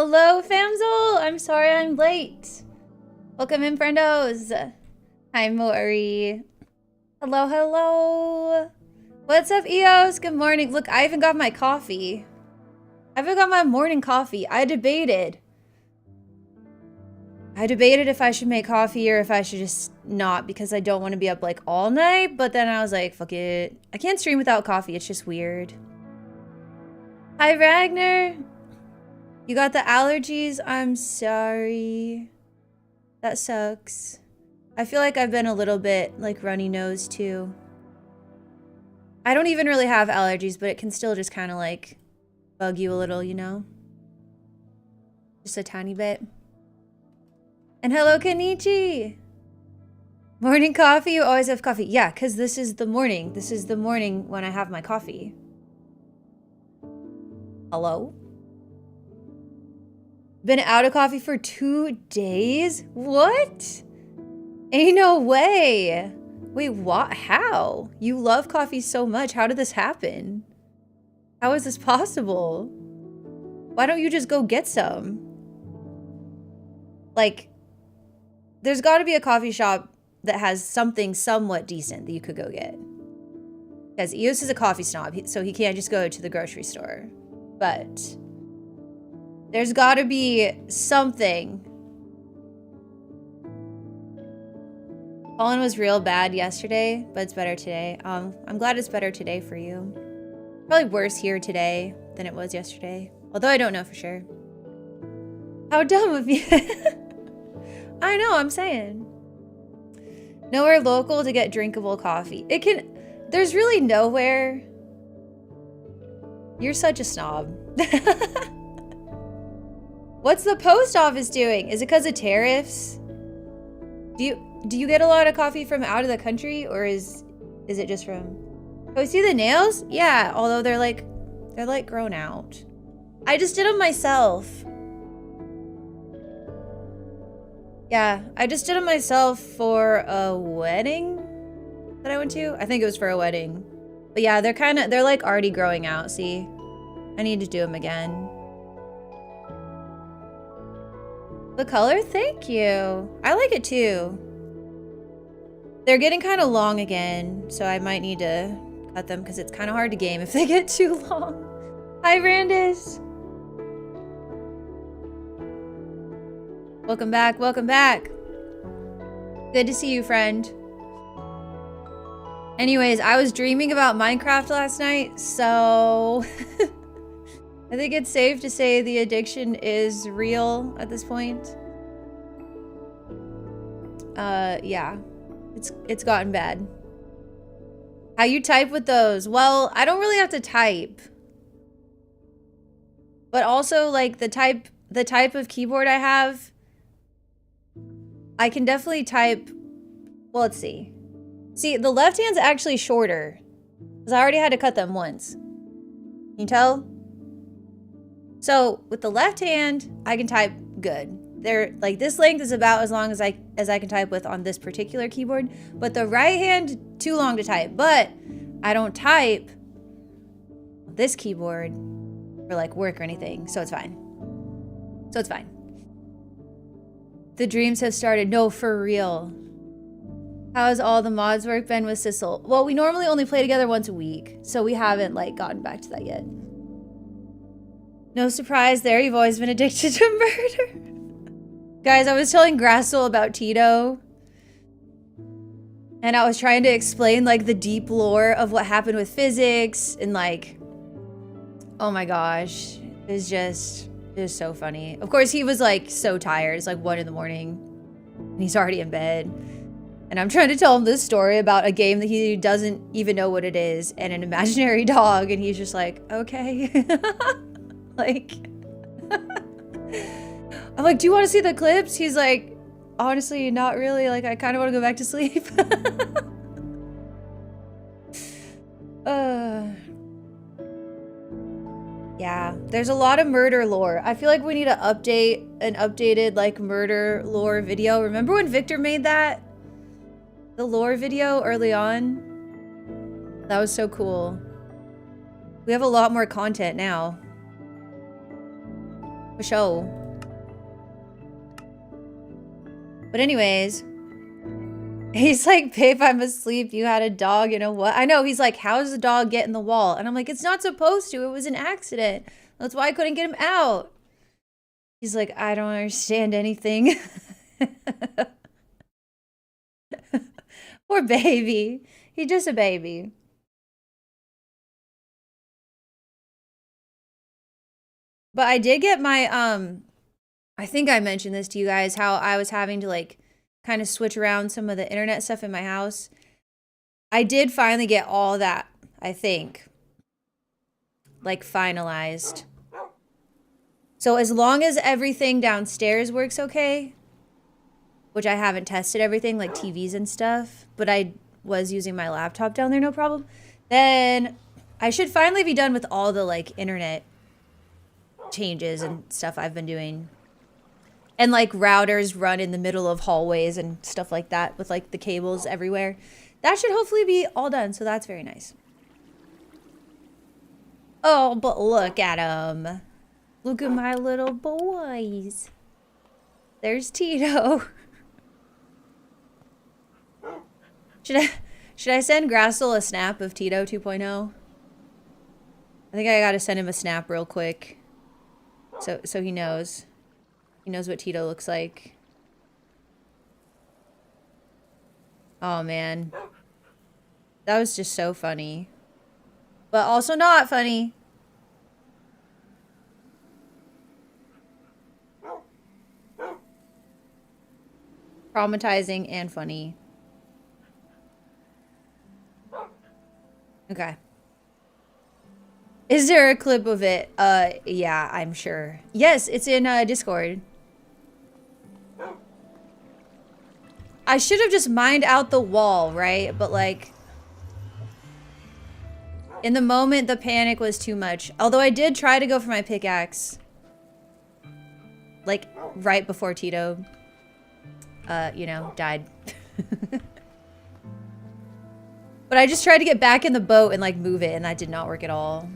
Hello, Famzol! I'm sorry I'm late. Welcome in, friendos. Hi, Maury. Hello, hello. What's up, Eos? Good morning. Look, I even got my coffee. I even got my morning coffee. I debated if I should make coffee or if I should just not, because I don't want to be up like all night. But then I was like, fuck it. I can't stream without coffee. It's just weird. Hi, Ragnar. You got the allergies? I'm sorry. That sucks. I feel like I've been a little bit like runny nose too. I don't even really have allergies, but it can still just kind of like bug you a little, you know? Just a tiny bit. And hello, Kenichi! Morning coffee? You always have coffee. Yeah, because this is the morning. This is the morning when I have my coffee. Hello? Been out of coffee for 2 days? What? Ain't no way. Wait, what? How? You love coffee so much. How did this happen? How is this possible? Why don't you just go get some? Like, there's got to be a coffee shop that has something somewhat decent that you could go get. Because Eos is a coffee snob, so he can't just go to the grocery store. But there's got to be something. Pollen was real bad yesterday, but it's better today. I'm glad it's better today for you. Probably worse here today than it was yesterday. Although I don't know for sure. How dumb of me. I know, I'm saying. Nowhere local to get drinkable coffee. There's really nowhere. You're such a snob. What's the post office doing? Is it because of tariffs? Do you get a lot of coffee from out of the country, or is it just from? Oh, see the nails? Yeah, although they're like grown out. I just did them myself. Yeah, I just did them myself for a wedding that I went to. I think it was for a wedding. But yeah, they're like already growing out, see? I need to do them again. The color? Thank you. I like it too. They're getting kind of long again, so I might need to cut them because it's kind of hard to game if they get too long. Hi, Randis. Welcome back, welcome back. Good to see you, friend. Anyways, I was dreaming about Minecraft last night, so I think it's safe to say the addiction is real at this point. Yeah, it's gotten bad. How you type with those? Well, I don't really have to type. But also, like, the type of keyboard I have, I can definitely type. Well, let's see. See, the left hand's actually shorter, because I already had to cut them once. Can you tell? So with the left hand, I can type good. They're like, this length is about as long as I can type with on this particular keyboard. But the right hand, too long to type. But I don't type this keyboard for like work or anything, so it's fine. So it's fine. The dreams have started. No, for real. How has all the mods work been with Sissel? Well, we normally only play together once a week, so we haven't like gotten back to that yet. No surprise there, you've always been addicted to murder. Guys, I was telling Grassel about Tito. And I was trying to explain like the deep lore of what happened with physics and like, oh my gosh. It was so funny. Of course, he was like so tired. It's like 1 in the morning and he's already in bed. And I'm trying to tell him this story about a game that he doesn't even know what it is and an imaginary dog. And he's just like, okay. Like, I'm like, do you want to see the clips? He's like, honestly, not really. Like, I kind of want to go back to sleep. Yeah, there's a lot of murder lore. I feel like we need to update an updated, like, murder lore video. Remember when Victor made that? The lore video early on? That was so cool. We have a lot more content now. For sure. But anyways, he's like, babe, I'm asleep. You had a dog and a what? I know. He's like, how does the dog get in the wall? And I'm like, it's not supposed to. It was an accident. That's why I couldn't get him out. He's like, I don't understand anything. Poor baby. He's just a baby. But I did get my, I think I mentioned this to you guys, how I was having to like kind of switch around some of the internet stuff in my house. I did finally get all that, I think, like finalized. So as long as everything downstairs works okay, which I haven't tested everything like TVs and stuff, but I was using my laptop down there, no problem, then I should finally be done with all the like internet changes and stuff I've been doing. And like routers run in the middle of hallways and stuff like that with like the cables everywhere. That should hopefully be all done, so that's very nice. Oh, but look at them. Look at my little boys. There's Tito. Should I send Grassel a snap of Tito 2.0? I think I gotta send him a snap real quick. So he knows. He knows what Tito looks like. Oh man. That was just so funny. But also not funny. Traumatizing and funny. Okay. Is there a clip of it? Yeah, I'm sure. Yes, it's in Discord. I should have just mined out the wall, right? But like, in the moment, the panic was too much. Although I did try to go for my pickaxe. Like, right before Tito, you know, died. But I just tried to get back in the boat and like move it, and that did not work at all.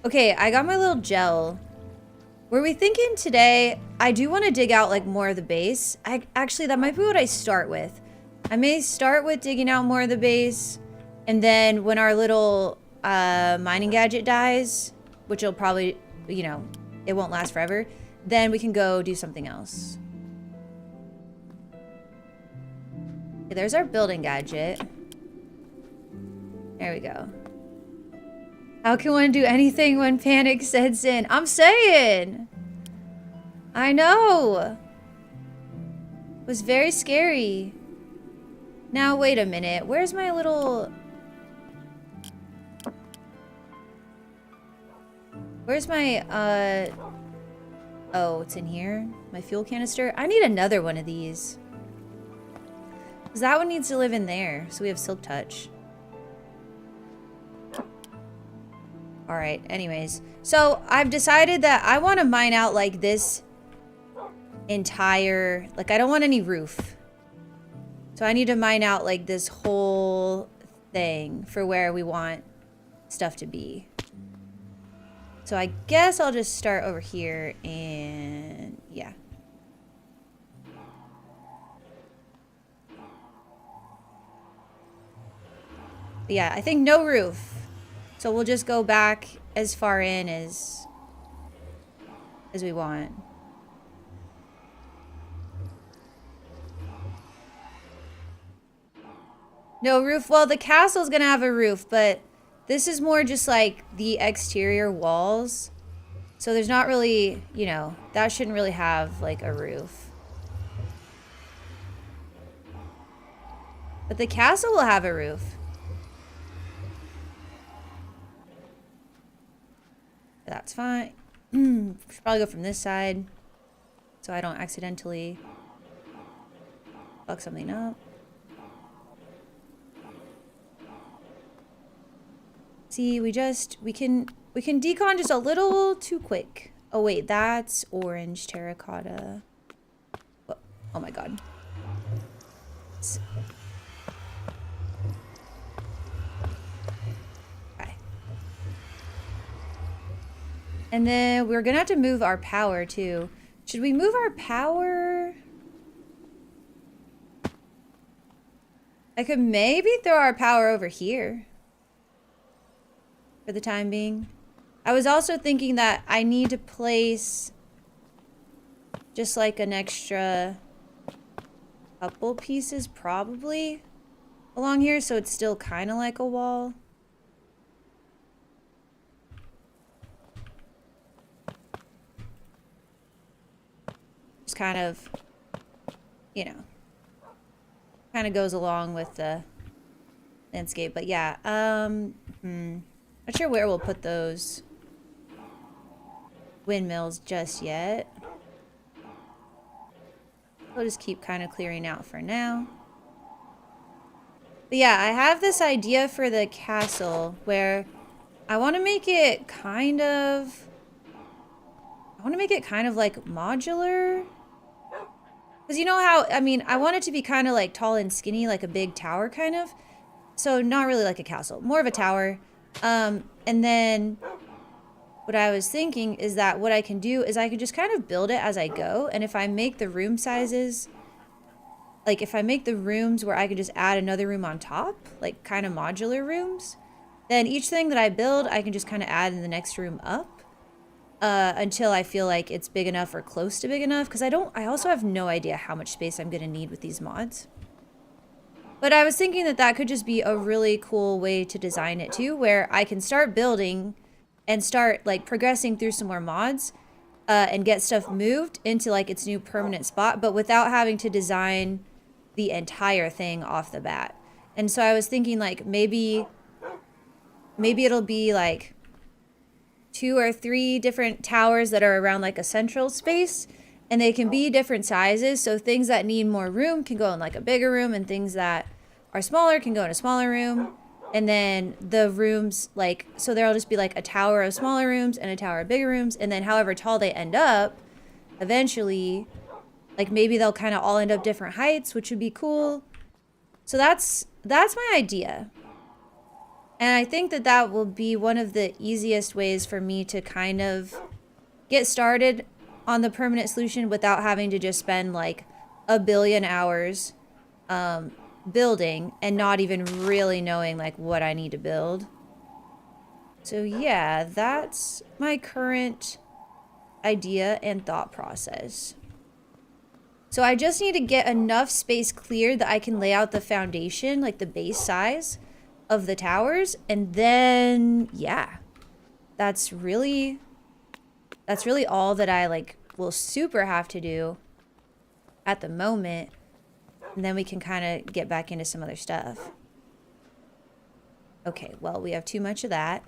Okay, I got my little gel. Were we thinking today, I do want to dig out like more of the base. Actually, that might be what I start with. I may start with digging out more of the base, and then when our little mining gadget dies, which will probably, you know, it won't last forever, then we can go do something else. Okay, there's our building gadget. There we go. How can one do anything when panic sets in? I'm saying! I know! It was very scary. Now, wait a minute. Where's my little... Where's my, Oh, it's in here? My fuel canister? I need another one of these. Because that one needs to live in there, so we have silk touch. Alright, anyways. So, I've decided that I want to mine out, like, this entire... Like, I don't want any roof. So, I need to mine out, like, this whole thing for where we want stuff to be. So, I guess I'll just start over here and... Yeah. But yeah, I think no roof. So we'll just go back as far in as we want. No roof. Well, the castle's gonna have a roof, but this is more just like the exterior walls. So there's not really, you know, that shouldn't really have like a roof. But the castle will have a roof. That's fine. Should probably go from this side so I don't accidentally fuck something up. See, we can decon just a little too quick. Oh wait, that's orange terracotta. Oh my god. And then we're gonna have to move our power too. Should we move our power? I could maybe throw our power over here for the time being. I was also thinking that I need to place just like an extra couple pieces probably along here so it's still kind of like a wall. Just kind of, you know, kind of goes along with the landscape. But yeah, not sure where we'll put those windmills just yet. We'll just keep kind of clearing out for now. But yeah, I have this idea for the castle where I want to make it kind of like modular. Because you know how, I mean, I want it to be kind of like tall and skinny, like a big tower kind of. So not really like a castle, more of a tower. And then what I was thinking is that what I can do is I can just kind of build it as I go. And if I make the room sizes, like if I make the rooms where I can just add another room on top, like kind of modular rooms, then each thing that I build, I can just kind of add in the next room up. Until I feel like it's big enough or close to big enough. Because I also have no idea how much space I'm going to need with these mods. But I was thinking that that could just be a really cool way to design it too, where I can start building and start like progressing through some more mods and get stuff moved into like its new permanent spot, but without having to design the entire thing off the bat. And so I was thinking like maybe it'll be like 2 or 3 different towers that are around like a central space, and they can be different sizes. So things that need more room can go in like a bigger room, and things that are smaller can go in a smaller room. And then the rooms, like, so there'll just be like a tower of smaller rooms and a tower of bigger rooms. And then however tall they end up, eventually, like maybe they'll kind of all end up different heights, which would be cool. So that's my idea. And I think that that will be one of the easiest ways for me to kind of get started on the permanent solution without having to just spend like a billion hours building and not even really knowing like what I need to build. So yeah, that's my current idea and thought process. So I just need to get enough space cleared that I can lay out the foundation, like the base size of the towers, and then yeah, that's really all that I like will super have to do at the moment, and then we can kind of get back into some other stuff. Okay, well, we have too much of that.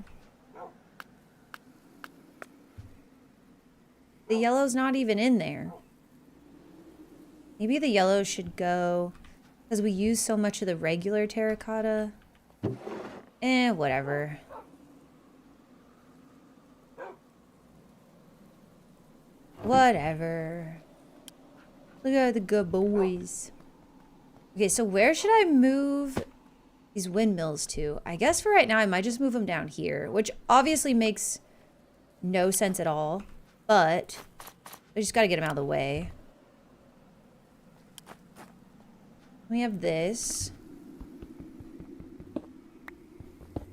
The yellow's not even in there. Maybe the yellow should go because we use so much of the regular terracotta. Whatever. Whatever. Look at the good boys. Okay, so where should I move these windmills to? I guess for right now I might just move them down here, which obviously makes no sense at all, but I just gotta get them out of the way. We have this.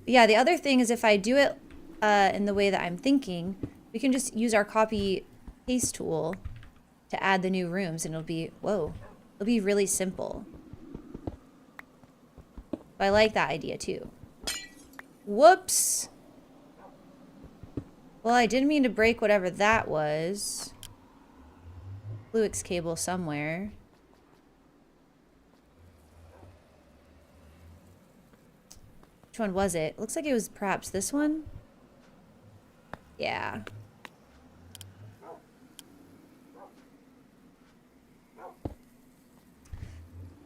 Yeah, the other thing is if I do it in the way that I'm thinking, we can just use our copy paste tool to add the new rooms, and it'll be, whoa, it'll be really simple. But I like that idea too. Whoops. Well, I didn't mean to break whatever that was. Fluix cable somewhere. Which one was it? Looks like it was perhaps this one. Yeah.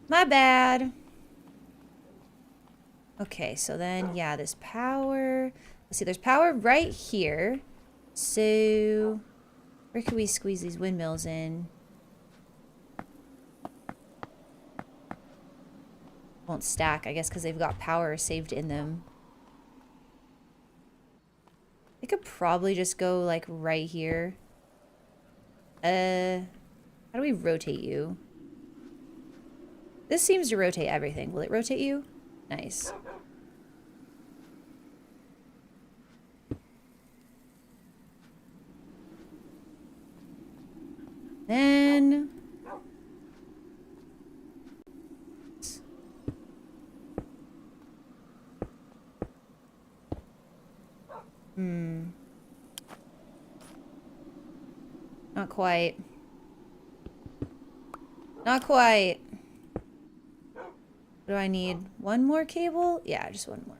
My bad. Okay, so then, yeah, this power. Let's see, there's power right here. So, where can we squeeze these windmills in? Won't stack, I guess, because they've got power saved in them. They could probably just go like right here. How do we rotate you? This seems to rotate everything. Will it rotate you? Nice. Then... Not quite. Not quite. What do I need? One more cable? Yeah, just one more.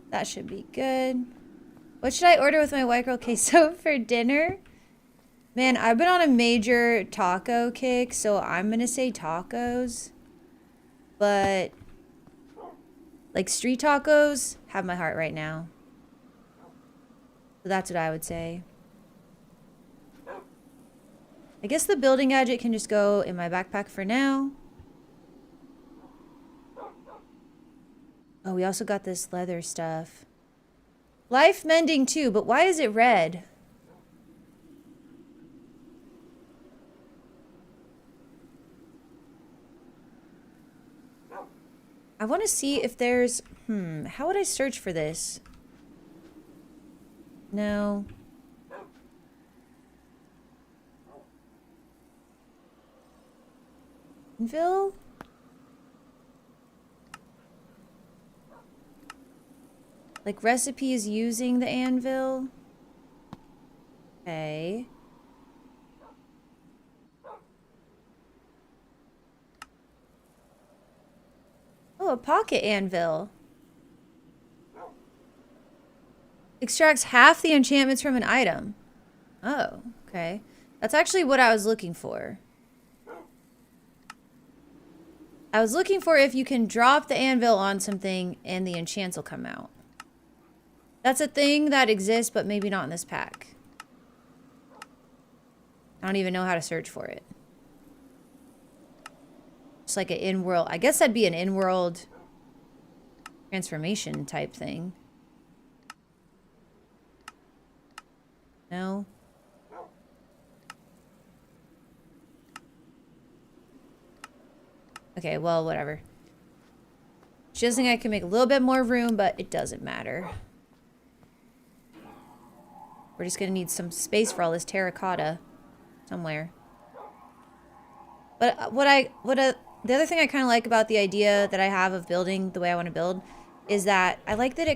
That should be good. What should I order with my white girl queso for dinner? Man, I've been on a major taco kick, so I'm gonna say tacos. But, like, street tacos have my heart right now. So that's what I would say. I guess the building gadget can just go in my backpack for now. Oh, we also got this leather stuff. Life mending too, but why is it red? I want to see if there's... how would I search for this? No. Anvil? Like recipes using the anvil? Okay. Oh, a pocket anvil. Extracts half the enchantments from an item. Oh, okay. That's actually what I was looking for. I was looking for if you can drop the anvil on something and the enchants will come out. That's a thing that exists, but maybe not in this pack. I don't even know how to search for it. It's like an in-world... I guess that'd be an in-world transformation type thing. No? Okay, well, whatever. Just think I can make a little bit more room, but it doesn't matter. We're just gonna need some space for all this terracotta somewhere. But the other thing I kind of like about the idea that I have of building the way I want to build is that I like that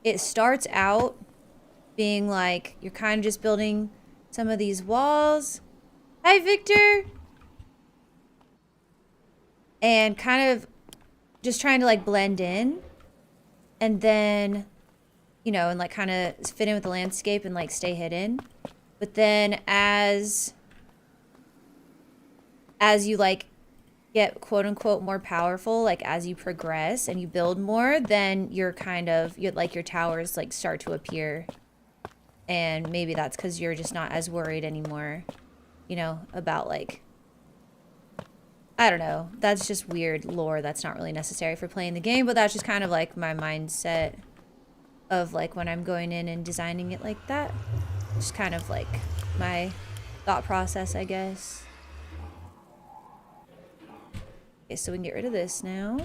it starts out being like you're kind of just building some of these walls. Hi, Victor. And kind of just trying to like blend in, and then, you know, and like kind of fit in with the landscape and like stay hidden. But then as you like get quote unquote more powerful, like as you progress and you build more, then you're like your towers like start to appear. And maybe that's because you're just not as worried anymore, you know, about like, I don't know. That's just weird lore that's not really necessary for playing the game, but that's just kind of like my mindset of like when I'm going in and designing it like that. Just kind of like my thought process, I guess. Okay, so we can get rid of this now.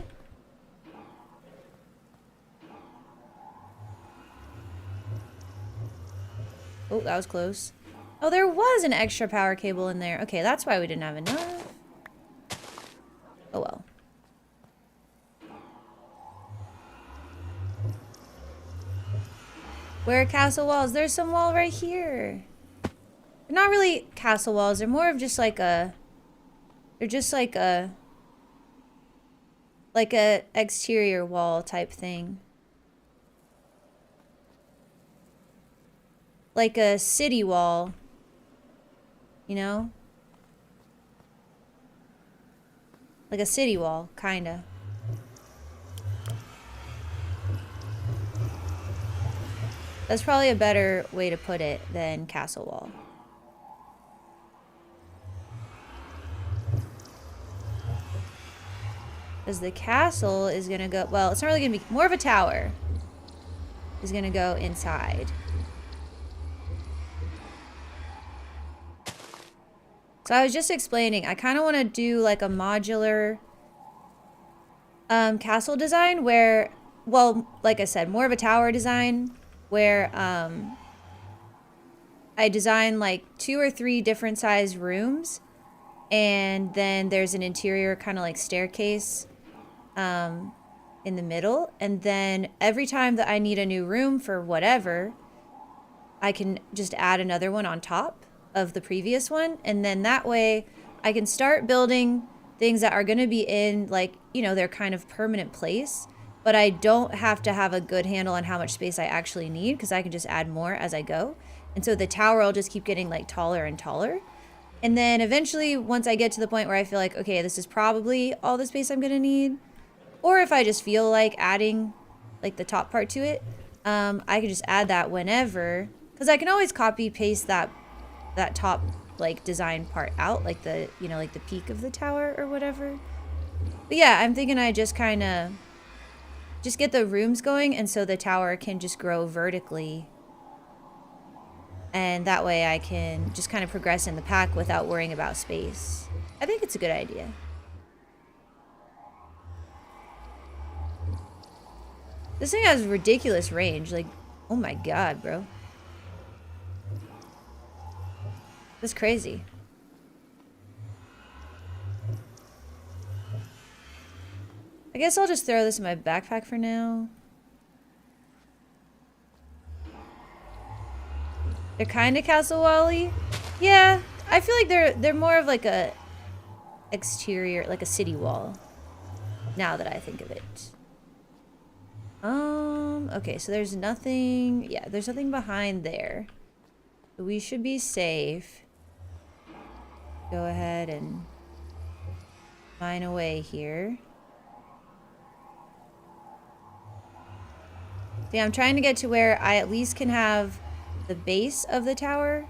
Oh, that was close. Oh, there was an extra power cable in there. Okay, that's why we didn't have enough. Oh well. Where are castle walls? There's some wall right here. They're not really castle walls. They're more of just like a... They're just like a exterior wall type thing. Like a city wall. You know? Like a city wall, kinda. That's probably a better way to put it than castle wall. Because the castle is going to go... Well, it's not really going to be... More of a tower is going to go inside. So I was just explaining, I kind of want to do like a modular castle design where, well, like I said, more of a tower design where I design like 2 or 3 different size rooms, and then there's an interior kind of like staircase in the middle, and then every time that I need a new room for whatever, I can just add another one on top of the previous one, and then that way I can start building things that are going to be in, like, you know, their kind of permanent place, but I don't have to have a good handle on how much space I actually need, because I can just add more as I go. And so the tower will just keep getting like taller and taller, and then eventually once I get to the point where I feel like, okay, this is probably all the space I'm going to need, or if I just feel like adding like the top part to it, I can just add that whenever, because I can always copy paste that top like design part out, like the, you know, like the peak of the tower or whatever. But yeah, I'm thinking I just kind of just get the rooms going, and so the tower can just grow vertically, and that way I can just kind of progress in the pack without worrying about space. I think it's a good idea. This thing has ridiculous range, like, oh my god, bro. That's crazy. I guess I'll just throw this in my backpack for now. They're kind of Castle Wally. Yeah, I feel like they're more of like a exterior, like a city wall, now that I think of it. Okay, so there's nothing, yeah, there's nothing behind there. So we should be safe. Go ahead and mine away here. See, I'm trying to get to where I at least can have the base of the tower.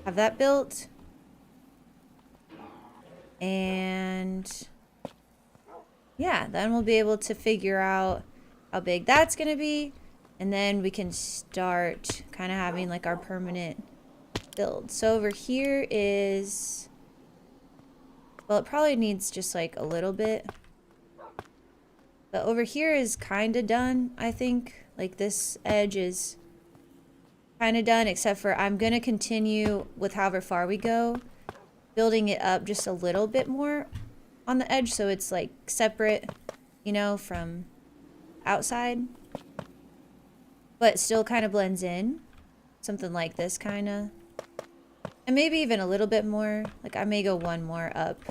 Have that built. And yeah, then we'll be able to figure out how big that's gonna be. And then we can start kind of having like our permanent build. So over here is, well, it probably needs just like a little bit, but over here is kind of done, I think. Like this edge is kind of done, except for I'm gonna continue with however far we go, building it up just a little bit more on the edge, so it's like separate, you know, from outside, but still kind of blends in. Something like this kind of. And maybe even a little bit more. Like I may go one more up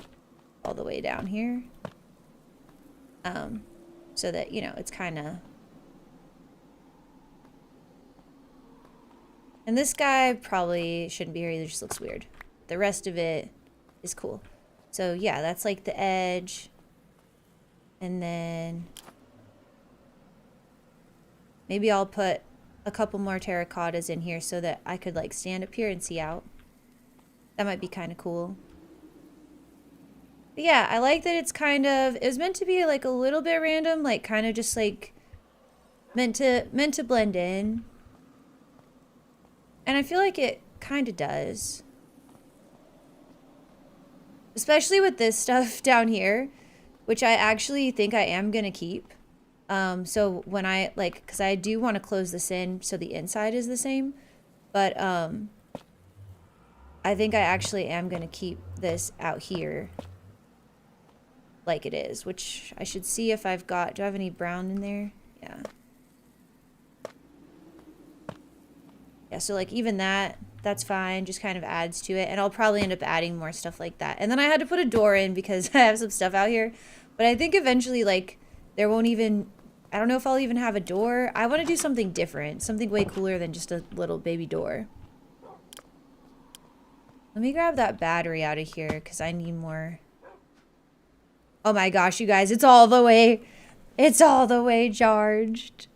all the way down here. So that, you know, it's kind of... And this guy probably shouldn't be here either, just looks weird. The rest of it is cool. So yeah, that's like the edge. And then maybe I'll put a couple more terracottas in here so that I could like stand up here and see out. That might be kind of cool. But yeah, I like that it's kind of, it was meant to be like a little bit random, like kind of just like meant to blend in. And I feel like it kind of does. Especially with this stuff down here, which I actually think I am going to keep. So when I, like, because I do want to close this in so the inside is the same. But I think I actually am going to keep this out here like it is, which I should see if I've got, do I have any brown in there? Yeah. Yeah, so like even that's fine, just kind of adds to it. And I'll probably end up adding more stuff like that. And then I had to put a door in because I have some stuff out here. But I think eventually, like, there won't even, I don't know if I'll even have a door. I want to do something different, something way cooler than just a little baby door. Let me grab that battery out of here because I need more. Oh my gosh, you guys, it's all the way charged.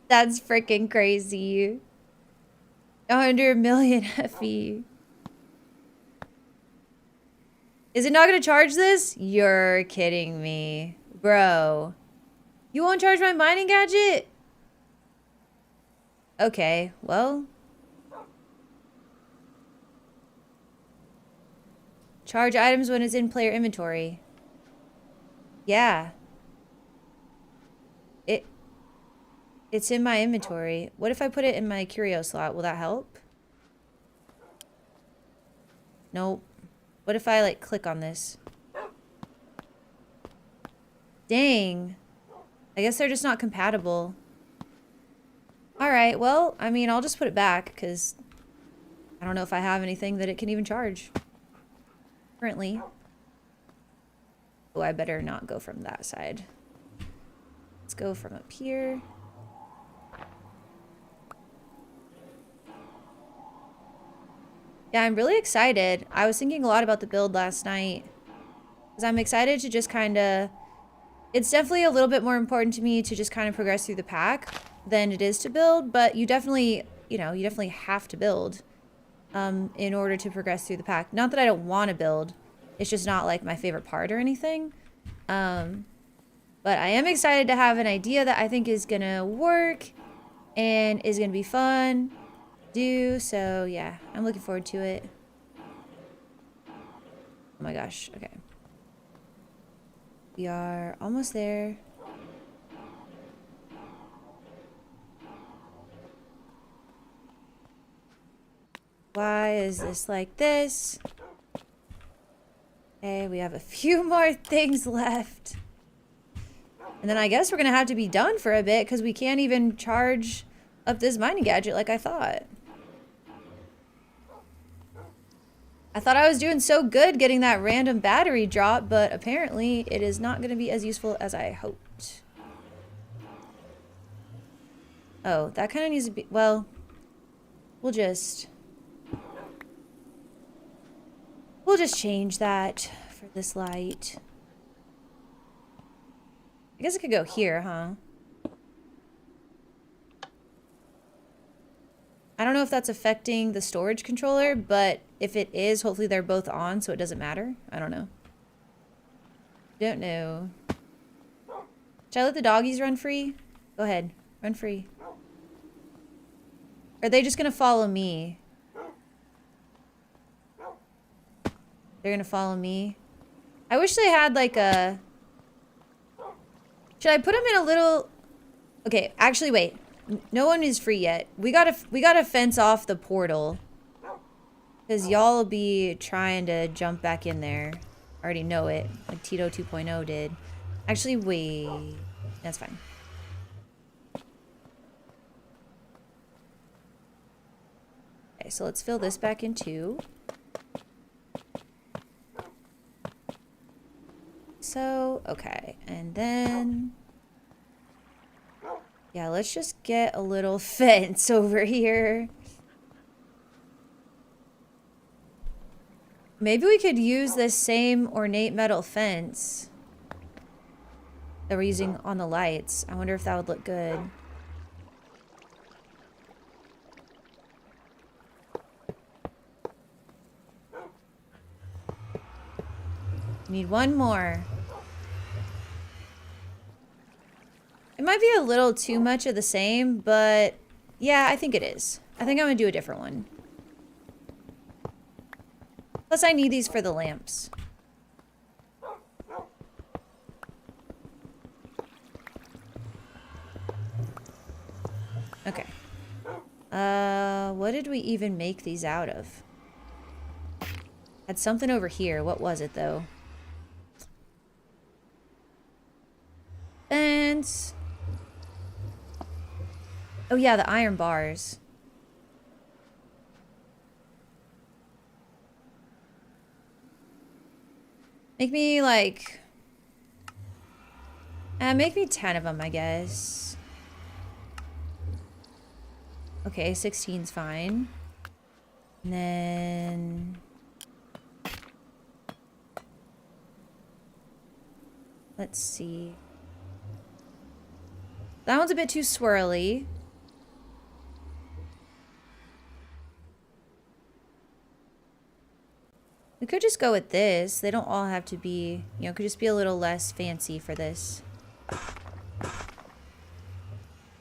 That's freaking crazy. 100 million FE. Is it not gonna charge this? You're kidding me. Bro. You won't charge my mining gadget? Okay, well. Charge items when it's in player inventory. Yeah. It's in my inventory. What if I put it in my curio slot? Will that help? Nope. What if I, like, click on this? Dang. I guess they're just not compatible. Alright, well, I mean, I'll just put it back, because I don't know if I have anything that it can even charge. Currently. Oh, I better not go from that side. Let's go from up here. Yeah, I'm really excited. I was thinking a lot about the build last night. Because I'm excited to just kind of... It's definitely a little bit more important to me to just kind of progress through the pack than it is to build. But you definitely, you know, you definitely have to build in order to progress through the pack. Not that I don't want to build. It's just not like my favorite part or anything. But I am excited to have an idea that I think is going to work and is going to be fun. So yeah, I'm looking forward to it. Oh my gosh, okay. We are almost there. Why is this like this? Okay, we have a few more things left. And then I guess we're gonna have to be done for a bit because we can't even charge up this mining gadget like I thought. I thought I was doing so good getting that random battery drop, but apparently it is not going to be as useful as I hoped. Oh, that kind of needs to be... Well, we'll just change that for this light. I guess it could go here, huh? I don't know if that's affecting the storage controller, but if it is, hopefully they're both on so it doesn't matter. I don't know. Don't know. Should I let the doggies run free? Go ahead. Run free. Are they just gonna follow me? They're gonna follow me? I wish they had like a... Should I put them in a little... Okay, actually wait. No one is free yet. We gotta fence off the portal. Because y'all will be trying to jump back in there. I already know it. Like Tito 2.0 did. Actually, wait. That's fine. Okay, so let's fill this back in too. So, okay. And then... Yeah, let's just get a little fence over here. Maybe we could use this same ornate metal fence that we're using on the lights. I wonder if that would look good. Need one more. It might be a little too much of the same, but yeah, I think it is. I think I'm gonna do a different one. Plus, I need these for the lamps. Okay. What did we even make these out of? Had something over here. What was it, though? Fence. Oh yeah, the iron bars. Make me like... make me 10 of them, I guess. Okay, 16's fine. And then... Let's see. That one's a bit too swirly. We could just go with this. They don't all have to be, you know, it could just be a little less fancy for this.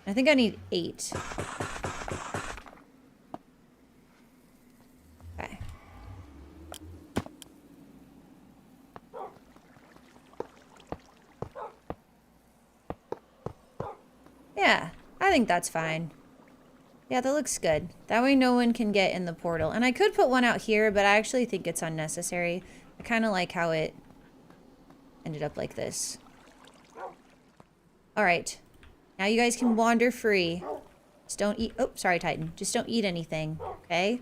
I think I need 8. Okay. Yeah, I think that's fine. Yeah, that looks good. That way no one can get in the portal. And I could put one out here, but I actually think it's unnecessary. I kind of like how it ended up like this. All right. Now you guys can wander free. Just don't eat. Oh, sorry, Titan. Just don't eat anything, okay?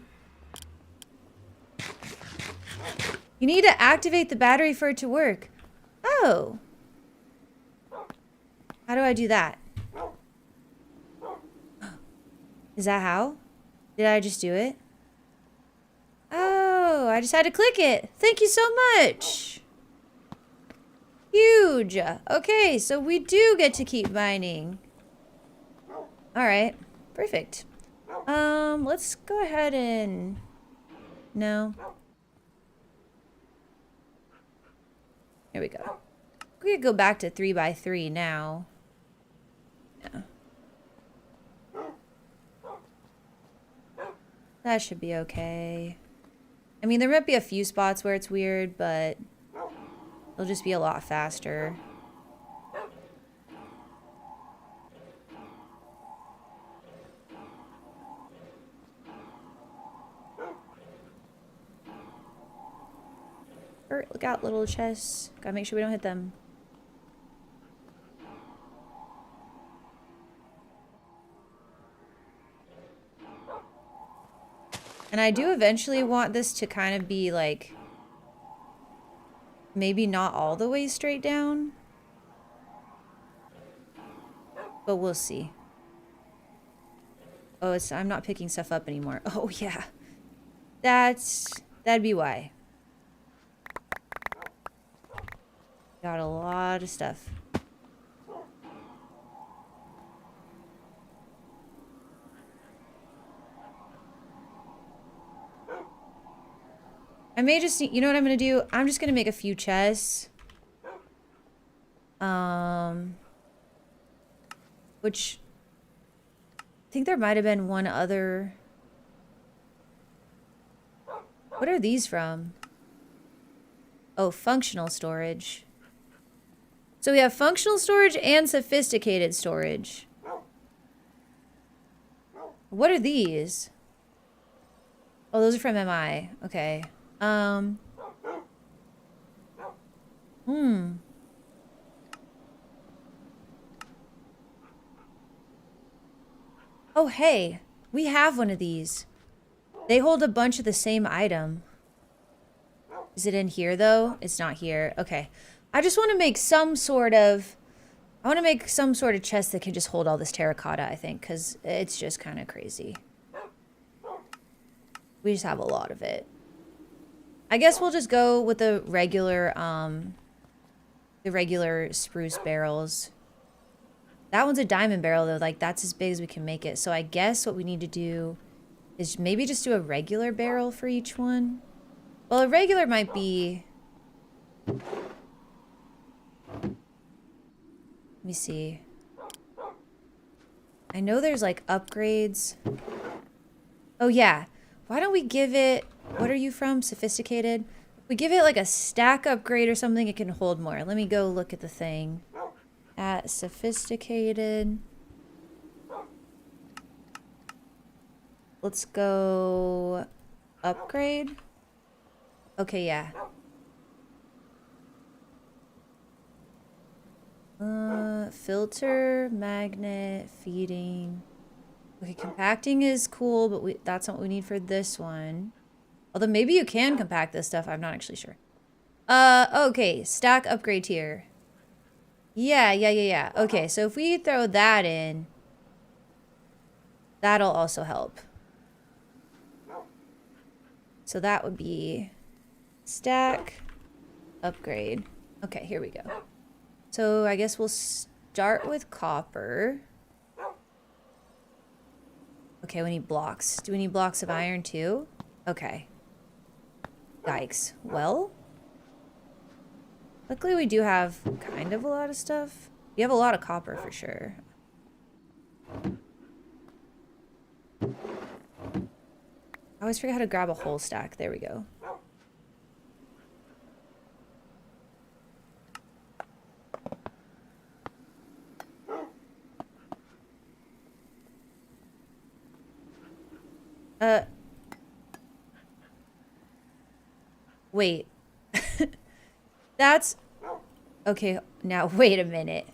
You need to activate the battery for it to work. Oh. How do I do that? Is that how? Did I just do it? Oh, I just had to click it. Thank you so much. Huge. Okay, so we do get to keep mining. All right, perfect. Let's go ahead and... No. Here we go. We could go back to 3x3 now. Yeah. That should be okay. I mean, there might be a few spots where it's weird, but it'll just be a lot faster. Look out, little chests. Gotta make sure we don't hit them. And I do eventually want this to kind of be like, maybe not all the way straight down. But we'll see. Oh, I'm not picking stuff up anymore. Oh, yeah. That'd be why. Got a lot of stuff. I may just, you know what I'm going to do? I'm just going to make a few chests. Which, I think there might have been one other. What are these from? Oh, functional storage. So we have functional storage and sophisticated storage. What are these? Oh, those are from MI. Okay. Oh, hey. We have one of these. They hold a bunch of the same item. Is it in here, though? It's not here. Okay. I just want to make some sort of... I want to make some sort of chest that can just hold all this terracotta, I think, because it's just kind of crazy. We just have a lot of it. I guess we'll just go with the regular spruce barrels. That one's a diamond barrel, though. Like, that's as big as we can make it. So I guess what we need to do is maybe just do a regular barrel for each one. Well, a regular might be... Let me see. I know there's, like, upgrades. Oh, yeah. Why don't we give it... What are you from? Sophisticated? If we give it, like, a stack upgrade or something, it can hold more. Let me go look at the thing. At sophisticated. Let's go... Upgrade? Okay, yeah. Filter, magnet, feeding. Okay, compacting is cool, but that's not what we need for this one. Although maybe you can compact this stuff. I'm not actually sure. Okay. Stack upgrade tier. Yeah. Okay, so if we throw that in, that'll also help. So that would be stack upgrade. Okay, here we go. So I guess we'll start with copper. Okay, we need blocks. Do we need blocks of iron too? Okay. Yikes. Well, luckily we do have kind of a lot of stuff. We have a lot of copper for sure. I always forget how to grab a whole stack. There we go. Wait. That's... Okay, now wait a minute.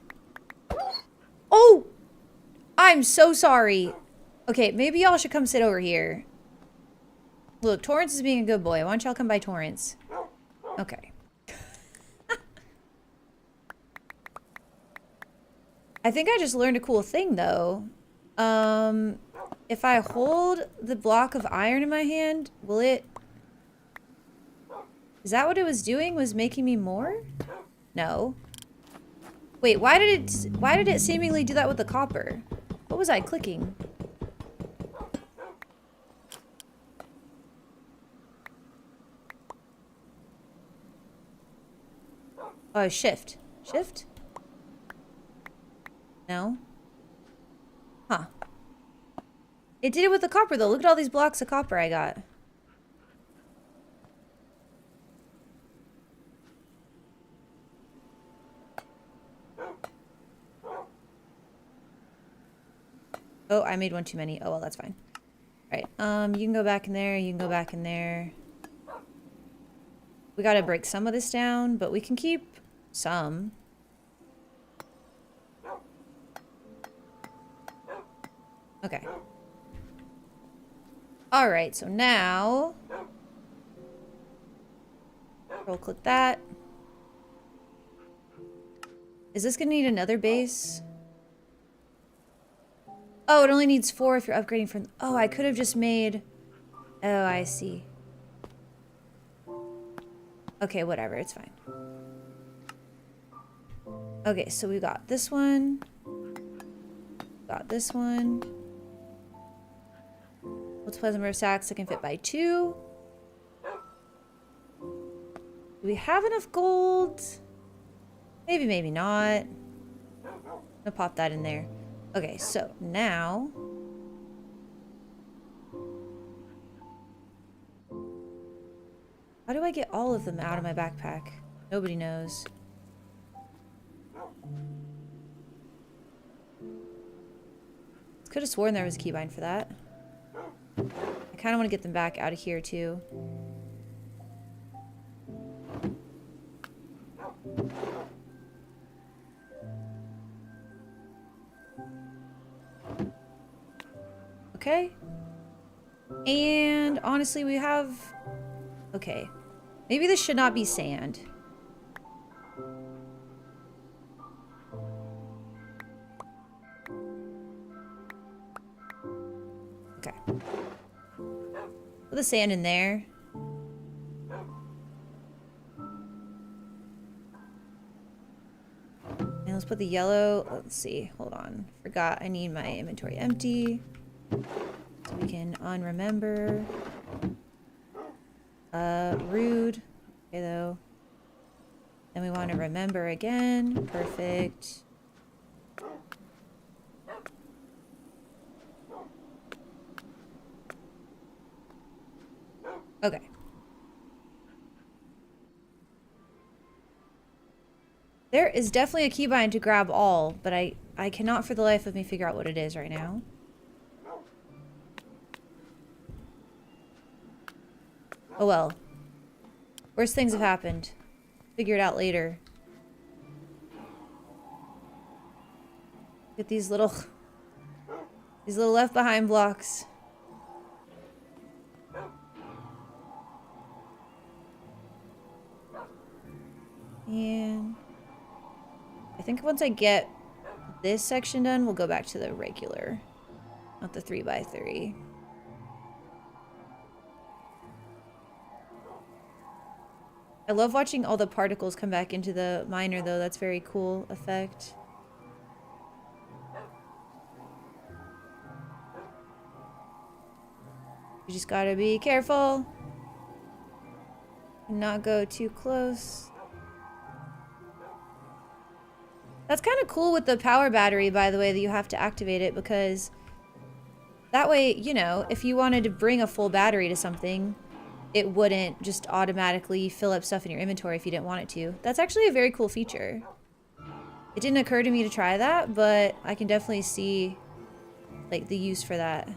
Oh! I'm so sorry. Okay, maybe y'all should come sit over here. Look, Torrance is being a good boy. Why don't y'all come by Torrance? Okay. I think I just learned a cool thing, though. If I hold the block of iron in my hand, will it... Is that what it was doing? Was making me more? No. Wait, why did it seemingly do that with the copper? What was I clicking? Oh, shift. Shift? No. Huh. It did it with the copper, though. Look at all these blocks of copper I got. Oh, I made one too many. Oh, well, that's fine. All right, you can go back in there. You can go back in there. We gotta break some of this down, but we can keep some. Okay. All right, so now... Roll click that. Is this gonna need another base? Oh, it only needs 4 if you're upgrading from... Oh, I could have just made... Oh, I see. Okay, whatever. It's fine. Okay, so we got this one. Got this one. Multiply the number of sacks that can fit by 2. Do we have enough gold? Maybe, maybe not. I'm gonna pop that in there. Okay, so now... How do I get all of them out of my backpack? Nobody knows. Could have sworn there was a keybind for that. I kind of want to get them back out of here, too. Okay. And honestly, we have... Okay. Maybe this should not be sand. Okay. Put the sand in there. And let's put the yellow... Let's see. Hold on. Forgot I need my inventory empty. So we can unremember. Rude. Okay, though. Then we want to remember again. Perfect. Okay. There is definitely a keybind to grab all, but I cannot for the life of me figure out what it is right now. Oh well. Worst things have happened. Figure it out later. Get these little left behind blocks. And I think once I get this section done, we'll go back to the regular, not the 3x3. I love watching all the particles come back into the miner, though. That's a very cool effect. You just gotta be careful. Not go too close. That's kind of cool with the power battery, by the way, that you have to activate it, because that way, you know, if you wanted to bring a full battery to something, it wouldn't just automatically fill up stuff in your inventory if you didn't want it to. That's actually a very cool feature. It didn't occur to me to try that, but I can definitely see, like, the use for that.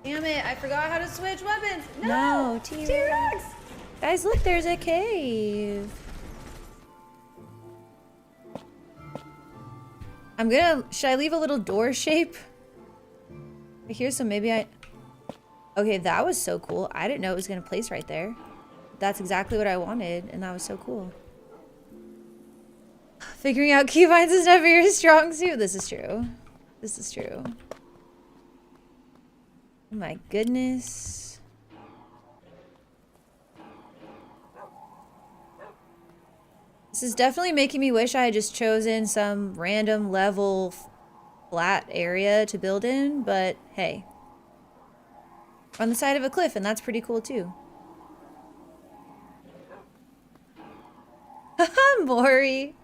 Damn it, I forgot how to switch weapons! No! T-Rex! Guys, look, there's a cave. I'm gonna... Should I leave a little door shape? Right here, so maybe I... Okay, that was so cool. I didn't know it was gonna place right there. That's exactly what I wanted, and that was so cool. Figuring out keybinds is never your strong suit. This is true. This is true. Oh my goodness. This is definitely making me wish I had just chosen some random level flat area to build in, but hey. On the side of a cliff, and that's pretty cool too. Haha, Maury.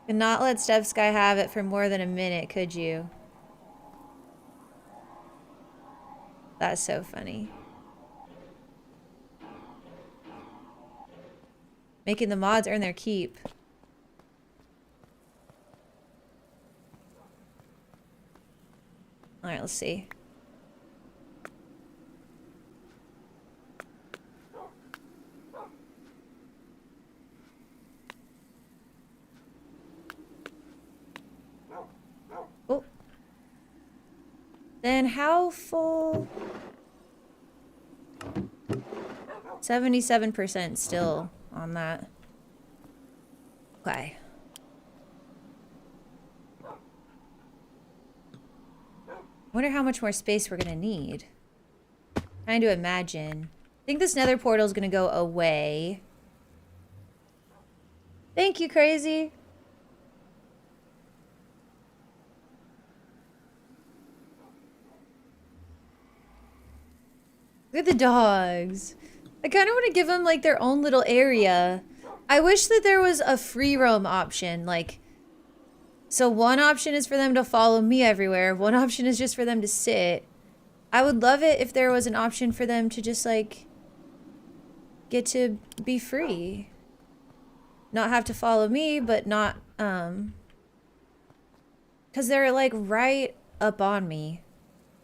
Could not let Steph Sky have it for more than a minute, could you? That's so funny. Making the mods earn their keep. Alright, let's see. Oh. Then how full? 77% still on that. Okay. Wonder how much more space we're gonna need. Trying to imagine. I think this nether portal is gonna go away. Thank you, Crazy. Look at the dogs. I kind of want to give them like their own little area. I wish that there was a free roam option, like, so one option is for them to follow me everywhere, one option is just for them to sit. I would love it if there was an option for them to just like get to be free. Not have to follow me, but not, because they're like right up on me,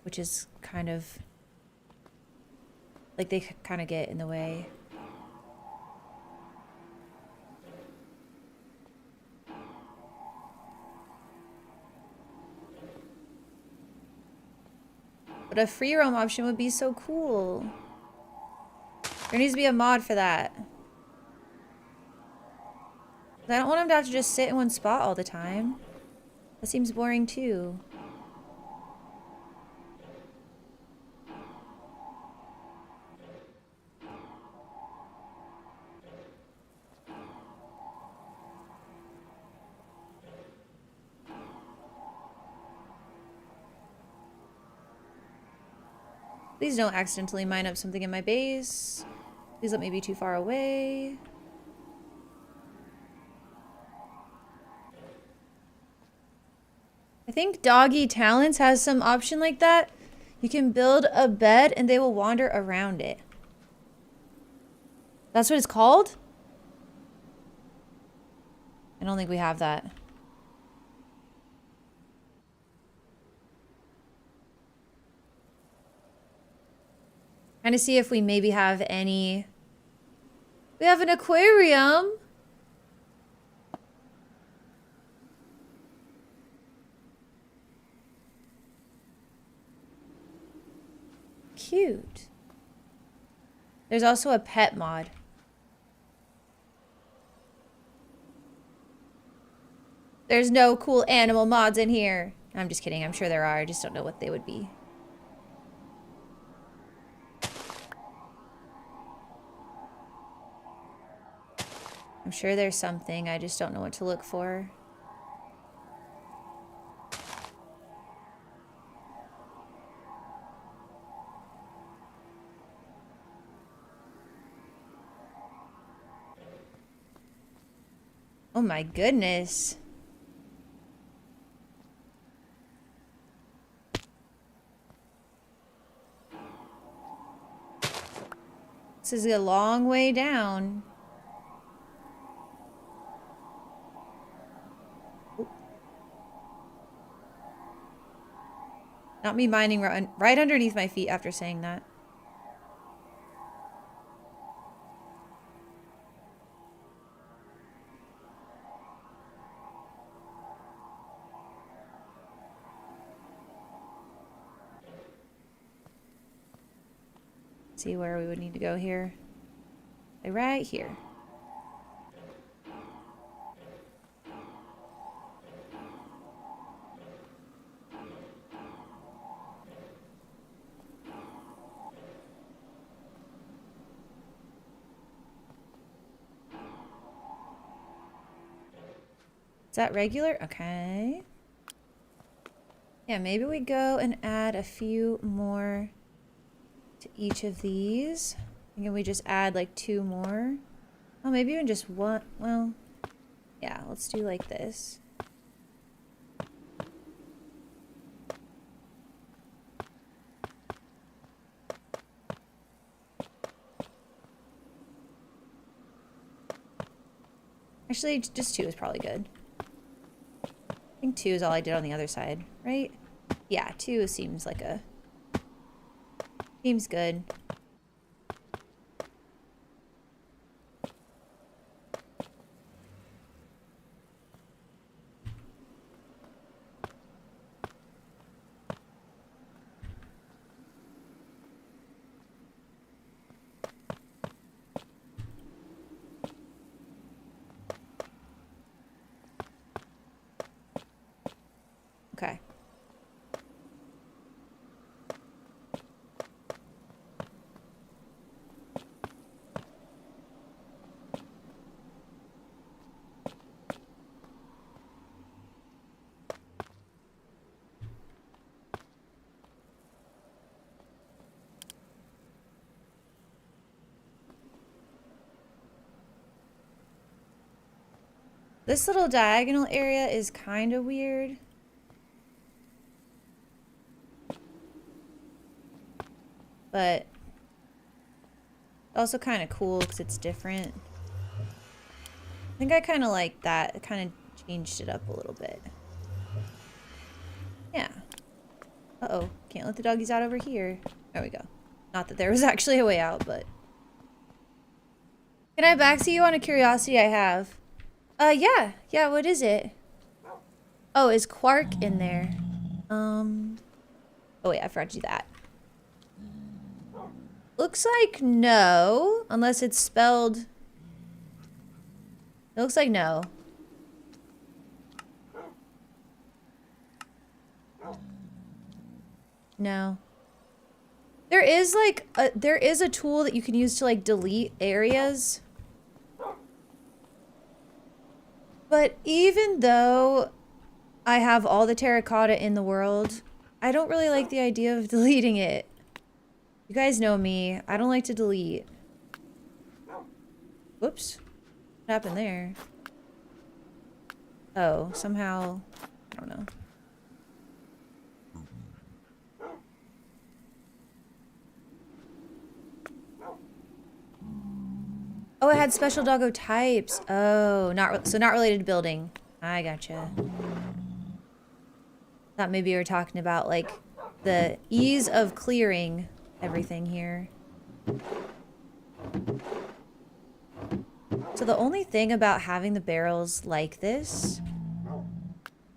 which is kind of, like they kind of get in the way. But a free roam option would be so cool. There needs to be a mod for that. I don't want them to have to just sit in one spot all the time. That seems boring too. Please don't accidentally mine up something in my base. Please let me be too far away. I think Doggy Talents has some option like that. You can build a bed and they will wander around it. That's what it's called? I don't think we have that. Trying to see if we maybe have any... We have an aquarium! Cute. There's also a pet mod. There's no cool animal mods in here. I'm just kidding. I'm sure there are. I just don't know what they would be. I'm sure there's something. I just don't know what to look for. Oh my goodness. This is a long way down. Oop. Not me mining right underneath my feet after saying that. See where we would need to go here. Right here. Is that regular? Okay. Yeah, maybe we go and add a few more to each of these. And can we just add like 2 more? Oh, maybe even just one. Well, yeah, let's do like this. Actually, just 2 is probably good. I think 2 is all I did on the other side, right? Yeah, 2 seems like a... Seems good. Okay. This little diagonal area is kind of weird. But also kind of cool because it's different. I think I kind of like that. It kind of changed it up a little bit. Yeah. Uh-oh. Can't let the doggies out over here. There we go. Not that there was actually a way out, but... Can I backseat you on a curiosity I have? Yeah. Yeah, what is it? Oh, is Quark in there? Oh wait, I forgot to do that. Looks like no, unless it's spelled... It looks like no. No. There is like there is a tool that you can use to like delete areas. But even though I have all the terracotta in the world, I don't really like the idea of deleting it. You guys know me. I don't like to delete. Whoops. What happened there? Oh, somehow... I don't know. Oh, it had special doggo types. Oh, so not related to building. I gotcha. Thought maybe you were talking about, like, the ease of clearing everything here. So the only thing about having the barrels like this,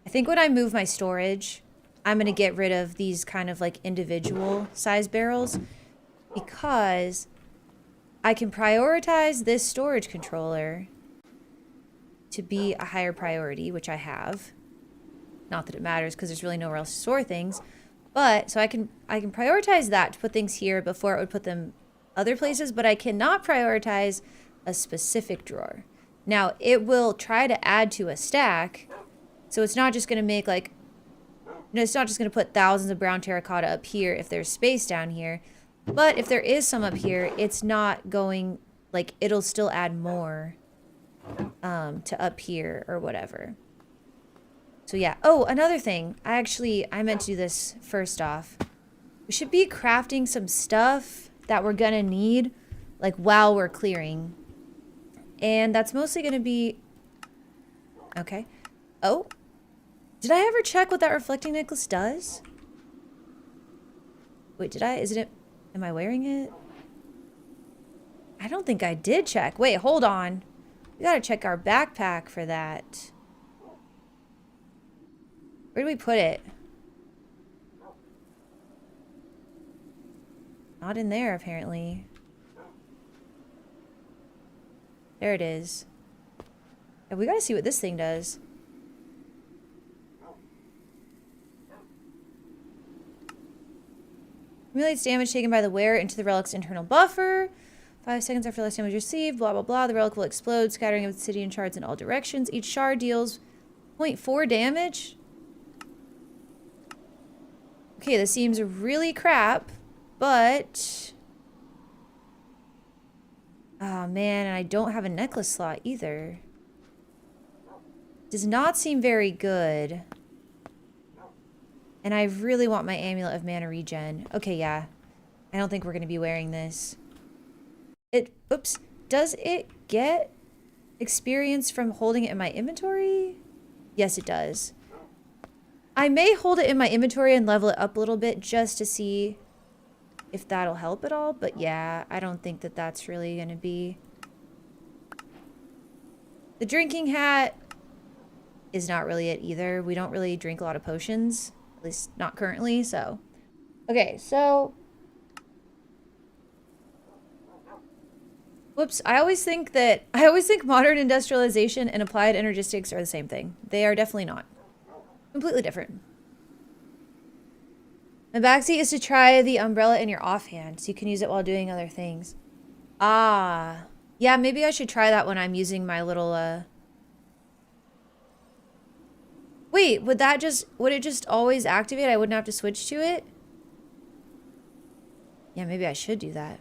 I think when I move my storage, I'm gonna get rid of these kind of like individual size barrels because I can prioritize this storage controller to be a higher priority, which I have. Not that it matters because there's really nowhere else to store things. But, so I can prioritize that to put things here before it would put them other places, but I cannot prioritize a specific drawer. Now, it will try to add to a stack, so it's not just going to make like, it's not just going to put thousands of brown terracotta up here if there's space down here. But if there is some up here, it's not going, like, it'll still add more to up here or whatever. So yeah. Oh, another thing. I meant to do this first off. We should be crafting some stuff that we're gonna need, like, while we're clearing. And that's mostly gonna be... Okay. Oh. Did I ever check what that reflecting necklace does? Wait, did I? Isn't it... Am I wearing it? I don't think I did check. Wait, hold on. We gotta check our backpack for that. Where do we put it? Not in there, apparently. There it is. Yeah, we gotta see what this thing does. Accumulates damage taken by the wearer into the relic's internal buffer. 5 seconds after last damage received, blah, blah, blah. The relic will explode, scattering obsidian shards in all directions. Each shard deals 0.4 damage. Okay, this seems really crap, but... Oh, man, and I don't have a necklace slot either. Does not seem very good. And I really want my amulet of mana regen. Okay, yeah. I don't think we're going to be wearing this. Oops. Does it get experience from holding it in my inventory? Yes, it does. I may hold it in my inventory and level it up a little bit just to see if that'll help at all. But yeah, I don't think that that's really going to be... The drinking hat is not really it either. We don't really drink a lot of potions. At least not currently, so... Okay, so... Whoops, I always think modern industrialization and applied energistics are the same thing. They are definitely not. Completely different. My backseat is to try the umbrella in your offhand, so you can use it while doing other things. Ah. Yeah, maybe I should try that when I'm using my little, Wait, would it just always activate? I wouldn't have to switch to it? Yeah, maybe I should do that.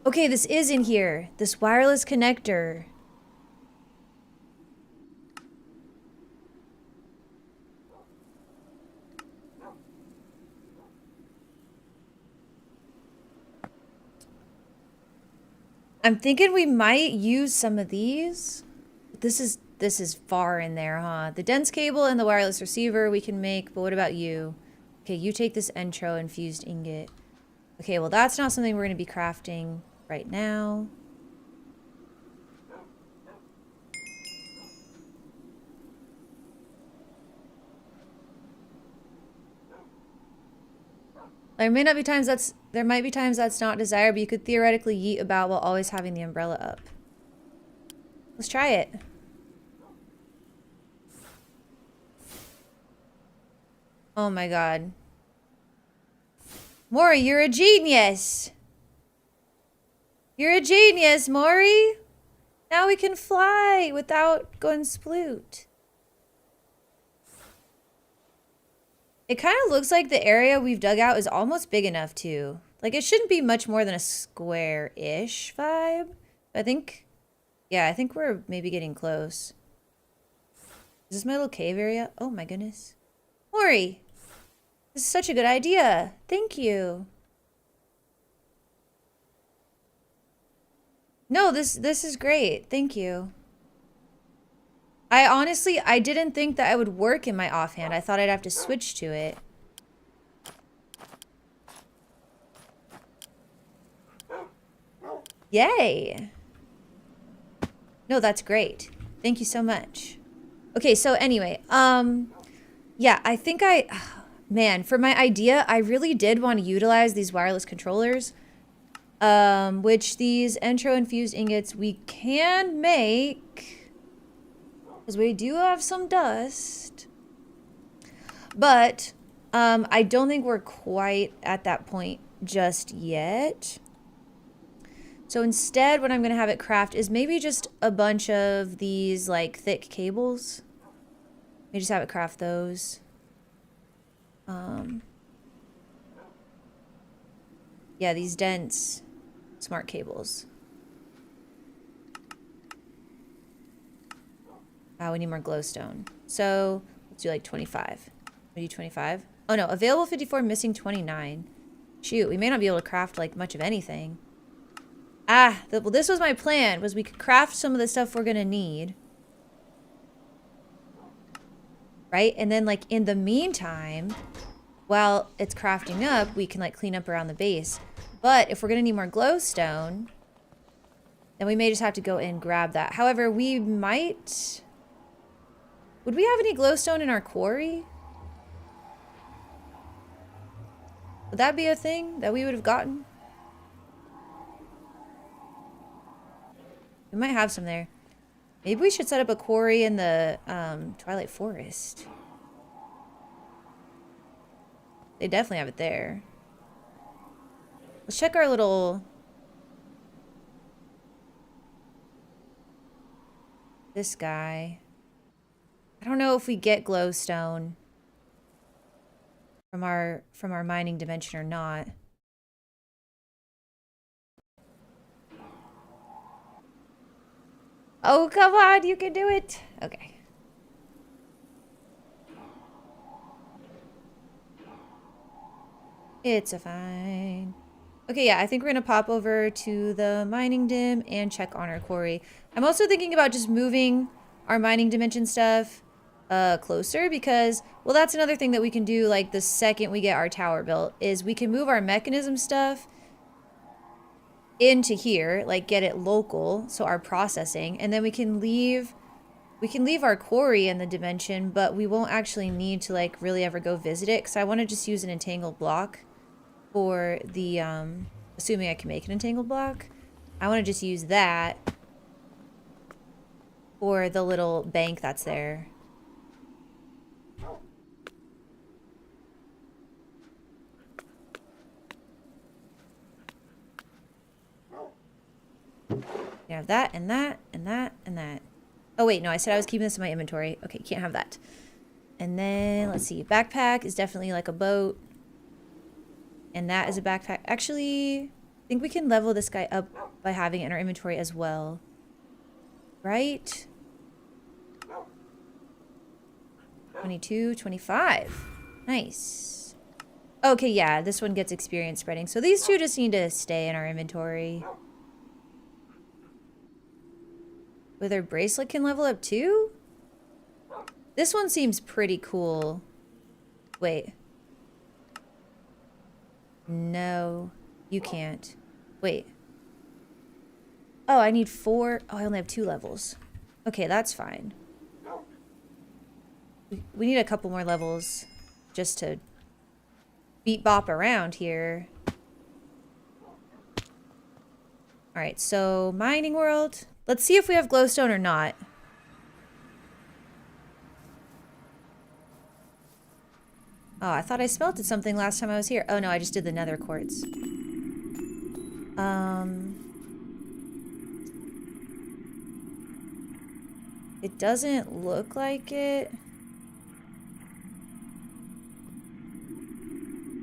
Okay, this is in here. This wireless connector. I'm thinking we might use some of these. This is far in there, huh? The dense cable and the wireless receiver we can make, but what about you? Okay, you take this Entro infused ingot. Okay, well that's not something we're going to be crafting right now. There might be times that's not desired, but you could theoretically yeet about while always having the umbrella up. Let's try it. Oh my god. Mori, you're a genius! You're a genius, Mori! Now we can fly without going sploot. It kind of looks like the area we've dug out is almost big enough too. Like it shouldn't be much more than a square-ish vibe. I think, yeah, I think we're maybe getting close. Is this my little cave area? Oh my goodness. Mori, this is such a good idea. Thank you. No, this is great. Thank you. I didn't think that I would work in my offhand. I thought I'd have to switch to it. Yay. No, that's great. Thank you so much. Okay, so anyway, yeah, I think man, for my idea, I really did want to utilize these wireless controllers, which these Entro infused ingots we can make... Because we do have some dust. But I don't think we're quite at that point just yet. So instead, what I'm going to have it craft is maybe just a bunch of these like thick cables. Maybe just have it craft those. Yeah, these dense smart cables. We need more glowstone. So let's do like 25. We do 25. Oh no, available 54, missing 29. Shoot, we may not be able to craft like much of anything. Well, this was my plan, was we could craft some of the stuff we're gonna need. Right? And then like in the meantime, while it's crafting up, we can like clean up around the base. But if we're gonna need more glowstone, then we may just have to go and grab that. However, we might... Would we have any glowstone in our quarry? Would that be a thing that we would have gotten? We might have some there. Maybe we should set up a quarry in the Twilight Forest. They definitely have it there. Let's check our little... This guy. I don't know if we get glowstone from our mining dimension or not. Oh, come on, you can do it. Okay. It's a fine. Okay, yeah, I think we're gonna pop over to the mining dim and check on our quarry. I'm also thinking about just moving our mining dimension stuff closer because, well, that's another thing that we can do like the second we get our tower built is we can move our mechanism stuff into here, like get it local, so our processing, and then we can leave our quarry in the dimension, but we won't actually need to like really ever go visit it because I want to just use an entangled block for the assuming I can make an entangled block. I want to just use that for the little bank that's there. You have that and that and that and that. Oh wait, no, I said I was keeping this in my inventory. Okay, can't have that. And then let's see, backpack is definitely like a boat. And that is a backpack. Actually, I think we can level this guy up by having it in our inventory as well. Right? 22, 25. Nice. Okay, yeah, this one gets experience spreading. So these two just need to stay in our inventory. Whether bracelet can level up too? This one seems pretty cool. Wait. No, you can't. Wait. Oh, I need 4. Oh, I only have 2 levels. Okay, that's fine. We need a couple more levels just to beat bop around here. Alright, so mining world. Let's see if we have glowstone or not. Oh, I thought I smelted something last time I was here. Oh no, I just did the nether quartz. It doesn't look like it.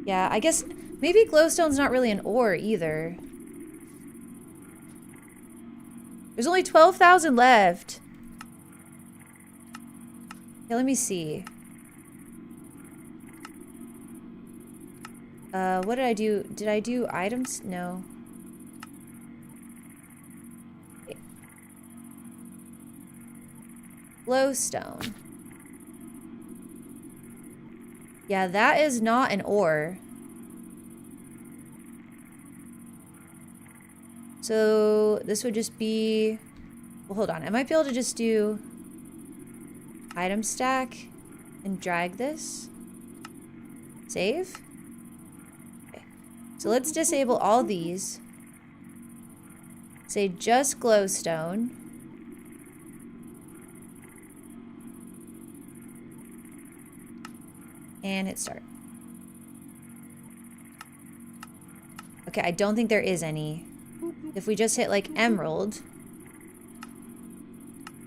Yeah, I guess maybe glowstone's not really an ore either. There's only 12,000 left. Okay, let me see. What did I do? Did I do items? No. Okay. Glowstone. Yeah, that is not an ore. So this would just be... Well, hold on. I might be able to just do item stack and drag this. Save. Okay. So let's disable all these. Say just glowstone. And hit start. Okay, I don't think there is any. If we just hit like emerald.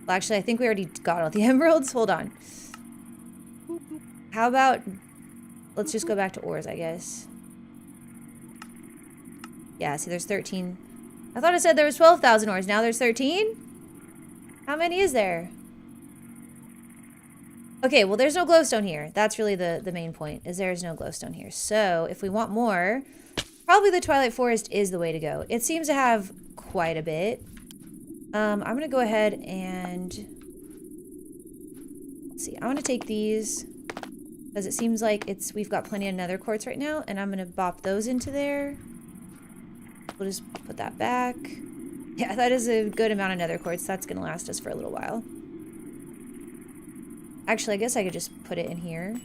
Well, actually, I think we already got all the emeralds. Hold on. How about, let's just go back to ores, I guess. Yeah, see, there's 13. I thought it said there was 12,000 ores. Now there's 13? How many is there? Okay, well, there's no glowstone here. That's really the main point, is there is no glowstone here. So if we want more, probably the Twilight Forest is the way to go. It seems to have quite a bit. I'm going to go ahead and... Let's see. I want to take these because it seems like we've got plenty of nether quartz right now, and I'm going to bop those into there. We'll just put that back. Yeah, that is a good amount of nether quartz. That's going to last us for a little while. Actually, I guess I could just put it in here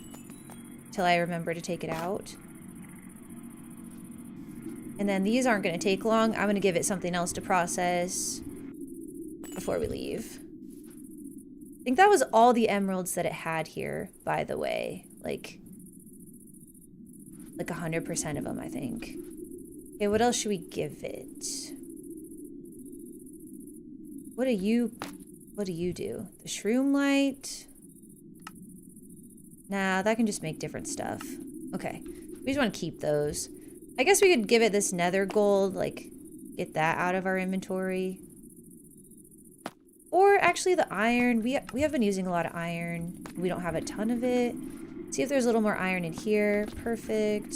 till I remember to take it out. And then these aren't going to take long. I'm going to give it something else to process before we leave. I think that was all the emeralds that it had here, by the way. Like 100% of them, I think. Okay, what else should we give it? What do you do? The shroom light? Nah, that can just make different stuff. Okay, we just want to keep those. I guess we could give it this nether gold, like, get that out of our inventory. Or actually the iron. We have been using a lot of iron. We don't have a ton of it. See if there's a little more iron in here. Perfect.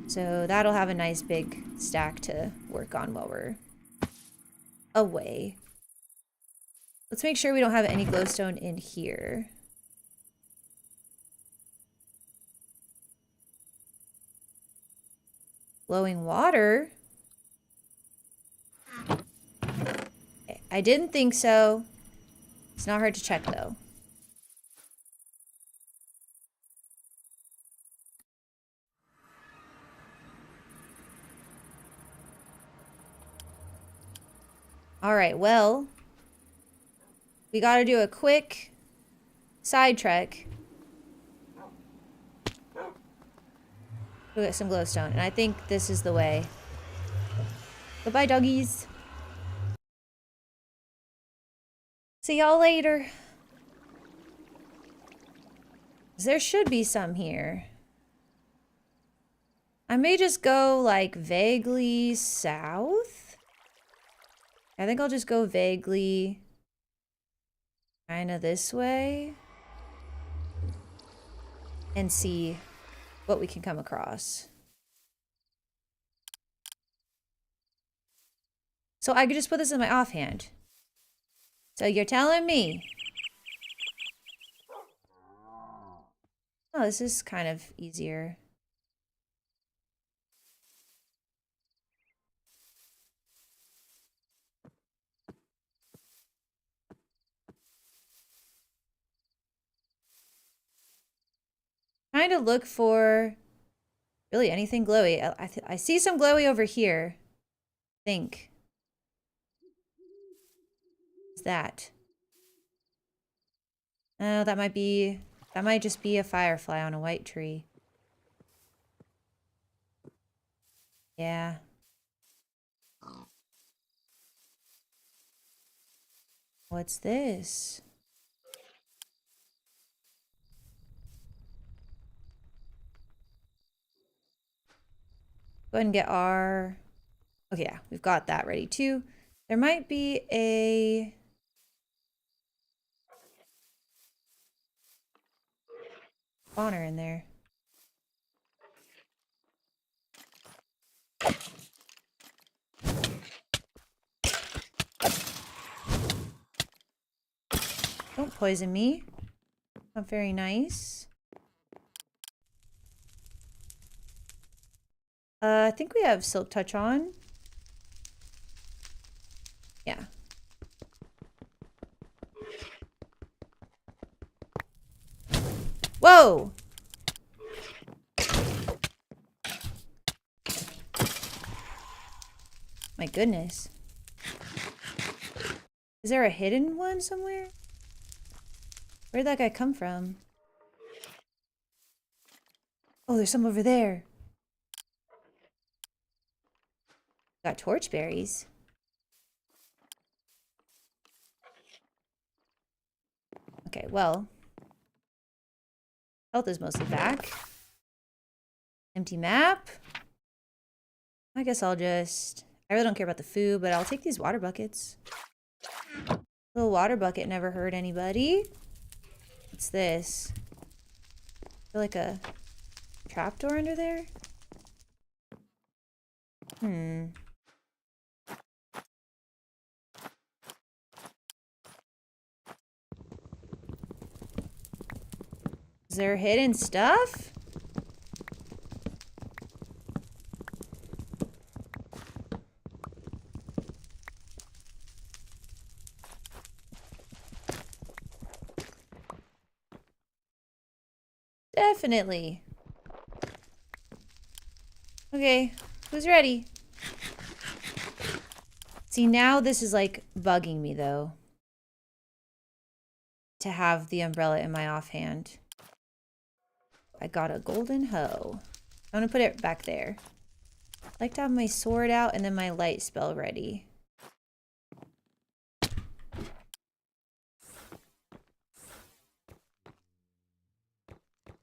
So that'll have a nice big stack to work on while we're away. Let's make sure we don't have any glowstone in here. Glowing water? Okay, I didn't think so. It's not hard to check though. All right, well, we got to do a quick side trek. We'll get some glowstone, and I think this is the way. Goodbye, doggies. See y'all later. There should be some here. I may just go, like, vaguely south. I think I'll just go vaguely kind of this way and see what we can come across. So I could just put this in my offhand. So you're telling me. Oh, this is kind of easier. Trying to look for really anything glowy. I see some glowy over here. I think. What's that? Oh, that might just be a firefly on a white tree. Yeah. What's this? Go ahead and get our... Okay, yeah, we've got that ready too. There might be a... spawner in there. Don't poison me. Not very nice. I think we have Silk Touch on. Yeah. Whoa! My goodness. Is there a hidden one somewhere? Where'd that guy come from? Oh, there's some over there. Got torchberries. Okay, well. Health is mostly back. Empty map. I guess I'll just... I really don't care about the food, but I'll take these water buckets. Little water bucket never hurt anybody. Let's What's this? Feel like a trapdoor under there? Hmm. Is there hidden stuff? Definitely. Okay, who's ready? See, now this is like bugging me though. To have the umbrella in my offhand. I got a golden hoe. I'm gonna put it back there. I like to have my sword out and then my light spell ready.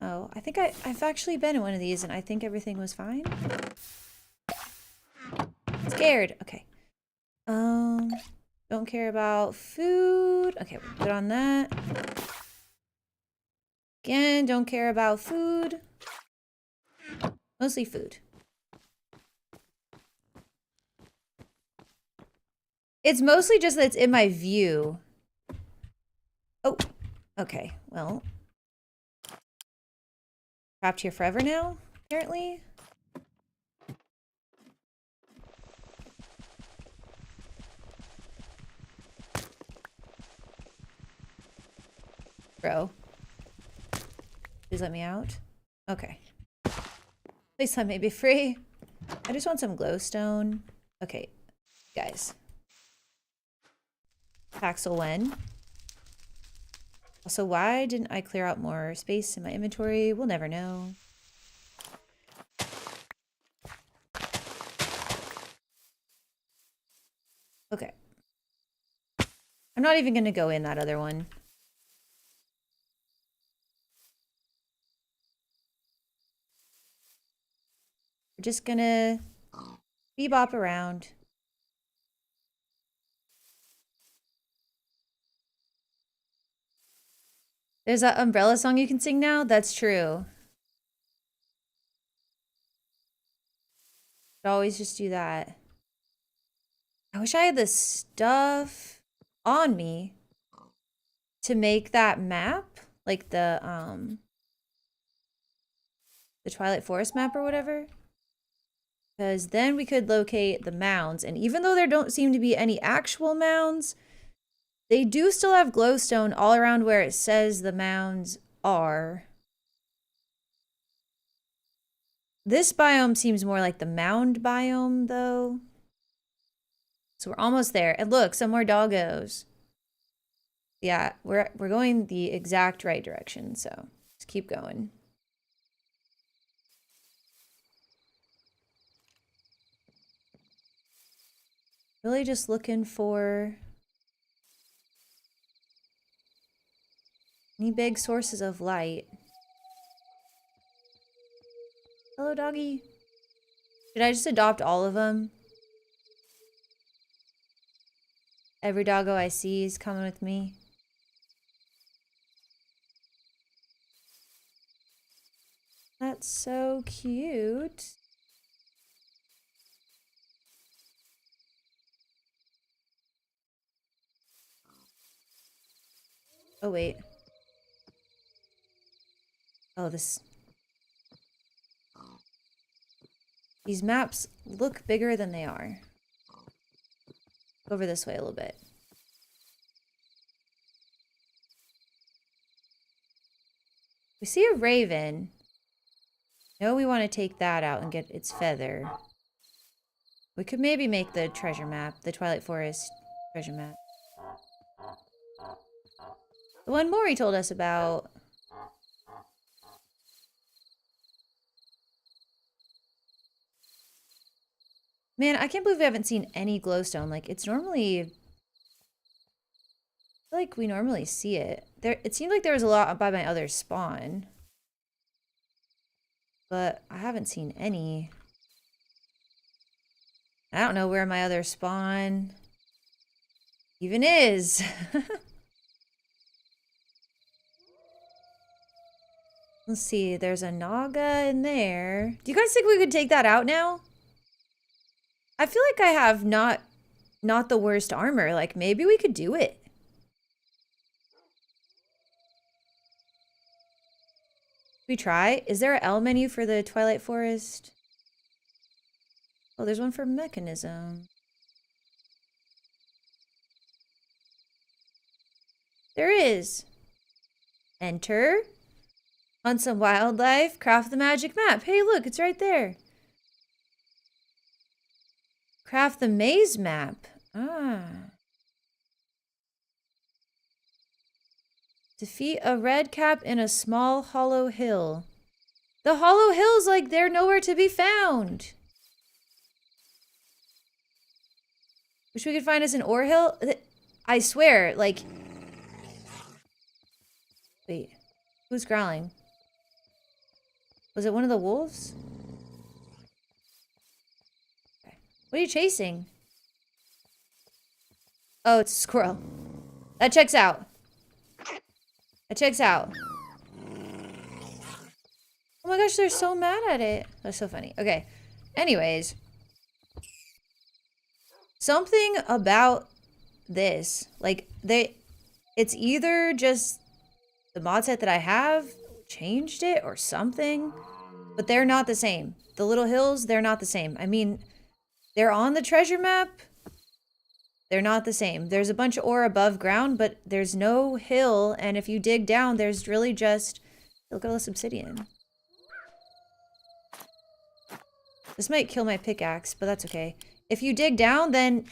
Oh, I think I've actually been in one of these and I think everything was fine. Scared. Okay. Don't care about food. Okay, we'll put on that. Again, don't care about food. Mostly food. It's mostly just that it's in my view. Oh, okay. Well, trapped here forever now, apparently. Bro. Please let me out. Okay. Please let me be free. I just want some glowstone. Okay, guys. Paxel when? Also, why didn't I clear out more space in my inventory? We'll never know. Okay. I'm not even gonna go in that other one. We're just gonna bebop around. There's that umbrella song you can sing now? That's true. I'd always just do that. I wish I had the stuff on me to make that map. Like the Twilight Forest map or whatever. Because then we could locate the mounds. And even though there don't seem to be any actual mounds, they do still have glowstone all around where it says the mounds are. This biome seems more like the mound biome, though. So we're almost there. And look, some more doggos. Yeah, we're going the exact right direction, so just keep going. Really just looking for any big sources of light. Hello, doggy. Should I just adopt all of them? Every doggo I see is coming with me. That's so cute. Oh, wait. Oh, these maps look bigger than they are. Go over this way a little bit. We see a raven. No, we want to take that out and get its feather. We could maybe make the treasure map, the Twilight Forest treasure map. The one Maury told us about. Man, I can't believe we haven't seen any glowstone. Like, it's normally... I feel like we normally see it. It seemed like there was a lot by my other spawn. But I haven't seen any. I don't know where my other spawn even is. Let's see, there's a Naga in there. Do you guys think we could take that out now? I feel like I have not the worst armor. Like, maybe we could do it. We try? Is there an L menu for the Twilight Forest? Oh, there's one for mechanism. There is. Enter. Hunt some wildlife. Craft the magic map. Hey, look, it's right there. Craft the maze map. Ah. Defeat a red cap in a small hollow hill. The hollow hills, like, they're nowhere to be found. Wish we could find us an ore hill. I swear, like... Wait. Who's growling? Was it one of the wolves? Okay. What are you chasing? Oh, it's a squirrel. That checks out. That checks out. Oh my gosh, they're so mad at it. That's so funny. Okay. Anyways. Something about this. Like, it's either just the mod set that I have changed it or something. But they're not the same. The little hills, they're not the same. I mean, they're on the treasure map. They're not the same. There's a bunch of ore above ground, but there's no hill. And if you dig down, there's really just... Look at all this obsidian. This might kill my pickaxe, but that's okay. If you dig down, then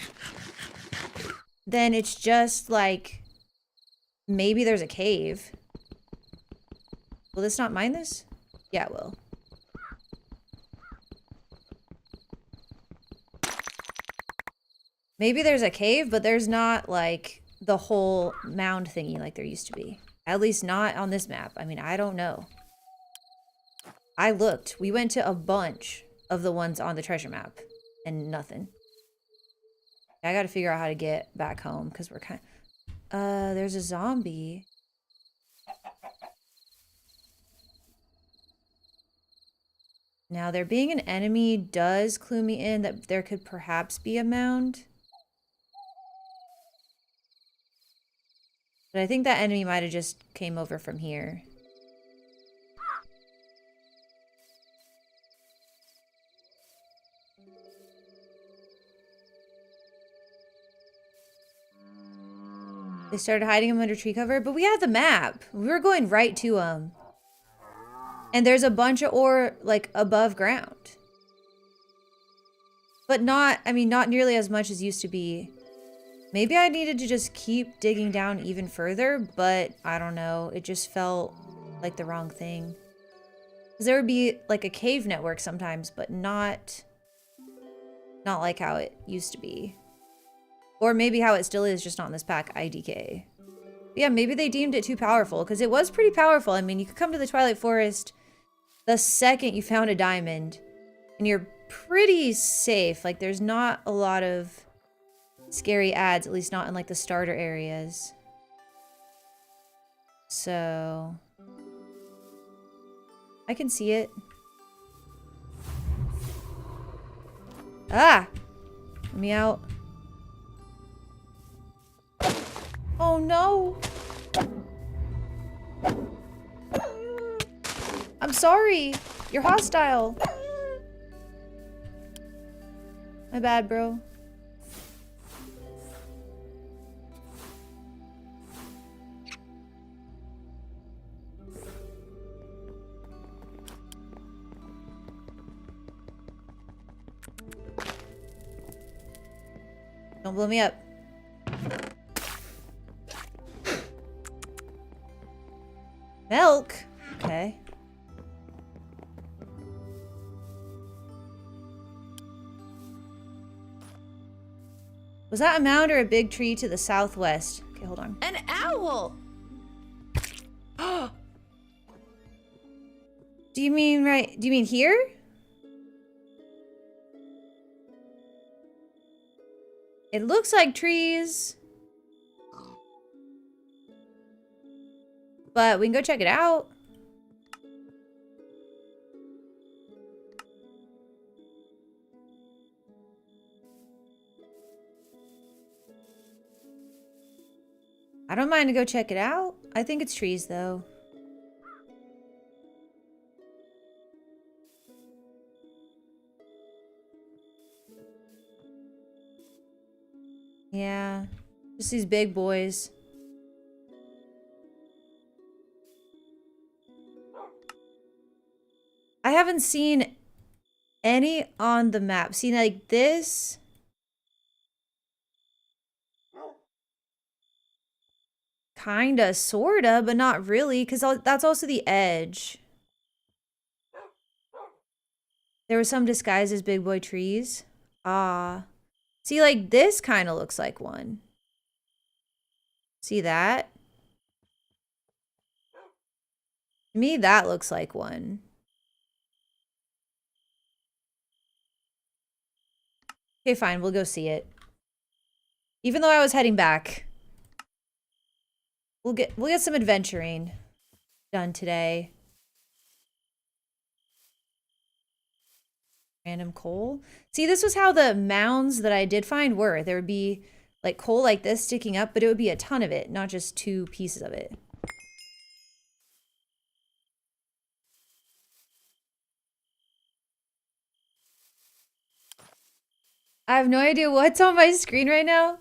it's just like... Maybe there's a cave. Will this not mine this? Yeah, it will. Maybe there's a cave, but there's not, like, the whole mound thingy like there used to be. At least not on this map. I mean, I don't know. I looked. We went to a bunch of the ones on the treasure map. And nothing. I gotta figure out how to get back home, because we're kind of... there's a zombie. Now, there being an enemy does clue me in that there could perhaps be a mound. But I think that enemy might have just came over from here. They started hiding him under tree cover, but we had the map. We were going right to him. And there's a bunch of ore, like, above ground. But not, I mean, not nearly as much as used to be. Maybe I needed to just keep digging down even further, but I don't know. It just felt like the wrong thing. Because there would be, like, a cave network sometimes, but not like how it used to be. Or maybe how it still is, just not in this pack, IDK. But yeah, maybe they deemed it too powerful, because it was pretty powerful. I mean, you could come to the Twilight Forest the second you found a diamond, and you're pretty safe. Like, there's not a lot of scary ads, at least not in, like, the starter areas. So... I can see it. Ah! Let me out. Oh no! I'm sorry! You're hostile! My bad, bro. Don't blow me up. Milk? Okay. Was that a mound or a big tree to the southwest? Okay, hold on. An owl! Do you mean right? Do you mean here? It looks like trees. But we can go check it out. don't mind to go check it out. I think it's trees, though. Yeah. Just these big boys. I haven't seen any on the map. See, like this... Kinda, sorta, but not really, because that's also the edge. There was some disguised as big boy trees. Ah. See, like, this kind of looks like one. See that? To me, that looks like one. Okay, fine, we'll go see it. Even though I was heading back. We'll get some adventuring done today. Random coal. See, this was how the mounds that I did find were. There would be like coal like this sticking up, but it would be a ton of it, not just 2 pieces of it. I have no idea what's on my screen right now.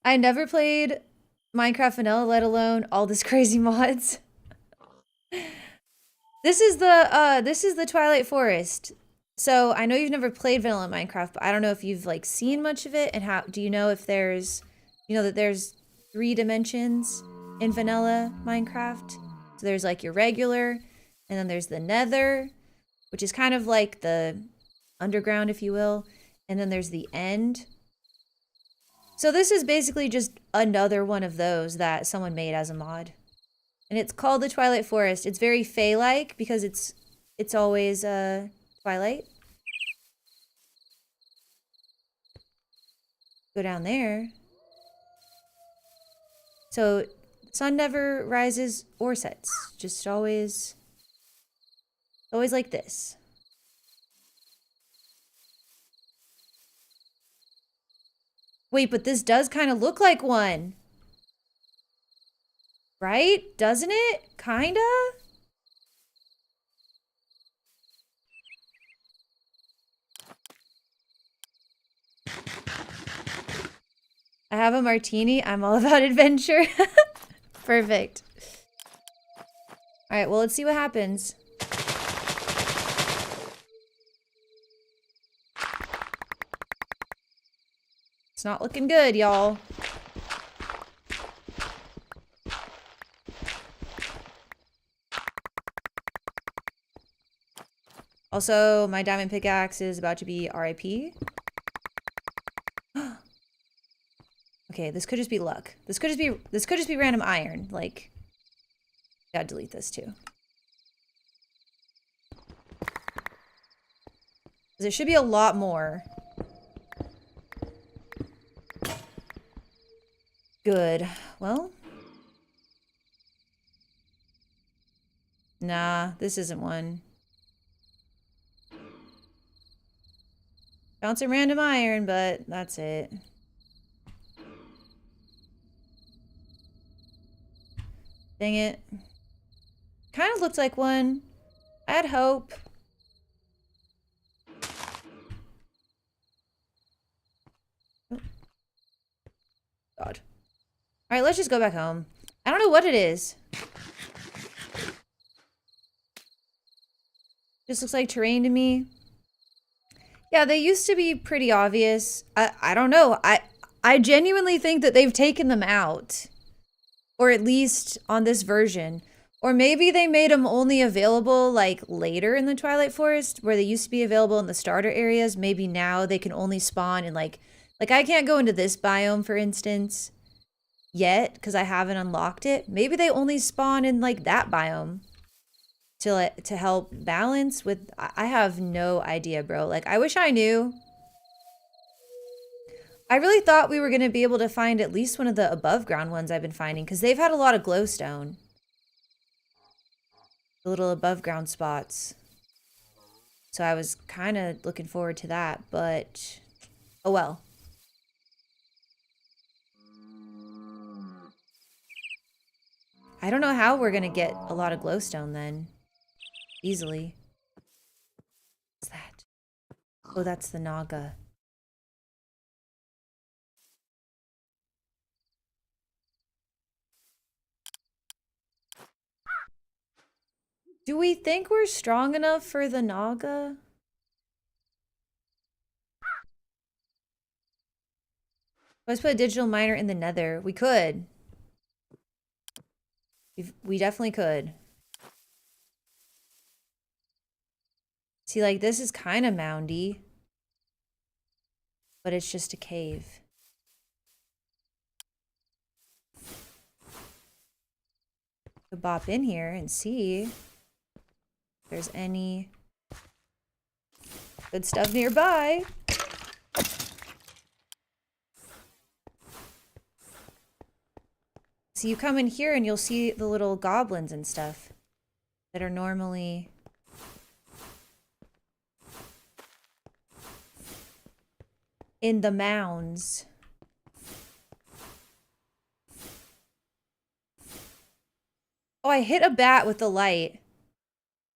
I never played Minecraft Vanilla, let alone all this crazy mods. This is the Twilight Forest. So I know you've never played vanilla Minecraft, but I don't know if you've like seen much of it, and how do you know if there's, you know, that there's 3 dimensions in vanilla Minecraft? So there's like your regular, and then there's the nether, which is kind of like the underground, if you will, and then there's the end. So this is basically just another one of those that someone made as a mod. And it's called the Twilight Forest. It's very Fae-like because it's always twilight. Go down there. So sun never rises or sets. Just always like this. Wait, but this does kind of look like one. Right? Doesn't it? Kinda? I have a martini. I'm all about adventure. Perfect. All right, well, let's see what happens. It's not looking good, y'all. Also, my diamond pickaxe is about to be RIP. Okay, this could just be luck. This could just be random iron. Like, gotta delete this too. There should be a lot more. Good. Well. Nah, this isn't one. Found some random iron, but that's it. Dang it. Kind of looked like one. I had hope. Oh. God. Alright, let's just go back home. I don't know what it is. Just looks like terrain to me. Yeah, they used to be pretty obvious. I don't know. I genuinely think that they've taken them out. Or at least on this version. Or maybe they made them only available like later in the Twilight Forest, where they used to be available in the starter areas. Maybe now they can only spawn in like I can't go into this biome, for instance, yet, because I haven't unlocked it. Maybe they only spawn in like that biome to help balance with. I have no idea, bro. Like, I wish I knew. I really thought we were going to be able to find at least one of the above ground ones I've been finding, because they've had a lot of glowstone. The little above ground spots. So I was kind of looking forward to that, but oh well. I don't know how we're gonna get a lot of glowstone then. Easily. What's that? Oh, that's the Naga. Do we think we're strong enough for the Naga? Let's put a digital miner in the nether. We could. We definitely could. See, like, this is kind of moundy. But it's just a cave. Could bop in here and see if there's any good stuff nearby. So you come in here and you'll see the little goblins and stuff that are normally in the mounds. Oh, I hit a bat with the light.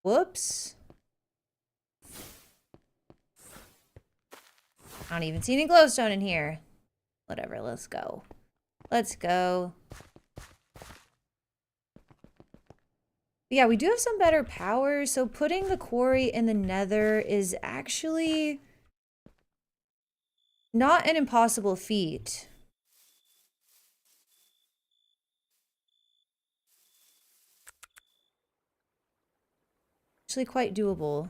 Whoops. I don't even see any glowstone in here. Whatever, let's go. Let's go. Yeah, we do have some better power, so putting the quarry in the nether is actually not an impossible feat. Actually quite doable.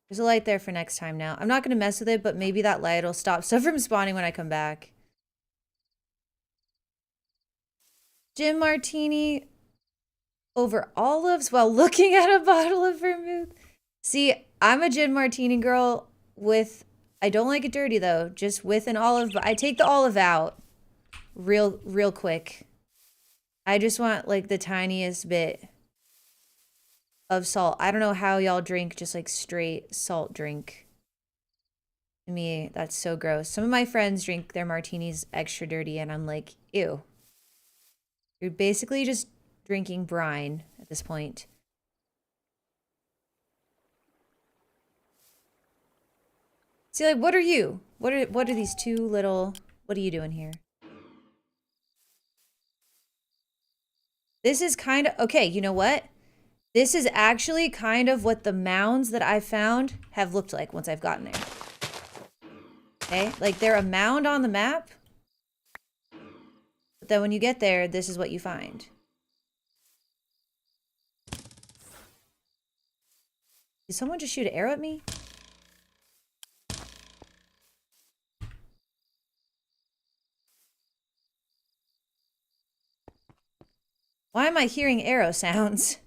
There's a light there for next time now. I'm not going to mess with it, but maybe that light will stop stuff from spawning when I come back. Gin martini over olives while looking at a bottle of vermouth. See, I'm a gin martini girl with... I don't like it dirty, though. Just with an olive. But I take the olive out real quick. I just want, like, the tiniest bit of salt. I don't know how y'all drink just, like, straight salt drink. To me, that's so gross. Some of my friends drink their martinis extra dirty, and I'm like, ew. You're basically just drinking brine at this point. See, like, what are you? What are these two little... What are you doing here? This is kind of... Okay, you know what? This is actually kind of what the mounds that I found have looked like once I've gotten there. Okay? Like, they're a mound on the map. But then when you get there, this is what you find. Did someone just shoot an arrow at me? Why am I hearing arrow sounds?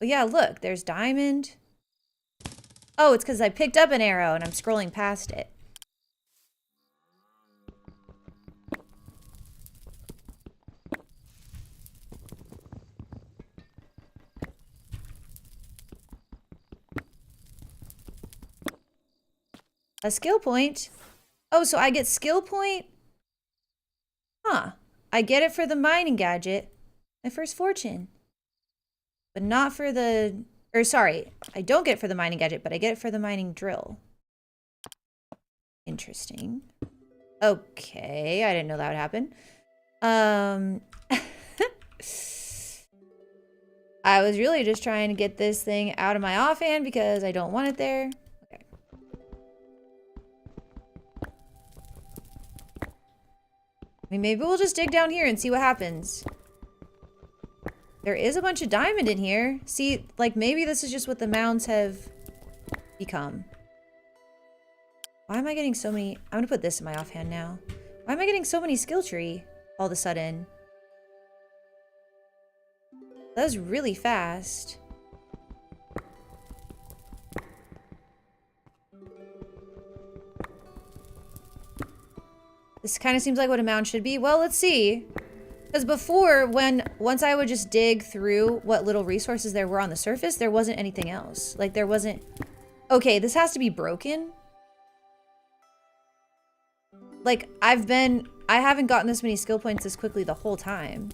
Oh yeah, look, there's diamond. Oh, it's because I picked up an arrow and I'm scrolling past it. A skill point? Oh, so I get skill point? Huh. I get it for the mining gadget. My first fortune. But not for the... Or sorry, I don't get it for the mining gadget, but I get it for the mining drill. Interesting. Okay, I didn't know that would happen. I was really just trying to get this thing out of my offhand because I don't want it there. Okay. I mean, maybe we'll just dig down here and see what happens. There is a bunch of diamond in here. See, like, maybe this is just what the mounds have become. Why am I getting so many... I'm gonna put this in my offhand now. Why am I getting so many skill tree all of a sudden? That was really fast. This kind of seems like what a mound should be. Well, let's see. Because before, once I would just dig through what little resources there were on the surface, there wasn't anything else. Like, there wasn't... Okay, this has to be broken. Like, I haven't gotten this many skill points this quickly the whole time.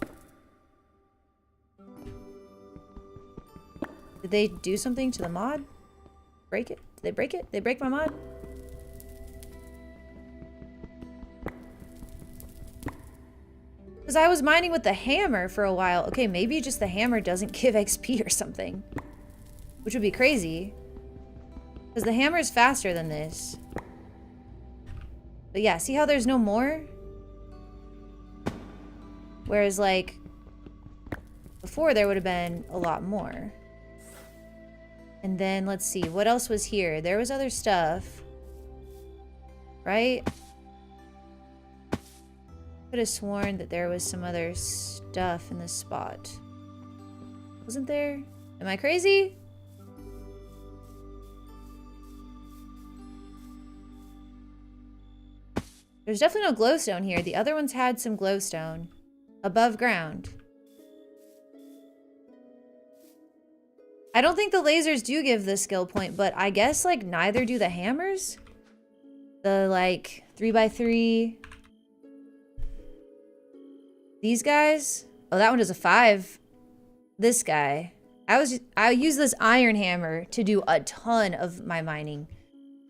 Did they do something to the mod? Break it? Did they break it? Did they break my mod? Because I was mining with the hammer for a while. Okay, maybe just the hammer doesn't give XP or something. Which would be crazy. Because the hammer is faster than this. But yeah, see how there's no more? Whereas, like, before there would have been a lot more. And then, let's see, what else was here? There was other stuff. Right? Could have sworn that there was some other stuff in this spot. Wasn't there? Am I crazy? There's definitely no glowstone here. The other ones had some glowstone above ground. I don't think the lasers do give the skill point, but I guess, like, neither do the hammers. The, like, 3x3. These guys? Oh, that one does a 5. This guy. I use this iron hammer to do a ton of my mining.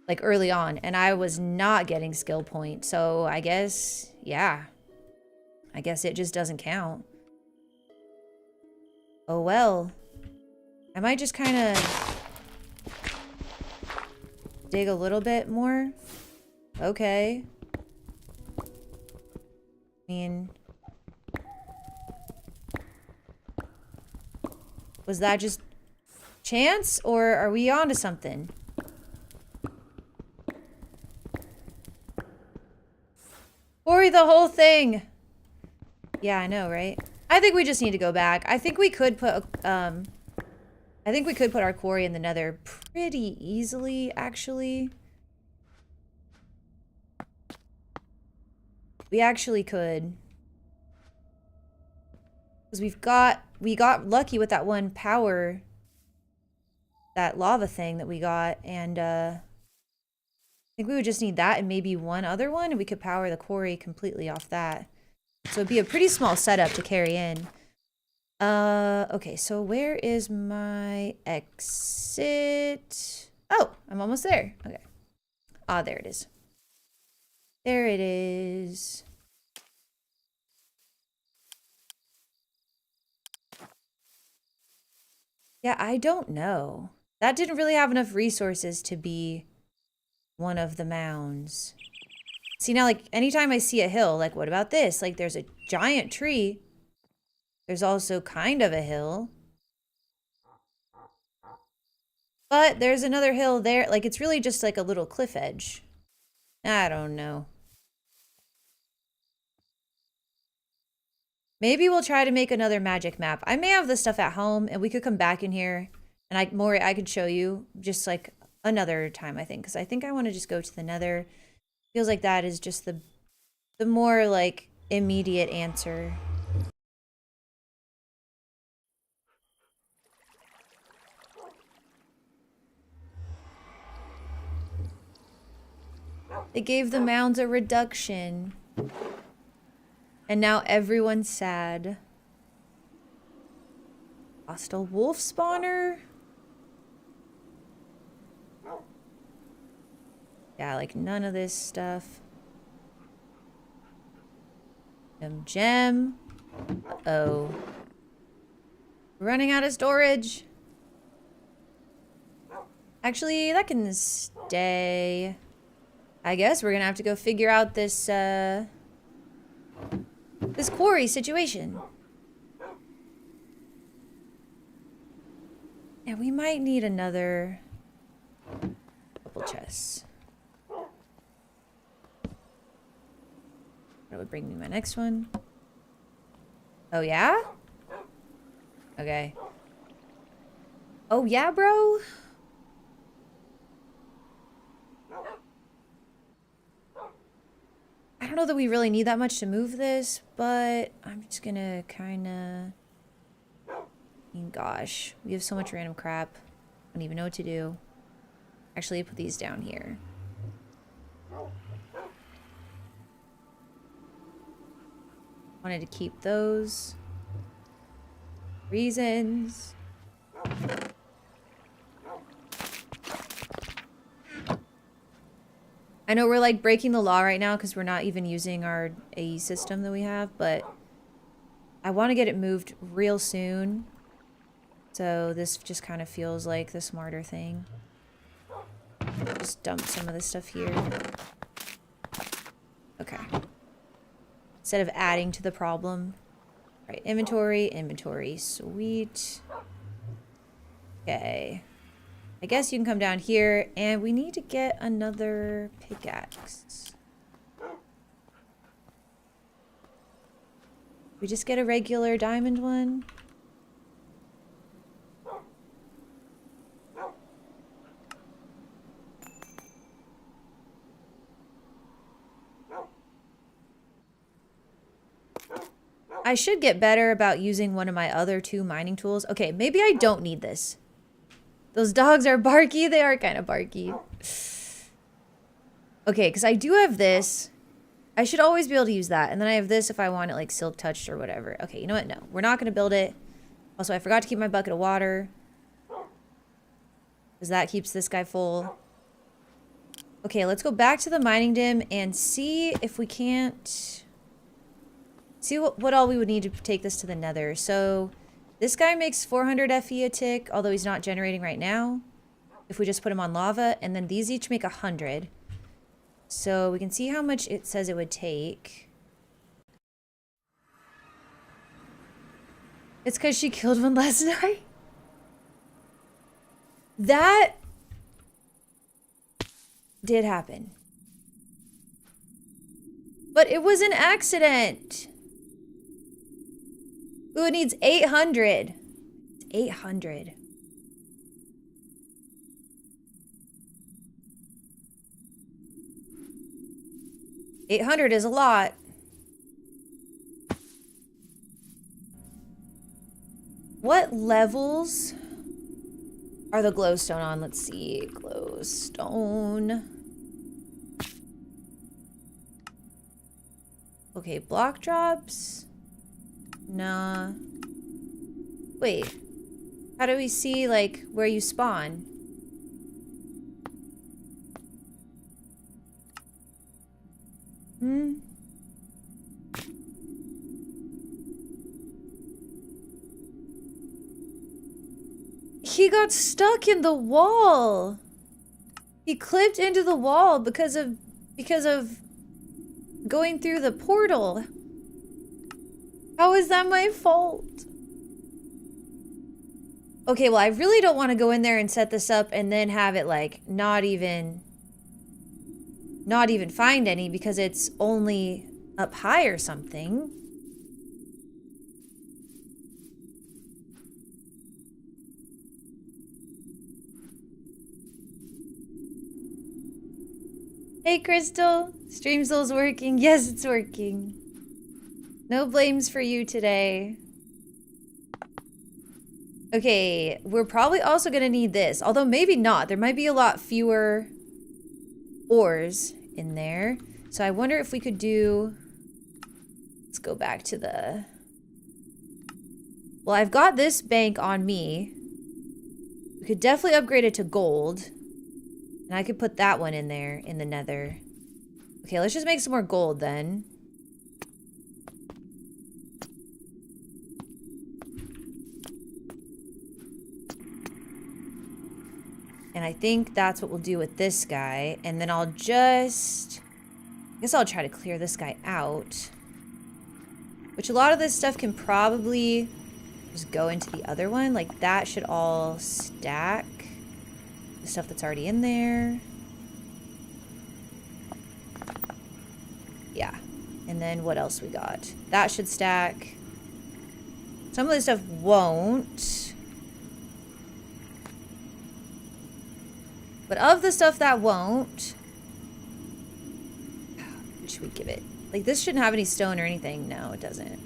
Like, early on. And I was not getting skill point. So, I guess, yeah. I guess it just doesn't count. Oh, well. I might just kind of dig a little bit more. Okay. I mean... Was that just chance, or are we onto something? Quarry the whole thing! Yeah, I know, right? I think we just need to go back. I think we could put, our quarry in the nether pretty easily, actually. We actually could. Because we got lucky with that one power, that lava thing that we got, and I think we would just need that and maybe one other one, and we could power the quarry completely off that. So it'd be a pretty small setup to carry in. Okay, so where is my exit? Oh, I'm almost there. Okay. Ah, there it is. There it is. Yeah, I don't know. That didn't really have enough resources to be one of the mounds. See, now, like, anytime I see a hill, like, what about this? Like, there's a giant tree. There's also kind of a hill. But there's another hill there. Like, it's really just like a little cliff edge. I don't know. Maybe we'll try to make another magic map. I may have this stuff at home, and we could come back in here, and I could show you just like another time, I think, because I think I want to just go to the nether. Feels like that is just the more like immediate answer. They gave the mounds a reduction. And now everyone's sad. Hostile wolf spawner? Yeah, like none of this stuff. Gem. Uh-oh. Running out of storage. Actually, that can stay. I guess we're gonna have to go figure out this, this quarry situation. And we might need another couple chests. That would bring me my next one. Oh, yeah? Okay. Oh, yeah, bro? I don't know that we really need that much to move this, but I'm just gonna kinda... I mean, gosh, we have so much random crap. I don't even know what to do. Actually, put these down here. Wanted to keep those. Reasons. I know we're like breaking the law right now because we're not even using our AE system that we have, but I want to get it moved real soon. So this just kind of feels like the smarter thing. Just dump some of this stuff here. Okay. Instead of adding to the problem. All right, inventory, inventory. Sweet. Okay. I guess you can come down here, and we need to get another pickaxe. We just get a regular diamond one? I should get better about using one of my other 2 mining tools. Okay, maybe I don't need this. Those dogs are barky. They are kind of barky. Okay, because I do have this. I should always be able to use that. And then I have this if I want it like silk touched or whatever. Okay, you know what? No, we're not going to build it. Also, I forgot to keep my bucket of water. Because that keeps this guy full. Okay, let's go back to the mining dim and see if we can't... See what all we would need to take this to the nether. So... This guy makes 400 FE a tick, although he's not generating right now. If we just put him on lava, and then these each make 100. So we can see how much it says it would take. It's because she killed one last night. That did happen. But it was an accident. Ooh, it needs 800. 800. $800 is a lot. What levels are the glowstone on? Let's see. Glowstone. Okay, block drops. Nah. Wait. How do we see, like, where you spawn? Hmm? He got stuck in the wall. He clipped into the wall because of going through the portal. How is that my fault? Okay, well, I really don't want to go in there and set this up and then have it, like, not even find any because it's only up high or something. Hey, Crystal. Streamsoul's working. Yes, it's working. No blames for you today. Okay, we're probably also going to need this. Although maybe not. There might be a lot fewer ores in there. So I wonder if we could do... Let's go back to the... Well, I've got this bank on me. We could definitely upgrade it to gold. And I could put that one in there in the nether. Okay, let's just make some more gold then. And I think that's what we'll do with this guy. And then I'll just... I guess I'll try to clear this guy out. Which a lot of this stuff can probably just go into the other one. Like, that should all stack. The stuff that's already in there. Yeah. And then what else we got? That should stack. Some of this stuff won't. But of the stuff that won't, what should we give it? Like, this shouldn't have any stone or anything. No, it doesn't.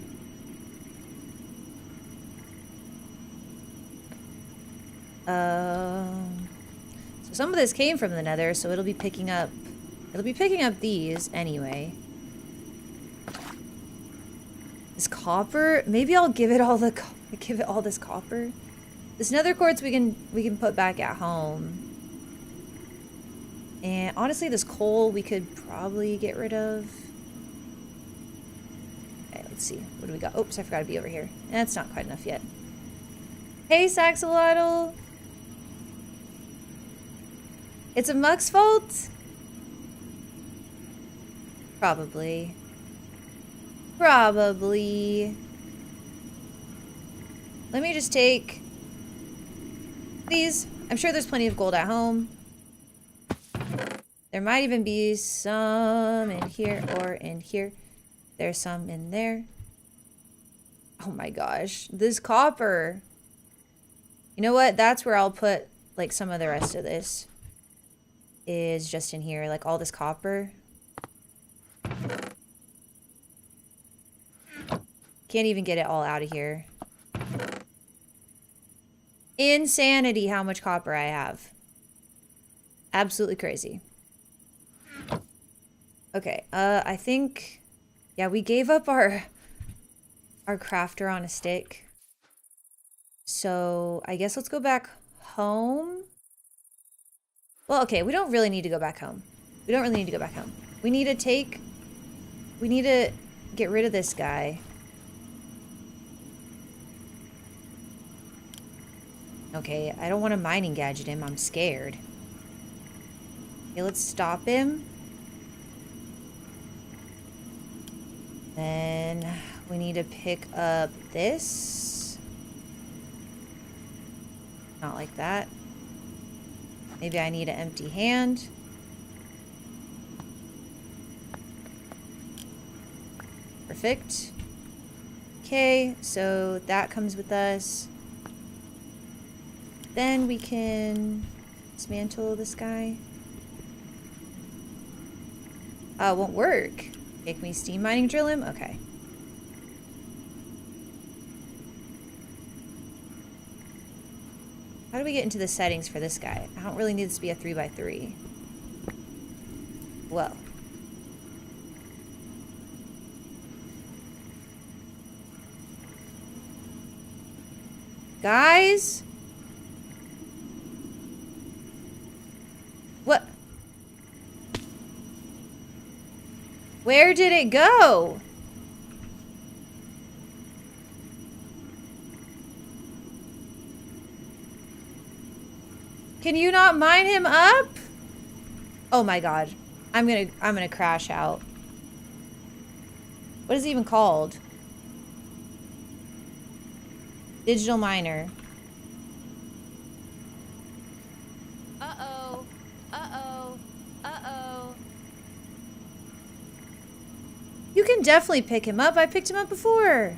So some of this came from the nether, so it'll be picking up these anyway. This copper? Maybe I'll give it all this copper. This nether quartz we can put back at home. And honestly, this coal we could probably get rid of. Okay, let's see. What do we got? Oops, I forgot to be over here. That's not quite enough yet. Hey, Saxolotl. It's a Muck's fault? Probably. Probably. Let me just take these. I'm sure there's plenty of gold at home. There might even be some in here or in here. There's some in there. Oh my gosh. This copper. You know what? That's where I'll put like some of the rest of this. Is just in here. Like all this copper. Can't even get it all out of here. Insanity how much copper I have. Absolutely crazy. Okay, I think... Yeah, we gave up our crafter on a stick. So, I guess let's go back home. Well, okay, we don't really need to go back home. We don't really need to go back home. We need to get rid of this guy. Okay, I don't want to mining gadget him. I'm scared. Okay, let's stop him. Then we need to pick up this. Not like that. Maybe I need an empty hand. Perfect. Okay, so that comes with us. Then we can dismantle this guy. It won't work. Make me steam mining drill him? Okay. How do we get into the settings for this guy? I don't really need this to be a 3x3. Well. Guys? What? Where did it go? Can you not mine him up? Oh my god. I'm gonna crash out. What is it even called? Digital miner. Uh-oh. Uh-oh. Uh-oh. You can definitely pick him up. I picked him up before.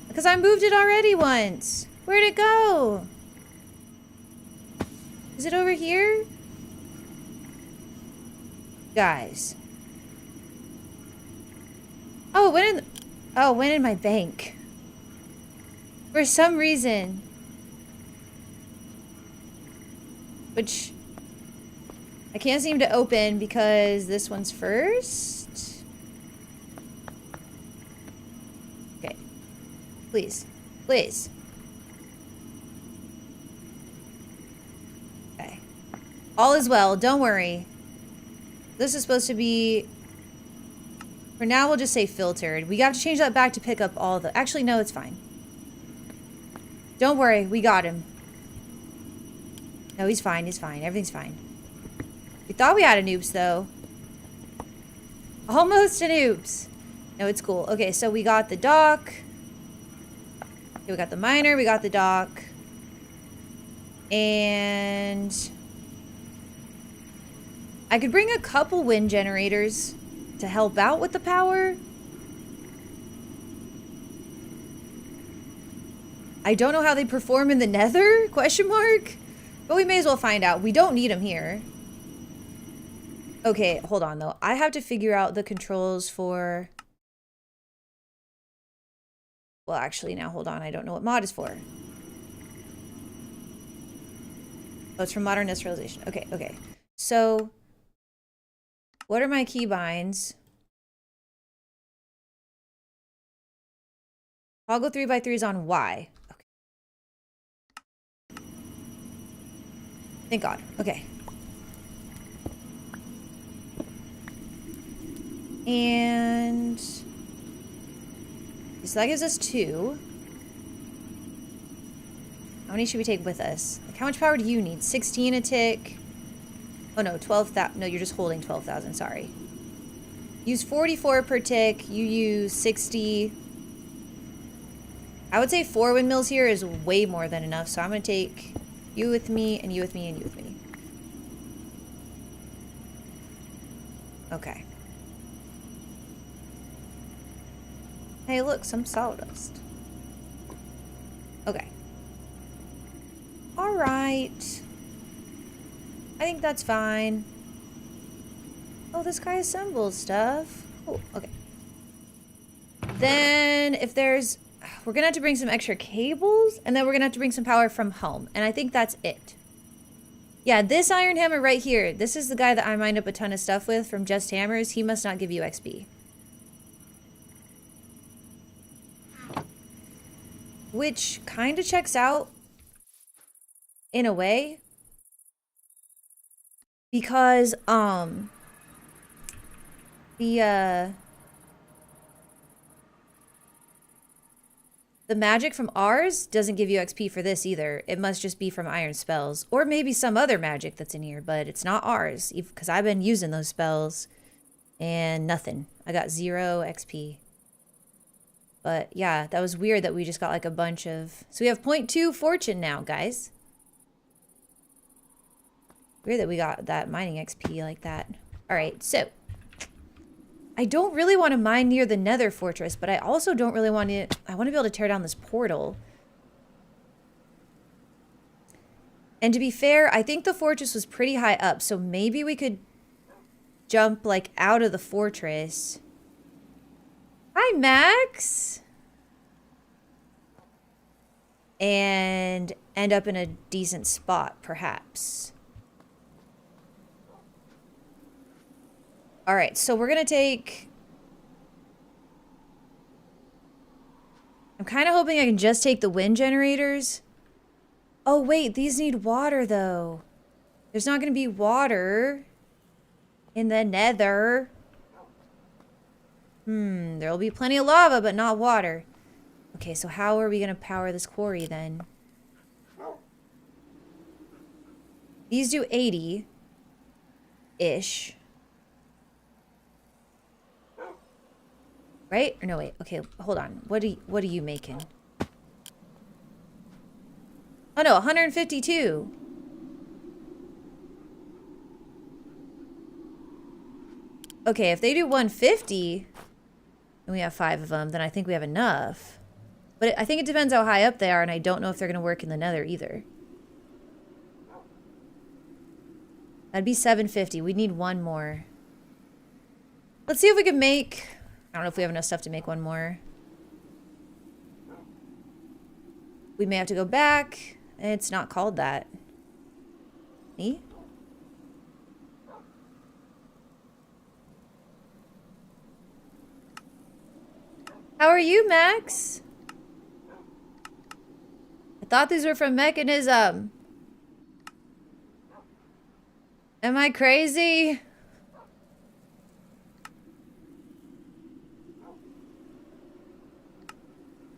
Because I moved it already once. Where'd it go? Is it over here? Guys. Oh, it went in my bank. For some reason. Which I can't seem to open because this one's first. Okay. Please. Please. Okay. All is well. Don't worry. This is supposed to be... For now, we'll just say filtered. We have to change that back to pick up all the... Actually, no, it's fine. Don't worry. We got him. No, he's fine. He's fine. Everything's fine. We thought we had an oops, though. Almost an oops. No, it's cool. Okay, so we got the dock. Okay, we got the miner. We got the dock. And... I could bring a couple wind generators to help out with the power. I don't know how they perform in the nether? Question mark? But we may as well find out. We don't need them here. Okay, hold on though. I have to figure out the controls for... Well, actually now, hold on. I don't know what mod is for. Oh, it's from Modern Industrialization. Okay, okay. So... What are my keybinds? Toggle 3x3s on Y. Okay. Thank God. Okay. And so that gives us 2. How many should we take with us? Like, how much power do you need? 16 a tick. Oh no, 12,000. No, you're just holding 12,000. Sorry. Use 44 per tick. You use 60. I would say 4 windmills here is way more than enough. So I'm going to take you with me and you with me and you with me. Okay. Hey, look, some sawdust. Okay. All right. I think that's fine. Oh, this guy assembles stuff. Oh, okay. Then if there's... We're going to have to bring some extra cables, and then we're going to have to bring some power from home. And I think that's it. Yeah, this iron hammer right here. This is the guy that I mined up a ton of stuff with from Just Hammers. He must not give you XP. Which kind of checks out in a way. Because, the magic from ours doesn't give you XP for this either. It must just be from iron spells. Or maybe some other magic that's in here, but it's not ours. Because I've been using those spells. And nothing. I got 0 XP. But yeah, that was weird that we just got like a bunch of... So we have 0.2 fortune now, guys. Weird that we got that mining XP like that. Alright, so... I don't really want to mine near the Nether Fortress, but I also don't really want to... I want to be able to tear down this portal. And to be fair, I think the fortress was pretty high up, so maybe we could jump, like, out of the fortress. Hi, Max! And end up in a decent spot, perhaps. Alright, so we're gonna take... I'm kind of hoping I can just take the wind generators. Oh, wait, these need water, though. There's not gonna be water in the Nether. There'll be plenty of lava, but not water. Okay, so how are we gonna power this quarry, then? These do 80-ish. Right? Or no, wait. Okay, hold on. What are you making? Oh no, 152. Okay, if they do 150, and we have 5 of them, then I think we have enough. But I think it depends how high up they are, and I don't know if they're going to work in the Nether either. That'd be 750. We'd need 1 more. Let's see if we can make... I don't know if we have enough stuff to make 1 more. We may have to go back. It's not called that. Me? How are you, Max? I thought these were from Mechanism. Am I crazy?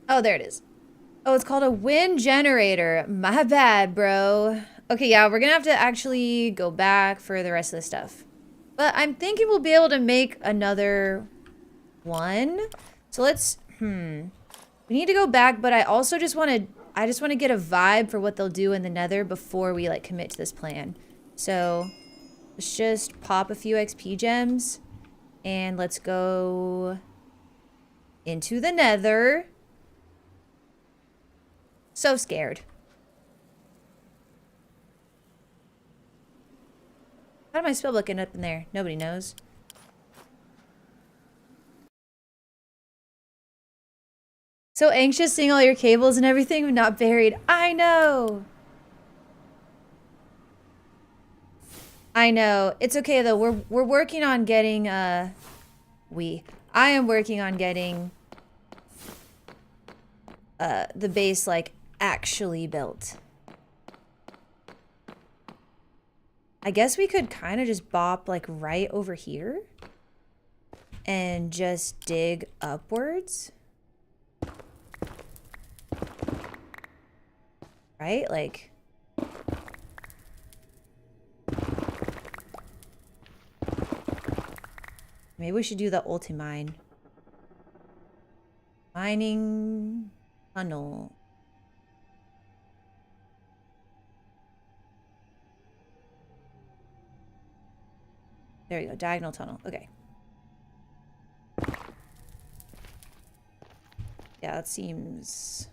Oh, there it is. Oh, it's called a wind generator. My bad, bro. Okay, yeah, we're gonna have to actually go back for the rest of the stuff. But I'm thinking we'll be able to make another one. So let's, we need to go back, but I also just want to get a vibe for what they'll do in the Nether before we, like, commit to this plan. So let's just pop a few XP gems and let's go into the Nether. So scared. How did my spellbook end up in there? Nobody knows. So anxious seeing all your cables and everything not buried. I know. I know. It's okay though. We're working on getting I am working on getting the base like actually built. I guess we could kind of just bop like right over here and just dig upwards. Right? Like maybe we should do the ulti-mine. Mining tunnel. There we go. Diagonal tunnel. Okay. Yeah, that seems...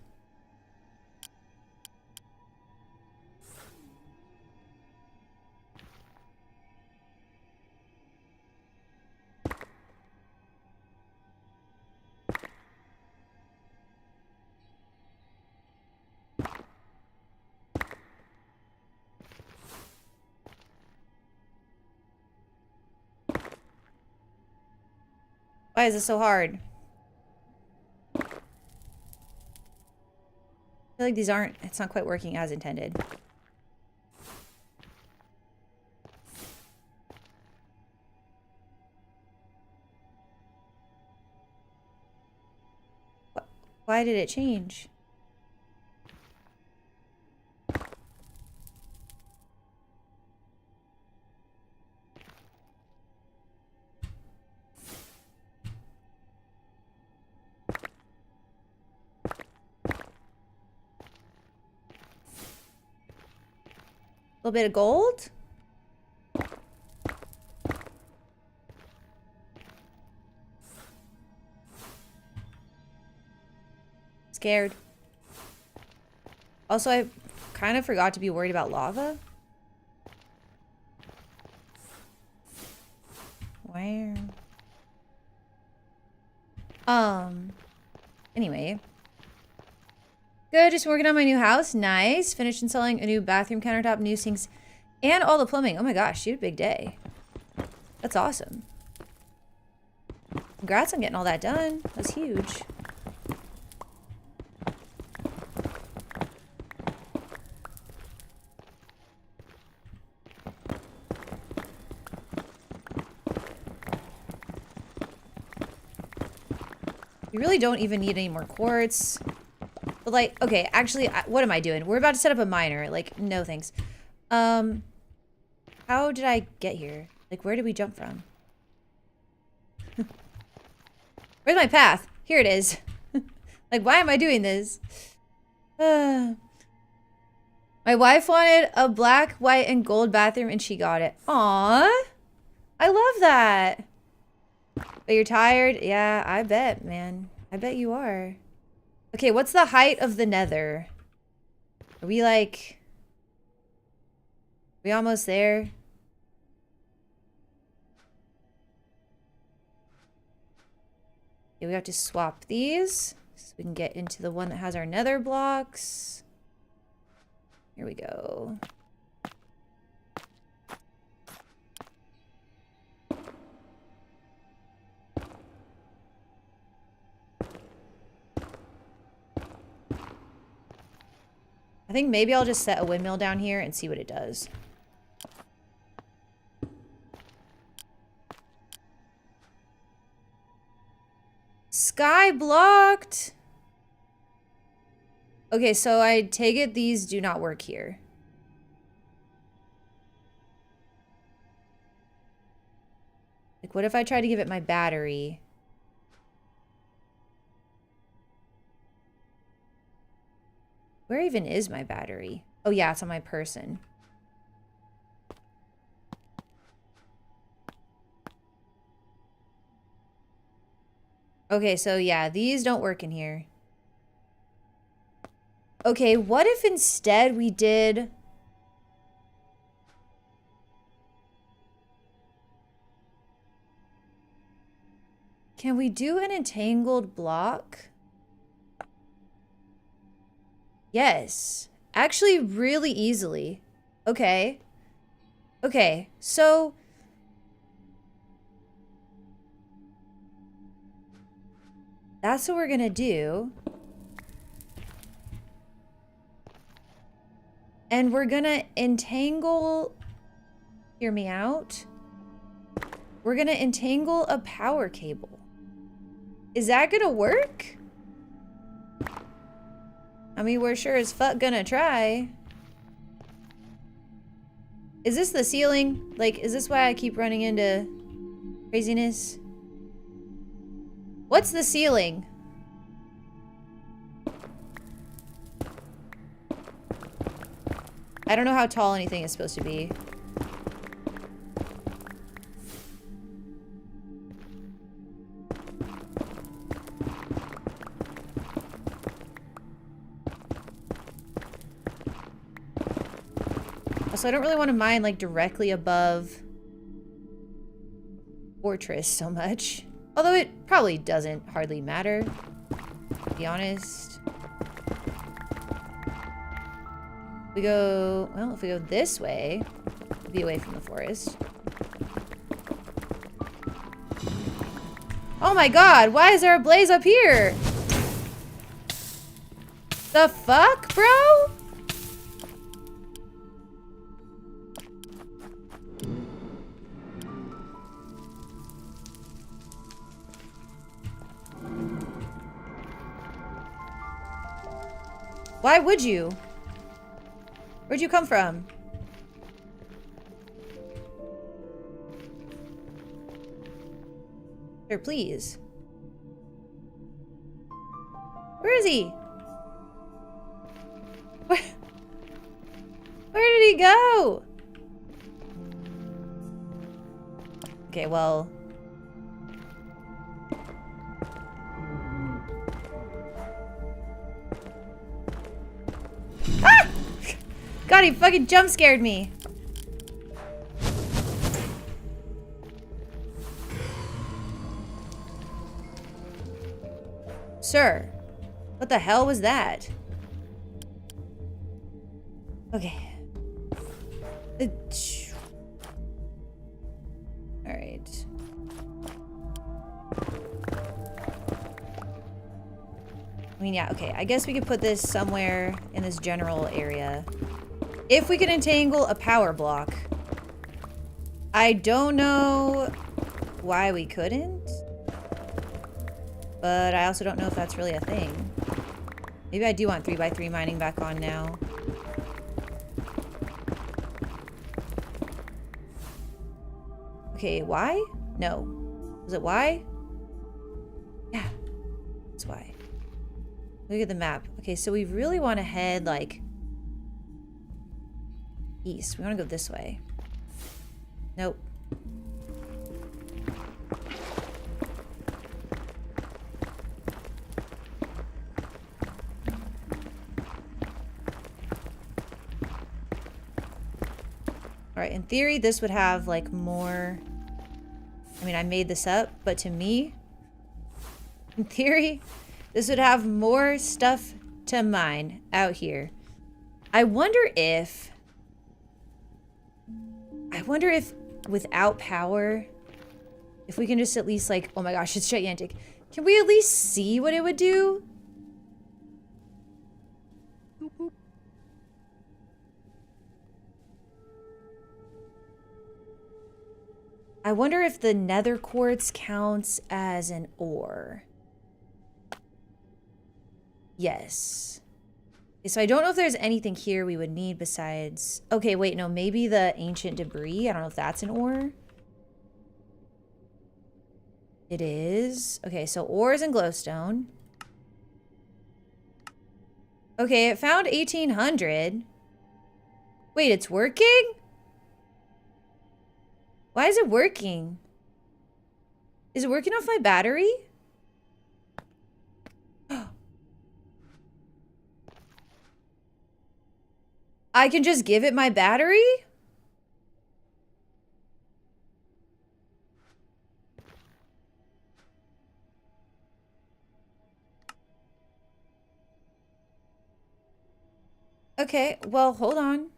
Why is this so hard? I feel like these aren't... It's not quite working as intended. Why did it change? A little bit of gold? Scared. Also, I kind of forgot to be worried about lava. Where? Anyway. Good, just working on my new house. Nice. Finished installing a new bathroom countertop, new sinks, and all the plumbing. Oh my gosh, you had a big day. That's awesome. Congrats on getting all that done. That's huge. You really don't even need any more quartz. But like, okay, actually, what am I doing? We're about to set up a miner. Like, no thanks. How did I get here? Like, where did we jump from? Where's my path? Here it is. Like, why am I doing this? My wife wanted a black, white, and gold bathroom, and she got it. Aww. I love that. But you're tired? Yeah, I bet, man. I bet you are. Okay, what's the height of the nether? Are we like... Are we almost there? Yeah, we have to swap these so we can get into the one that has our nether blocks. Here we go. I think maybe I'll just set a windmill down here and see what it does. Sky blocked! Okay, so I take it these do not work here. Like, what if I try to give it my battery? Where even is my battery? Oh yeah, it's on my person. Okay, so yeah, these don't work in here. Okay, what if instead we did... Can we do an entangled block? Yes. Actually, really easily. Okay. Okay, so that's what we're gonna do. And we're gonna entangle, hear me out. We're gonna entangle a power cable. Is that gonna work? I mean, we're sure as fuck gonna try. Is this the ceiling? Like, is this why I keep running into craziness? What's the ceiling? I don't know how tall anything is supposed to be. So I don't really want to mine like directly above Fortress so much. Although it probably doesn't hardly matter, to be honest. We go, well, if we go this way, we'll be away from the forest. Oh my god, why is there a blaze up here? The fuck, bro? Why would you? Where'd you come from? Sure, please. Where is he? Where did he go? Okay, well. Ah! God, he fucking jump scared me. Sir, what the hell was that? Okay. All right. I mean, yeah, okay. I guess we could put this somewhere in this general area. If we could entangle a power block. I don't know why we couldn't. But I also don't know if that's really a thing. Maybe I do want 3x3 mining back on now. Okay, why? No. Was it why? Yeah, that's why. Look at the map. Okay, so we really want to head, like, east. We want to go this way. Nope. Alright, in theory, this would have, like, more... I mean, I made this up, but to me, in theory, this would have more stuff to mine out here. I wonder if without power, if we can just at least, like, oh my gosh, it's gigantic. Can we at least see what it would do? Boop, boop. I wonder if the nether quartz counts as an ore. Yes. Okay, so I don't know if there's anything here we would need besides... Okay, wait, no, maybe the ancient debris. I don't know if that's an ore. It is. Okay, so ores and glowstone. Okay, it found 1800. Wait, it's working? Why is it working? Is it working off my battery? I can just give it my battery? Okay, well, hold on.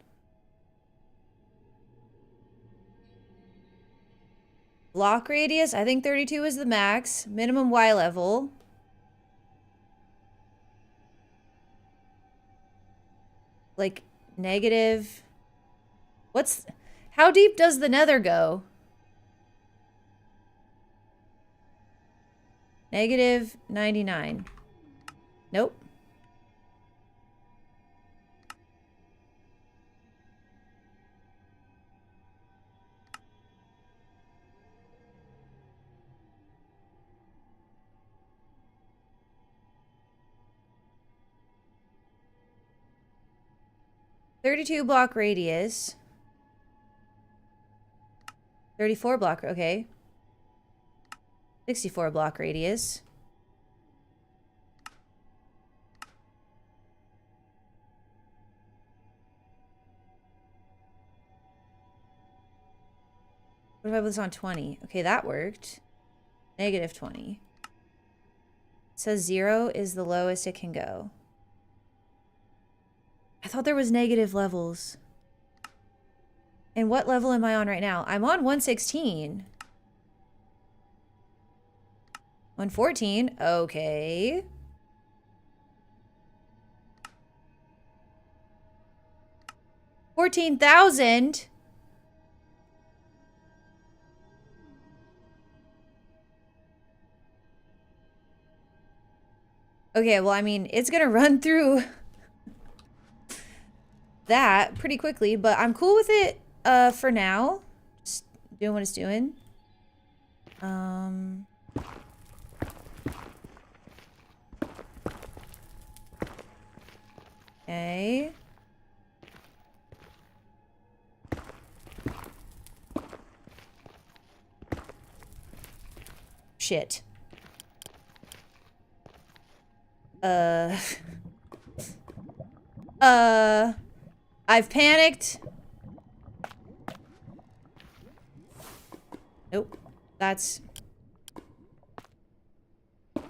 Block radius, I think 32 is the max. Minimum Y level. Like, negative... What's... How deep does the nether go? Negative 99. Nope. $32 block radius. 34 block, okay. 64 block radius. What if I put this on 20? Okay, that worked. Negative 20. It says 0 is the lowest it can go. I thought there was negative levels. And what level am I on right now? I'm on 116. 114. Okay. $14,000. Okay, well, I mean, it's gonna run through that pretty quickly, but I'm cool with it for now. Just doing what it's doing. Okay. Shit. I've panicked. Nope. That's... Here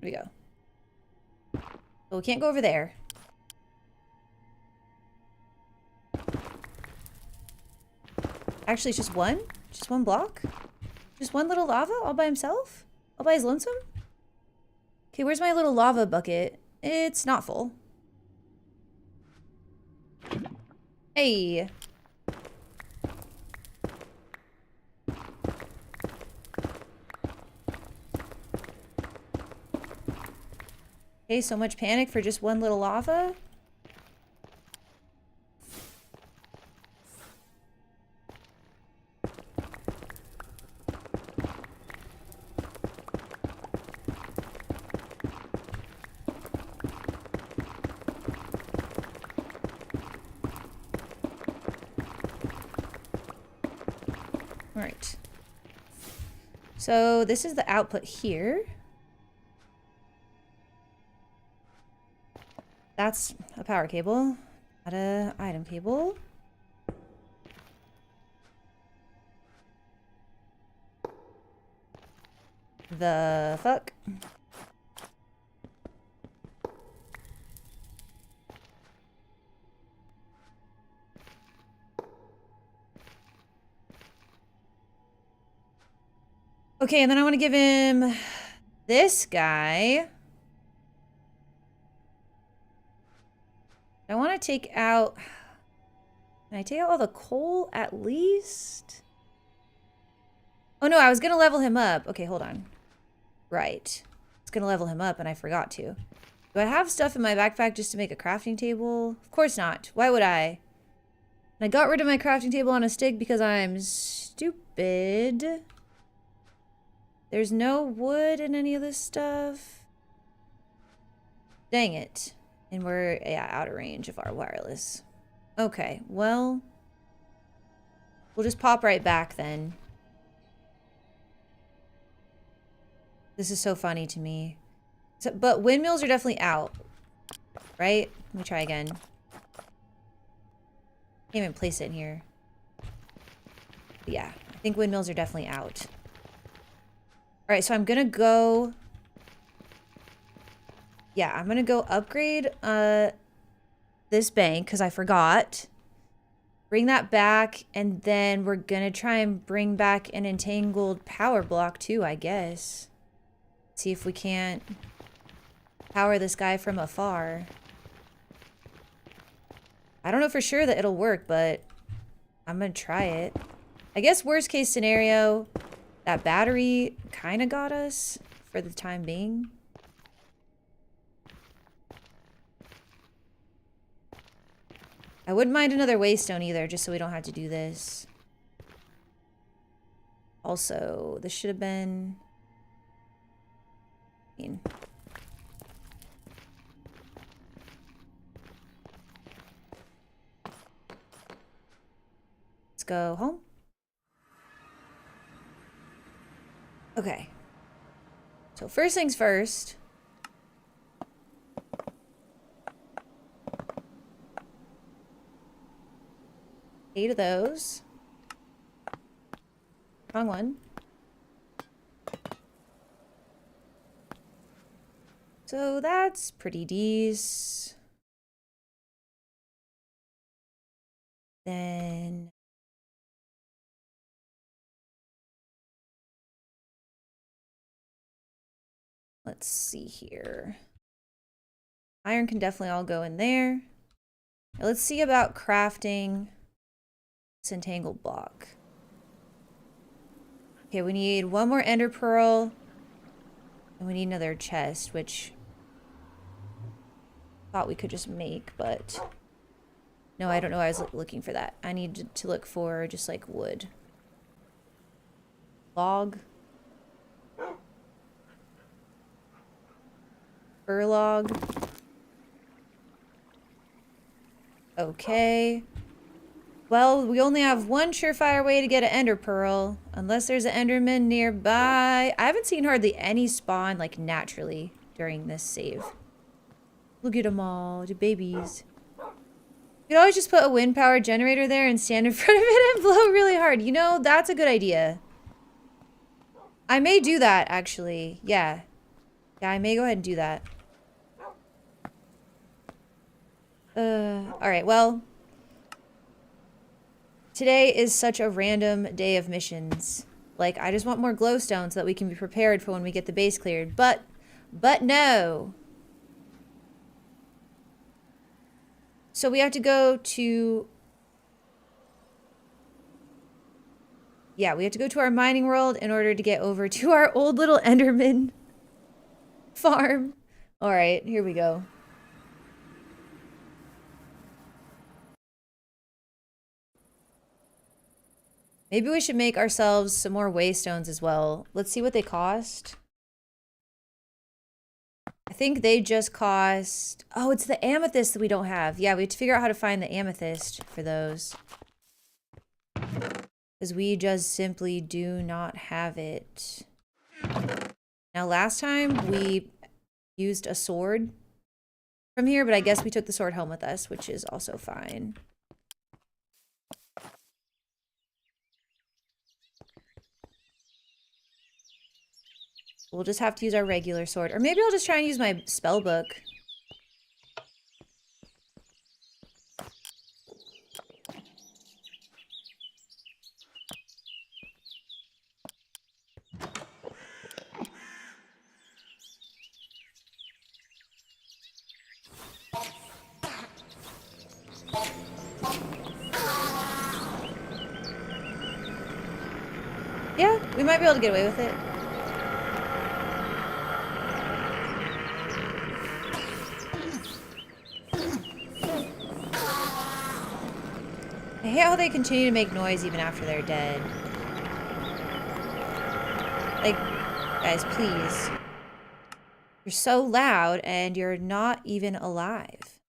we go. Well, we can't go over there. Actually, it's just one? Just one block? Just one little lava all by himself? All by his lonesome? Okay, where's my little lava bucket? It's not full. Hey. Okay, so much panic for just one little lava? Alright. So this is the output here. That's a power cable, not a item cable. The fuck? Okay, and then I want to give him this guy. I want to take out... Can I take out all the coal at least? Oh no, I was going to level him up. Okay, hold on. Right. I was going to level him up and I forgot to. Do I have stuff in my backpack just to make a crafting table? Of course not. Why would I? And I got rid of my crafting table on a stick because I'm stupid. There's no wood in any of this stuff. Dang it. And we're, yeah, out of range of our wireless. Okay, well, we'll just pop right back then. This is so funny to me. So, but windmills are definitely out, right? Let me try again. Can't even place it in here. But yeah, I think windmills are definitely out. All right, so I'm gonna go Yeah, I'm gonna go upgrade this bank because I forgot. Bring that back, and then we're gonna try and bring back an entangled power block too, I guess. See if we can't power this guy from afar. I don't know for sure that it'll work, but I'm gonna try it. I guess worst case scenario, that battery kind of got us for the time being. I wouldn't mind another waystone either, just so we don't have to do this. Also, this should have been... Let's go home. Okay. So first things first. 8 of those. Wrong one. So that's pretty decent. Then let's see here. Iron can definitely all go in there. Now let's see about crafting this entangled block. Okay, we need one more ender pearl. And we need another chest, which I thought we could just make, but no, I don't know. I was looking for that. I need to look for just like wood. Log. Fur log. Okay. Well, we only have one surefire way to get an ender pearl, unless there's an enderman nearby. I haven't seen hardly any spawn, like, naturally during this save. Look at them all, the babies. You could always just put a wind power generator there and stand in front of it and blow really hard. You know, that's a good idea. I may do that, actually. Yeah. Yeah, I may go ahead and do that. Alright, well... Today is such a random day of missions. Like, I just want more glowstone so that we can be prepared for when we get the base cleared. But no! So we have to go to... Yeah, we have to go to our mining world in order to get over to our old little Enderman farm. Alright, here we go. Maybe we should make ourselves some more waystones as well. Let's see what they cost. I think they just cost... Oh, it's the amethyst that we don't have. Yeah, we have to figure out how to find the amethyst for those. Because we just simply do not have it. Now, last time we used a sword from here, but I guess we took the sword home with us, which is also fine. We'll just have to use our regular sword. Or maybe I'll just try and use my spell book. Yeah, we might be able to get away with it. I hate how they continue to make noise even after they're dead. Like, guys, please. You're so loud and you're not even alive.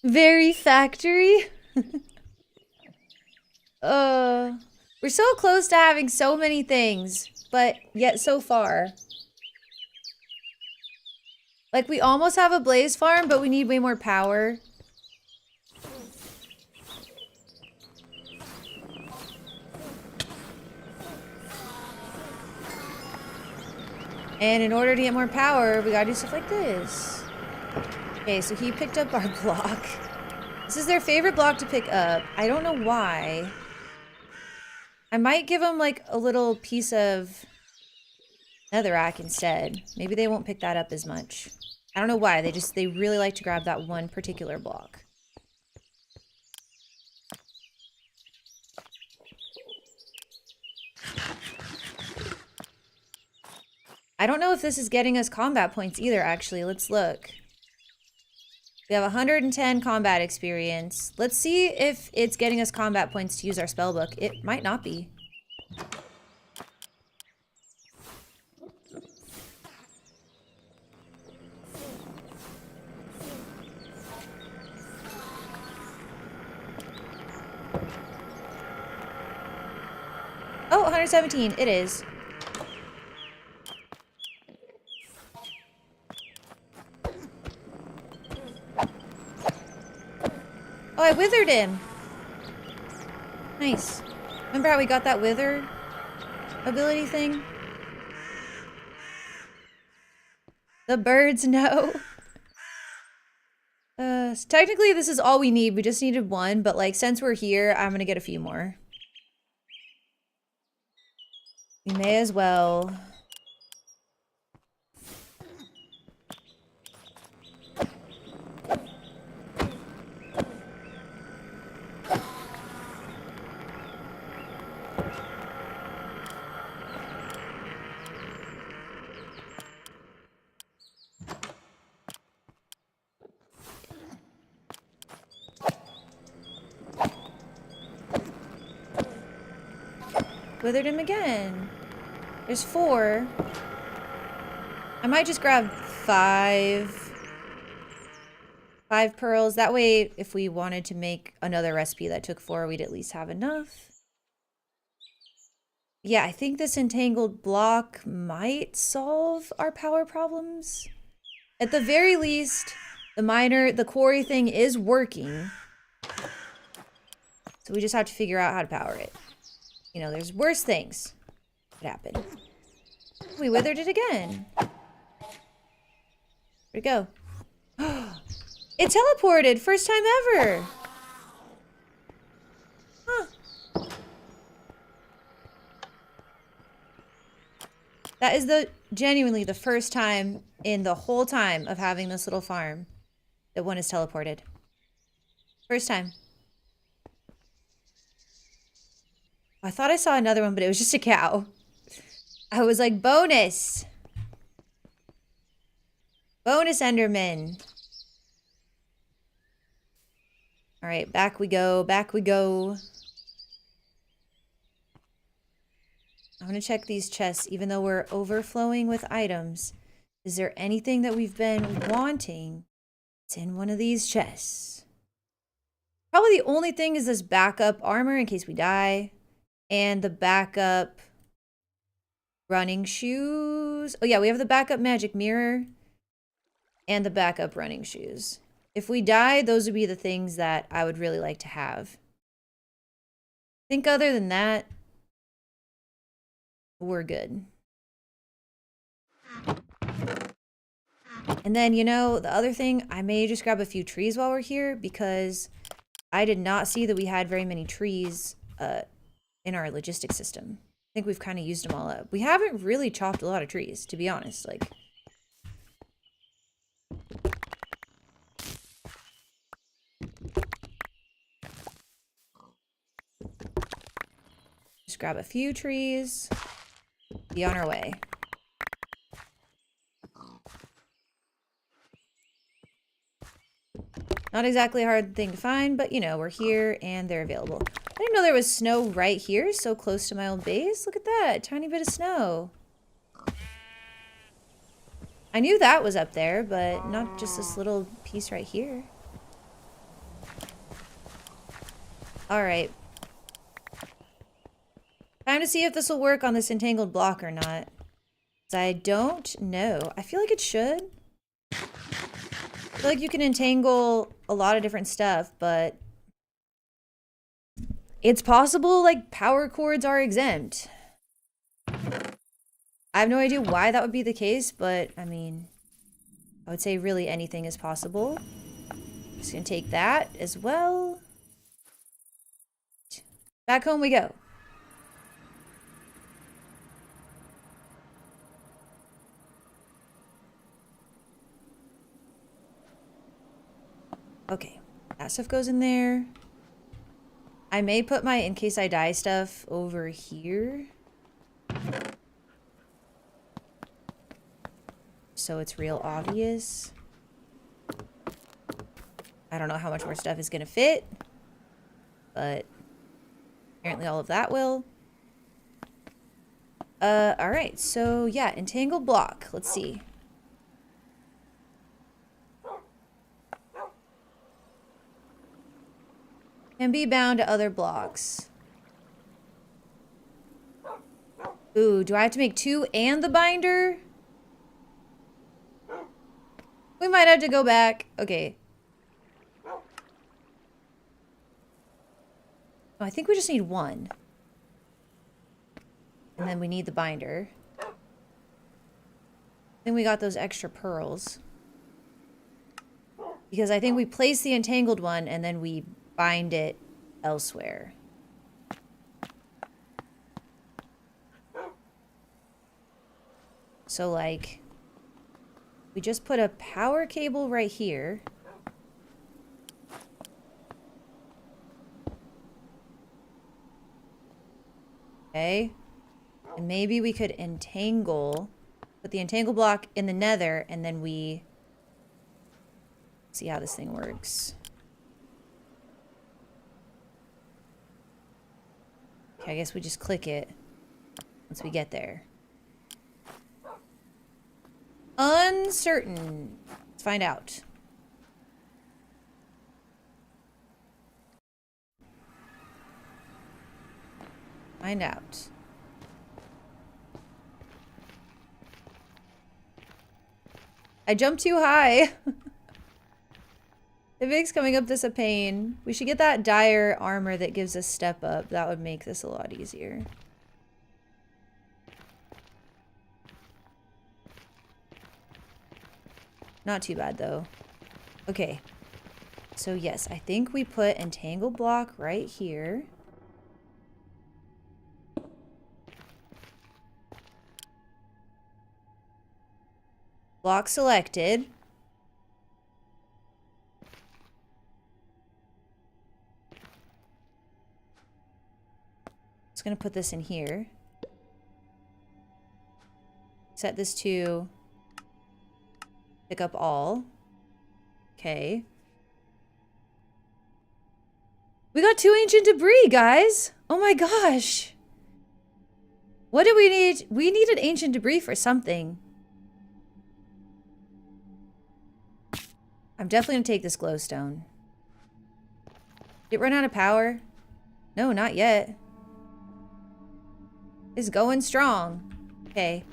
Very factory. We're so close to having so many things, but yet so far. Like, we almost have a blaze farm, but we need way more power. And in order to get more power, we gotta do stuff like this. Okay, so he picked up our block. This is their favorite block to pick up. I don't know why. I might give him like a little piece of netherrack instead. Maybe they won't pick that up as much. I don't know why. They really like to grab that one particular block. I don't know if this is getting us combat points either, actually. Let's look. We have 110 combat experience. Let's see if it's getting us combat points to use our spellbook. It might not be. Oh, 117. It is. Oh, I withered him. Nice. Remember how we got that wither ability thing? The birds know. So technically this is all we need. We just needed one, but like since we're here, I'm gonna get a few more. We may as well. Withered him again. There's 4. I might just grab 5 pearls. That way, if we wanted to make another recipe that took 4, we'd at least have enough. Yeah, I think this entangled block might solve our power problems. At the very least, the quarry thing is working. So we just have to figure out how to power it. You know, there's worse things that happen. We withered it again. Where'd it go? It teleported! First time ever! Huh. That is genuinely the first time in the whole time of having this little farm that one is teleported. First time. I thought I saw another one, but it was just a cow. I was like, bonus! Bonus Enderman. Alright, back we go, back we go. I'm gonna check these chests, even though we're overflowing with items. Is there anything that we've been wanting? It's in one of these chests. Probably the only thing is this backup armor in case we die. And the backup running shoes. Oh yeah, we have the backup magic mirror. And the backup running shoes. If we die, those would be the things that I would really like to have. I think other than that, we're good. And then, you know, the other thing, I may just grab a few trees while we're here because I did not see that we had very many trees in our logistics system. I think we've kind of used them all up. We haven't really chopped a lot of trees, to be honest. Like, just grab a few trees, be on our way. Not exactly a hard thing to find, but you know, we're here and they're available. I didn't know there was snow right here, so close to my old base. Look at that, tiny bit of snow. I knew that was up there, but not just this little piece right here. All right. Time to see if this will work on this entangled block or not. 'Cause I don't know. I feel like it should. feel like you can entangle a lot of different stuff, but it's possible like power cords are exempt. I have no idea why that would be the case, but I mean, I would say really anything is possible. Just gonna take that as well. Back home we go. Okay, that stuff goes in there. I may put my in case I die stuff over here. So it's real obvious. I don't know how much more stuff is gonna fit, but apparently all of that will. Alright, so yeah, entangle block. Let's see. Can be bound to other blocks. Ooh, do I have to make 2 and the binder? We might have to go back. Okay. Oh, I think we just need 1. And then we need the binder. Then we got those extra pearls. Because I think we place the entangled one and then we bind it elsewhere. So like, we just put a power cable right here. Okay. And maybe we could entangle, put the entangle block in the nether, and then we see how this thing works. Okay, I guess we just click it once we get there. Uncertain. Let's find out. Find out. I jumped too high. It makes coming up this a pain. We should get that dire armor that gives us step up. That would make this a lot easier. Not too bad though. Okay. So yes, I think we put entangle block right here. Block selected. Just gonna put this in here. Set this to pick up all. Okay. We got 2 ancient debris, guys. Oh my gosh. What did we need? We needed ancient debris for something. I'm definitely gonna take this glowstone. Did it run out of power? No, not yet. It's going strong. Okay.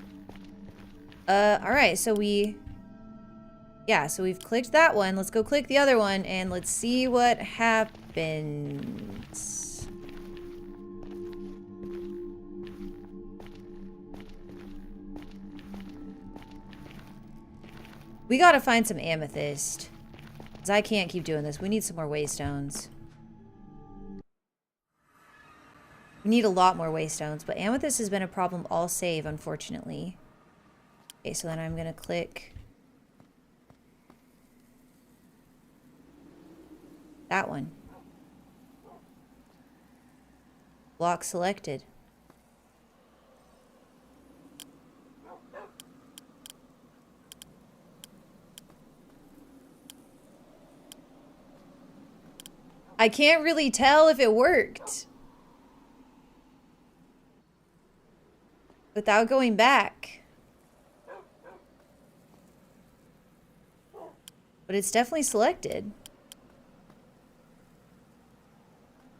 Alright, so we... Yeah, so we've clicked that one. Let's go click the other one, and let's see what happens. We gotta find some amethyst. Because I can't keep doing this. We need some more waystones. We need a lot more waystones, but amethyst has been a problem all save, unfortunately. Okay, so then I'm gonna click that one. Block selected. I can't really tell if it worked without going back. But it's definitely selected.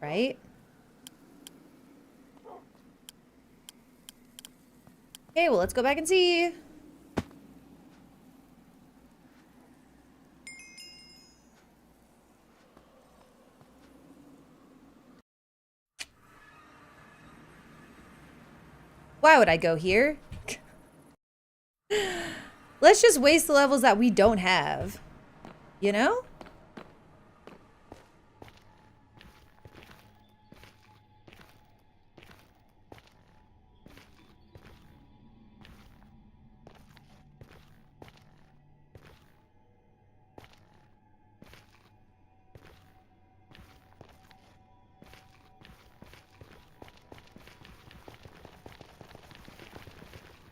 Right? Okay, well, let's go back and see. Why would I go here? Let's just waste the levels that we don't have. You know?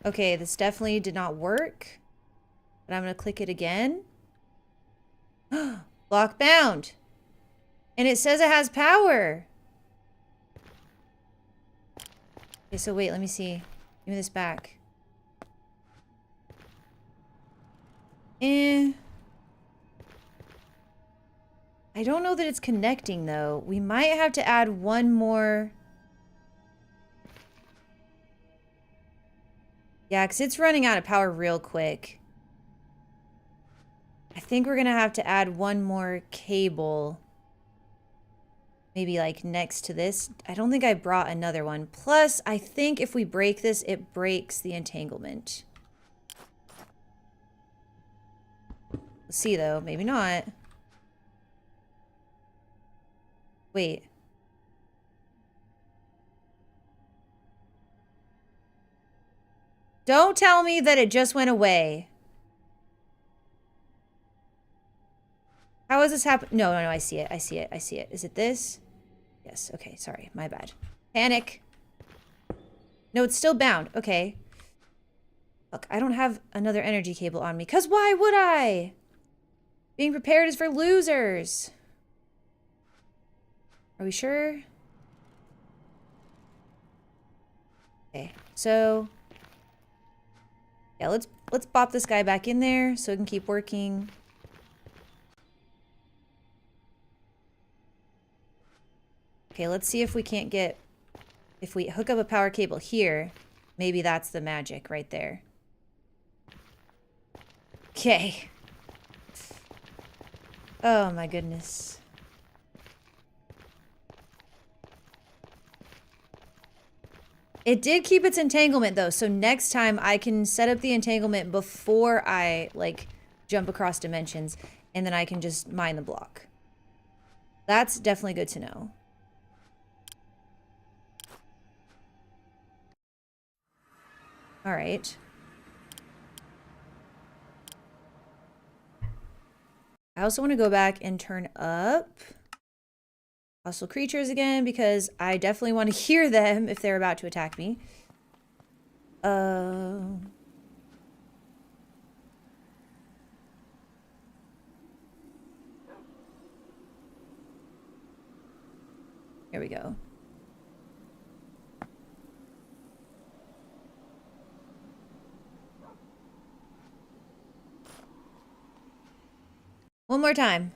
Okay, this definitely did not work. But I'm going to click it again. Block bound. And it says it has power. Okay, so wait, let me see. Give me this back. I don't know that it's connecting, though. We might have to add one more. Yeah, because it's running out of power real quick. I think we're going to have to add one more cable. Maybe like next to this. I don't think I brought another one. Plus, I think if we break this, it breaks the entanglement. Let's see though, maybe not. Wait. Don't tell me that it just went away. How is this happening? No, I see it. I see it. I see it. Is it this? Yes. Okay. Sorry. My bad. Panic. No, it's still bound. Okay. Look, I don't have another energy cable on me. Because why would I? Being prepared is for losers. Are we sure? Okay. So, yeah, let's pop this guy back in there so it can keep working. Okay, let's see if we can't get... If we hook up a power cable here, maybe that's the magic right there. Okay. Oh my goodness. It did keep its entanglement though, so next time I can set up the entanglement before I like jump across dimensions, and then I can just mine the block. That's definitely good to know. All right. I also want to go back and turn up hostile creatures again because I definitely want to hear them if they're about to attack me. Here we go. One more time.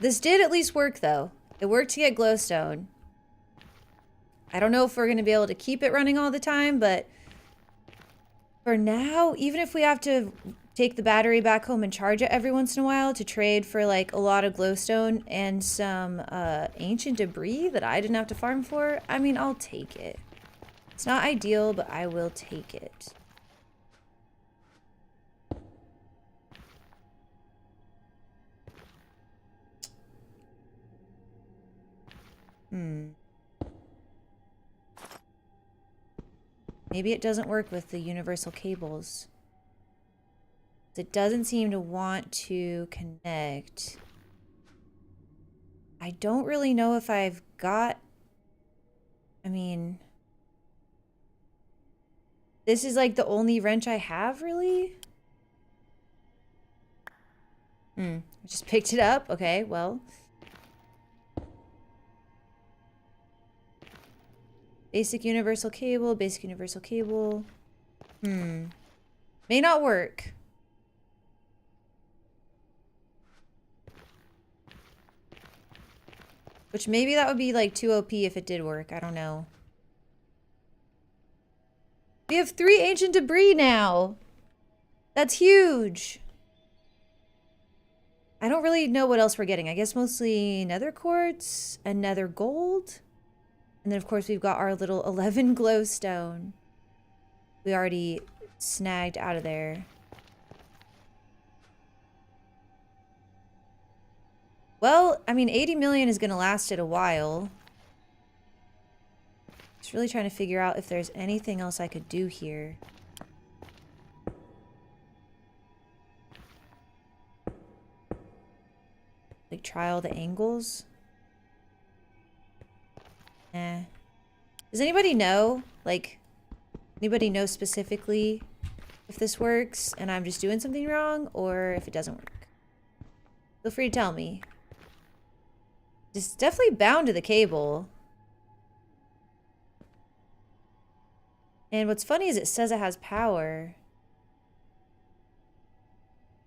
This did at least work, though. It worked to get glowstone. I don't know if we're going to be able to keep it running all the time, but for now, even if we have to take the battery back home and charge it every once in a while to trade for, like, a lot of glowstone and some ancient debris that I didn't have to farm for, I mean, I'll take it. It's not ideal, but I will take it. Maybe it doesn't work with the universal cables. It doesn't seem to want to connect. I don't really know if I've got... I mean... This is like the only wrench I have, really? I just picked it up. Okay, well. Basic universal cable, basic universal cable. May not work. Which maybe that would be like too OP if it did work. I don't know. We have 3 ancient debris now. That's huge. I don't really know what else we're getting. I guess mostly nether quartz and nether gold. And then, of course, we've got our little 11 glowstone. We already snagged out of there. Well, I mean, 80 million is going to last it a while. Just really trying to figure out if there's anything else I could do here. Like, try all the angles. Eh. Does anybody know? Like, anybody know specifically if this works and I'm just doing something wrong, or if it doesn't work? Feel free to tell me. It's definitely bound to the cable. And what's funny is it says it has power.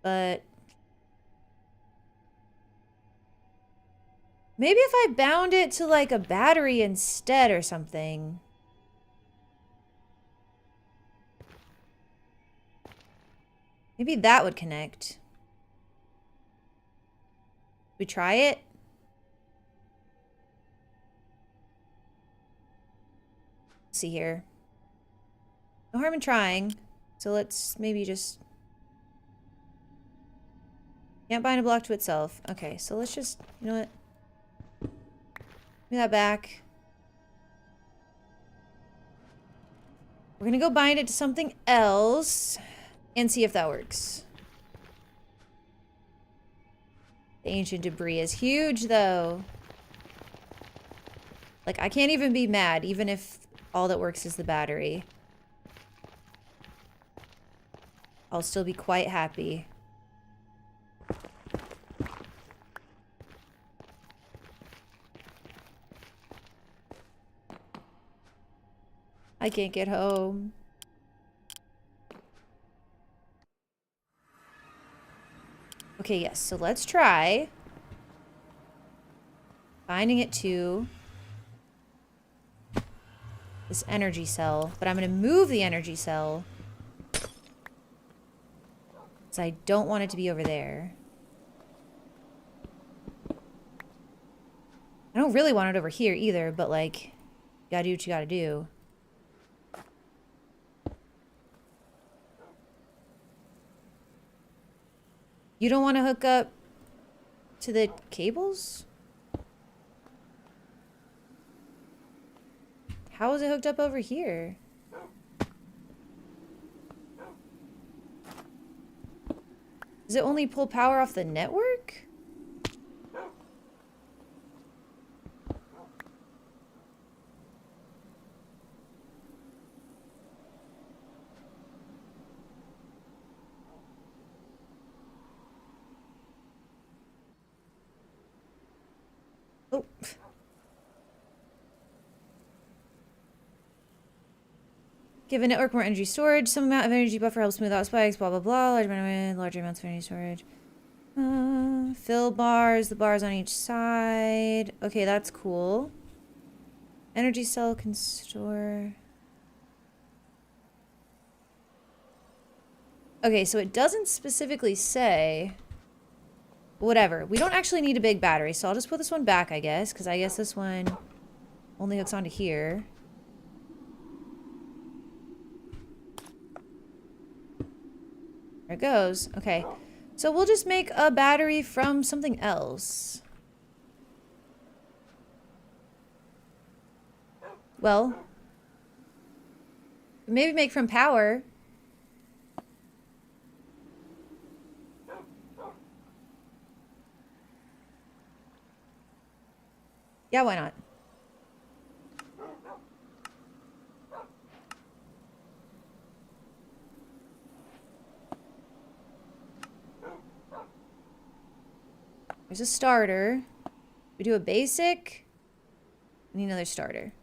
But maybe if I bound it to like a battery instead or something. Maybe that would connect. We try it? Let's see here. No harm in trying. So let's maybe just... Can't bind a block to itself. Okay, so let's just... You know what? Give me that back. We're gonna go bind it to something else and see if that works. The ancient debris is huge, though. Like, I can't even be mad, even if all that works is the battery. I'll still be quite happy. I can't get home. Okay, yes, so let's try binding it to this energy cell, but I'm going to move the energy cell because I don't want it to be over there. I don't really want it over here either, but like, you gotta do what you gotta do. You don't want to hook up to the cables? How is it hooked up over here? Does it only pull power off the network? Oh. Give a network more energy storage. Some amount of energy buffer helps smooth out spikes. Blah, blah, blah. Large amount of wind, larger amounts of energy storage. Fill bars. The bars on each side. Okay, that's cool. Energy cell can store... Okay, so it doesn't specifically say... Whatever. We don't actually need a big battery, so I'll just put this one back, I guess, because I guess this one only hooks onto here. There it goes. Okay. So we'll just make a battery from something else. Well, maybe make from power. Yeah, why not? There's a starter. We do a basic. We need another starter.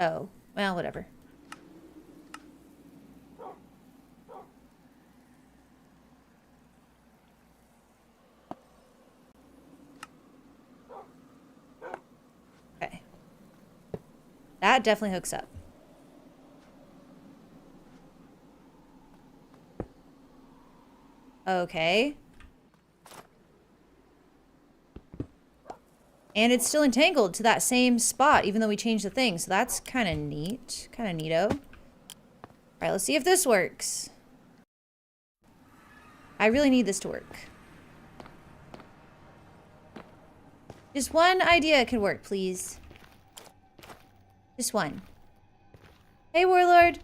Oh, well, whatever. That definitely hooks up. Okay. And it's still entangled to that same spot, even though we changed the thing. So that's kind of neat. Kind of neato. All right, let's see if this works. I really need this to work. Just one idea could work, please. Just one. Hey, Warlord.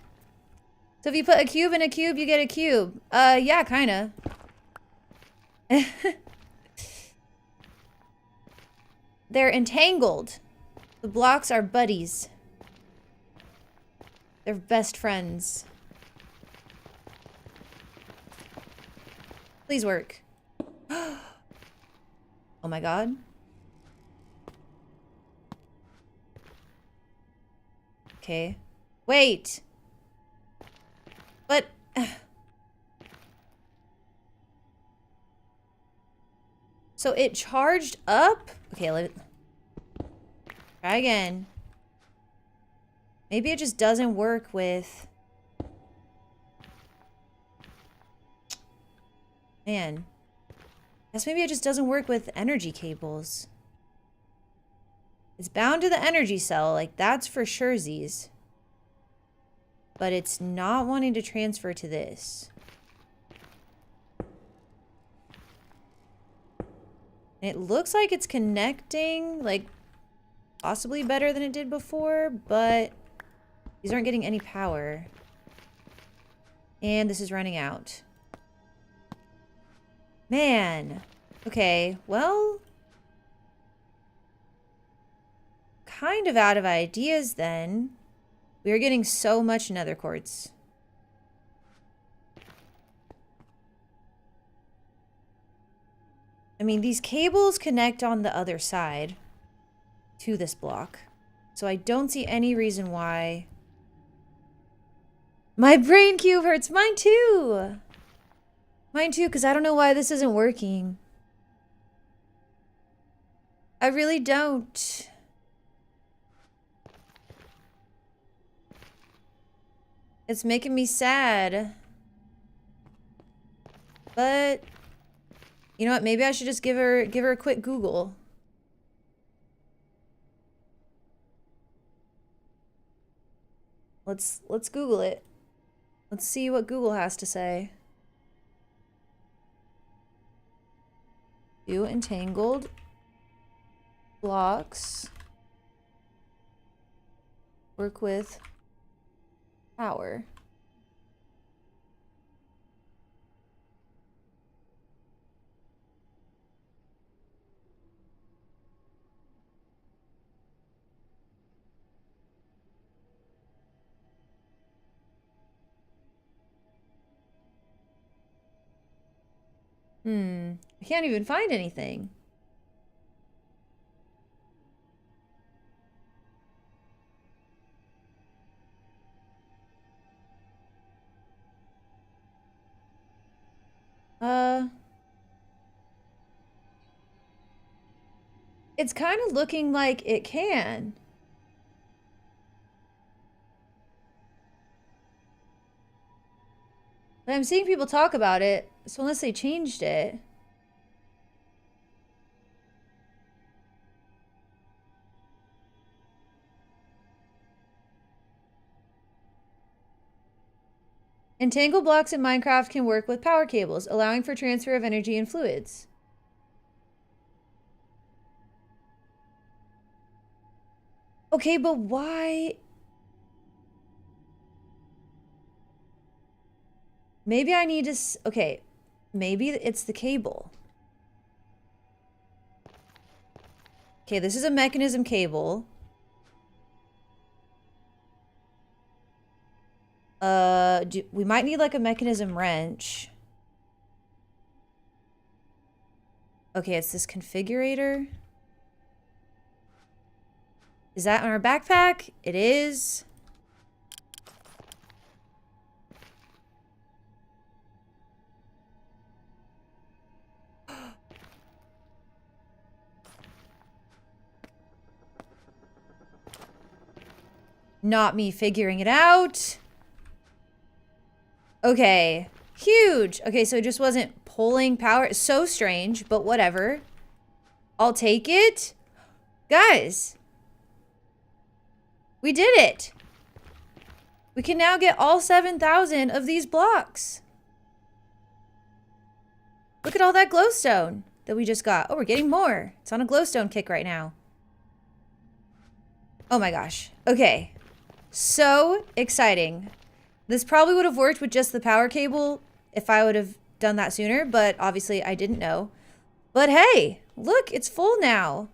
So if you put a cube in a cube, you get a cube. Yeah, kinda. They're entangled. The blocks are buddies. They're best friends. Please work. Oh my god. Okay. Wait. But... So it charged up? Okay, let it... Try again. Maybe it just doesn't work with... Man. I guess maybe it just doesn't work with energy cables. It's bound to the energy cell, like that's for surezies. But it's not wanting to transfer to this. It looks like it's connecting, like, possibly better than it did before, but these aren't getting any power. And this is running out. Man. Okay, well... kind of out of ideas then. We're getting so much nether quartz. I mean, these cables connect on the other side to this block. So I don't see any reason why... My brain cube hurts! Mine too! Mine too, because I don't know why this isn't working. I really don't. It's making me sad. But... you know what? Maybe I should just give her a quick Google. Let's Google it. Let's see what Google has to say. Do entangled blocks work with power? I can't even find anything. It's kind of looking like it can. But I'm seeing people talk about it, so unless they changed it. Entangled blocks in Minecraft can work with power cables, allowing for transfer of energy and fluids. Okay, but why? Maybe I need to... okay, maybe it's the cable. Okay, this is a mechanism cable. We might need like a mechanism wrench. Okay, it's this configurator. Is that on our backpack? It is. not me figuring it out. Okay. Huge. Okay, so it just wasn't pulling power. So strange, but whatever. I'll take it. Guys. We did it. We can now get all 7,000 of these blocks. Look at all that glowstone that we just got. Oh, we're getting more. It's on a glowstone kick right now. Oh my gosh. Okay. So exciting. This probably would have worked with just the power cable if I would have done that sooner, but obviously I didn't know. But hey, look, it's full now.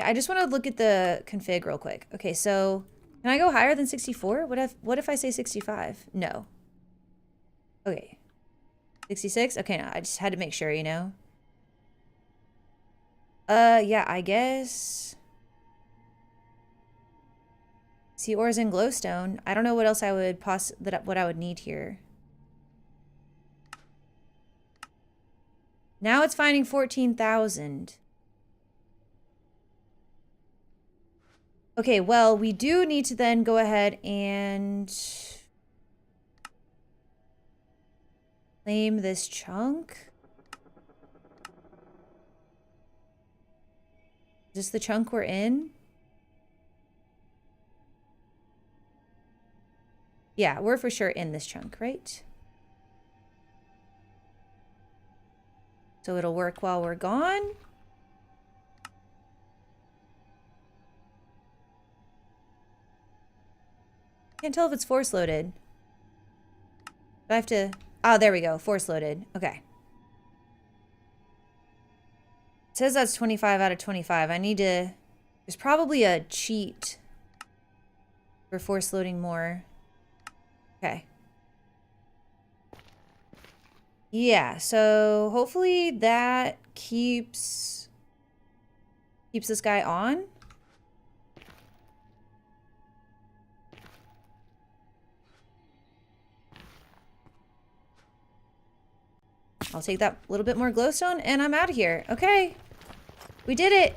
I just want to look at the config real quick. Okay, so can I go higher than 64? What if I say 65? No. Okay. 66? Okay, no, I just had to make sure, you know. Yeah, I guess. See, ores and glowstone. I don't know what else I would what I would need here. Now it's finding 14,000. Okay, well, we do need to then go ahead and claim this chunk. Is this the chunk we're in? Yeah, we're for sure in this chunk, right? So it'll work while we're gone. Can't tell if it's force loaded. Do I have to... Oh, there we go. Force loaded. Okay. It says that's 25 out of 25. I need to... There's probably a cheat for force loading more. Okay. Yeah, so hopefully that keeps this guy on. I'll take that little bit more glowstone and I'm out of here. Okay. We did it.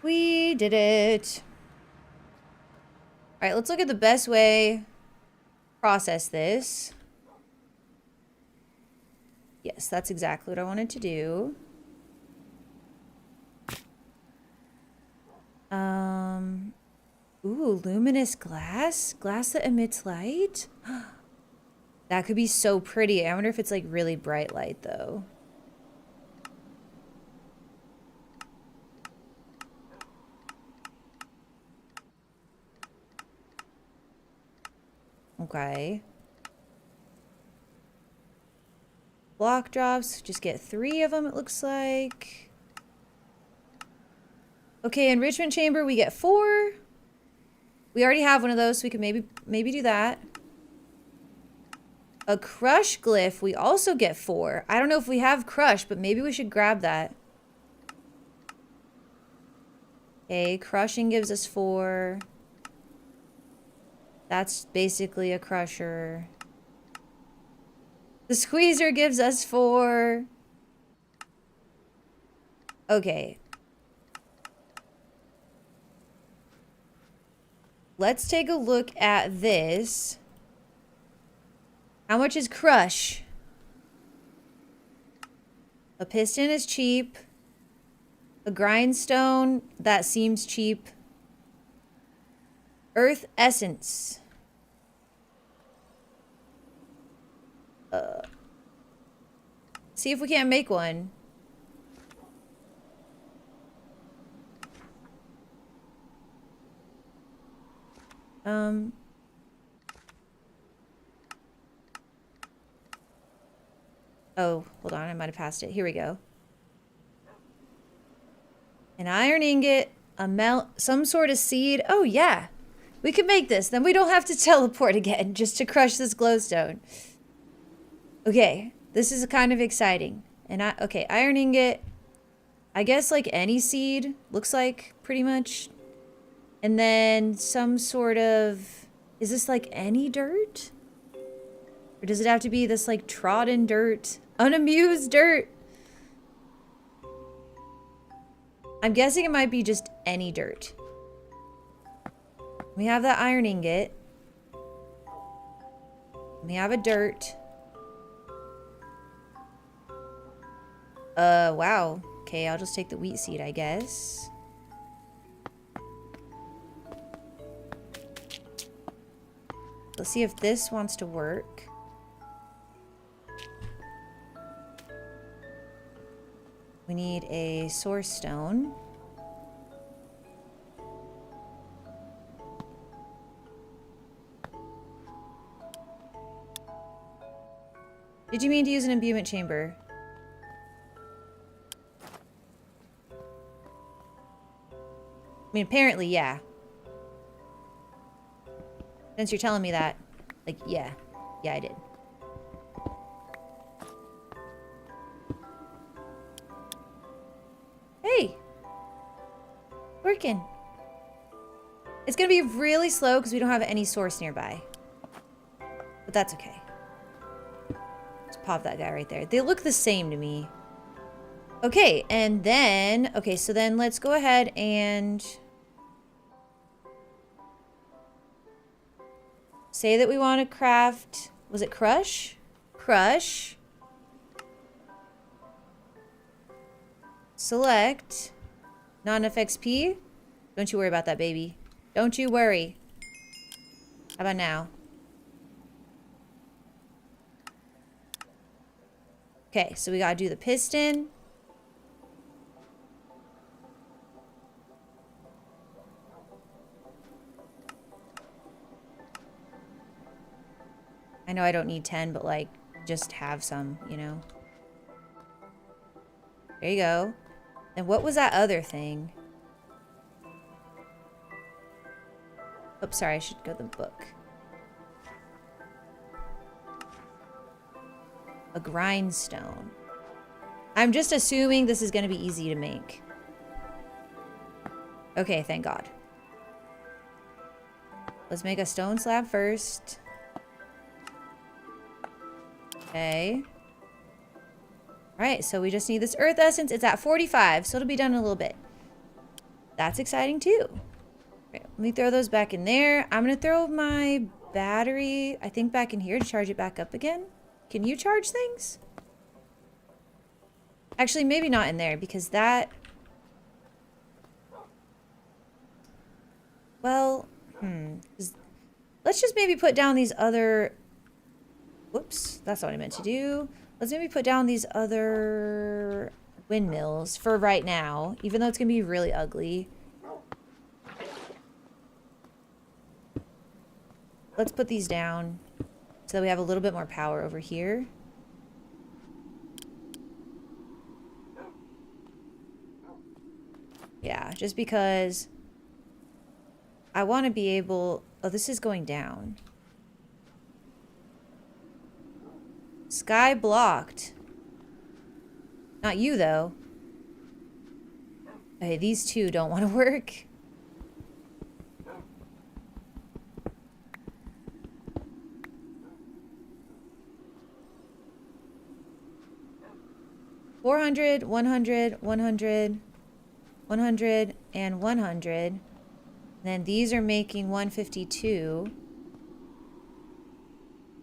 We did it. All right, let's look at the best way to process this. Yes, that's exactly what I wanted to do. Ooh, luminous glass? Glass that emits light? That could be so pretty. I wonder if it's like really bright light though. Okay. Block drops. Just get 3 of them, it looks like. Okay, enrichment chamber, we get 4. We already have one of those, so we can maybe do that. A crush glyph, we also get 4. I don't know if we have crush, but maybe we should grab that. Okay, crushing gives us 4. That's basically a crusher. The squeezer gives us 4. Okay. Let's take a look at this. How much is crush? A piston is cheap. A grindstone, that seems cheap. Earth essence. See if we can't make one. Oh, hold on, I might have passed it. Here we go. An iron ingot, some sort of seed. Oh yeah, we can make this. Then we don't have to teleport again just to crush this glowstone. Okay, this is kind of exciting. And okay, iron ingot. I guess like any seed, looks like, pretty much. And then some sort of... Is this like any dirt? Or does it have to be this like trodden dirt? Unamused dirt? I'm guessing it might be just any dirt. We have that iron ingot. We have a dirt. Wow. Okay, I'll just take the wheat seed, I guess. Let's see if this wants to work. We need a source stone. Did you mean to use an imbuement chamber? I mean, apparently, yeah. Since you're telling me that, like, yeah. Yeah, I did. Hey! Working. It's gonna be really slow because we don't have any source nearby. But that's okay. Just pop that guy right there. They look the same to me. Okay, and then... Okay, so then let's go ahead and... say that we want to craft... Was it crush? Crush. Select. Not enough XP? Don't you worry about that, baby. Don't you worry. How about now? Okay, so we gotta do the piston. I know I don't need 10, but like, just have some, you know? There you go. And what was that other thing? Oops, sorry, I should go to the book. A grindstone. I'm just assuming this is going to be easy to make. Okay, thank God. Let's make a stone slab first. Okay. Alright, so we just need this earth essence. It's at 45, so it'll be done in a little bit. That's exciting too. Okay, let me throw those back in there. I'm going to throw my battery, I think, back in here to charge it back up again. Can you charge things? Actually, maybe not in there because that... Well, let's just maybe put down these other... Whoops, that's not what I meant to do. Let's maybe put down these other windmills for right now, even though it's going to be really ugly. Let's put these down so that we have a little bit more power over here. Yeah, just because I want to be able... Oh, this is going down. Sky blocked. Not you, though. Okay, these two don't want to work. $400, 100, 100, 100, and 100. And then these are making 152.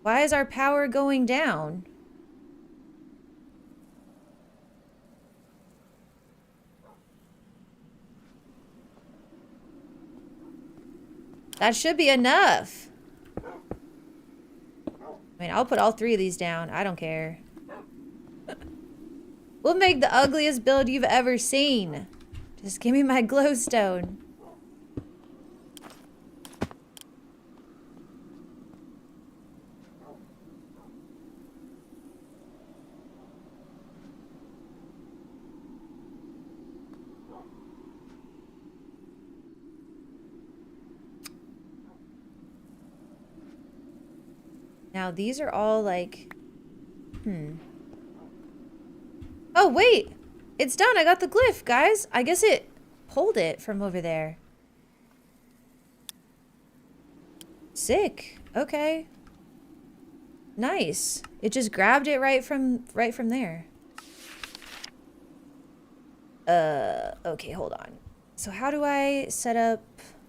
Why is our power going down? That should be enough. I mean, I'll put all three of these down. I don't care. We'll make the ugliest build you've ever seen. Just give me my glowstone. Now, these are all like Oh, wait. It's done. I got the glyph, guys. I guess it pulled it from over there. Sick. Okay. Nice. It just grabbed it right from there. Okay, hold on. So how do I set up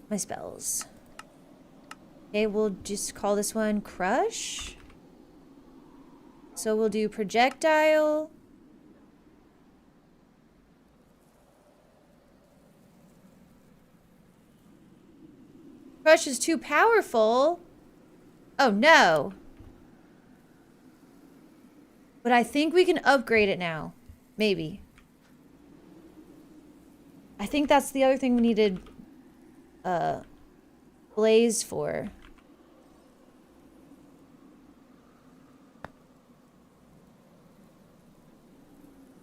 my spells? Okay, we'll just call this one Crush. So we'll do Projectile. Crush is too powerful. Oh no. But I think we can upgrade it now. Maybe. I think that's the other thing we needed Blaze for.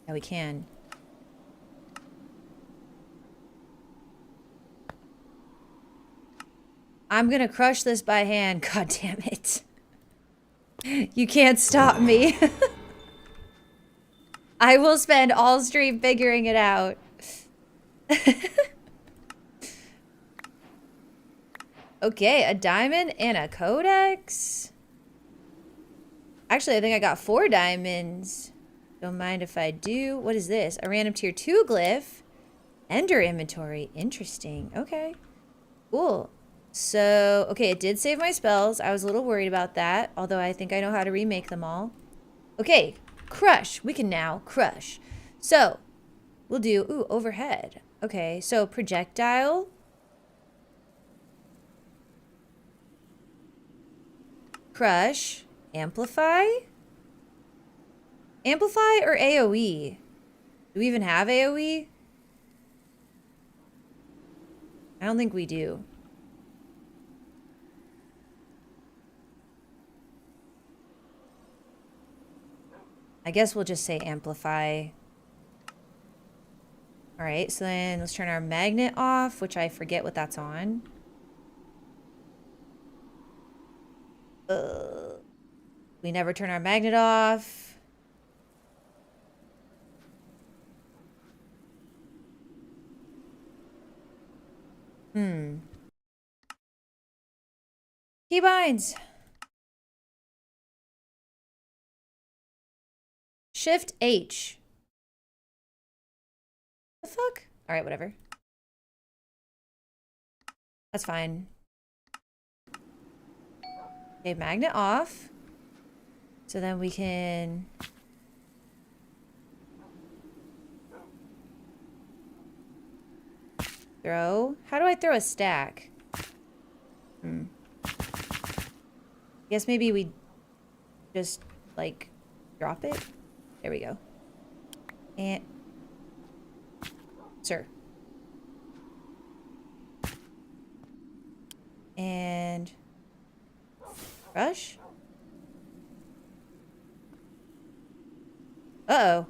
Yeah, we can. I'm gonna crush this by hand. God damn it. You can't stop me. I will spend all stream figuring it out. Okay, a diamond and a codex. Actually, I think I got 4 diamonds. Don't mind if I do. What is this? A random tier 2 glyph. Ender inventory. Interesting. Okay. Cool. So, okay, it did save my spells. I was a little worried about that, although I think I know how to remake them all. Okay, crush. We can now crush. So, we'll do, ooh, overhead. Okay, so projectile. Crush. Amplify. Amplify or AoE? Do we even have AoE? I don't think we do. I guess we'll just say amplify. All right, so then let's turn our magnet off, which I forget what that's on. We never turn our magnet off. Keybinds. Shift H. The fuck? All right, whatever. That's fine. Okay, magnet off. So then we can... throw. How do I throw a stack? Guess maybe we just, like, drop it. There we go. And... sir. And... rush? Uh-oh.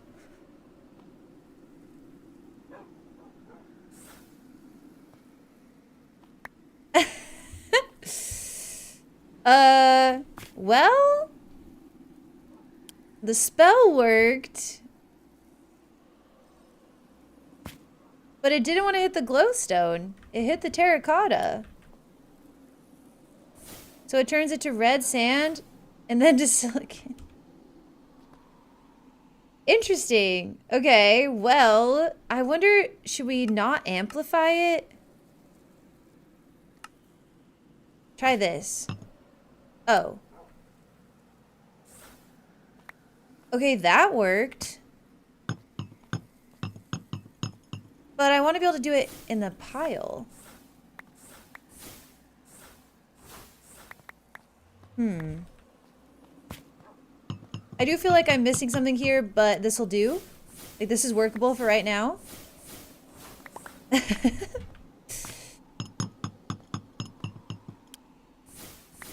Well, the spell worked, but it didn't want to hit the glowstone. It hit the terracotta. So it turns it to red sand and then to silicon. Interesting. Okay, well, I wonder, should we not amplify it? Try this. Oh. Okay, that worked. But I want to be able to do it in the pile. I do feel like I'm missing something here, but this will do. Like, this is workable for right now.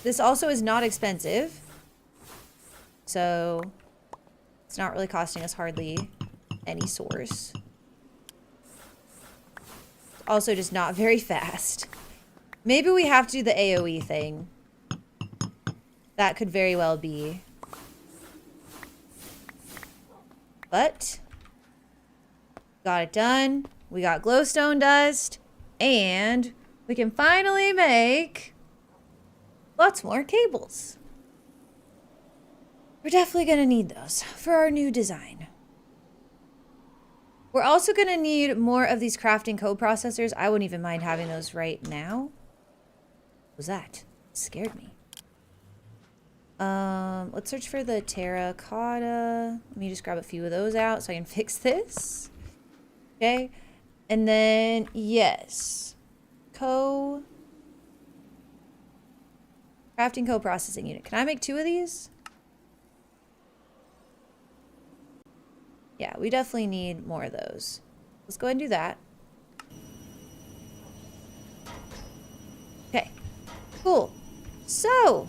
This also is not expensive. So, it's not really costing us hardly any source. It's also just not very fast. Maybe we have to do the AoE thing. That could very well be. But got it done. We got glowstone dust. And we can finally make lots more cables. We're definitely going to need those for our new design. We're also going to need more of these crafting co-processors. I wouldn't even mind having those right now. What was that? It scared me. Let's search for the terracotta. Let me just grab a few of those out so I can fix this. Okay. And then, yes. Crafting co-processing unit. Can I make 2 of these? Yeah, we definitely need more of those. Let's go ahead and do that. Okay, cool. So,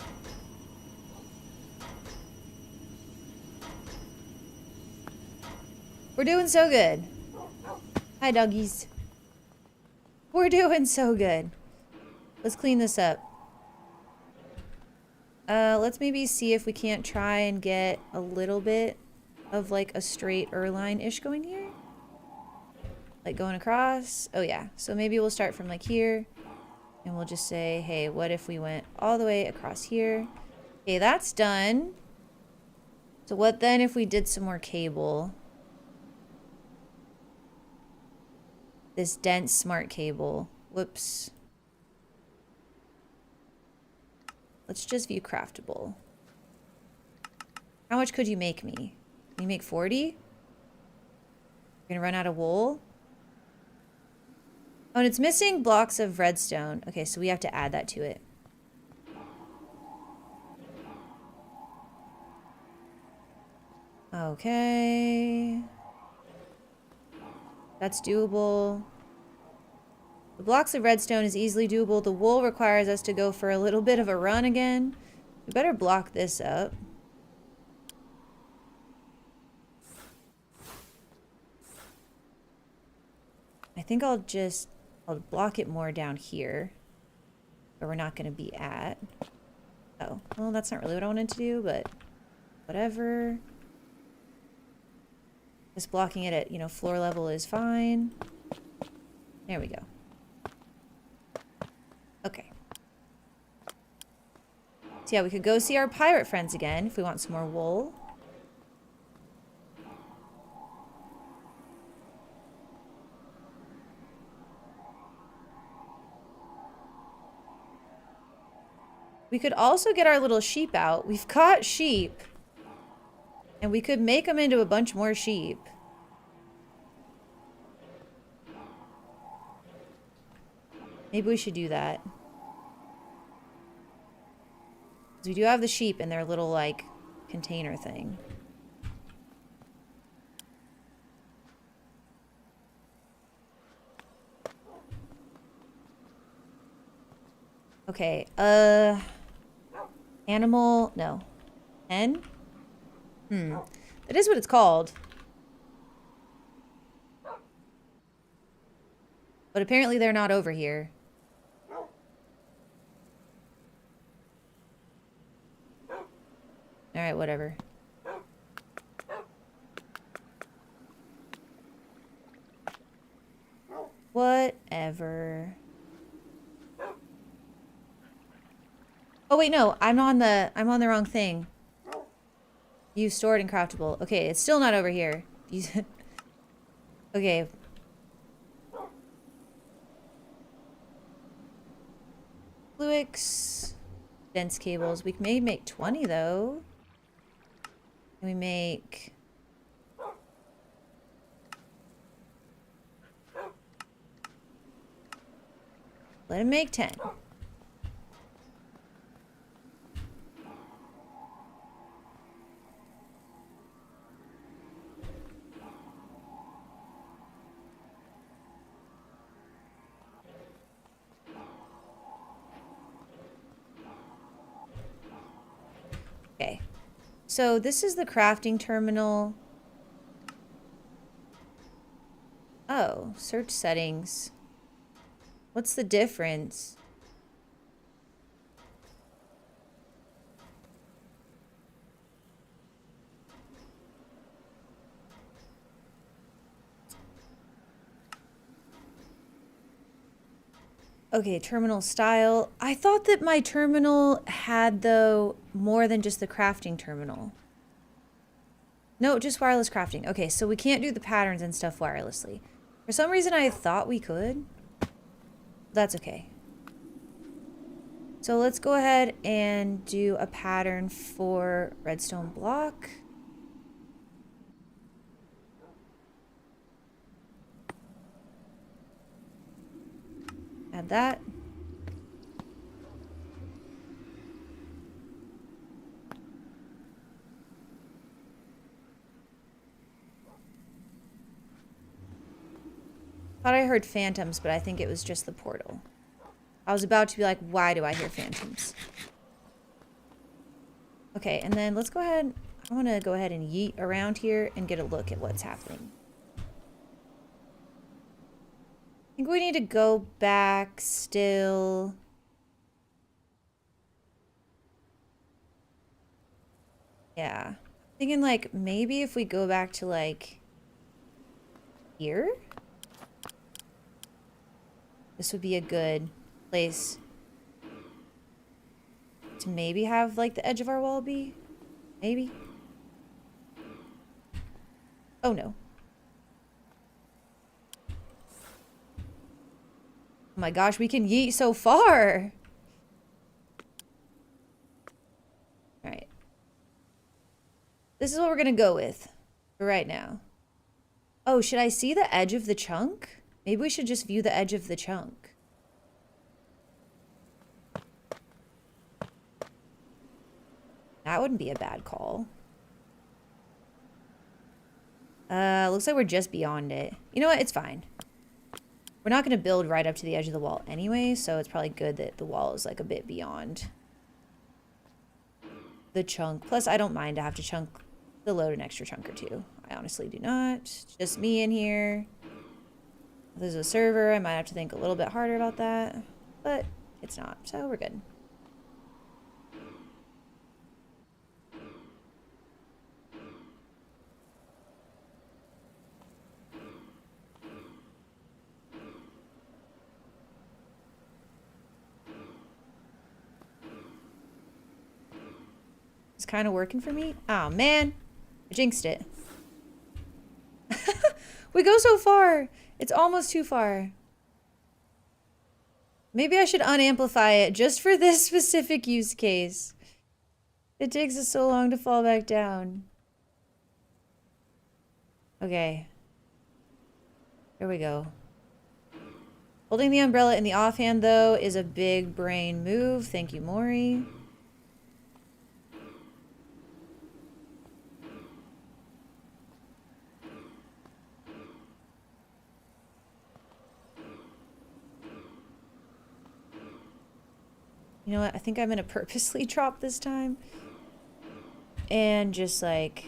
we're doing so good. Hi, doggies. We're doing so good. Let's clean this up. Let's maybe see if we can't try and get a little bit of like a straight line-ish going here. Like going across. Oh yeah. So maybe we'll start from like here. And we'll just say, hey, what if we went all the way across here? Okay, that's done. So what then if we did some more cable? This dense smart cable. Whoops. Let's just view craftable. How much could you make me? Can you make 40? You're gonna run out of wool? Oh, and it's missing blocks of redstone. Okay, so we have to add that to it. Okay. That's doable. The blocks of redstone is easily doable. The wool requires us to go for a little bit of a run again. We better block this up. I think I'll block it more down here where we're not going to be at. Oh, well, that's not really what I wanted to do, but whatever. Just blocking it at, you know, floor level is fine. There we go. Okay. So yeah, we could go see our pirate friends again if we want some more wool. We could also get our little sheep out. We've caught sheep. And we could make them into a bunch more sheep. Maybe we should do that. Because we do have the sheep in their little, like, container thing. Okay, animal, no. Hen? That is what it's called. But apparently they're not over here. Alright, whatever. Whatever. Oh wait, no, I'm on the wrong thing. You stored and craftable. Okay, it's still not over here. Okay. Fluix. Dense cables. We may make 20 though. Can we make... Let him make 10. Okay. So this is the crafting terminal. Oh, search settings. What's the difference? Okay, terminal style. I thought that my terminal had, though, more than just the crafting terminal. No, just wireless crafting. Okay, so we can't do the patterns and stuff wirelessly. For some reason, I thought we could. That's okay. So let's go ahead and do a pattern for redstone block. Add that. Thought I heard phantoms, but I think it was just the portal. I was about to be like, why do I hear phantoms? Okay, and then let's go ahead. I want to go ahead and yeet around here and get a look at what's happening. I think we need to go back still. Yeah. Thinking like maybe if we go back to like here, this would be a good place to maybe have like the edge of our wall be. Maybe. Oh no. Oh my gosh, we can yeet so far. All right. This is what we're gonna go with for right now. Oh, should I see the edge of the chunk? Maybe we should just view the edge of the chunk. That wouldn't be a bad call. Looks like we're just beyond it. You know what? It's fine. We're not going to build right up to the edge of the wall anyway, so it's probably good that the wall is like a bit beyond the chunk. Plus, I don't mind to have to load an extra chunk or two. I honestly do not. It's just me in here. If there's a server, I might have to think a little bit harder about that, but it's not, so we're good. It's kind of working for me. Oh man, I jinxed it. We go so far. It's almost too far. Maybe I should unamplify it just for this specific use case. It takes us so long to fall back down. Okay. Here we go. Holding the umbrella in the offhand, though, is a big brain move. Thank you, Maury. You know what? I think I'm going to purposely drop this time. And just, like,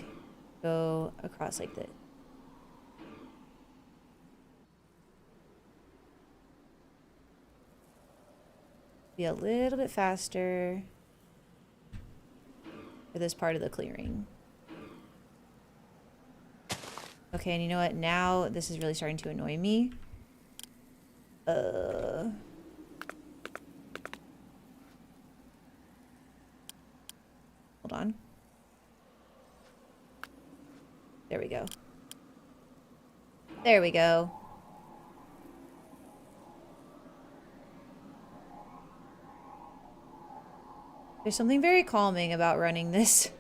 go across like this. Be a little bit faster for this part of the clearing. Okay, and you know what? Now this is really starting to annoy me. Hold on. There we go. There we go. There's something very calming about running this.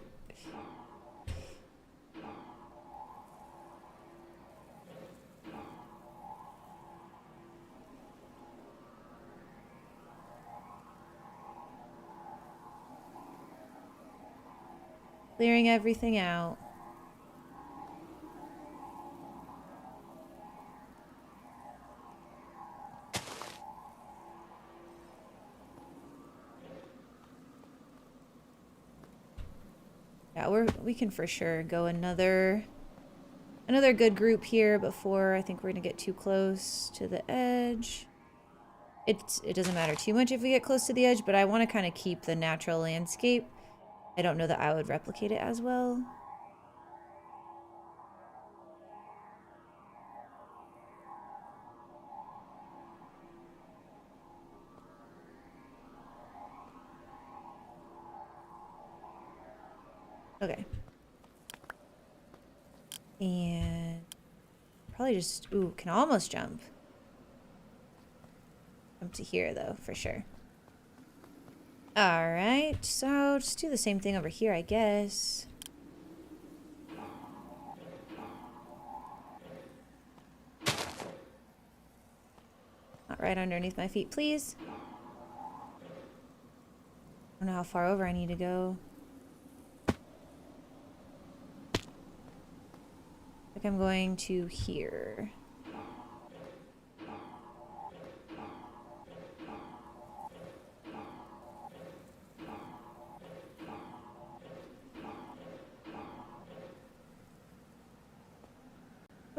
Clearing everything out. Yeah, we can for sure go another good group here before I think we're gonna get too close to the edge. It doesn't matter too much if we get close to the edge, but I want to kind of keep the natural landscape. I don't know that I would replicate it as well. Okay. And probably just, ooh, can almost jump. Jump to here though, for sure. All right, so just do the same thing over here, I guess. Not right underneath my feet, please. I don't know how far over I need to go. I think I'm going to here.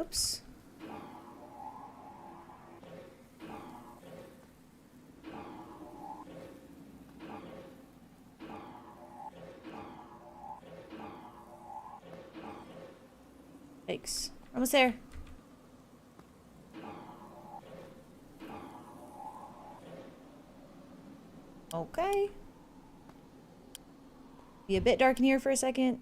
Oops. Thanks. Almost there. Okay. Be a bit dark in here for a second.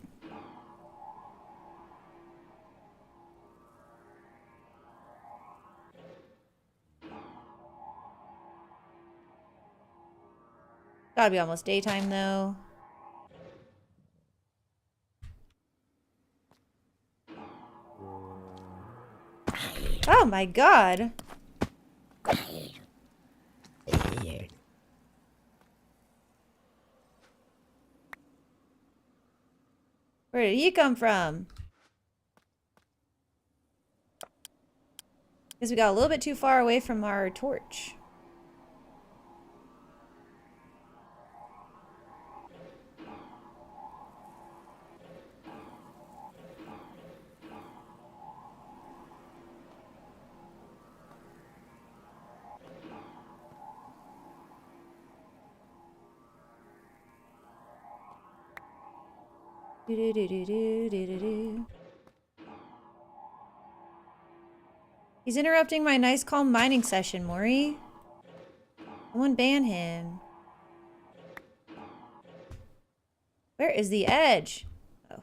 Gotta be almost daytime though. Oh my god. Where did he come from? Because we got a little bit too far away from our torch. He's interrupting my nice calm mining session, Maury. Someone ban him. Where is the edge? Oh.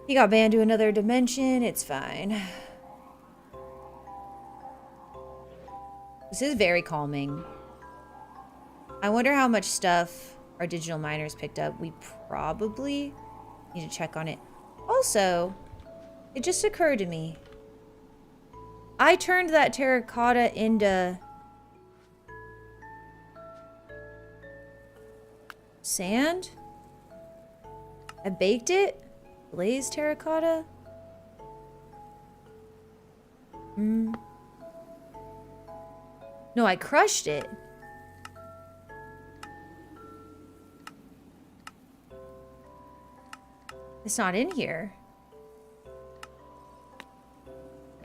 He got banned to another dimension. It's fine. This is very calming. I wonder how much stuff our digital miners picked up. We probably need to check on it. Also, it just occurred to me. I turned that terracotta into sand? I baked it? Glazed terracotta? No, I crushed it. It's not in here.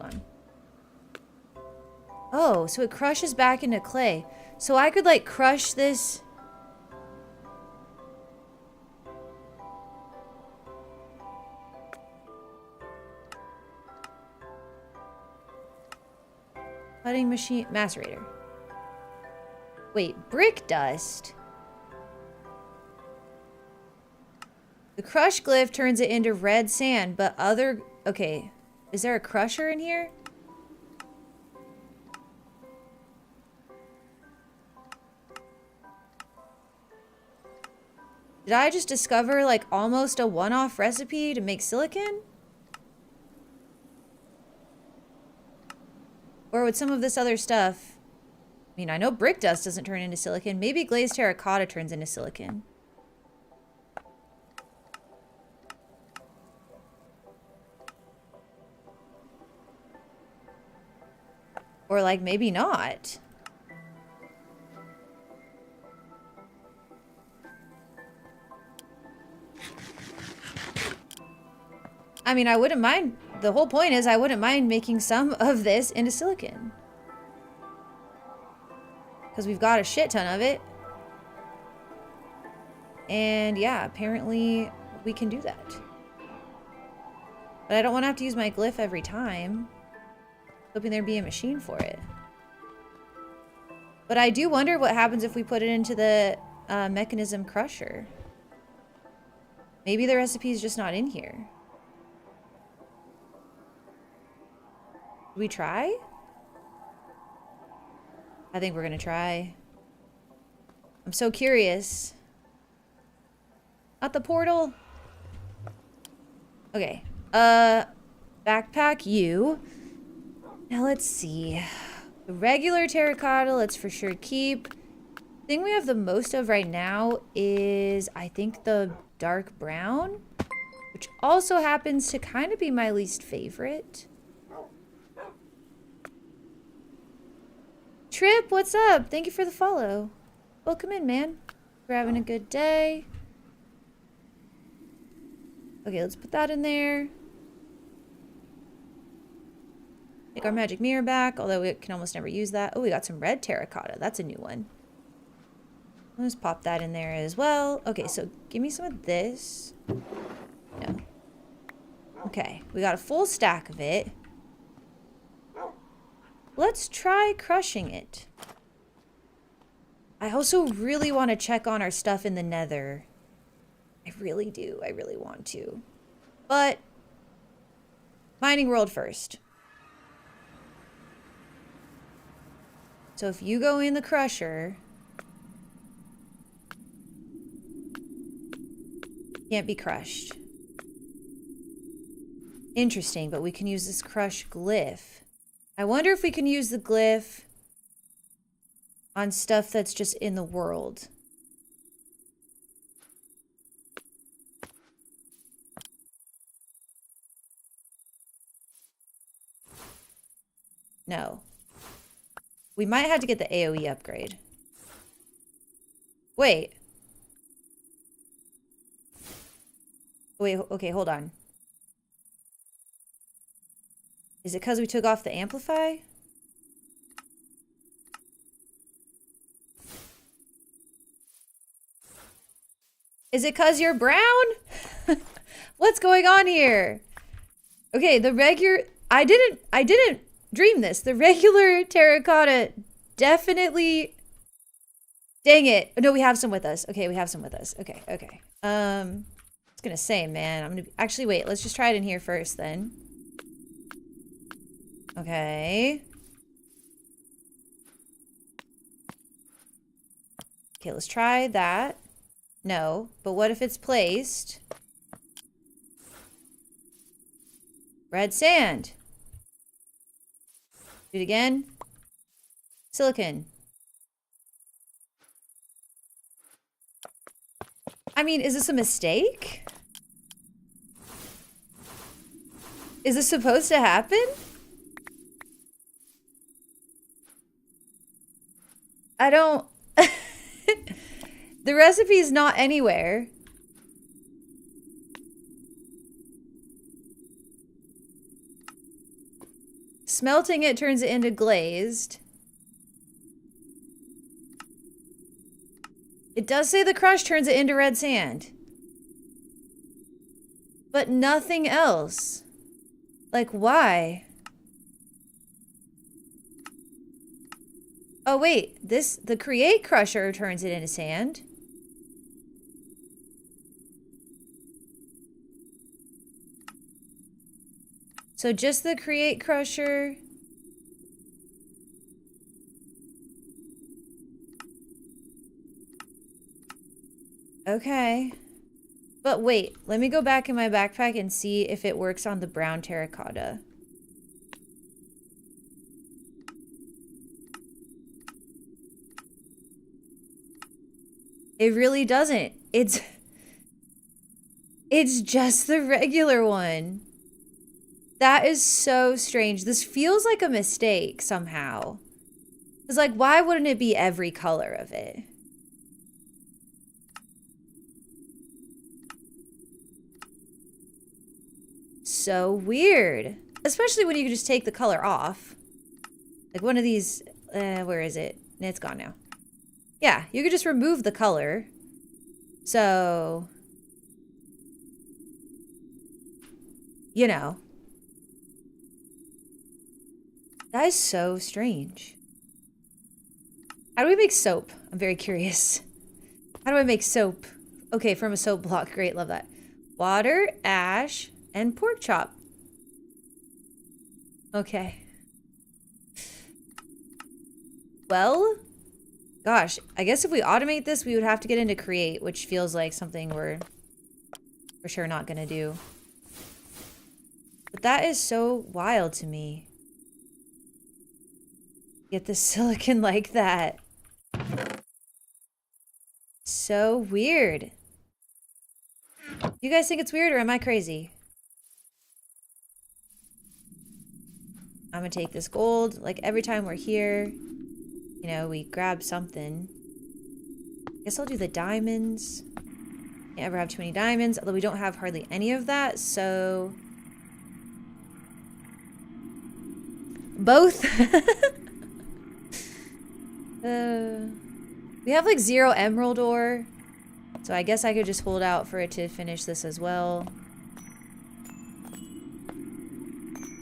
Hold on. Oh, so it crushes back into clay. So I could like crush this. Cutting machine, macerator. Wait, brick dust? The crush glyph turns it into red sand, but other... Okay, is there a crusher in here? Did I just discover like almost a one-off recipe to make silicon? Or would some of this other stuff... I mean, I know brick dust doesn't turn into silicon. Maybe glazed terracotta turns into silicon. Or like maybe not. I mean, I wouldn't mind. The whole point is I wouldn't mind making some of this into silicon. Because we've got a shit ton of it. And yeah, apparently we can do that. But I don't want to have to use my glyph every time. Hoping there'd be a machine for it. But I do wonder what happens if we put it into the mechanism crusher. Maybe the recipe's just not in here. Should we try? I think we're gonna try. I'm so curious. Not the portal. Okay. Backpack you. Now let's see. The regular terracotta, let's for sure keep. The thing we have the most of right now is, I think, the dark brown, which also happens to kind of be my least favorite. Trip, what's up? Thank you for the follow. Welcome in, man. We're having a good day. Okay, let's put that in there. Take our magic mirror back, although we can almost never use that. Oh, we got some red terracotta. That's a new one. Let's pop that in there as well. Okay, so give me some of this. No. Okay, we got a full stack of it. Let's try crushing it. I also really want to check on our stuff in the nether. I really do. I really want to. But mining world first. So if you go in the crusher, can't be crushed. Interesting, but we can use this crush glyph. I wonder if we can use the glyph on stuff that's just in the world. No. We might have to get the AoE upgrade. Wait. Wait, okay, hold on. Is it because we took off the amplify? Is it because you're brown? What's going on here? Okay, the regular... I didn't dream this. The regular terracotta definitely... Dang it. No, we have some with us. Okay, we have some with us. Okay, okay. I was gonna say, man, I'm gonna... Actually, wait. Let's just try it in here first, then. Okay. Okay, let's try that. No, but what if it's placed? Red sand. Do it again. Silicon. I mean, is this a mistake? Is this supposed to happen? I don't... The recipe is not anywhere. Smelting it turns it into glazed. It does say the crush turns it into red sand. But nothing else. Like, why? Oh, wait. The create crusher turns it into sand. So just the create crusher. Okay. But wait, let me go back in my backpack and see if it works on the brown terracotta. It really doesn't. It's just the regular one. That is so strange. This feels like a mistake somehow. It's like, why wouldn't it be every color of it? So weird. Especially when you can just take the color off. Like one of these, where is it? It's gone now. Yeah, you could just remove the color. So, you know. That is so strange. How do we make soap? I'm very curious. How do I make soap? Okay, from a soap block. Great, love that. Water, ash, and pork chop. Okay. Well, gosh, I guess if we automate this, we would have to get into create, which feels like something we're for sure not gonna do. But that is so wild to me. Get the silicon like that. So weird. You guys think it's weird or am I crazy? I'm gonna take this gold. Like every time we're here, you know, we grab something. I guess I'll do the diamonds. Can't ever have too many diamonds, although we don't have hardly any of that, so... Both? We have like 0 emerald ore, so I guess I could just hold out for it to finish this as well.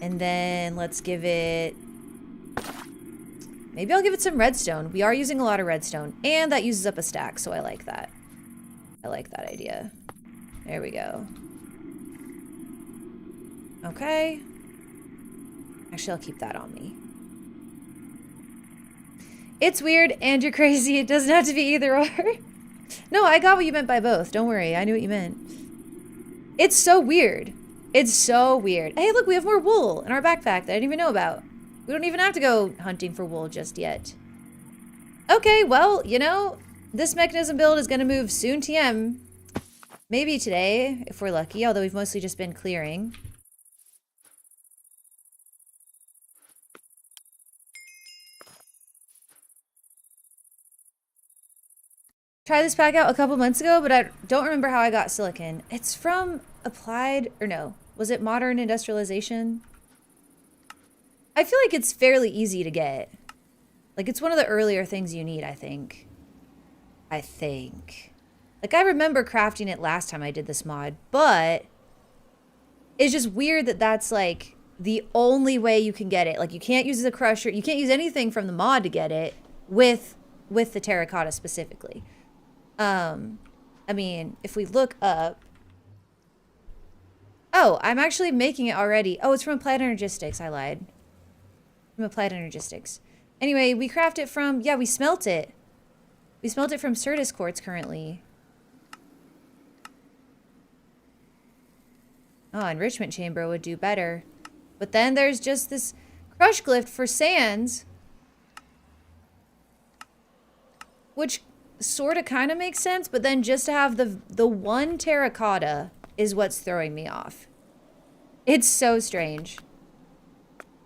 And then let's give it... Maybe I'll give it some redstone. We are using a lot of redstone, and that uses up a stack, so I like that. I like that idea. There we go. Okay. Actually, I'll keep that on me. It's weird and you're crazy. It doesn't have to be either or. No, I got what you meant by both. Don't worry. I knew what you meant. It's so weird. It's so weird. Hey, look, we have more wool in our backpack that I didn't even know about. We don't even have to go hunting for wool just yet. Okay, well, you know, this mechanism build is going to move soon TM. Maybe today, if we're lucky, although we've mostly just been clearing. Tried this pack out a couple months ago, but I don't remember how I got silicon. It's from Applied, or no, was it Modern Industrialization? I feel like it's fairly easy to get. Like, it's one of the earlier things you need, I think. Like, I remember crafting it last time I did this mod, but it's just weird that that's, like, the only way you can get it. Like, you can't use the crusher. You can't use anything from the mod to get it with the terracotta specifically. I mean, if we look up... Oh, I'm actually making it already. Oh, it's from Applied Energistics. I lied. From Applied Energistics. Anyway, we craft it from... Yeah, we smelt it. We smelt it from Certus quartz currently. Oh, enrichment chamber would do better. But then there's just this crush glyph for sands. Which sort of kind of makes sense, but then just to have the one terracotta is what's throwing me off. It's so strange.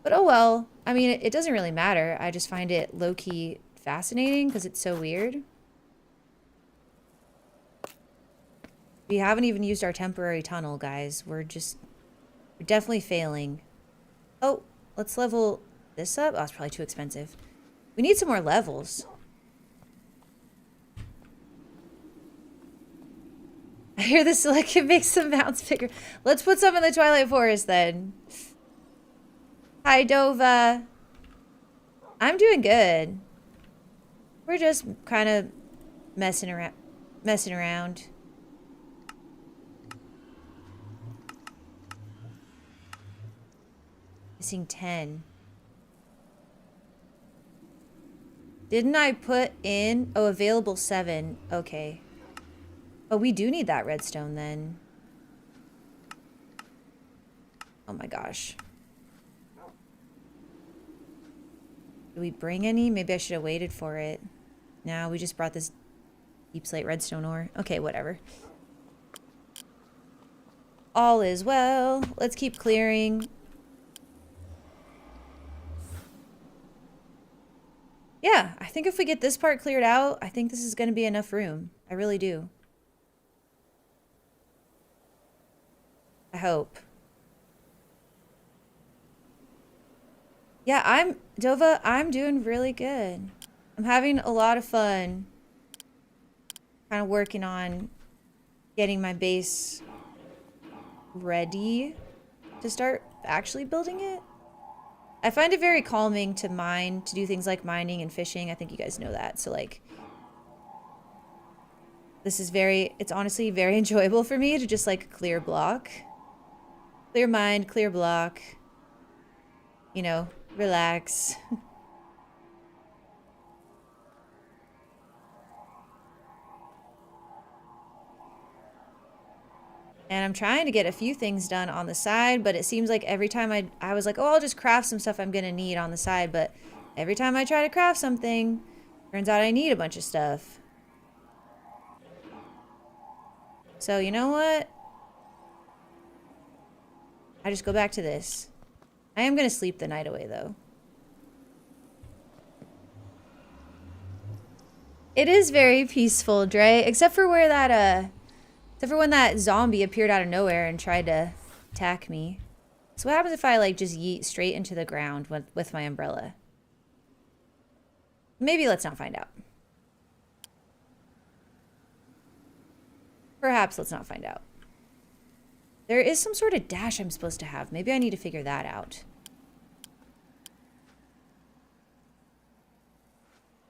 But oh well. I mean, it doesn't really matter. I just find it low-key fascinating because it's so weird. We haven't even used our temporary tunnel, guys. We're definitely failing. Oh, let's level this up. Oh, it's probably too expensive. We need some more levels. I hear the silicon makes the mounts bigger. Let's put some in the Twilight Forest then. Hi, Dova. I'm doing good. We're just kind of messing around. Missing 10. Didn't I put in... Oh, available 7. Okay. Oh, we do need that redstone then. Oh my gosh. Did we bring any? Maybe I should have waited for it. No, we just brought this deep slate redstone ore. Okay, whatever. All is well. Let's keep clearing. Yeah, I think if we get this part cleared out, I think this is going to be enough room. I really do. I hope. Yeah, Dova, I'm doing really good. I'm having a lot of fun kind of working on getting my base ready to start actually building it. I find it very calming to mine, to do things like mining and fishing. I think you guys know that. So like, this is it's honestly very enjoyable for me to just like clear block. Clear mind, clear block. You know, relax. And I'm trying to get a few things done on the side, but it seems like every time I was like, oh, I'll just craft some stuff I'm gonna need on the side, but every time I try to craft something, turns out I need a bunch of stuff. So you know what? I just go back to this. I am gonna sleep the night away though. It is very peaceful, Dre, except for where that except for when that zombie appeared out of nowhere and tried to attack me. So what happens if I like just yeet straight into the ground with my umbrella? Maybe let's not find out. Perhaps let's not find out. There is some sort of dash I'm supposed to have. Maybe I need to figure that out.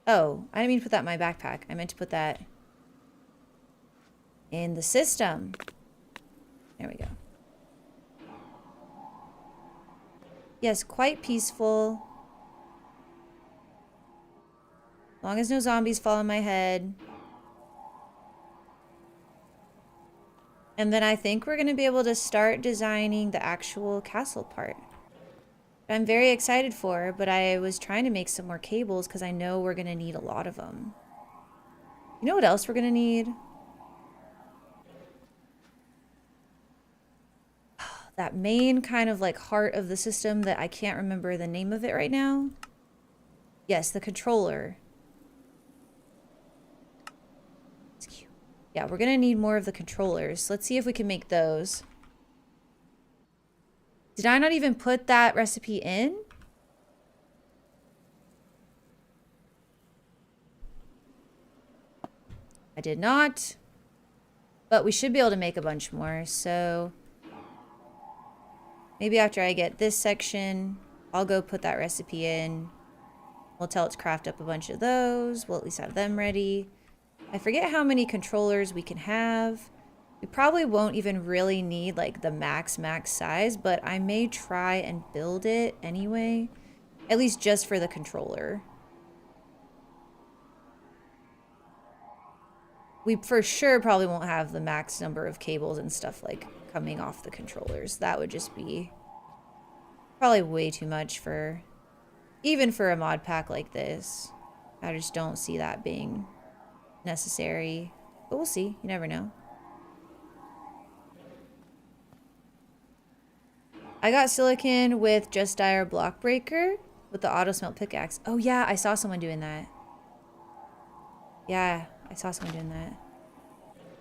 Oh, I didn't mean to put that in my backpack. I meant to put that in the system. There we go. Yes, quite peaceful. As long as no zombies fall on my head. And then I think we're going to be able to start designing the actual castle part. I'm very excited for, but I was trying to make some more cables because I know we're going to need a lot of them. You know what else we're going to need? That main kind of like heart of the system that I can't remember the name of it right now. Yes, the controller. It's cute. Yeah, we're going to need more of the controllers. Let's see if we can make those. Did I not even put that recipe in? I did not. But we should be able to make a bunch more, so maybe after I get this section, I'll go put that recipe in. We'll tell it to craft up a bunch of those. We'll at least have them ready. I forget how many controllers we can have. We probably won't even really need like the max size, but I may try and build it anyway. At least just for the controller. We for sure probably won't have the max number of cables and stuff like coming off the controllers. That would just be probably way too much for, even for a mod pack like this. I just don't see that being necessary, but we'll see. You never know. I got silicon with Just Dire Block Breaker with the auto smelt pickaxe. Oh yeah, I saw someone doing that. Yeah, I saw someone doing that.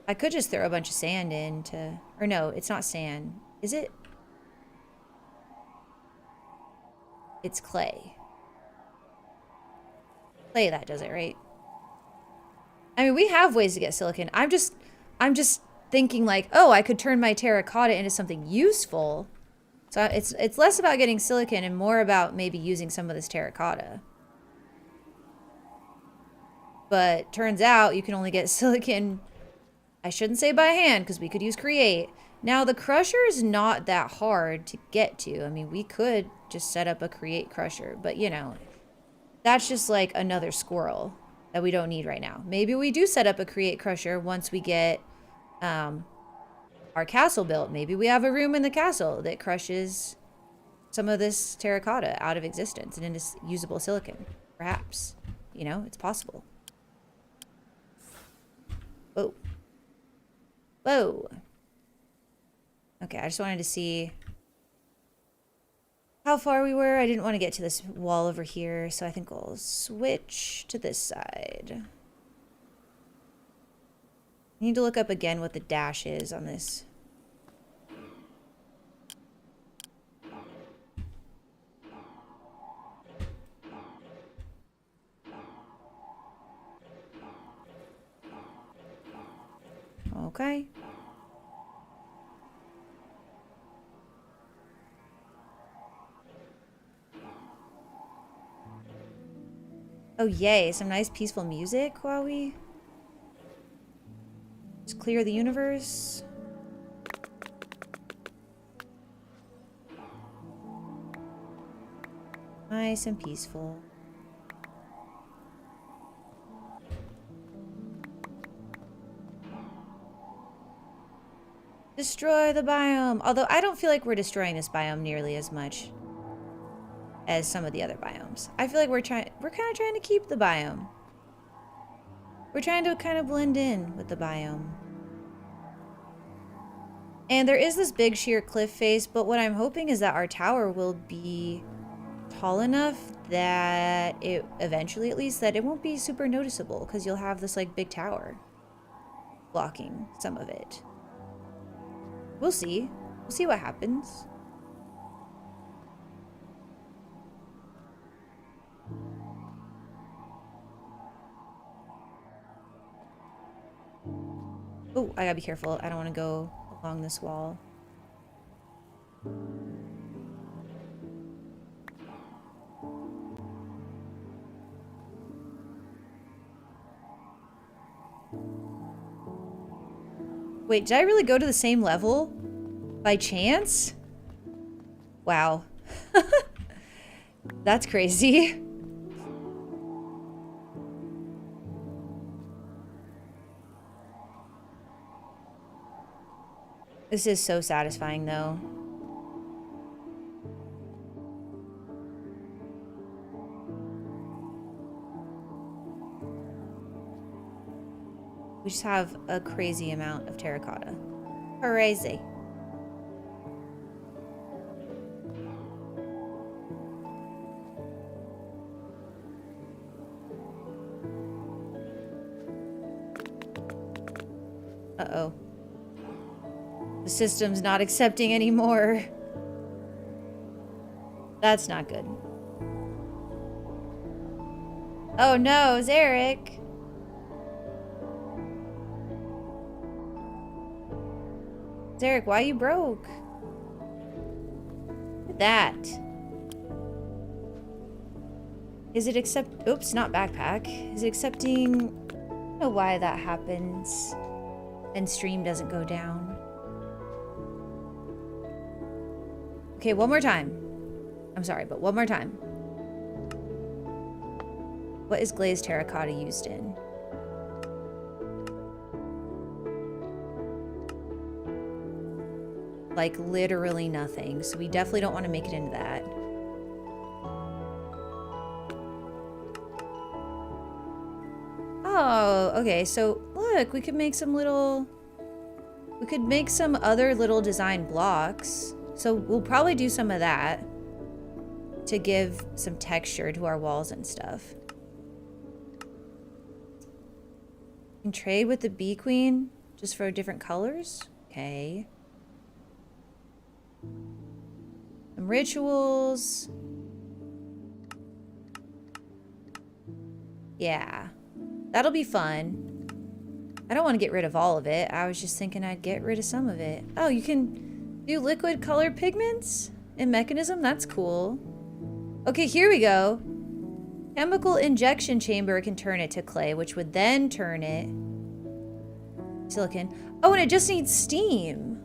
I could just throw a bunch of sand in to, or no, it's not sand. Is it? It's clay. Clay that does it, right? I mean, we have ways to get silicon. I'm just thinking like, oh, I could turn my terracotta into something useful. So it's less about getting silicon and more about maybe using some of this terracotta. But turns out you can only get silicon, I shouldn't say by hand because we could use create. Now the crusher is not that hard to get to. I mean, we could just set up a create crusher, but you know, that's just like another squirrel that we don't need right now. Maybe we do set up a create crusher once we get our castle built. Maybe we have a room in the castle that crushes some of this terracotta out of existence and into usable silicon. Perhaps. You know, it's possible. Whoa. Whoa. Okay, I just wanted to see how far we were. I didn't want to get to this wall over here, so I think I'll switch to this side. I need to look up again what the dash is on this. Okay. Oh, yay. Some nice peaceful music while we just clear the universe. Nice and peaceful. Destroy the biome. Although I don't feel like we're destroying this biome nearly as much as some of the other biomes. I feel like we're kind of trying to keep the biome. We're trying to kind of blend in with the biome. And there is this big sheer cliff face, but what I'm hoping is that our tower will be tall enough that it eventually, at least, that it won't be super noticeable because you'll have this like big tower blocking some of it. We'll see. We'll see what happens. Oh, I gotta be careful. I don't want to go along this wall. Wait, did I really go to the same level? By chance? Wow. That's crazy. This is so satisfying, though. We just have a crazy amount of terracotta. Crazy. Uh-oh. The system's not accepting anymore. That's not good. Oh no, Zarek. Zarek, why you broke? Look at that. Is it accept... Oops, not backpack. Is it accepting... I don't know why that happens. And stream doesn't go down. Okay, one more time. I'm sorry, but one more time. What is glazed terracotta used in? Like, literally nothing. So we definitely don't want to make it into that. Oh, okay. So, look, we could make some little... We could make some other little design blocks. So we'll probably do some of that to give some texture to our walls and stuff. And trade with the bee queen just for different colors. Okay. Some rituals. Yeah. That'll be fun. I don't want to get rid of all of it. I was just thinking I'd get rid of some of it. Oh, you can do liquid color pigments and mechanism? That's cool. Okay, here we go. Chemical injection chamber can turn it to clay, which would then turn it silicon. Oh, and it just needs steam.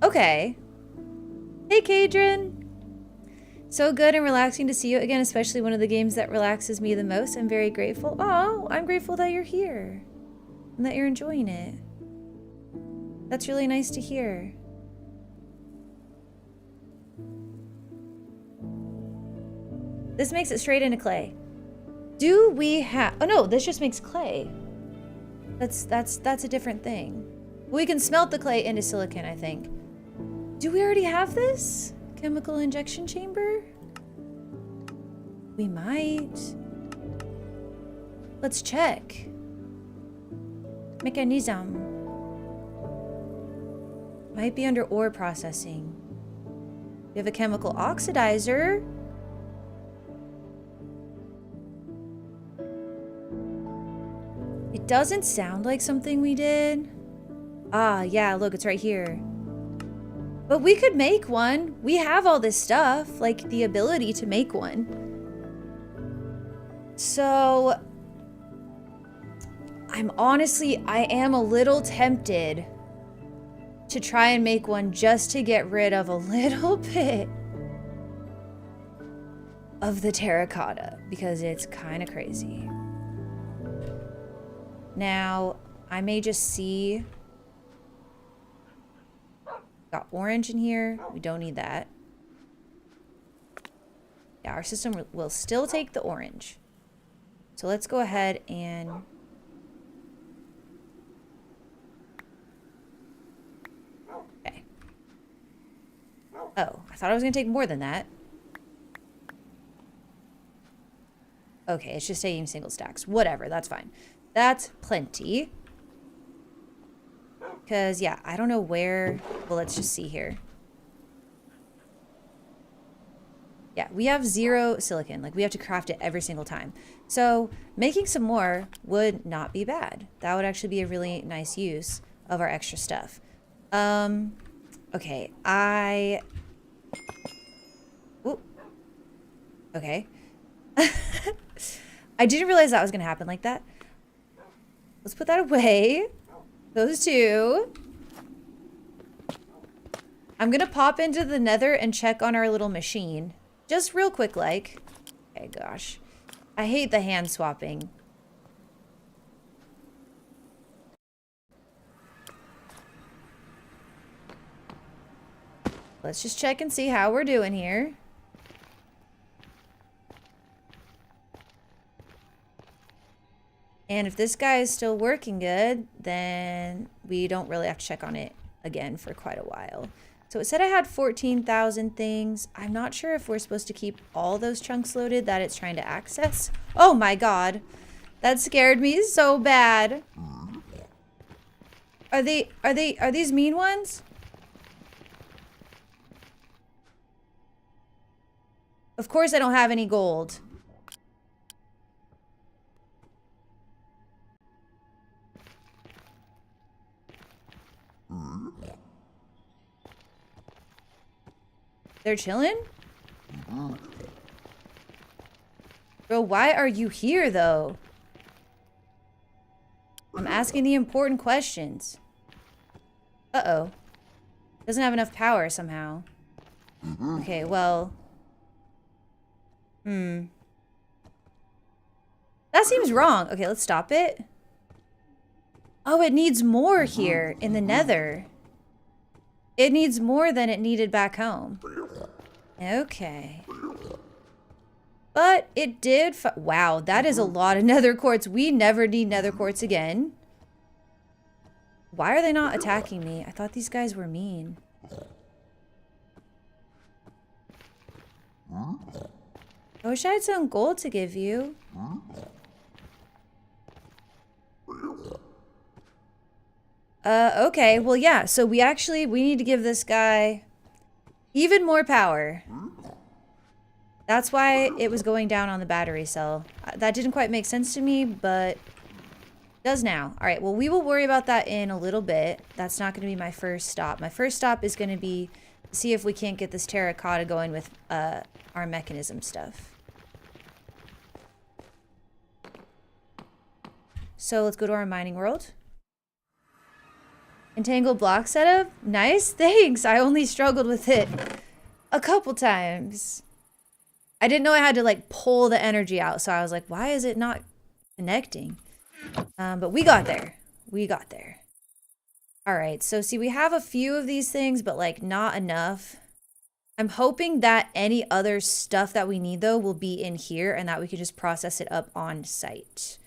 Okay. Hey, Kadrin. So good and relaxing to see you again, especially one of the games that relaxes me the most. I'm very grateful. Oh, I'm grateful that you're here and that you're enjoying it. That's really nice to hear. This makes it straight into clay. Do we have... Oh no, this just makes clay. That's a different thing. We can smelt the clay into silicon, I think. Do we already have this? Chemical injection chamber? We might. Let's check. Mechanism. Might be under ore processing. We have a chemical oxidizer. It It doesn't sound like something we did. Ah, yeah, look, it's right here. But we could make one. We have all this stuff, like the ability to make one. So, I am a little tempted to try and make one just to get rid of a little bit of the terracotta, because it's kind of crazy. Now, I may just see... Got orange in here. We don't need that. Yeah, our system will still take the orange. So let's go ahead and... Okay. Oh, I thought I was going to take more than that. Okay, it's just taking single stacks. Whatever, that's fine. That's plenty. Because, yeah, I don't know where... Well, let's just see here. Yeah, we have 0 silicon. Like, we have to craft it every single time. So, making some more would not be bad. That would actually be a really nice use of our extra stuff. Okay, Ooh. Okay. I didn't realize that was going to happen like that. Let's put that away. Those two. I'm going to pop into the nether and check on our little machine. Just real quick like. Okay, gosh. I hate the hand swapping. Let's just check and see how we're doing here. And if this guy is still working good, then we don't really have to check on it again for quite a while. So it said I had 14,000 things. I'm not sure if we're supposed to keep all those chunks loaded that it's trying to access. Oh my god. That scared me so bad. Are these mean ones? Of course I don't have any gold. They're chilling? Bro, why are you here, though? I'm asking the important questions. Uh-oh. Doesn't have enough power, somehow. Okay, well... That seems wrong. Okay, let's stop it. Oh, it needs more here in the nether. It needs more than it needed back home. Okay. But it did... Wow, that is a lot of nether quartz. We never need nether quartz again. Why are they not attacking me? I thought these guys were mean. I wish I had some gold to give you. Okay, well, yeah, so we need to give this guy even more power. That's why it was going down on the battery cell. That didn't quite make sense to me, but does now. All right, well, we will worry about that in a little bit. That's not going to be my first stop. My first stop is going to be to see if we can't get this terracotta going with our mechanism stuff. So let's go to our mining world. Entangled block setup? Nice, thanks. I only struggled with it a couple times. I didn't know I had to like pull the energy out, so I was like, why is it not connecting? But we got there. We got there. All right, so see, we have a few of these things, but like not enough. I'm hoping that any other stuff that we need though will be in here and that we can just process it up on site.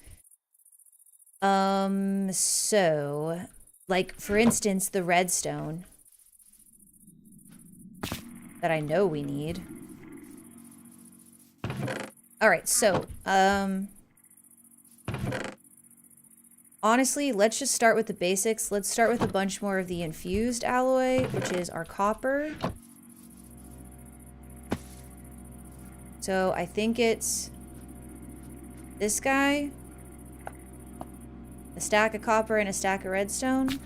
So like for instance, the redstone that I know we need. All right, so honestly, let's just start with the basics. Let's start with a bunch more of the infused alloy, which is our copper. So I think it's this guy. A stack of copper and a stack of redstone.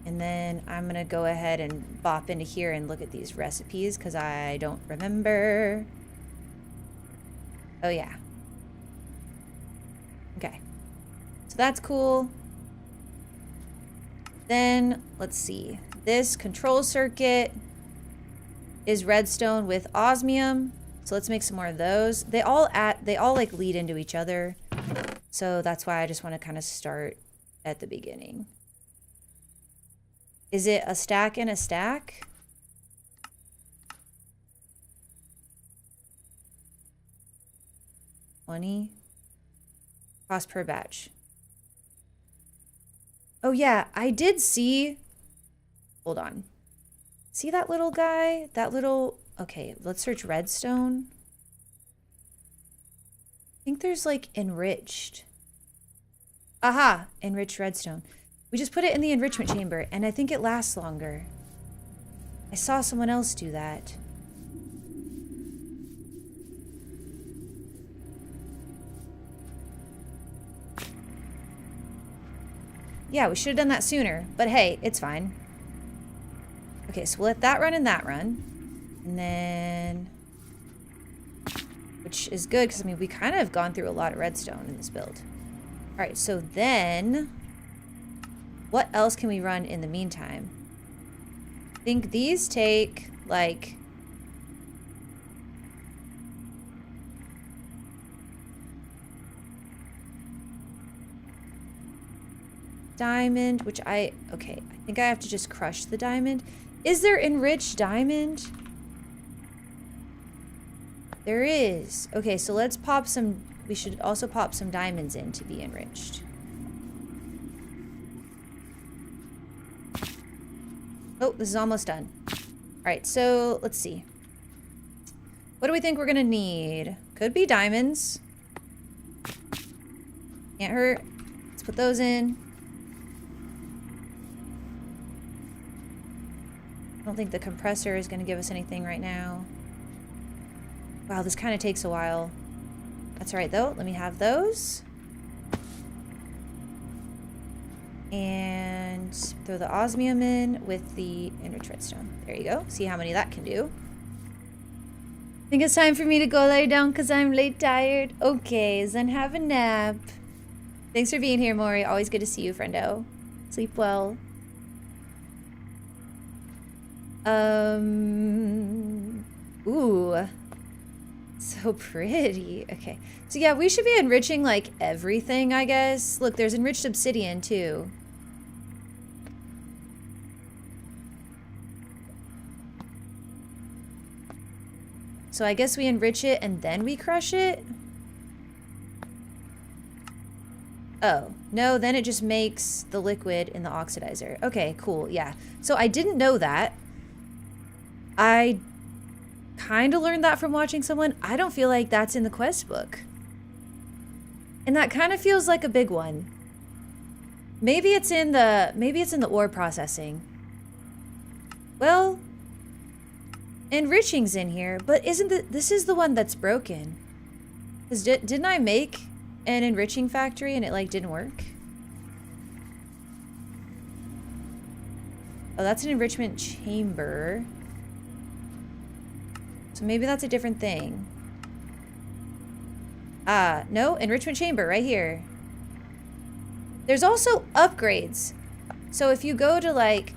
And then I'm gonna go ahead and bop into here and look at these recipes because I don't remember. Oh yeah. Okay. So that's cool. Then, let's see. This control circuit is redstone with osmium. So let's make some more of those. They all like lead into each other. So that's why I just want to kind of start at the beginning. Is it a stack and a stack? $20. Cost per batch. Oh yeah, I did see... Hold on. See that little guy? That little... Okay, let's search redstone. I think there's like enriched. Aha! Enriched redstone. We just put it in the enrichment chamber and I think it lasts longer. I saw someone else do that. Yeah, we should have done that sooner, but hey, it's fine. Okay, so we'll let that run and that run. And then... Which is good, because I mean, we kind of have gone through a lot of redstone in this build. Alright, so then... What else can we run in the meantime? I think these take, like... Diamond, which okay, I think I have to just crush the diamond. Is there enriched diamond? There is. Okay, so let's pop some, we should also pop some diamonds in to be enriched. Oh, this is almost done. All right, so let's see. What do we think we're gonna need? Could be diamonds. Can't hurt. Let's put those in. I don't think the compressor is going to give us anything right now. Wow, this kind of takes a while. That's all right, though. Let me have those. And throw the osmium in with the enriched redstone. There you go. See how many that can do. I think it's time for me to go lay down because I'm late tired. Okay, then have a nap. Thanks for being here, Maury. Always good to see you, friendo. Sleep well. Ooh. So pretty. Okay. So yeah, we should be enriching like everything, I guess. Look, there's enriched obsidian too. So I guess we enrich it and then we crush it? Oh, no, then it just makes the liquid in the oxidizer. Okay, cool, yeah. So I didn't know that. I kind of learned that from watching someone. I don't feel like that's in the quest book. And that kind of feels like a big one. Maybe it's in the ore processing. Well, enriching's in here, but this is the one that's broken. 'Cause didn't I make an enriching factory and it like didn't work? Oh, that's an enrichment chamber. So maybe that's a different thing. No, enrichment chamber right here. There's also upgrades. So if you go to like,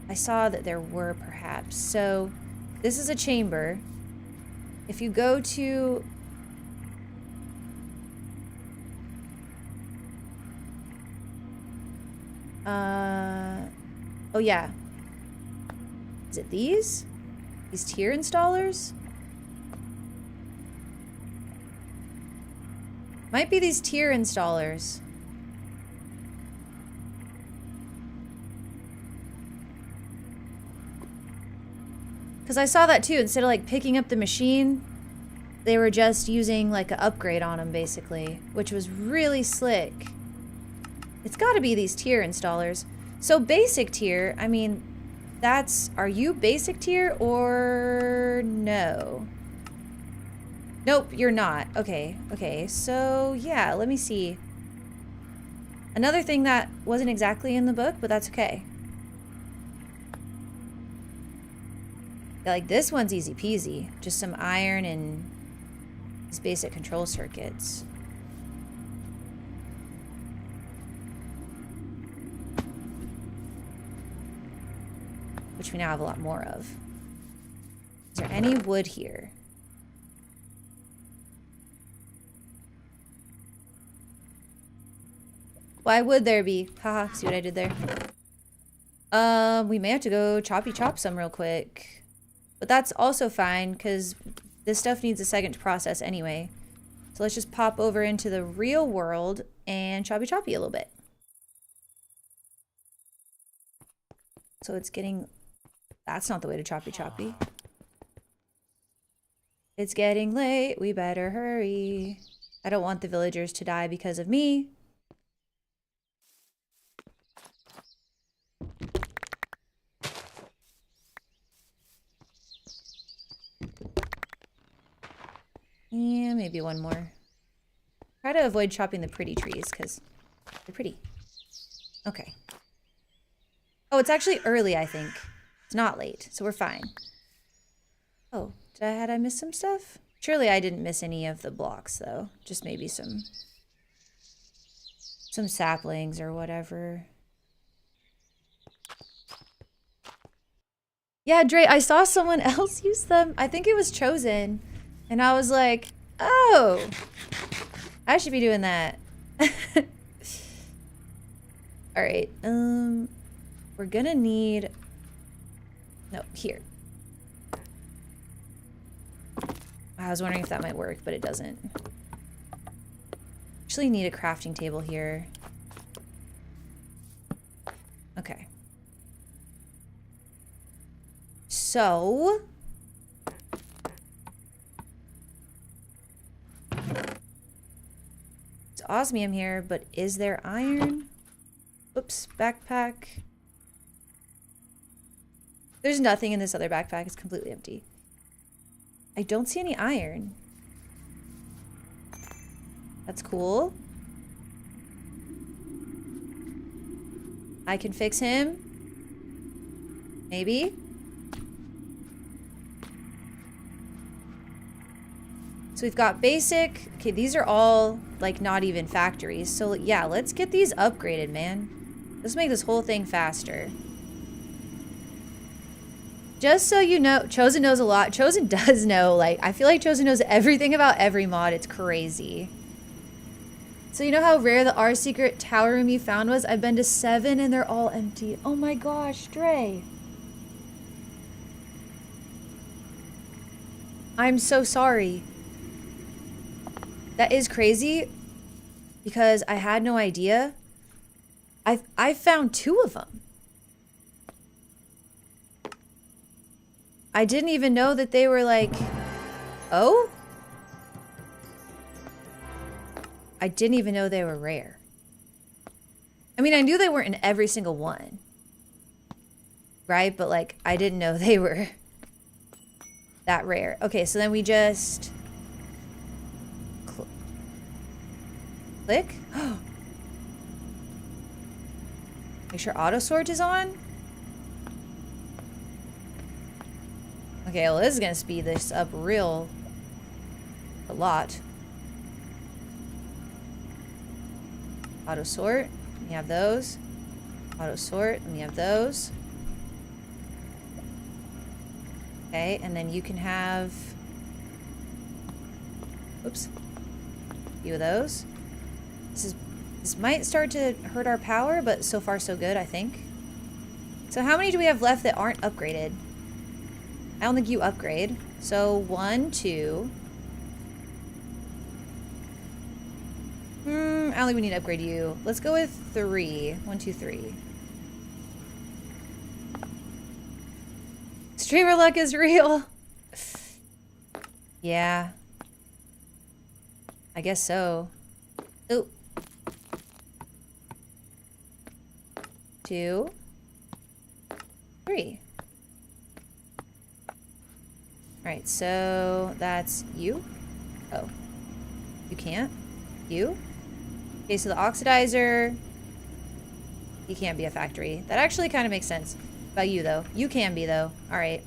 I saw that there were perhaps. So this is a chamber. If you go to, oh yeah. Is it these? These tier installers? Might be these tier installers. Because I saw that too. Instead of like picking up the machine, they were just using like an upgrade on them basically, which was really slick. It's got to be these tier installers. So basic tier, I mean, are you basic tier or no? Nope, you're not. Okay, okay. So, yeah, let me see. Another thing that wasn't exactly in the book, but that's okay. Yeah, like, this one's easy peasy. Just some iron and these basic control circuits. Which we now have a lot more of. Is there any wood here? Why would there be? Haha, see what I did there? We may have to go choppy chop some real quick. But that's also fine, because this stuff needs a second to process anyway. So let's just pop over into the real world and choppy choppy a little bit. So it's getting... That's not the way to choppy choppy. It's getting late, we better hurry. I don't want the villagers to die because of me. Yeah, maybe one more. Try to avoid chopping the pretty trees, because they're pretty. Okay. Oh, it's actually early, I think. It's not late, so we're fine. Oh, had I missed some stuff? Surely I didn't miss any of the blocks, though. Just maybe some saplings or whatever. Yeah, Dre, I saw someone else use them. I think it was Chosen. And I was like, oh, I should be doing that. All right. We're gonna need, no, here. I was wondering if that might work, but it doesn't. Actually need a crafting table here. Okay. So... it's osmium here, but is there iron? Oops, backpack. There's nothing in this other backpack. It's completely empty. I don't see any iron. That's cool. I can fix him. Maybe. So we've got basic. Okay, these are all like not even factories. So yeah, let's get these upgraded, man. Let's make this whole thing faster. Just so you know, Chosen knows a lot. Chosen does know, like, I feel like Chosen knows everything about every mod. It's crazy. So you know how rare the R secret tower room you found was? I've been to 7 and they're all empty. Oh my gosh, Dre. I'm so sorry. That is crazy because I had no idea. I found 2 of them. I didn't even know that they were like, oh? I didn't even know they were rare. I mean, I knew they weren't in every single one. Right? But like, I didn't know they were that rare. Okay, so then we just... click? Make sure auto sort is on. Okay, well this is gonna speed this up a lot. Auto sort, let me have those. Auto sort, let me have those. Okay, and then you can have, oops, a few of those. This might start to hurt our power, but so far so good, I think. So how many do we have left that aren't upgraded? I don't think you upgrade. So 1, 2. I don't think we need to upgrade you. Let's go with 3. 1, 2, 3. Streamer luck is real. Yeah. I guess so. Oh. 2, 3. Alright, so that's you. Oh. You can't? You? Okay, so the oxidizer... He can't be a factory. That actually kind of makes sense. About you, though. You can be, though. Alright.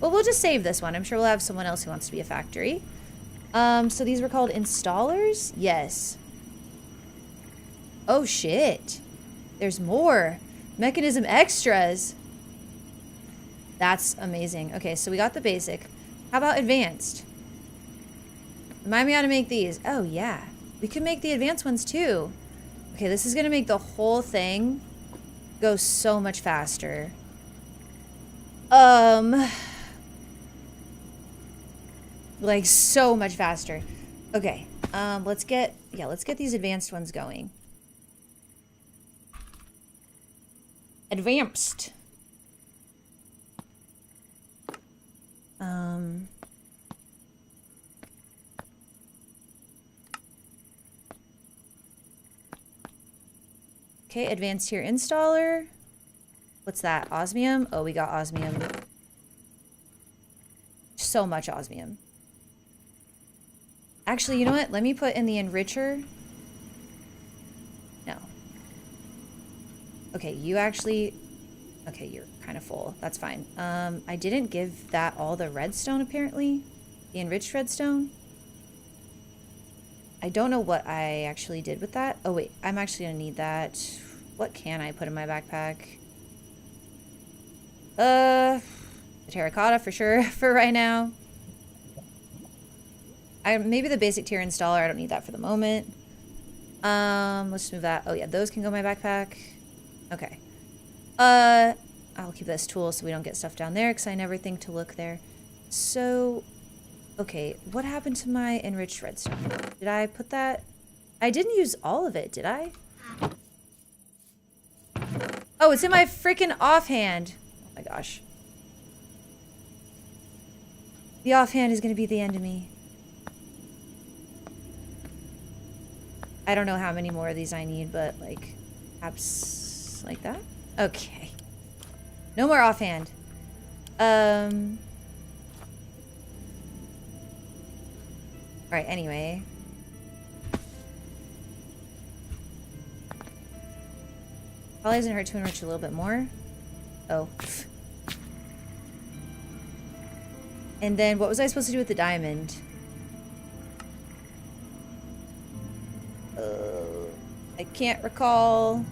Well, we'll just save this one. I'm sure we'll have someone else who wants to be a factory. So these were called installers? Yes. Oh, shit. There's more. Mechanism extras. That's amazing. Okay, so we got the basic. How about advanced? Remind me how to make these. Oh, yeah. We can make the advanced ones, too. Okay, this is going to make the whole thing go so much faster. Like, so much faster. Okay, let's get these advanced ones going. Advanced. Okay, advanced tier installer. What's that? Osmium? Oh, we got osmium. So much osmium. Actually, you know what? Let me put in the enricher. No. Okay, you actually... Okay, you're kind of full. That's fine. I didn't give that all the redstone, apparently. The enriched redstone. I don't know what I actually did with that. Oh, wait. I'm actually going to need that. What can I put in my backpack? The terracotta for sure for right now. Maybe the basic tier installer. I don't need that for the moment. Let's move that. Oh, yeah. Those can go in my backpack. Okay. I'll keep this tool so we don't get stuff down there because I never think to look there. So, okay, what happened to my enriched redstone? Did I put that? I didn't use all of it, did I? Oh, it's in my freaking offhand. Oh my gosh. The offhand is going to be the end of me. I don't know how many more of these I need, but like, perhaps like that? Okay. No more offhand. Alright, anyway. Probably doesn't hurt to enrich a little bit more. Oh. And then what was I supposed to do with the diamond? I can't recall.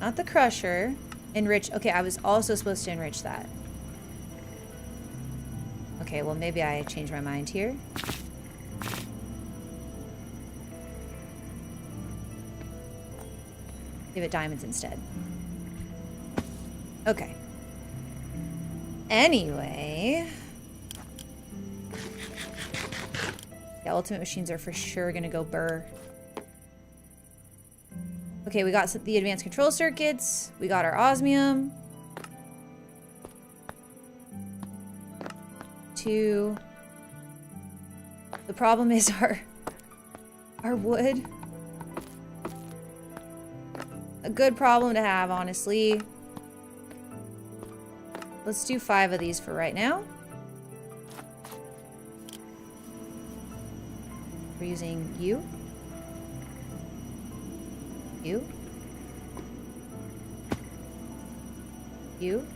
Not the crusher. Enrich. Okay, I was also supposed to enrich that. Okay, well, maybe I changed my mind here. Give it diamonds instead. Okay. Anyway. Yeah, ultimate machines are for sure gonna go burr. Okay, we got the advanced control circuits. We got our osmium. 2. The problem is our wood. A good problem to have, honestly. Let's do 5 of these for right now. We're using you. You. You.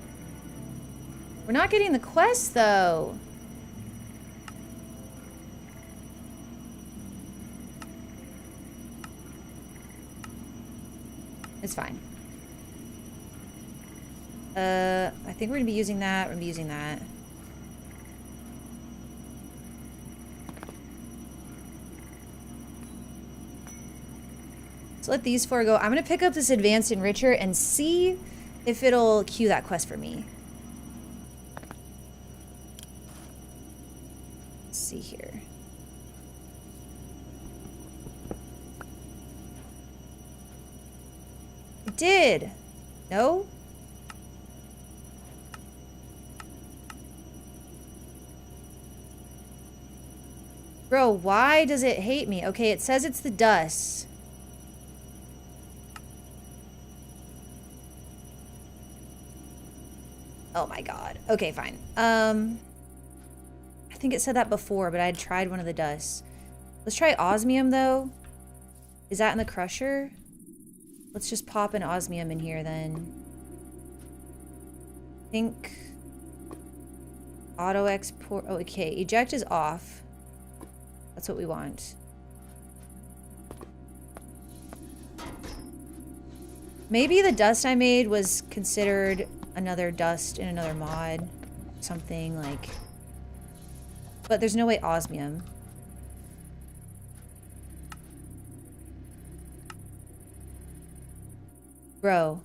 We're not getting the quest, though. It's fine. I think we're gonna be using that. We're gonna be using that. So let these 4 go. I'm gonna pick up this advanced enricher and see if it'll queue that quest for me. Let's see here. It did. No? Bro, why does it hate me? Okay, it says it's the dust. Oh my god. Okay, fine. I think it said that before, but I had tried one of the dusts. Let's try osmium, though. Is that in the crusher? Let's just pop an osmium in here, then. I think... Auto export... Oh, okay. Eject is off. That's what we want. Maybe the dust I made was considered another dust in another mod. Something like... But there's no way osmium. Bro.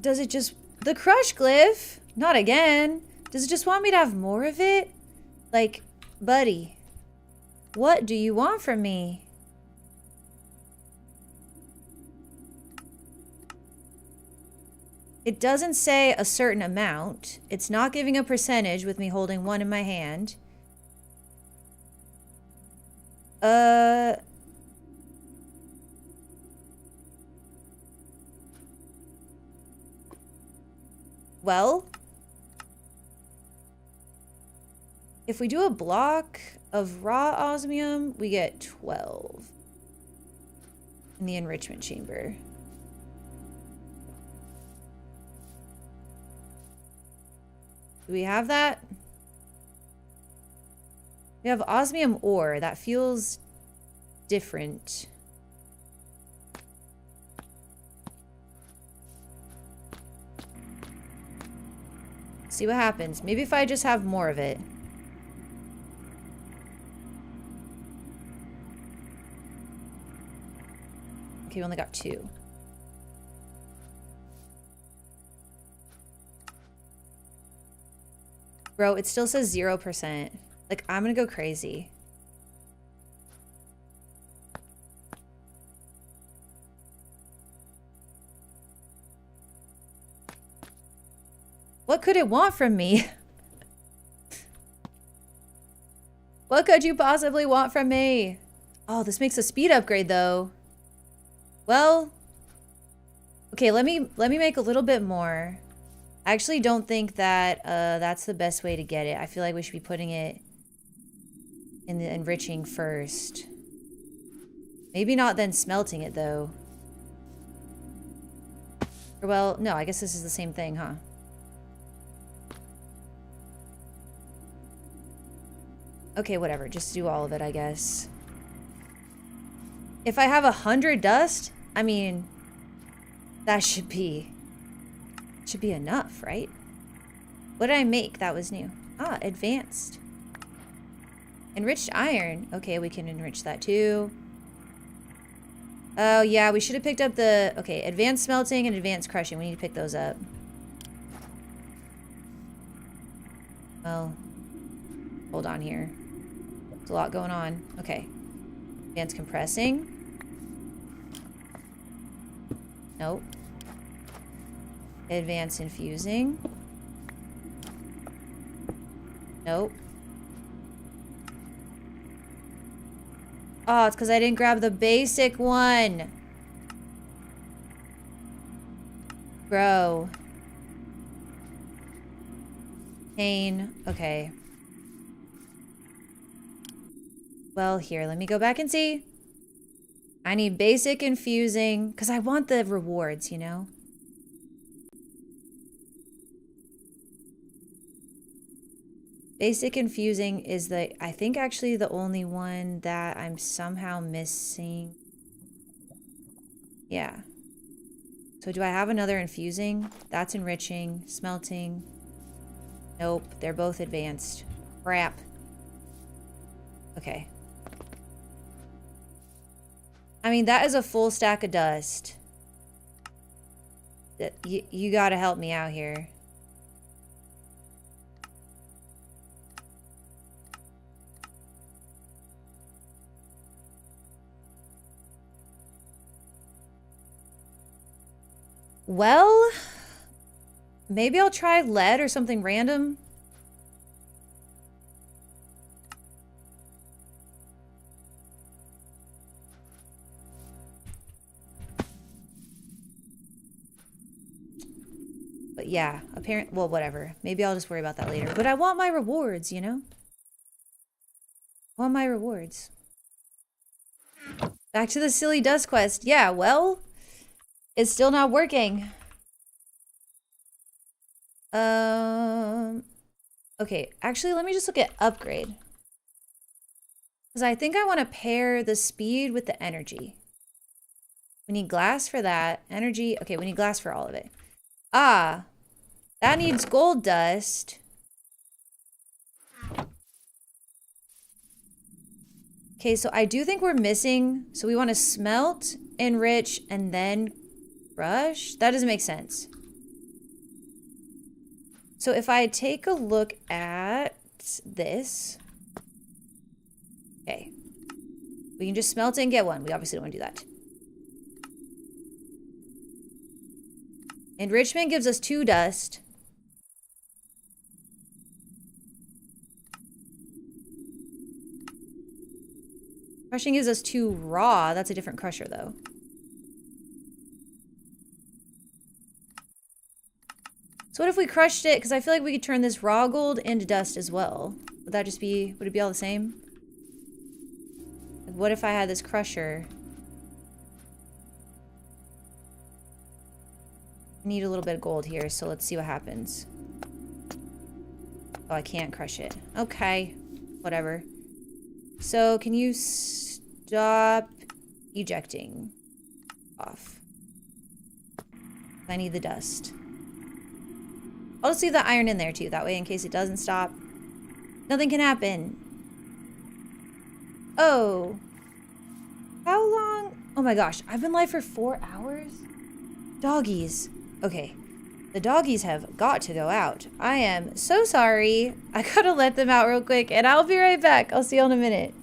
Does it just... The crush glyph? Not again. Does it just want me to have more of it? Like, buddy, what do you want from me? It doesn't say a certain amount. It's not giving a percentage with me holding one in my hand. Well, if we do a block of raw osmium, we get 12 in the enrichment chamber. Do we have that? We have osmium ore. That feels different. See what happens. Maybe if I just have more of it. Okay, we only got 2. Bro, it still says 0%. Like, I'm gonna go crazy. What could it want from me? What could you possibly want from me? Oh, this makes a speed upgrade, though. Well, okay, let me make a little bit more. I actually don't think that that's the best way to get it. I feel like we should be putting it in the enriching first. Maybe not then smelting it, though. Or, well, no, I guess this is the same thing, huh? Okay, whatever. Just do all of it, I guess. If I have 100 dust, I mean, that should be enough, right? What did I make that was new? Ah, advanced. Enriched iron. Okay, we can enrich that too. Oh, yeah, we should have picked up the... Okay, advanced smelting and advanced crushing. We need to pick those up. Well, hold on here. There's a lot going on. Okay. Advanced compressing. Nope. Advanced infusing. Nope. Oh, it's because I didn't grab the basic one. Bro. Pain. Okay. Well, here, let me go back and see. I need basic infusing, because I want the rewards, you know? Basic infusing is the, I think actually the only one that I'm somehow missing. Yeah. So do I have another infusing? That's enriching, smelting. Nope, they're both advanced. Crap. Okay. I mean, that is a full stack of dust. You gotta help me out here. Well, maybe I'll try lead or something random. But yeah, apparent. Well, whatever. Maybe I'll just worry about that later. But I want my rewards, you know? I want my rewards. Back to the silly dust quest. Yeah, well, it's still not working. Okay, actually, let me just look at upgrade. Because I think I want to pair the speed with the energy. We need glass for that. Energy. Okay, we need glass for all of it. Ah, that needs gold dust. Okay, so I do think we're missing. So we want to smelt, enrich, and then crush. That doesn't make sense. So if I take a look at this. Okay. We can just smelt it and get one. We obviously don't want to do that. Enrichment gives us 2 dust. Crushing gives us 2 raw. That's a different crusher, though. So what if we crushed it? Because I feel like we could turn this raw gold into dust as well. Would that just be... Would it be all the same? Like, what if I had this crusher? I need a little bit of gold here, so let's see what happens. Oh, I can't crush it. Okay. Whatever. So, can you stop ejecting? Off. I need the dust. I'll just leave the iron in there too, that way in case it doesn't stop. Nothing can happen. Oh. How long? Oh my gosh, I've been live for 4 hours? Doggies. Okay. The doggies have got to go out. I am so sorry. I gotta let them out real quick and I'll be right back. I'll see you in a minute.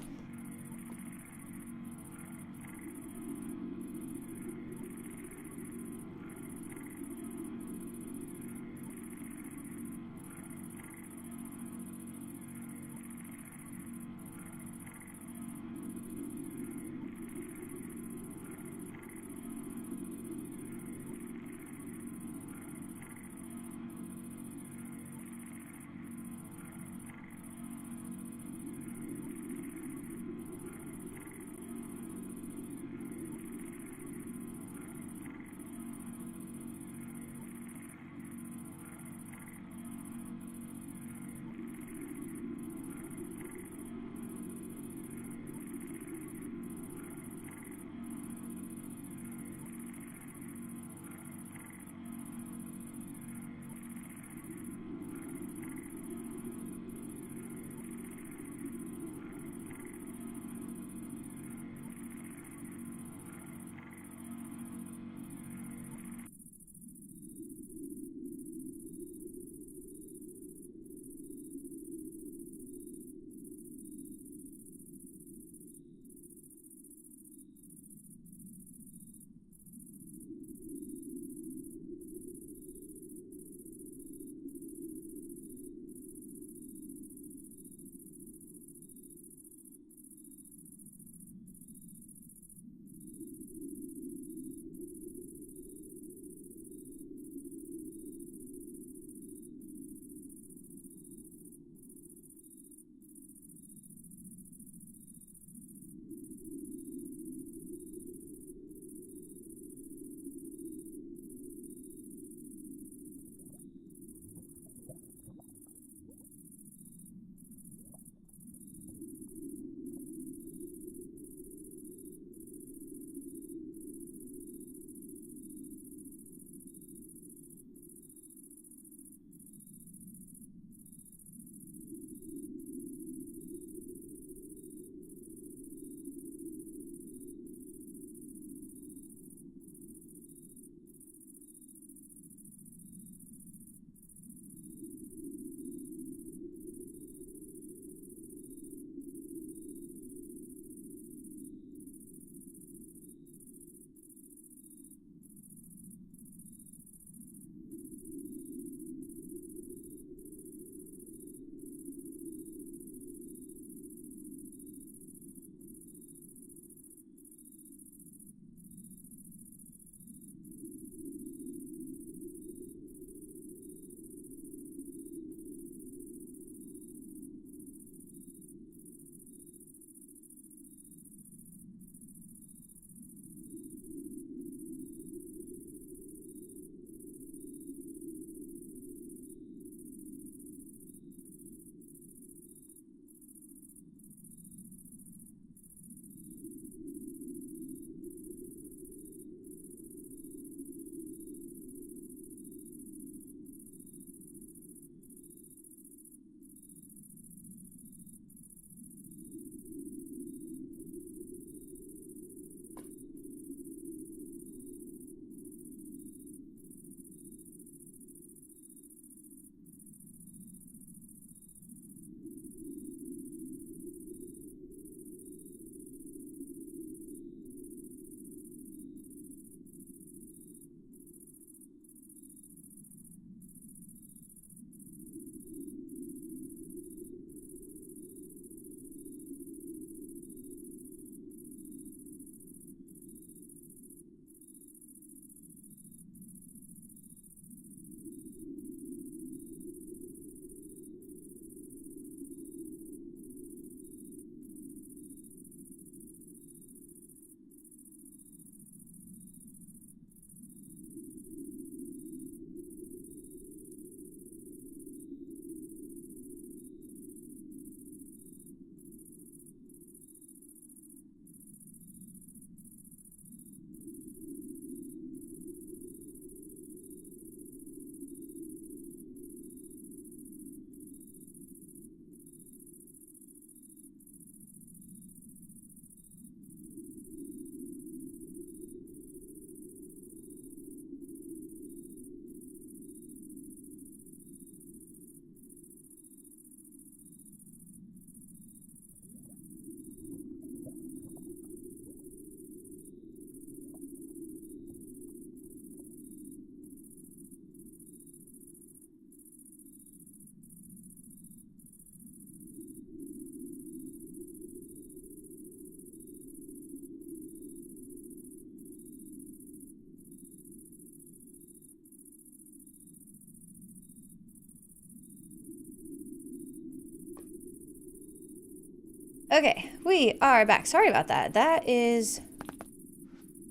Okay, we are back. Sorry about that. That is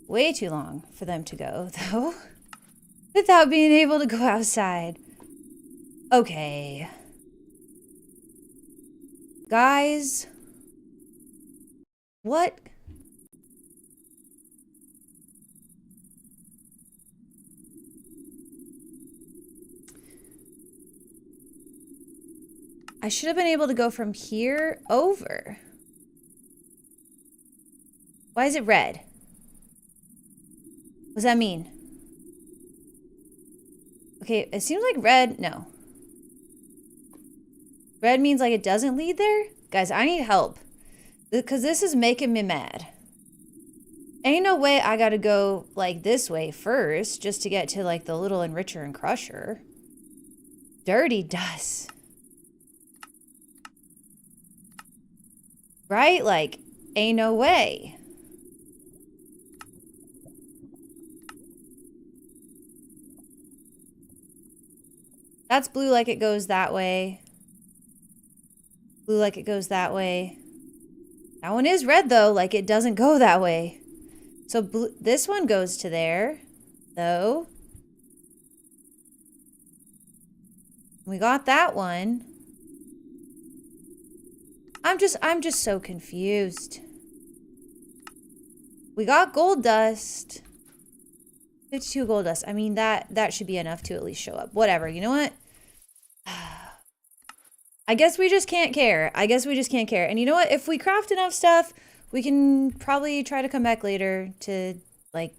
way too long for them to go, though. Without being able to go outside. Okay. Guys. What? I should have been able to go from here over. Why is it red? What does that mean? Okay, it seems like red. No. Red means like it doesn't lead there? Guys, I need help. Because this is making me mad. Ain't no way I gotta go like this way first just to get to like the little enricher and crusher. Dirty dust. Right? Like, ain't no way. That's blue like it goes that way. Blue like it goes that way. That one is red though, like it doesn't go that way. So blue, this one goes to there, though. We got that one. I'm just so confused. We got gold dust. 52 gold dust. I mean, that should be enough to at least show up. Whatever, you know what? I guess we just can't care. I guess we just can't care. And you know what? If we craft enough stuff, we can probably try to come back later to, like,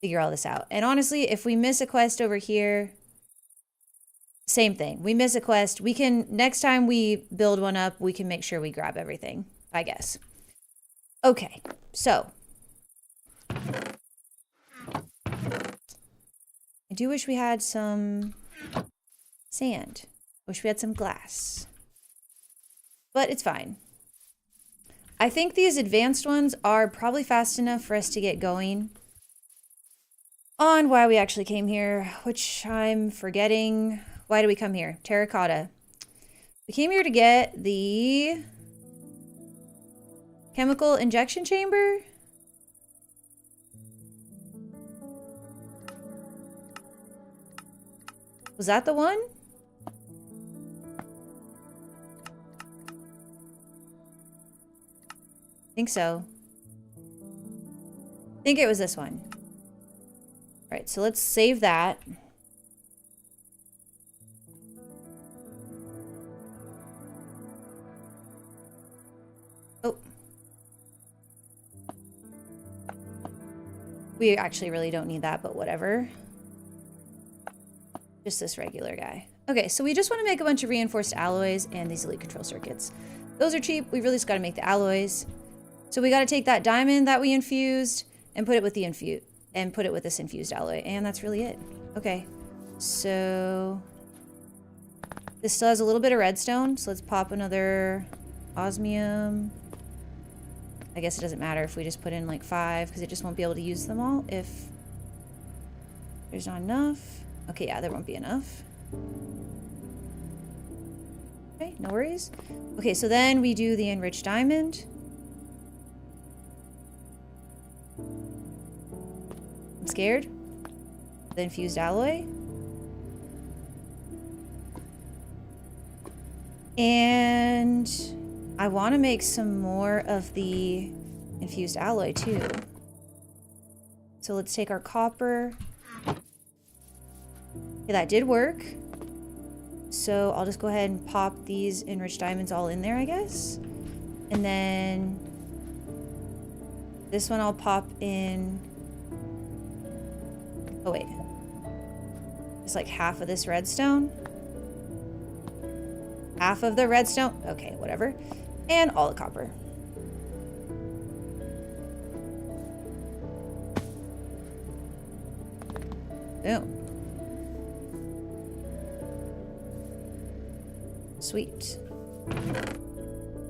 figure all this out. And honestly, if we miss a quest over here, same thing. We miss a quest. We can, next time we build one up, we can make sure we grab everything, I guess. Okay, so. I do wish we had some sand. Wish we had some glass. But it's fine. I think these advanced ones are probably fast enough for us to get going on why we actually came here, which I'm forgetting. Why do we come here? Terracotta. We came here to get the chemical injection chamber. Was that the one? I think so. I think it was this one. All right, so let's save that. Oh. We actually really don't need that, but whatever. Just this regular guy. Okay, so we just want to make a bunch of reinforced alloys and these elite control circuits. Those are cheap. We really just got to make the alloys. So we got to take that diamond that we infused and put it with the this infused alloy, and that's really it. Okay, so this still has a little bit of redstone, so let's pop another osmium. I guess it doesn't matter if we just put in like 5 because it just won't be able to use them all if there's not enough. Okay, yeah, there won't be enough. Okay, no worries. Okay, so then we do the enriched diamond. I'm scared. The infused alloy. And I want to make some more of the infused alloy too. So let's take our copper. Okay, that did work. So I'll just go ahead and pop these enriched diamonds all in there, I guess. And then this one I'll pop in. Oh, wait. It's like half of this redstone. Half of the redstone. Okay, whatever. And all the copper. Boom. Sweet.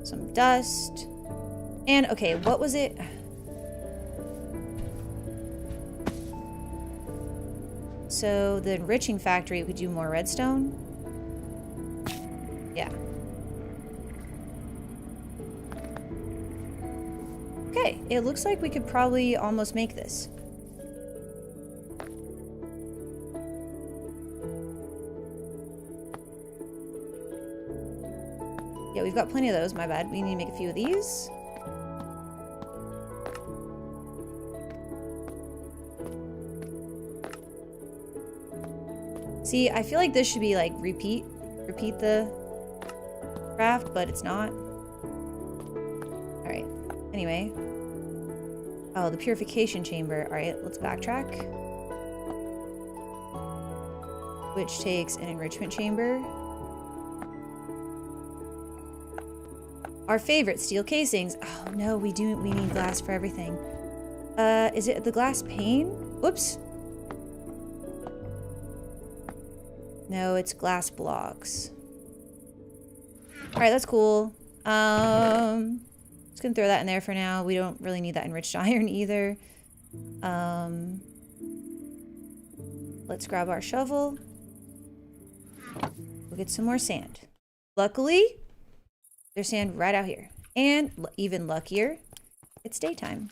Some dust. And, okay, what was it? So, the enriching factory, we could do more redstone. Yeah. it looks like we could probably almost make this. Yeah, we've got plenty of those, my bad. We need to make a few of these. See, I feel like this should be like repeat the craft, but it's not. Alright, anyway. Oh, the purification chamber. Alright, let's backtrack. Which takes an enrichment chamber. Our favorite, steel casings. Oh no, we need glass for everything. Is it the glass pane? Whoops. No, it's glass blocks. Alright, that's cool. Just gonna throw that in there for now. We don't really need that enriched iron either. Let's grab our shovel. We'll get some more sand. Luckily, there's sand right out here. And even luckier, it's daytime.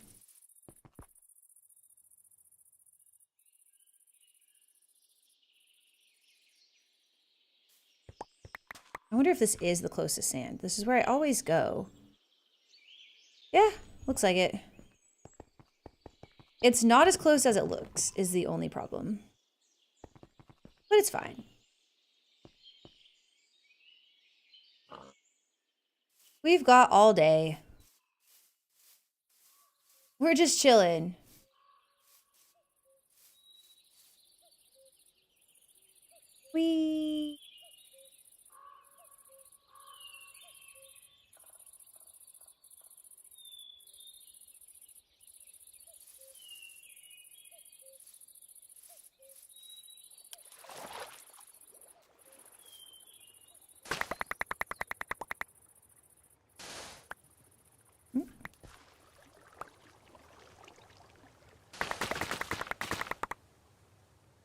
I wonder if this is the closest sand. This is where I always go. Yeah, looks like it. It's not as close as it looks, is the only problem. But it's fine. We've got all day. We're just chilling. Whee!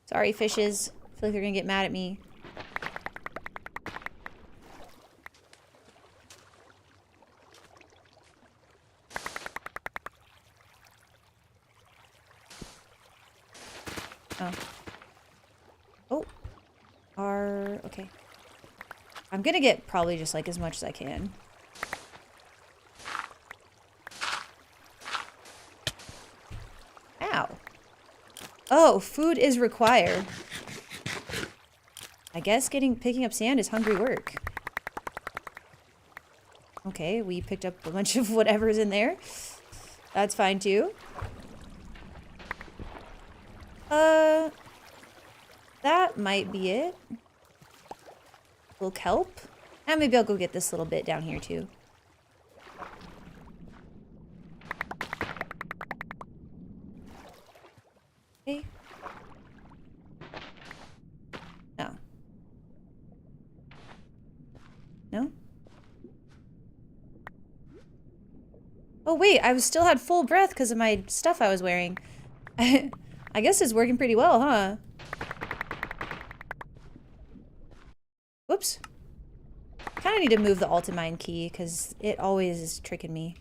Sorry, fishes. I feel like they're gonna get mad at me. Oh. Oh. Okay. I'm gonna get probably just like as much as I can. Ow. Oh, food is required. I guess picking up sand is hungry work. Okay, we picked up a bunch of whatever's in there. That's fine too. That might be it. A little kelp. And maybe I'll go get this little bit down here too. Okay. No. No? Oh wait, I still had full breath because of my stuff I was wearing. I guess it's working pretty well, huh? Whoops. Kind of need to move the Ultimine key because it always is tricking me.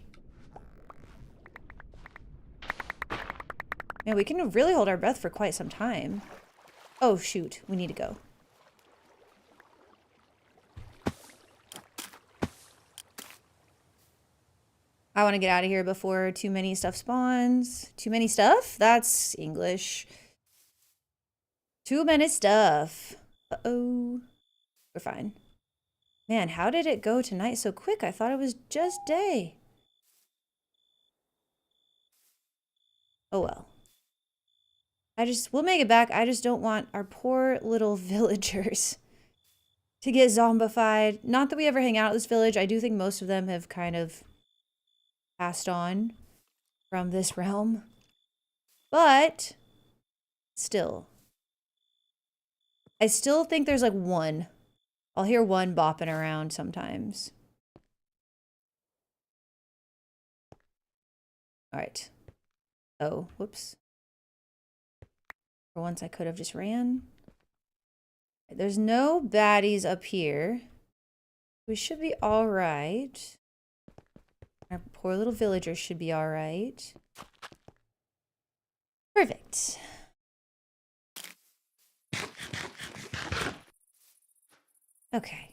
Man, we can really hold our breath for quite some time. Oh shoot, we need to go. I want to get out of here before too many stuff spawns. Too many stuff? That's English. Too many stuff. Uh-oh. We're fine. Man, how did it go tonight so quick? I thought it was just day. Oh well. We'll make it back. I just don't want our poor little villagers to get zombified. Not that we ever hang out at this village. I do think most of them have kind of passed on from this realm. But still. I still think there's like one. I'll hear one bopping around sometimes. Alright. Oh, whoops. For once I could have just ran. There's no baddies up here. We should be alright. Our poor little villagers should be all right. Perfect. Okay.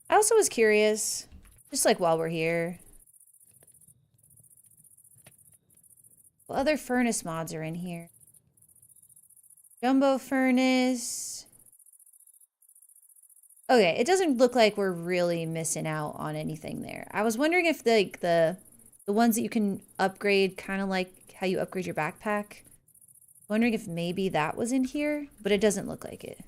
I also was curious, just like while we're here, what other furnace mods are in here? Jumbo furnace. Okay, it doesn't look like we're really missing out on anything there. I was wondering if the ones that you can upgrade, kind of like how you upgrade your backpack. Wondering if maybe that was in here, but it doesn't look like it.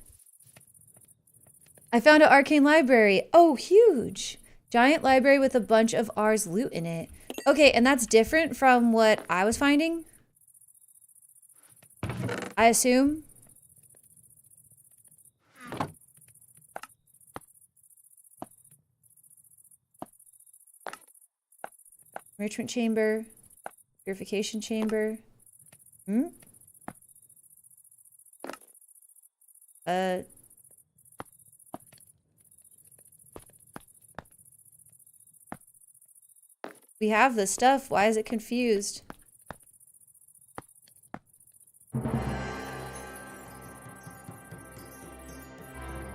I found an arcane library. Oh, huge. Giant library with a bunch of R's loot in it. Okay, and that's different from what I was finding? I assume? Enrichment chamber. Purification chamber. Hmm? We have the stuff. Why is it confused?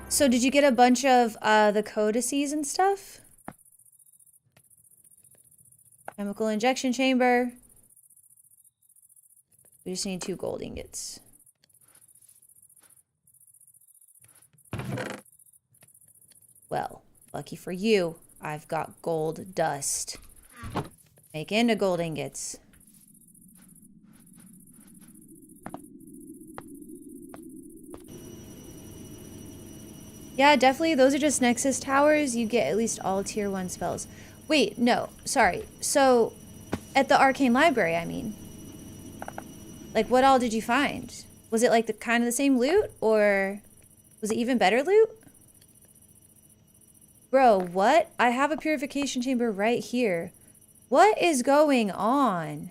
So did you get a bunch of the codices and stuff? Chemical injection chamber. We just need 2 gold ingots. Well, lucky for you, I've got gold dust. Make into gold ingots. Yeah, definitely. Those are just Nexus towers. You get at least all tier 1 spells. Wait, no. Sorry. So, at the Arcane Library, I mean. Like, what all did you find? Was it like the kind of the same loot? Or was it even better loot? Bro, what? I have a purification chamber right here. What is going on?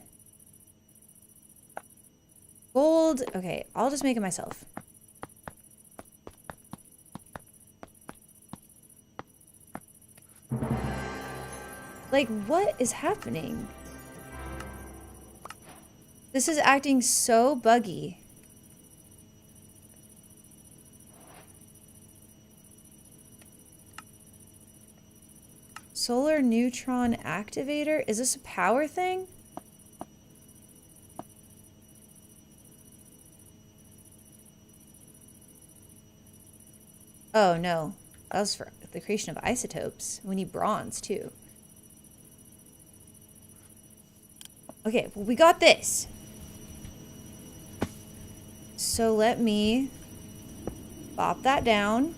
Gold. Okay, I'll just make it myself. Like, what is happening? This is acting so buggy. Solar neutron activator? Is this a power thing? Oh no, that was for the creation of isotopes. We need bronze too. Okay, well, we got this. So let me pop that down.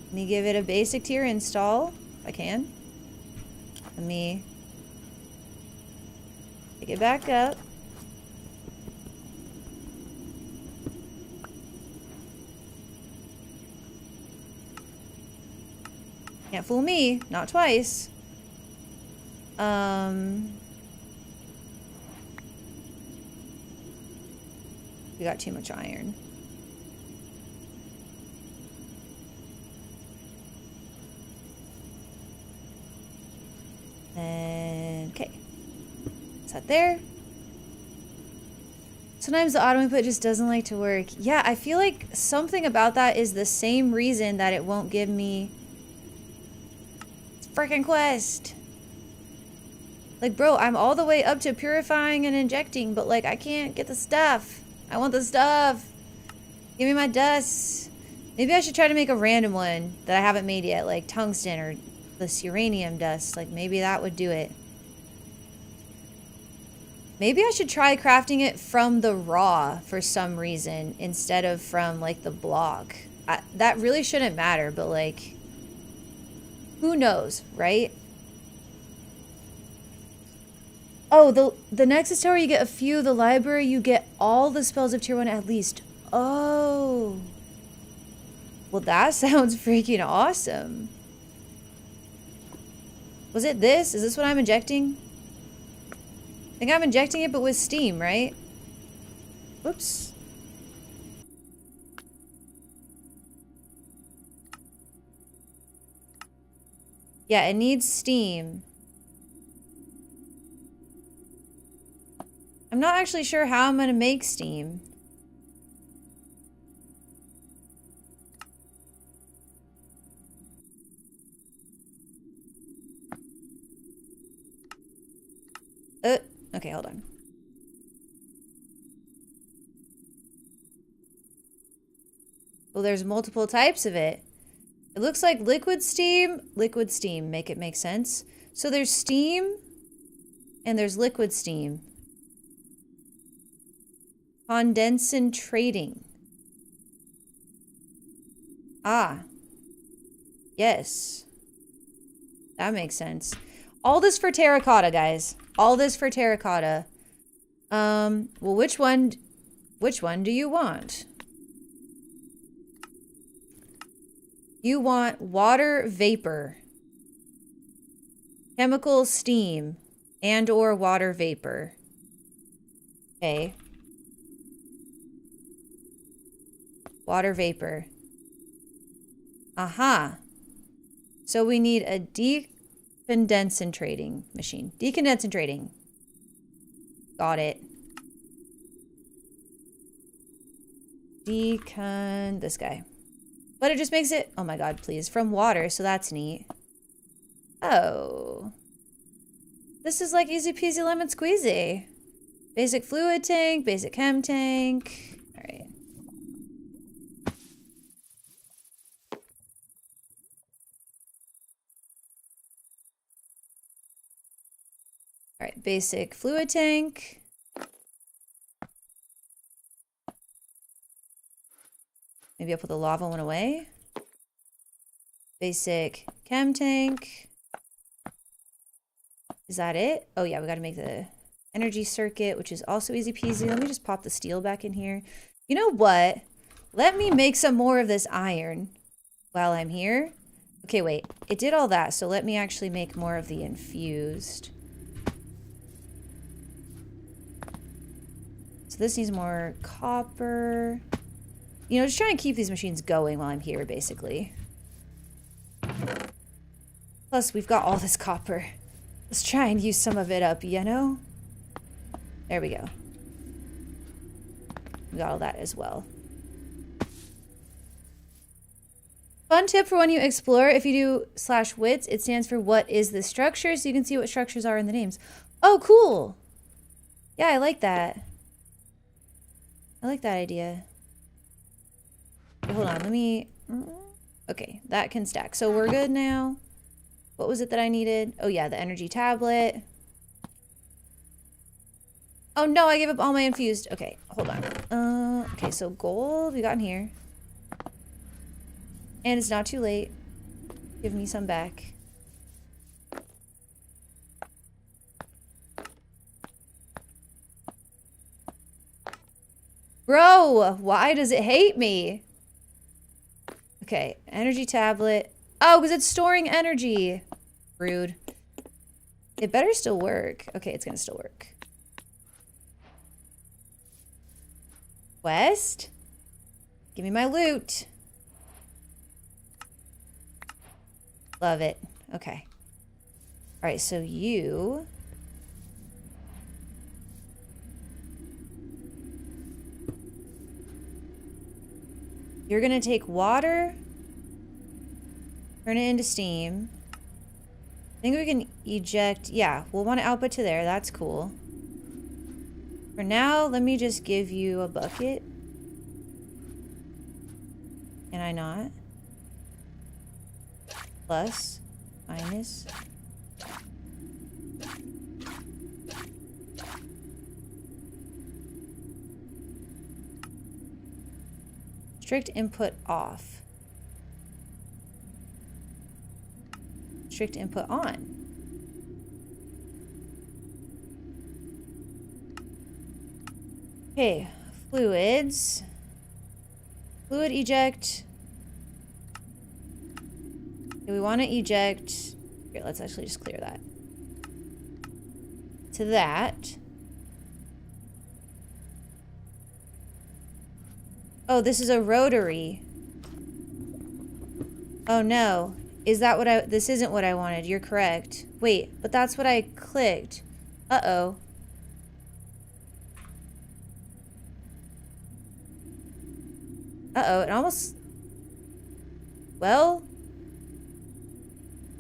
Let me give it a basic tier install, if I can. Let me pick it back up. Can't fool me, not twice. We got too much iron. And okay. Is that there? Sometimes the auto input just doesn't like to work. Yeah, I feel like something about that is the same reason that it won't give me freaking quest. Like, bro, I'm all the way up to purifying and injecting, but like I can't get the stuff. I want the stuff. Give me my dust. Maybe I should try to make a random one that I haven't made yet, like tungsten or this uranium dust. Like, maybe that would do it. Maybe I should try crafting it from the raw for some reason instead of from, like, the block. That really shouldn't matter, but, like, who knows, right? Oh, the Nexus Tower, you get a few. The library, you get all the spells of tier 1 at least. Oh. Well, that sounds freaking awesome. Was it this? Is this what I'm injecting? I think I'm injecting it, but with steam, right? Whoops. Yeah, it needs steam. I'm not actually sure how I'm gonna make steam. Okay, hold on. Well, there's multiple types of it. It looks like liquid steam, make it make sense. So there's steam and there's liquid steam. Condensating. Ah. Yes. That makes sense. All this for terracotta, guys. All this for terracotta. Well, which one do you want? You want water vapor, chemical steam, and or water vapor. Okay. Water vapor. Aha. So we need a decondensating machine. Decondensating. Got it. This guy. But it just makes it, oh my god, please, from water, so that's neat. Oh. This is like easy peasy lemon squeezy. Basic fluid tank, basic chem tank. All right. All right, basic fluid tank. Maybe I'll put the lava one away. Basic chem tank. Is that it? Oh yeah, we gotta make the energy circuit, which is also easy peasy. Let me just pop the steel back in here. You know what? Let me make some more of this iron while I'm here. Okay, wait. It did all that, so let me actually make more of the infused. So this needs more copper. You know, just try and keep these machines going while I'm here, basically. Plus, we've got all this copper. Let's try and use some of it up, you know? There we go. We got all that as well. Fun tip for when you explore, if you do /wits, it stands for what is the structure, so you can see what structures are in the names. Oh, cool! Yeah, I like that. I like that idea. Hold on, let me... Okay, that can stack. So we're good now. What was it that I needed? Oh yeah, the energy tablet. Oh no, I gave up all my infused. Okay, hold on. Okay, so gold we got in here. And it's not too late. Give me some back. Bro, why does it hate me? Okay, energy tablet. Oh, because it's storing energy. Rude. It better still work. Okay, it's gonna still work. Quest? Give me my loot. Love it. Okay. All right, so you're gonna take water, turn it into steam. I think we can eject. Yeah, we'll want to output to there. That's cool. For now, let me just give you a bucket. Can I not? Plus, minus. Strict input off. Strict input on. Okay, fluids. Fluid eject. Okay, we want to eject. Here, let's actually just clear that. To that. Oh, this is a rotary. Oh no. Is that what this isn't what I wanted. You're correct. Wait, but that's what I clicked. Uh-oh. Uh-oh, it almost... Well,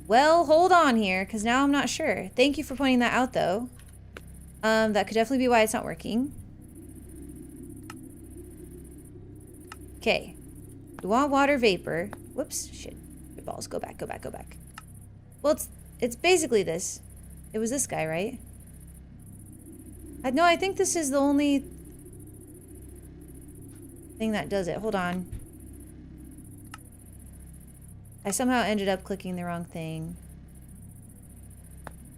hold on here, because now I'm not sure. Thank you for pointing that out, though. That could definitely be why it's not working. Okay. You want water vapor. Whoops, shit. Your balls, go back, go back, go back. Well, it's basically this. It was this guy, right? No, I think this is the only thing that does it. Hold on. I somehow ended up clicking the wrong thing.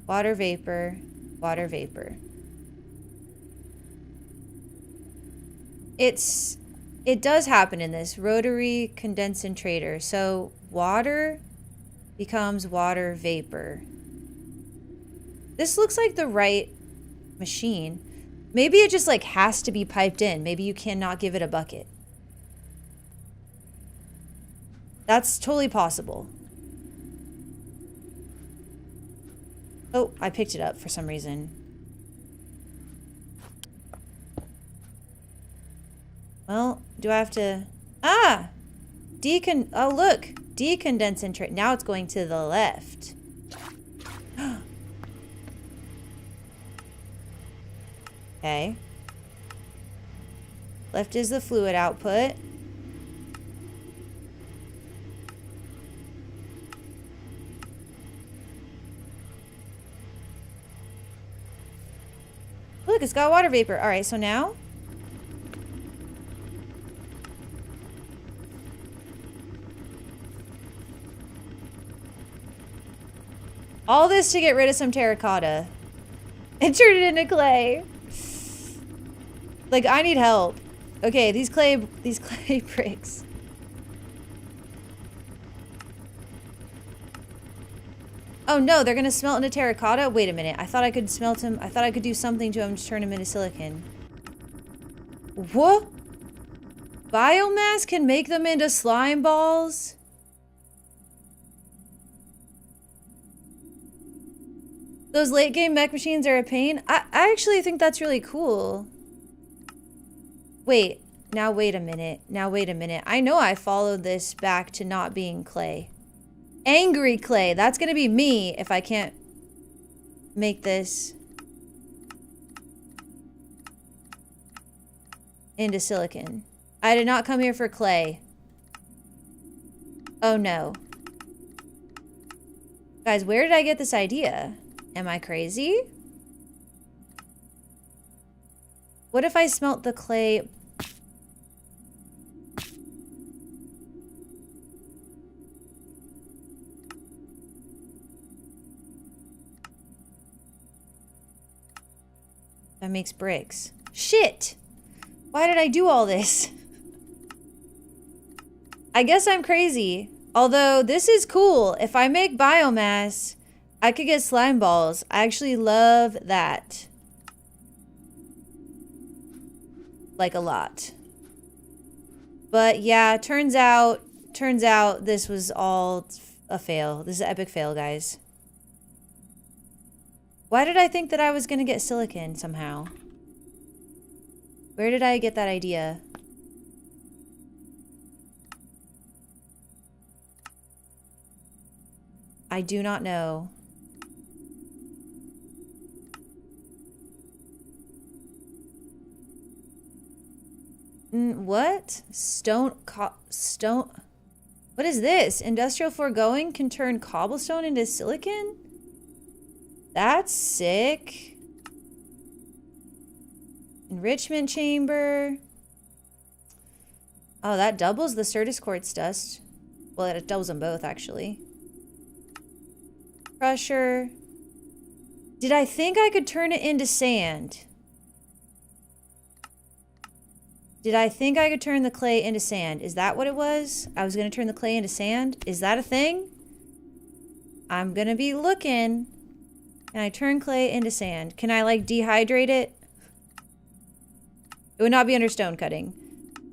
Water vapor, water vapor. It does happen in this rotary condensator. So water becomes water vapor. This looks like the right machine. Maybe it just like has to be piped in. Maybe you cannot give it a bucket. That's totally possible. Oh, I picked it up for some reason. Well, do I have to... Ah! Oh, look! Decondensator. Now it's going to the left. Okay. Left is the fluid output. Look, it's got water vapor. All right, so now... all this to get rid of some terracotta. And turn it into clay. Like, I need help. Okay, these clay bricks. Oh no, they're gonna smelt into terracotta? Wait a minute, I thought I could smelt him. I thought I could do something to him to turn him into silicon. What? Biomass can make them into slime balls? Those late game mech machines are a pain. I actually think that's really cool. Wait, now wait a minute. Now wait a minute. I know I followed this back to not being clay. Angry clay. That's gonna be me if I can't make this into silicon. I did not come here for clay. Oh no. Guys, where did I get this idea? Am I crazy? What if I smelt the clay? That makes bricks. Shit! Why did I do all this? I guess I'm crazy. Although, this is cool. If I make biomass, I could get slime balls. I actually love that. Like, a lot. But, yeah, turns out this was all a fail. This is an epic fail, guys. Why did I think that I was gonna get silicon somehow? Where did I get that idea? I do not know. What? Stone. What is this? Industrial foregoing can turn cobblestone into silicon? That's sick. Enrichment chamber. Oh, that doubles the Certus quartz dust. Well, it doubles them both, actually. Crusher. Did I think I could turn it into sand? Did I think I could turn the clay into sand? Is that what it was? I was going to turn the clay into sand? Is that a thing? I'm going to be looking. Can I turn clay into sand? Can I, like, dehydrate it? It would not be under stone cutting.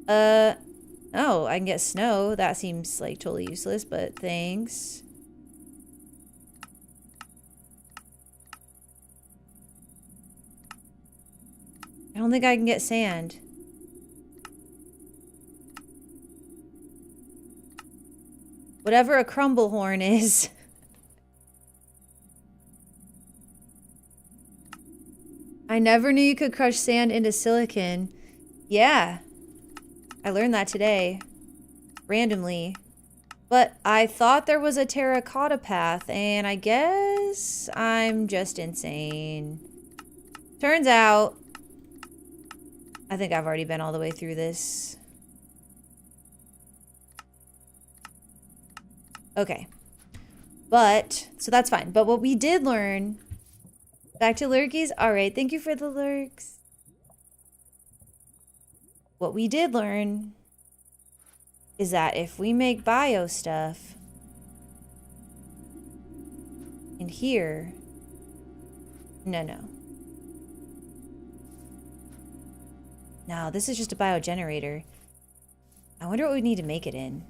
Oh, I can get snow. That seems like totally useless, but thanks. I don't think I can get sand. Whatever a crumble horn is. I never knew you could crush sand into silicon. Yeah. I learned that today. Randomly. But I thought there was a terracotta path, and I guess I'm just insane. Turns out, I think I've already been all the way through this. Okay. But, so that's fine. But what we did learn, back to lurkies. All right, thank you for the lurks. What we did learn is that if we make bio stuff in here, no, this is just a bio generator. I wonder what we need to make it in.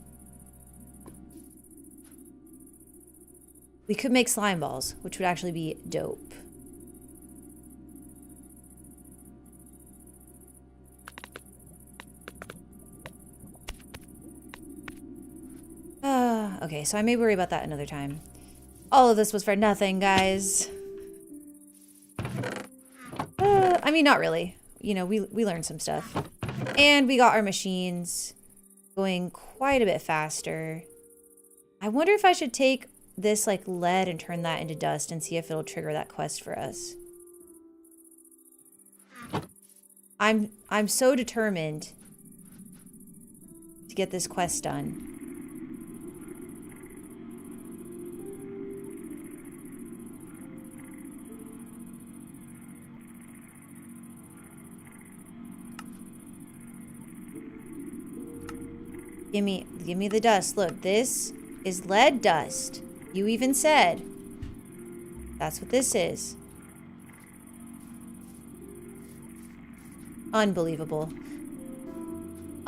We could make slime balls, which would actually be dope. Okay, so I may worry about that another time. All of this was for nothing, guys. I mean, not really. You know, we learned some stuff. And we got our machines going quite a bit faster. I wonder if I should take this, like, lead and turn that into dust and see if it'll trigger that quest for us. I'm so determined to get this quest done. Give me the dust. Look, this is lead dust. You even said. That's what this is. Unbelievable.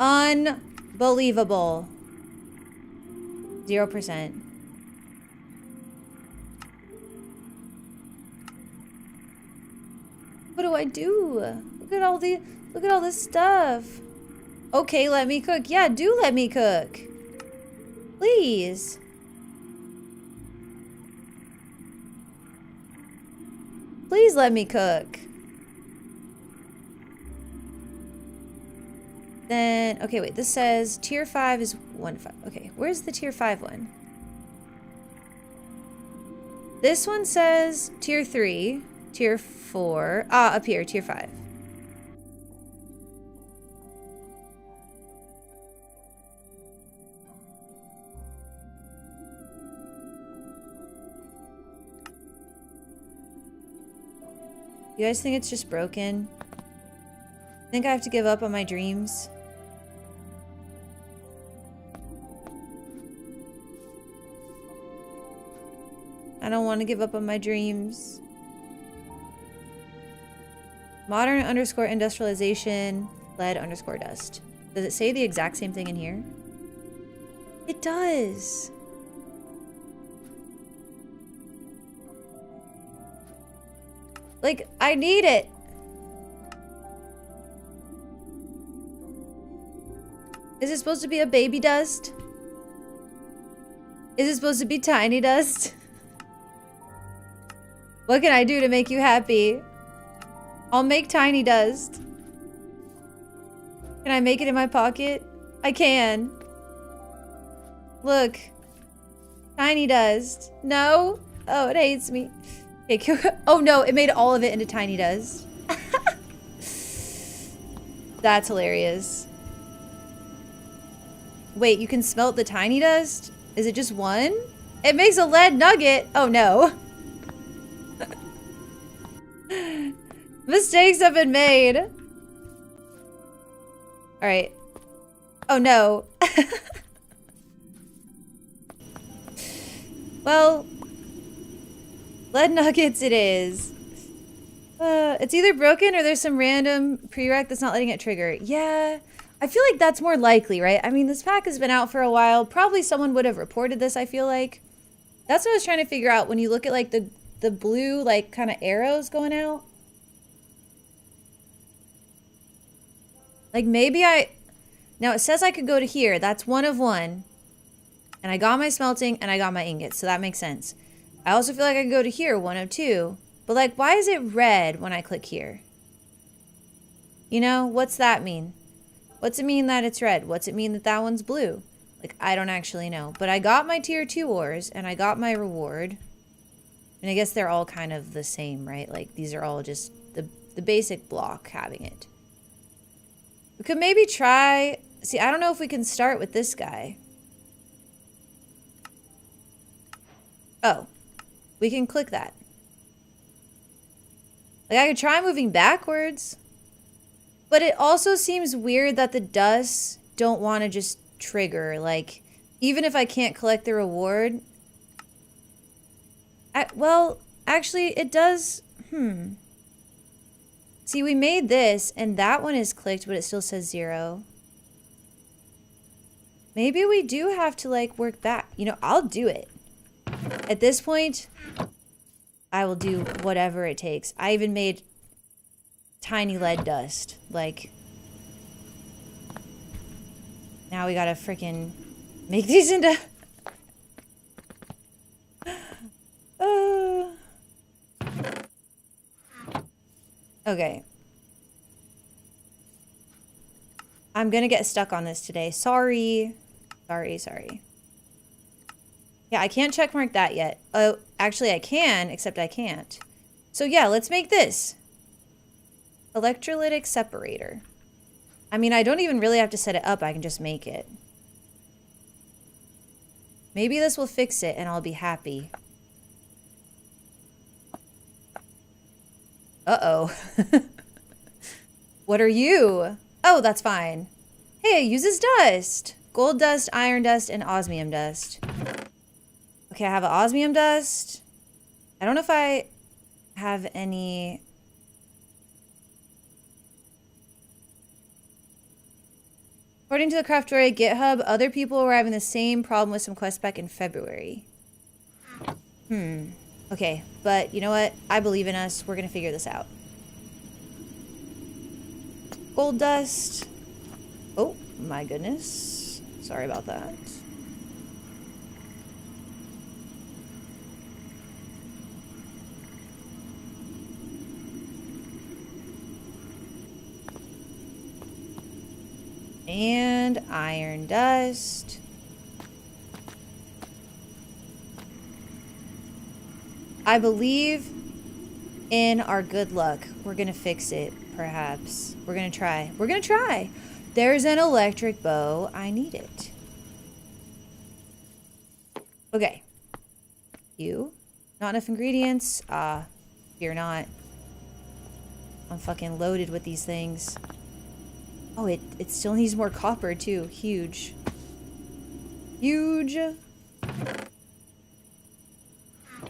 Unbelievable. 0%. What do I do? Look at all this stuff. Okay, let me cook. Yeah, do let me cook. Please. Please let me cook. Then, okay, wait, this says tier 5 is 1-5. Okay, where's the tier 5 one? This one says tier 3, tier 4. Ah, up here, tier 5. You guys think it's just broken? I think I have to give up on my dreams. I don't want to give up on my dreams. Modern underscore industrialization, lead underscore dust. Does it say the exact same thing in here? It does. Like, I need it. Is it supposed to be a baby dust? Is it supposed to be tiny dust? What can I do to make you happy? I'll make tiny dust. Can I make it in my pocket? I can. Look. Tiny dust. No? Oh, it hates me. Okay, oh no, it made all of it into tiny dust. That's hilarious. Wait, you can smelt the tiny dust? Is it just one? It makes a lead nugget. Oh no. Mistakes have been made. Alright. Oh no. Well, lead nuggets it is. It's either broken or there's some random prereq that's not letting it trigger. Yeah, I feel like that's more likely, right? I mean, this pack has been out for a while. Probably someone would have reported this, I feel like. That's what I was trying to figure out when you look at like the blue like kind of arrows going out. Like maybe now it says I could go to here. That's 1 of 1. And I got my smelting and I got my ingots, so that makes sense. I also feel like I could go to here, 1 of 2. But like, why is it red when I click here? You know, what's that mean? What's it mean that it's red? What's it mean that that one's blue? Like, I don't actually know. But I got my tier 2 ores and I got my reward. And I guess they're all kind of the same, right? Like, these are all just the basic block having it. We could maybe try... See, I don't know if we can start with this guy. Oh. We can click that. Like, I could try moving backwards. But it also seems weird that the dusts don't want to just trigger. Like, even if I can't collect the reward... well, actually, it does... See, we made this, and that one is clicked, but it still says 0. Maybe we do have to, like, work back. You know, I'll do it. At this point, I will do whatever it takes. I even made tiny lead dust. Like, now we gotta freaking make these into... Okay. I'm gonna get stuck on this today. Sorry. Sorry. Yeah, I can't checkmark that yet. Oh, actually I can, except I can't. So yeah, let's make this. Electrolytic separator. I mean, I don't even really have to set it up. I can just make it. Maybe this will fix it and I'll be happy. Uh-oh. What are you? Oh, that's fine. Hey, it uses dust. Gold dust, iron dust, and osmium dust. Okay, I have an osmium dust. I don't know if I have any... According to the Craftoria GitHub, other people were having the same problem with some quests back in February. Okay, but you know what? I believe in us. We're gonna figure this out. Gold dust. Oh, my goodness. Sorry about that. And iron dust. I believe in our good luck. We're gonna fix it, perhaps. We're gonna try. We're gonna try. There's an electric bow. I need it. Okay. You. Not enough ingredients. Fear not. I'm fucking loaded with these things. Oh, it still needs more copper, too. Huge. Huge.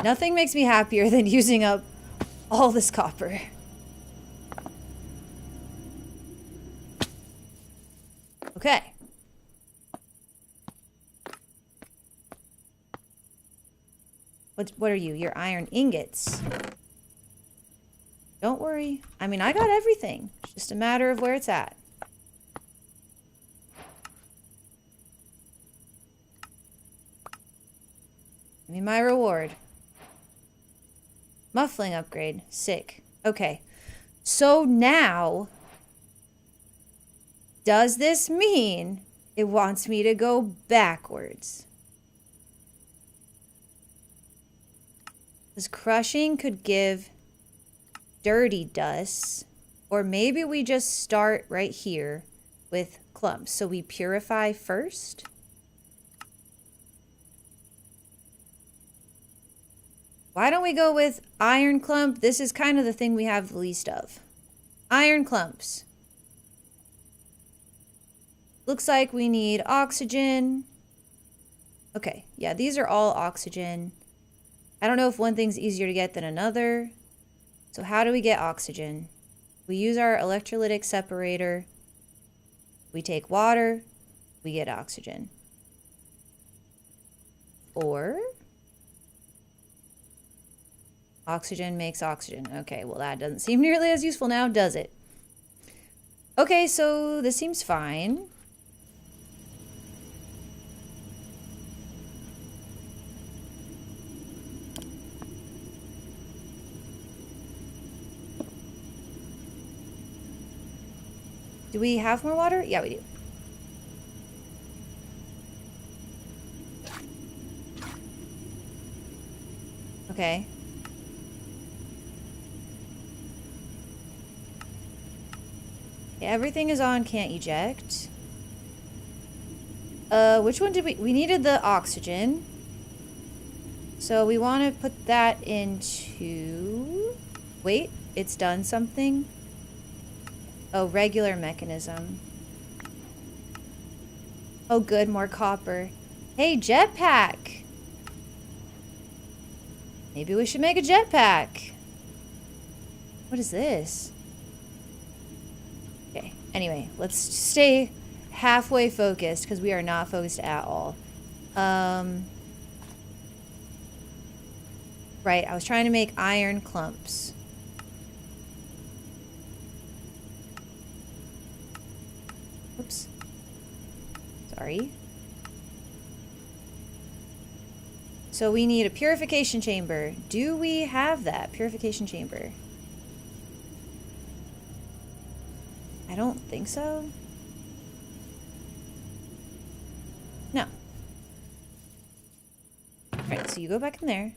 Nothing makes me happier than using up all this copper. Okay. What are you? You're iron ingots. Don't worry. I mean, I got everything. It's just a matter of where it's at. Give me my reward. Muffling upgrade. Sick. Okay. So now, does this mean it wants me to go backwards? Because crushing could give dirty dust. Or maybe we just start right here with clumps. So we purify first. Why don't we go with iron clump? This is kind of the thing we have the least of. Iron clumps. Looks like we need oxygen. Okay, yeah, these are all oxygen. I don't know if one thing's easier to get than another. So how do we get oxygen? We use our electrolytic separator. We take water, we get oxygen. Or oxygen makes oxygen. Okay, well that doesn't seem nearly as useful now, does it? Okay, so this seems fine. Do we have more water? Yeah, we do. Okay. Everything is on, can't eject. Which one did we needed the oxygen. So we want to put that into, wait, it's done something. Oh, regular mechanism. Oh good, more copper. Hey, jetpack. Maybe we should make a jetpack. What is this? Okay, anyway, let's stay halfway focused because we are not focused at all. Right, I was trying to make iron clumps. Oops. Sorry. So we need a purification chamber. Do we have that purification chamber? I don't think so. No. Alright, so you go back in there.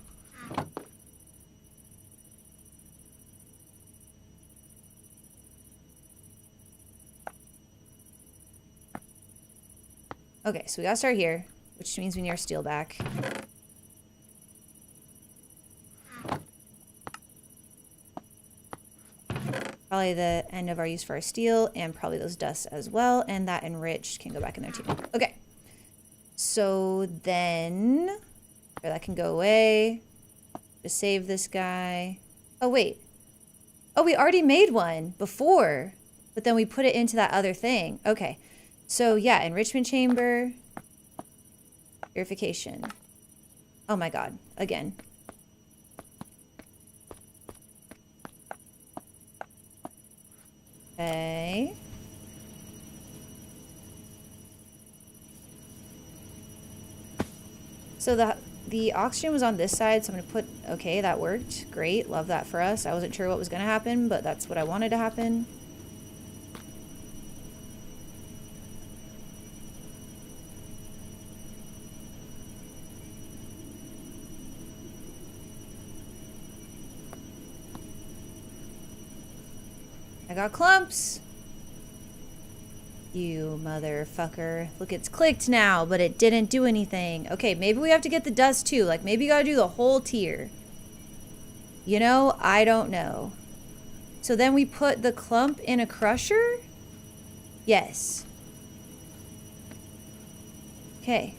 Okay, so we gotta start here, which means we need our steel back. Probably the end of our use for our steel, and probably those dusts as well, and that enriched can go back in there too. Okay, so then that can go away. Just save this guy. Oh wait, oh we already made one before, but then we put it into that other thing. Okay, so yeah, enrichment chamber, purification. Oh my god, again. Okay. So the oxygen was on this side, so I'm gonna put, okay, that worked. Great, love that for us. I wasn't sure what was gonna happen, but that's what I wanted to happen. I got clumps. You motherfucker. Look, it's clicked now, but it didn't do anything. Okay, maybe we have to get the dust too. Like, maybe you gotta do the whole tier. You know, I don't know. So then we put the clump in a crusher? Yes. Okay.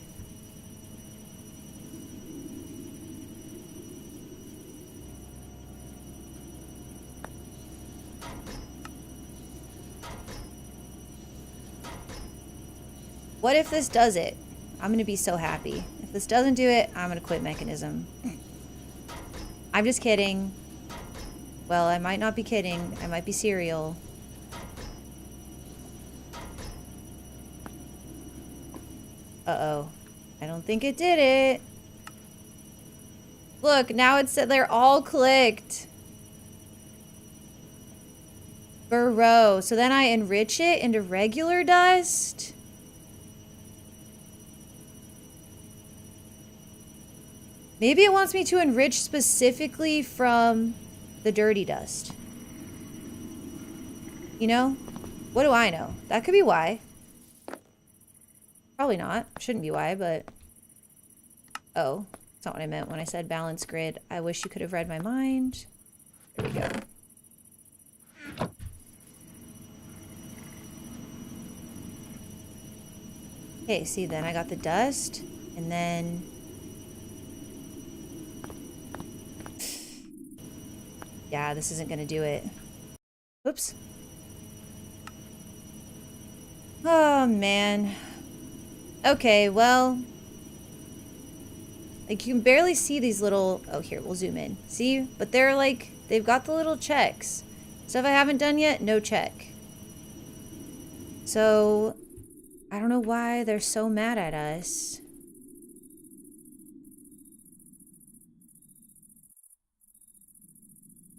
What if this does it? I'm gonna be so happy. If this doesn't do it, I'm gonna quit mechanism. I'm just kidding. Well, I might not be kidding. I might be serial. Uh-oh. I don't think it did it. Look, now it said they're all clicked. Burrow. So then I enrich it into regular dust. Maybe it wants me to enrich specifically from the dirty dust. You know? What do I know? That could be why. Probably not. Shouldn't be why, but... Oh. That's not what I meant when I said balance grid. I wish you could have read my mind. There we go. Okay, see, then I got the dust, and then... Yeah, this isn't gonna do it. Oops. Oh, man. Okay, well. Like, you can barely see these little... Oh, here, we'll zoom in. See? But they're like... They've got the little checks. Stuff I haven't done yet, no check. So... I don't know why they're so mad at us.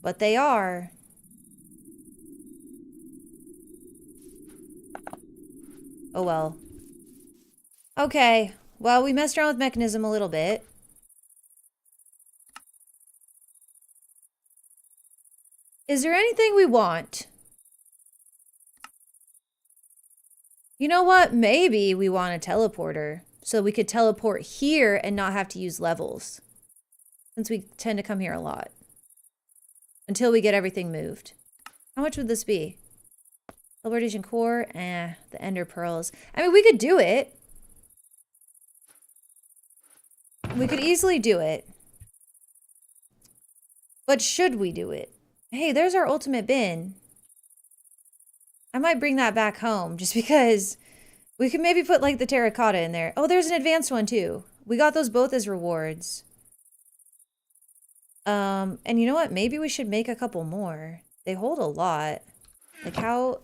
But they are. Oh, well. Okay. Well, we messed around with mechanism a little bit. Is there anything we want? You know what? Maybe we want a teleporter. So we could teleport here and not have to use levels. Since we tend to come here a lot. Until we get everything moved. How much would this be? Teleportation core? The ender pearls. I mean, we could do it. We could easily do it. But should we do it? Hey, there's our ultimate bin. I might bring that back home just because we could maybe put like the terracotta in there. Oh, there's an advanced one too. We got those both as rewards. And you know what? Maybe we should make a couple more. They hold a lot. Like how...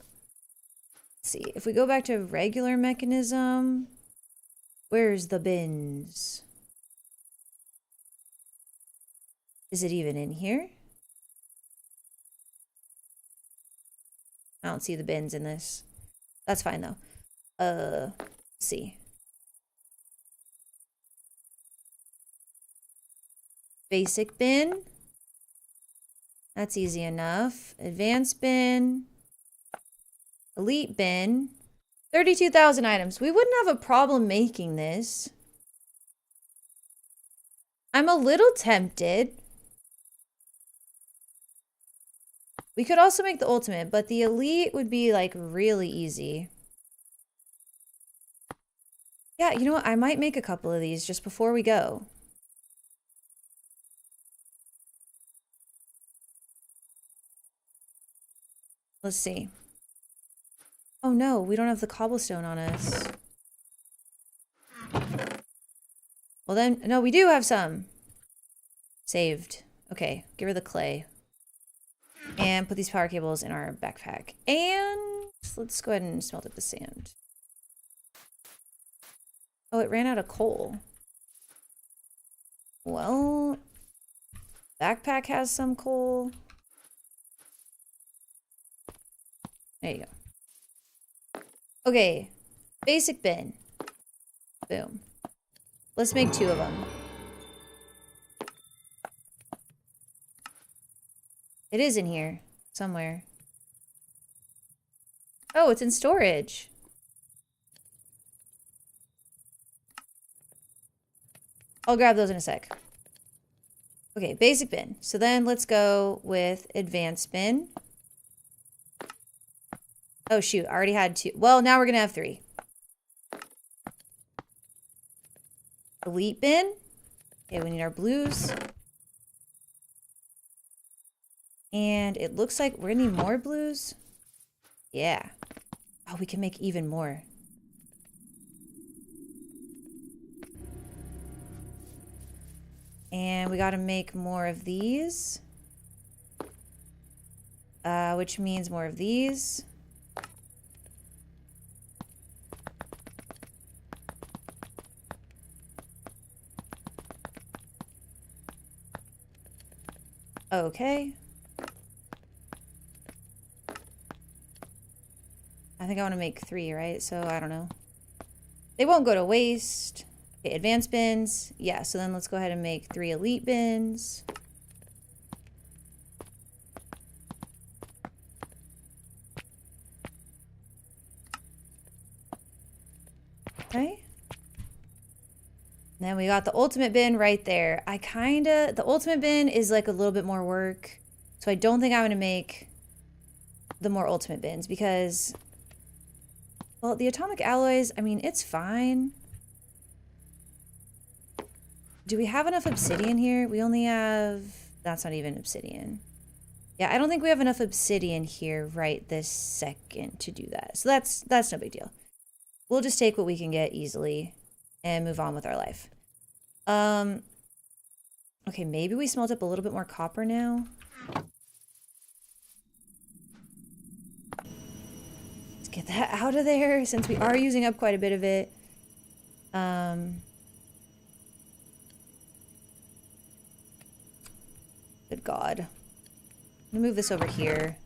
Let's see. If we go back to regular mechanism, where's the bins? Is it even in here? I don't see the bins in this. That's fine though. Let's see. Basic bin. That's easy enough. Advanced bin. Elite bin. 32,000 items. We wouldn't have a problem making this. I'm a little tempted. We could also make the ultimate, but the elite would be like really easy. Yeah, you know what? I might make a couple of these just before we go. Let's see. Oh no, we don't have the cobblestone on us. Well then, no, we do have some. Saved. Okay, give her the clay. And put these power cables in our backpack. And let's go ahead and smelt up the sand. Oh, it ran out of coal. Well, backpack has some coal. There you go. Okay, basic bin. Boom. Let's make 2 of them. It is in here somewhere. Oh, it's in storage. I'll grab those in a sec. Okay, basic bin. So then let's go with advanced bin. Oh shoot, I already had 2. Well, now we're gonna have 3. Elite bin. Okay, we need our blues. And it looks like we're gonna need more blues. Yeah. Oh, we can make even more. And we gotta make more of these. Which means more of these. Okay. I think I want to make 3, right? So I don't know. They won't go to waste. Okay, advanced bins. Yeah, so then let's go ahead and make 3 elite bins. Okay. Then we got the ultimate bin right there. The ultimate bin is like a little bit more work. So I don't think I'm going to make the more ultimate bins because, well, the atomic alloys, I mean, it's fine. Do we have enough obsidian here? We only have, that's not even obsidian. Yeah, I don't think we have enough obsidian here right this second to do that. So that's no big deal. we'll just take what we can get easily and move on with our life. Okay, maybe we smelt up a little bit more copper now. Let's get that out of there since we are using up quite a bit of it. Good God. I'm gonna move this over here.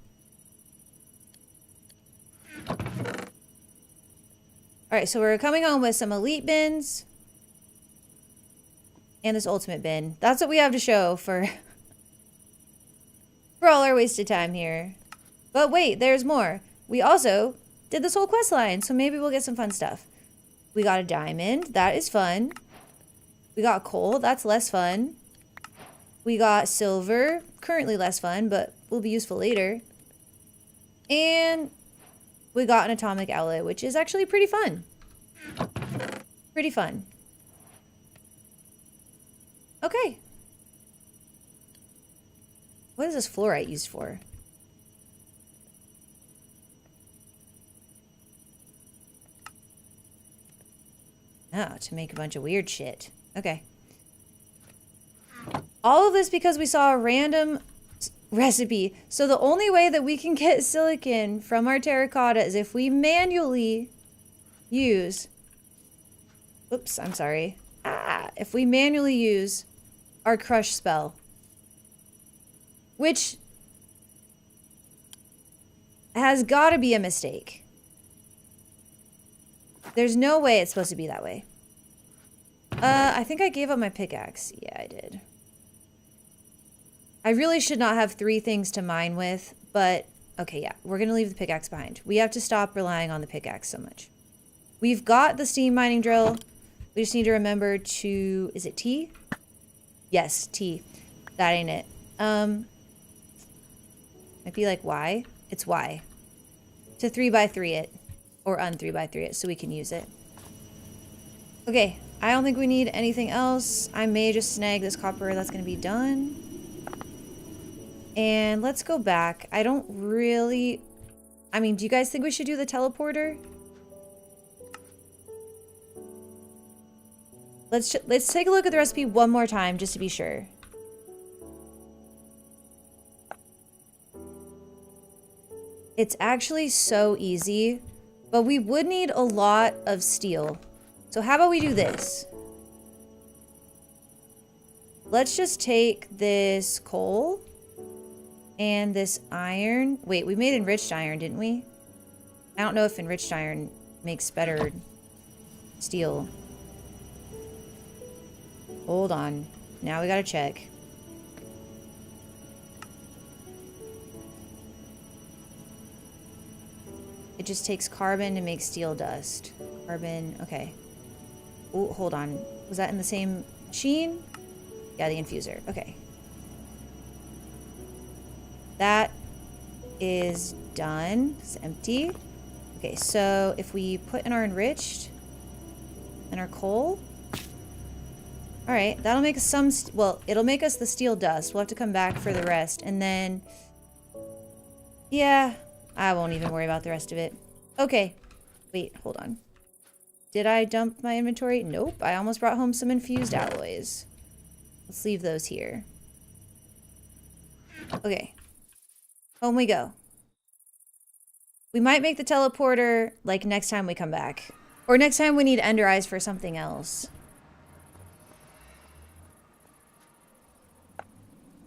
Alright, so we're coming home with some elite bins. And this ultimate bin. That's what we have to show for all our wasted time here. But wait, there's more. We also did this whole quest line, so maybe we'll get some fun stuff. We got a diamond. That is fun. We got coal. That's less fun. We got silver. Currently less fun, but will be useful later. And we got an atomic alloy, which is actually pretty fun. Pretty fun. Okay. What is this fluorite used for? Oh, to make a bunch of weird shit. Okay. All of this because we saw a random recipe. So the only way that we can get silicon from our terracotta is if we manually use... Oops, I'm sorry. If we manually use our crush spell. Which has got to be a mistake. There's no way it's supposed to be that way. I think I gave up my pickaxe. Yeah, I did. I really should not have 3 things to mine with, but okay, yeah. We're going to leave the pickaxe behind. We have to stop relying on the pickaxe so much. We've got the steam mining drill. We just need to remember to... Is it T? Yes, T. That ain't it. Might be like Y. It's Y. To 3x3 it. Or un-3x3 it so we can use it. Okay. I don't think we need anything else. I may just snag this copper. That's going to be done. And let's go back. I don't really... I mean, do you guys think we should do the teleporter? Let's take a look at the recipe one more time just to be sure. It's actually so easy, but we would need a lot of steel. So how about we do this? Let's just take this coal and this iron. Wait, we made enriched iron, didn't we? I don't know if enriched iron makes better steel. Hold on. Now we gotta check. It just takes carbon to make steel dust. Carbon, okay. Oh, hold on. Was that in the same machine? Yeah, the infuser. Okay. That is done. It's empty. Okay, so if we put in our enriched and our coal... Alright, that'll make us some... Well, it'll make us the steel dust. We'll have to come back for the rest. And then... Yeah, I won't even worry about the rest of it. Okay. Wait, hold on. Did I dump my inventory? Nope. I almost brought home some infused alloys. Let's leave those here. Okay. Home we go. We might make the teleporter, like, next time we come back. Or next time we need ender eyes for something else.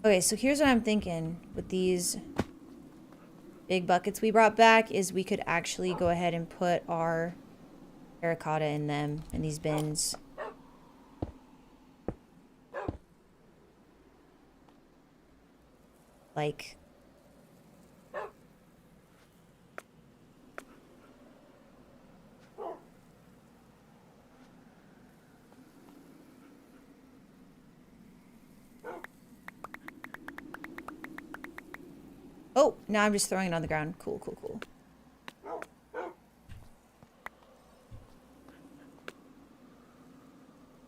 Okay, so here's what I'm thinking with these big buckets we brought back is we could actually go ahead and put our terracotta in them, in these bins. Like... Oh, now I'm just throwing it on the ground. Cool, cool, cool.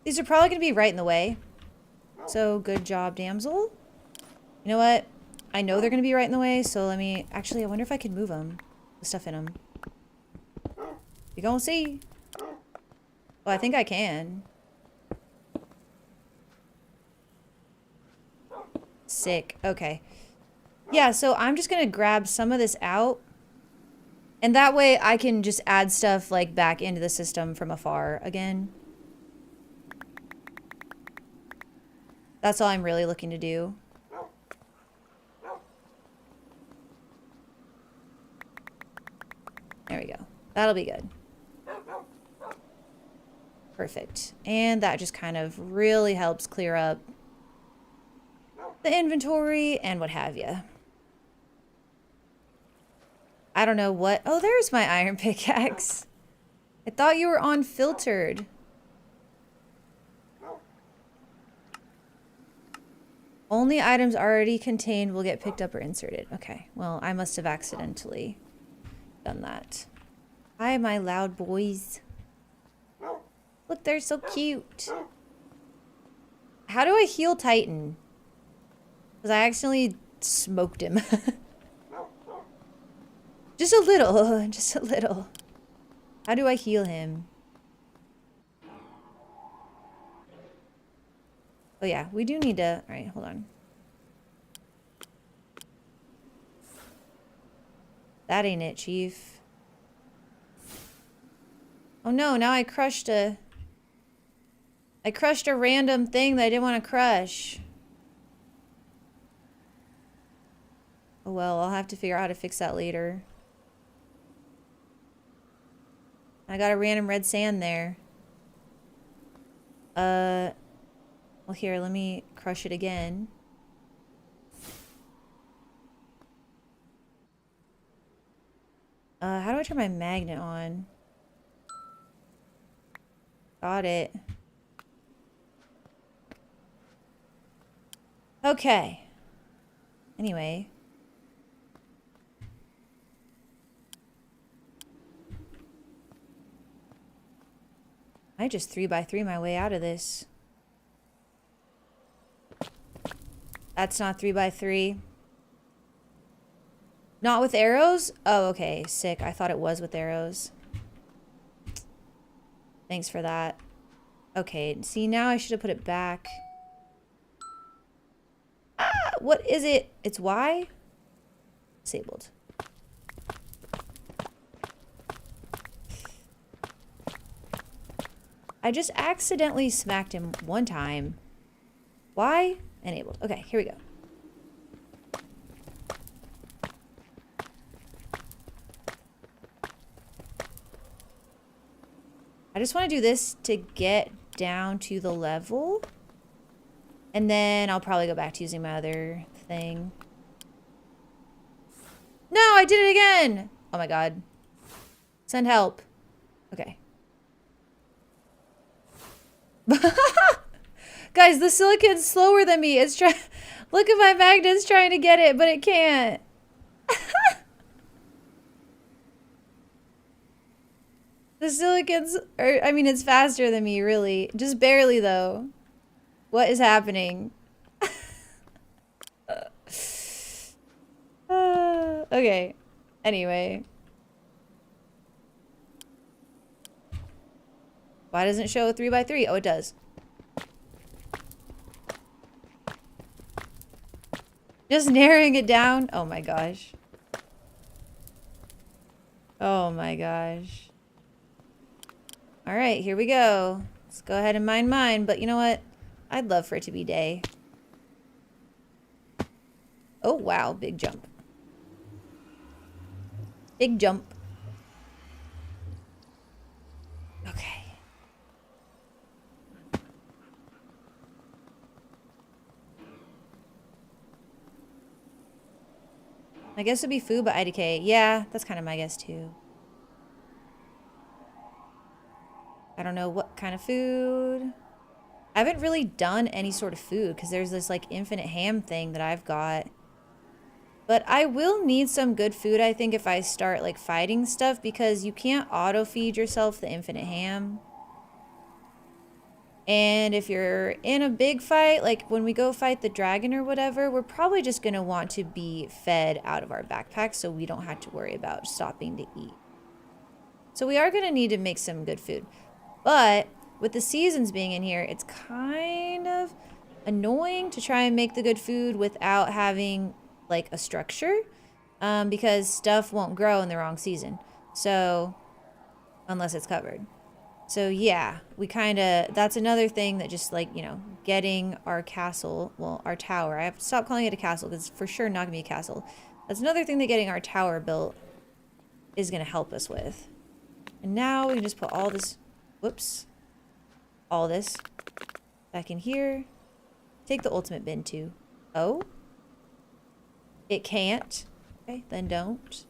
These are probably going to be right in the way. So, good job, damsel. You know what? I know they're going to be right in the way, so let me... Actually, I wonder if I can move them. The stuff in them. We gonna see. Oh, I think I can. Sick. Okay. Yeah, so I'm just gonna grab some of this out. And that way I can just add stuff like back into the system from afar again. That's all I'm really looking to do. There we go. That'll be good. Perfect. And that just kind of really helps clear up the inventory and what have you. I don't know what... Oh, there's my iron pickaxe. I thought you were unfiltered. Only items already contained will get picked up or inserted. Okay, well, I must have accidentally done that. Hi, my loud boys. Look, they're so cute. How do I heal Titan? Because I accidentally smoked him. Just a little, just a little. How do I heal him? Oh yeah, we do need to... Alright, hold on. That ain't it, Chief. Oh no, now I crushed a random thing that I didn't want to crush. Oh well, I'll have to figure out how to fix that later. I got a random red sand there. Well here, let me crush it again. How do I turn my magnet on? Got it. Okay. Anyway. I just 3x3 my way out of this. That's not 3x3. Not with arrows? Oh, okay. Sick. I thought it was with arrows. Thanks for that. Okay. See, now I should have put it back. Ah! What is it? It's Y? Disabled. I just accidentally smacked him one time. Why? Enabled. Okay, here we go. I just want to do this to get down to the level. And then I'll probably go back to using my other thing. No, I did it again! Oh my god. Send help. Okay. Guys, the silicon's slower than me. It's trying. Look at my magnet's trying to get it, but it can't. The silicon's, I mean, it's faster than me, really. Just barely, though. What is happening? Okay. Anyway. Why doesn't it show a 3x3? Oh, it does. Just narrowing it down. Oh my gosh. Oh my gosh. All right, here we go. Let's go ahead and mine mine. But you know what? I'd love for it to be day. Oh, wow. Big jump. Big jump. Okay. My guess would be food, but IDK. Yeah, that's kind of my guess too. I don't know what kind of food. I haven't really done any sort of food because there's this like infinite ham thing that I've got. But I will need some good food, I think, if I start like fighting stuff because you can't auto feed yourself the infinite ham. And if you're in a big fight, like when we go fight the dragon or whatever, we're probably just going to want to be fed out of our backpack so we don't have to worry about stopping to eat. So we are going to need to make some good food. But with the seasons being in here, it's kind of annoying to try and make the good food without having like a structure, because stuff won't grow in the wrong season. So, unless it's covered. So yeah, we kind of, that's another thing that just like, you know, getting our castle, well, our tower. I have to stop calling it a castle because it's for sure not gonna be a castle. That's another thing that getting our tower built is gonna help us with. And now we can just put all this, whoops, all this back in here. Take the ultimate bin too. Oh? It can't. Okay, then don't.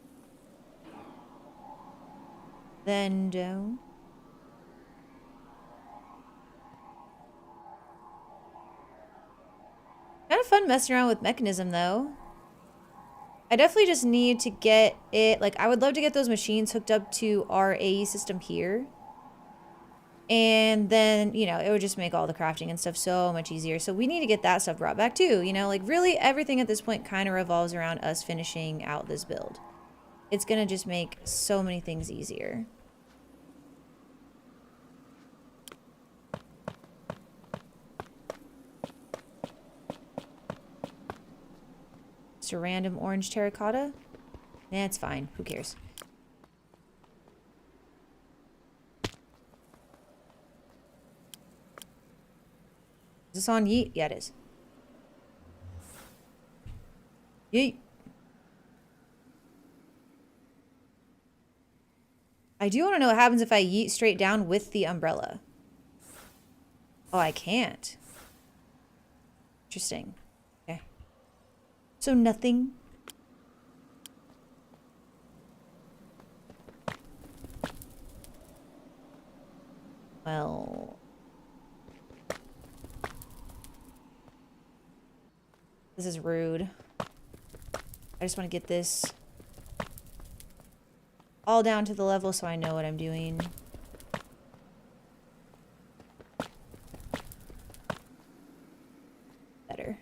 Then don't. Kind of fun messing around with mechanism though. I definitely just need to get it, like I would love to get those machines hooked up to our AE system here. And then, you know, it would just make all the crafting and stuff so much easier. So we need to get that stuff brought back too, you know, like really everything at this point kind of revolves around us finishing out this build. It's gonna just make so many things easier. Just a random orange terracotta? Nah, it's fine. Who cares? Is this on yeet? Yeah, it is. Yeet. I do want to know what happens if I yeet straight down with the umbrella. Oh, I can't. Interesting. Okay. So nothing. Well. This is rude. I just want to get this all down to the level so I know what I'm doing. Better.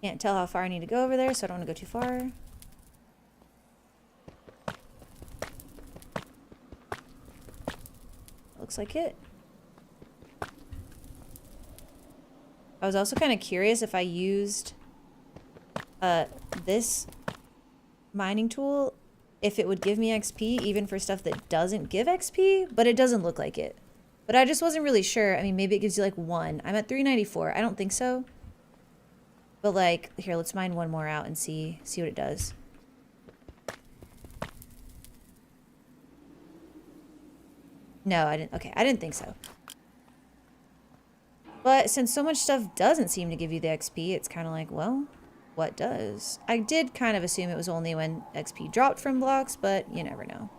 Can't tell how far I need to go over there, so I don't want to go too far. Looks like it. I was also kind of curious if I used this mining tool, if it would give me XP even for stuff that doesn't give XP, but it doesn't look like it. But I just wasn't really sure. I mean, maybe it gives you like 1. I'm at 394. I don't think so. But like, here, let's mine one more out and see what it does. No, I didn't. Okay, I didn't think so. But since so much stuff doesn't seem to give you the XP, it's kind of like, well, what does? I did kind of assume it was only when XP dropped from blocks, but you never know.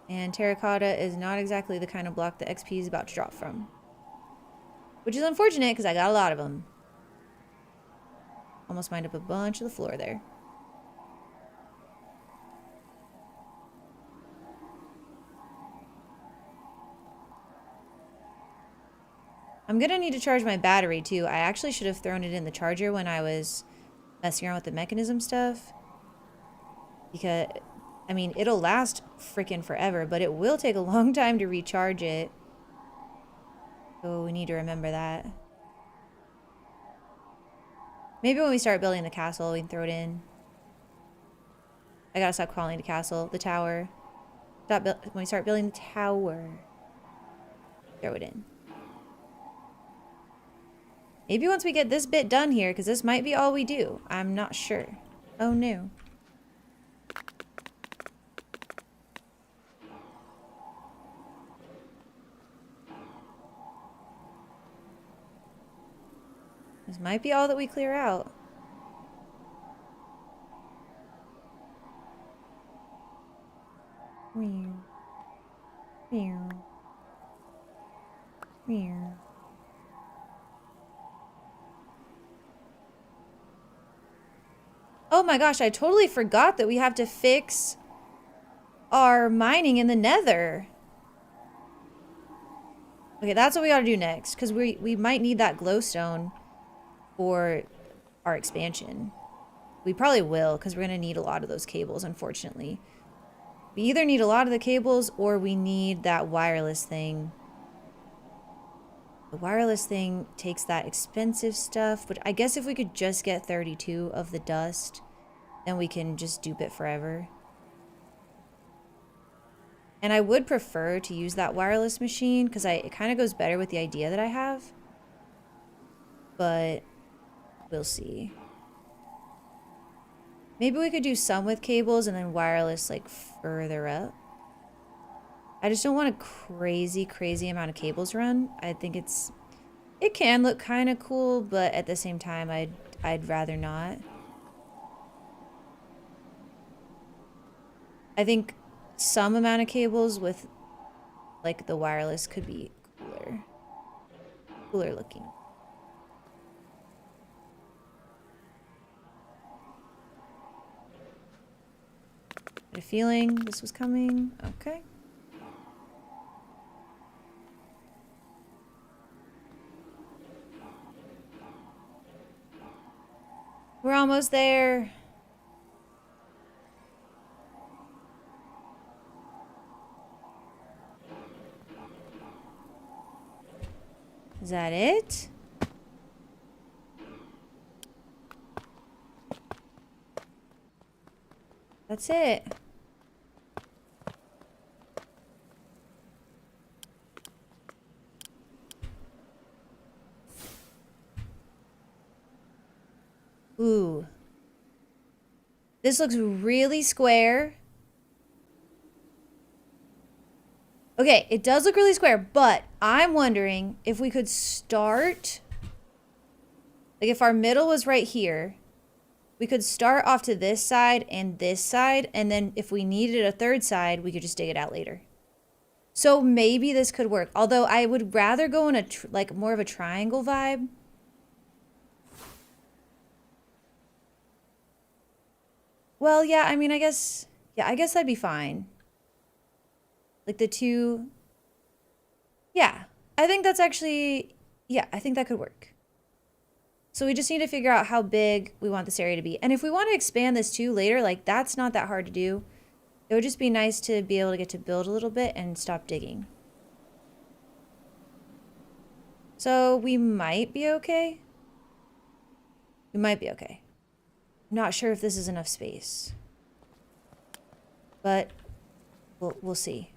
And terracotta is not exactly the kind of block that XP is about to drop from. Which is unfortunate because I got a lot of them. Almost mined up a bunch of the floor there. I'm gonna need to charge my battery too. I actually should have thrown it in the charger when I was messing around with the mechanism stuff. Because, I mean, it'll last freaking forever, but it will take a long time to recharge it. So we need to remember that. Maybe when we start building the castle, we can throw it in. I gotta stop calling it a castle. The tower. When we start building the tower, throw it in. Maybe once we get this bit done here, because this might be all we do. I'm not sure. Oh no. This might be all that we clear out. Meow. Meow. Meow. Oh my gosh, I totally forgot that we have to fix our mining in the nether. Okay, that's what we gotta do next, because we might need that glowstone for our expansion. We probably will, because we're gonna need a lot of those cables, unfortunately. We either need a lot of the cables, or we need that wireless thing. The wireless thing takes that expensive stuff, but I guess if we could just get 32 of the dust, then we can just dupe it forever. And I would prefer to use that wireless machine because it kind of goes better with the idea that I have. But we'll see. Maybe we could do some with cables and then wireless like further up. I just don't want a crazy amount of cables run. I think it can look kind of cool, but at the same time I'd rather not. I think some amount of cables with like the wireless could be cooler looking. I had a feeling this was coming. Okay. We're almost there. Is that it? That's it. Ooh. This looks really square. Okay, it does look really square, but I'm wondering if we could start... Like, if our middle was right here, we could start off to this side, and then if we needed a third side, we could just dig it out later. So maybe this could work. Although I would rather go in a, like, more of a triangle vibe. Well, yeah, I mean, I guess that'd be fine. Like the two... Yeah, I think that's actually... Yeah, I think that could work. So we just need to figure out how big we want this area to be. And if we want to expand this too later, like that's not that hard to do. It would just be nice to be able to get to build a little bit and stop digging. So we might be okay. We might be okay. I'm not sure if this is enough space. But we'll see.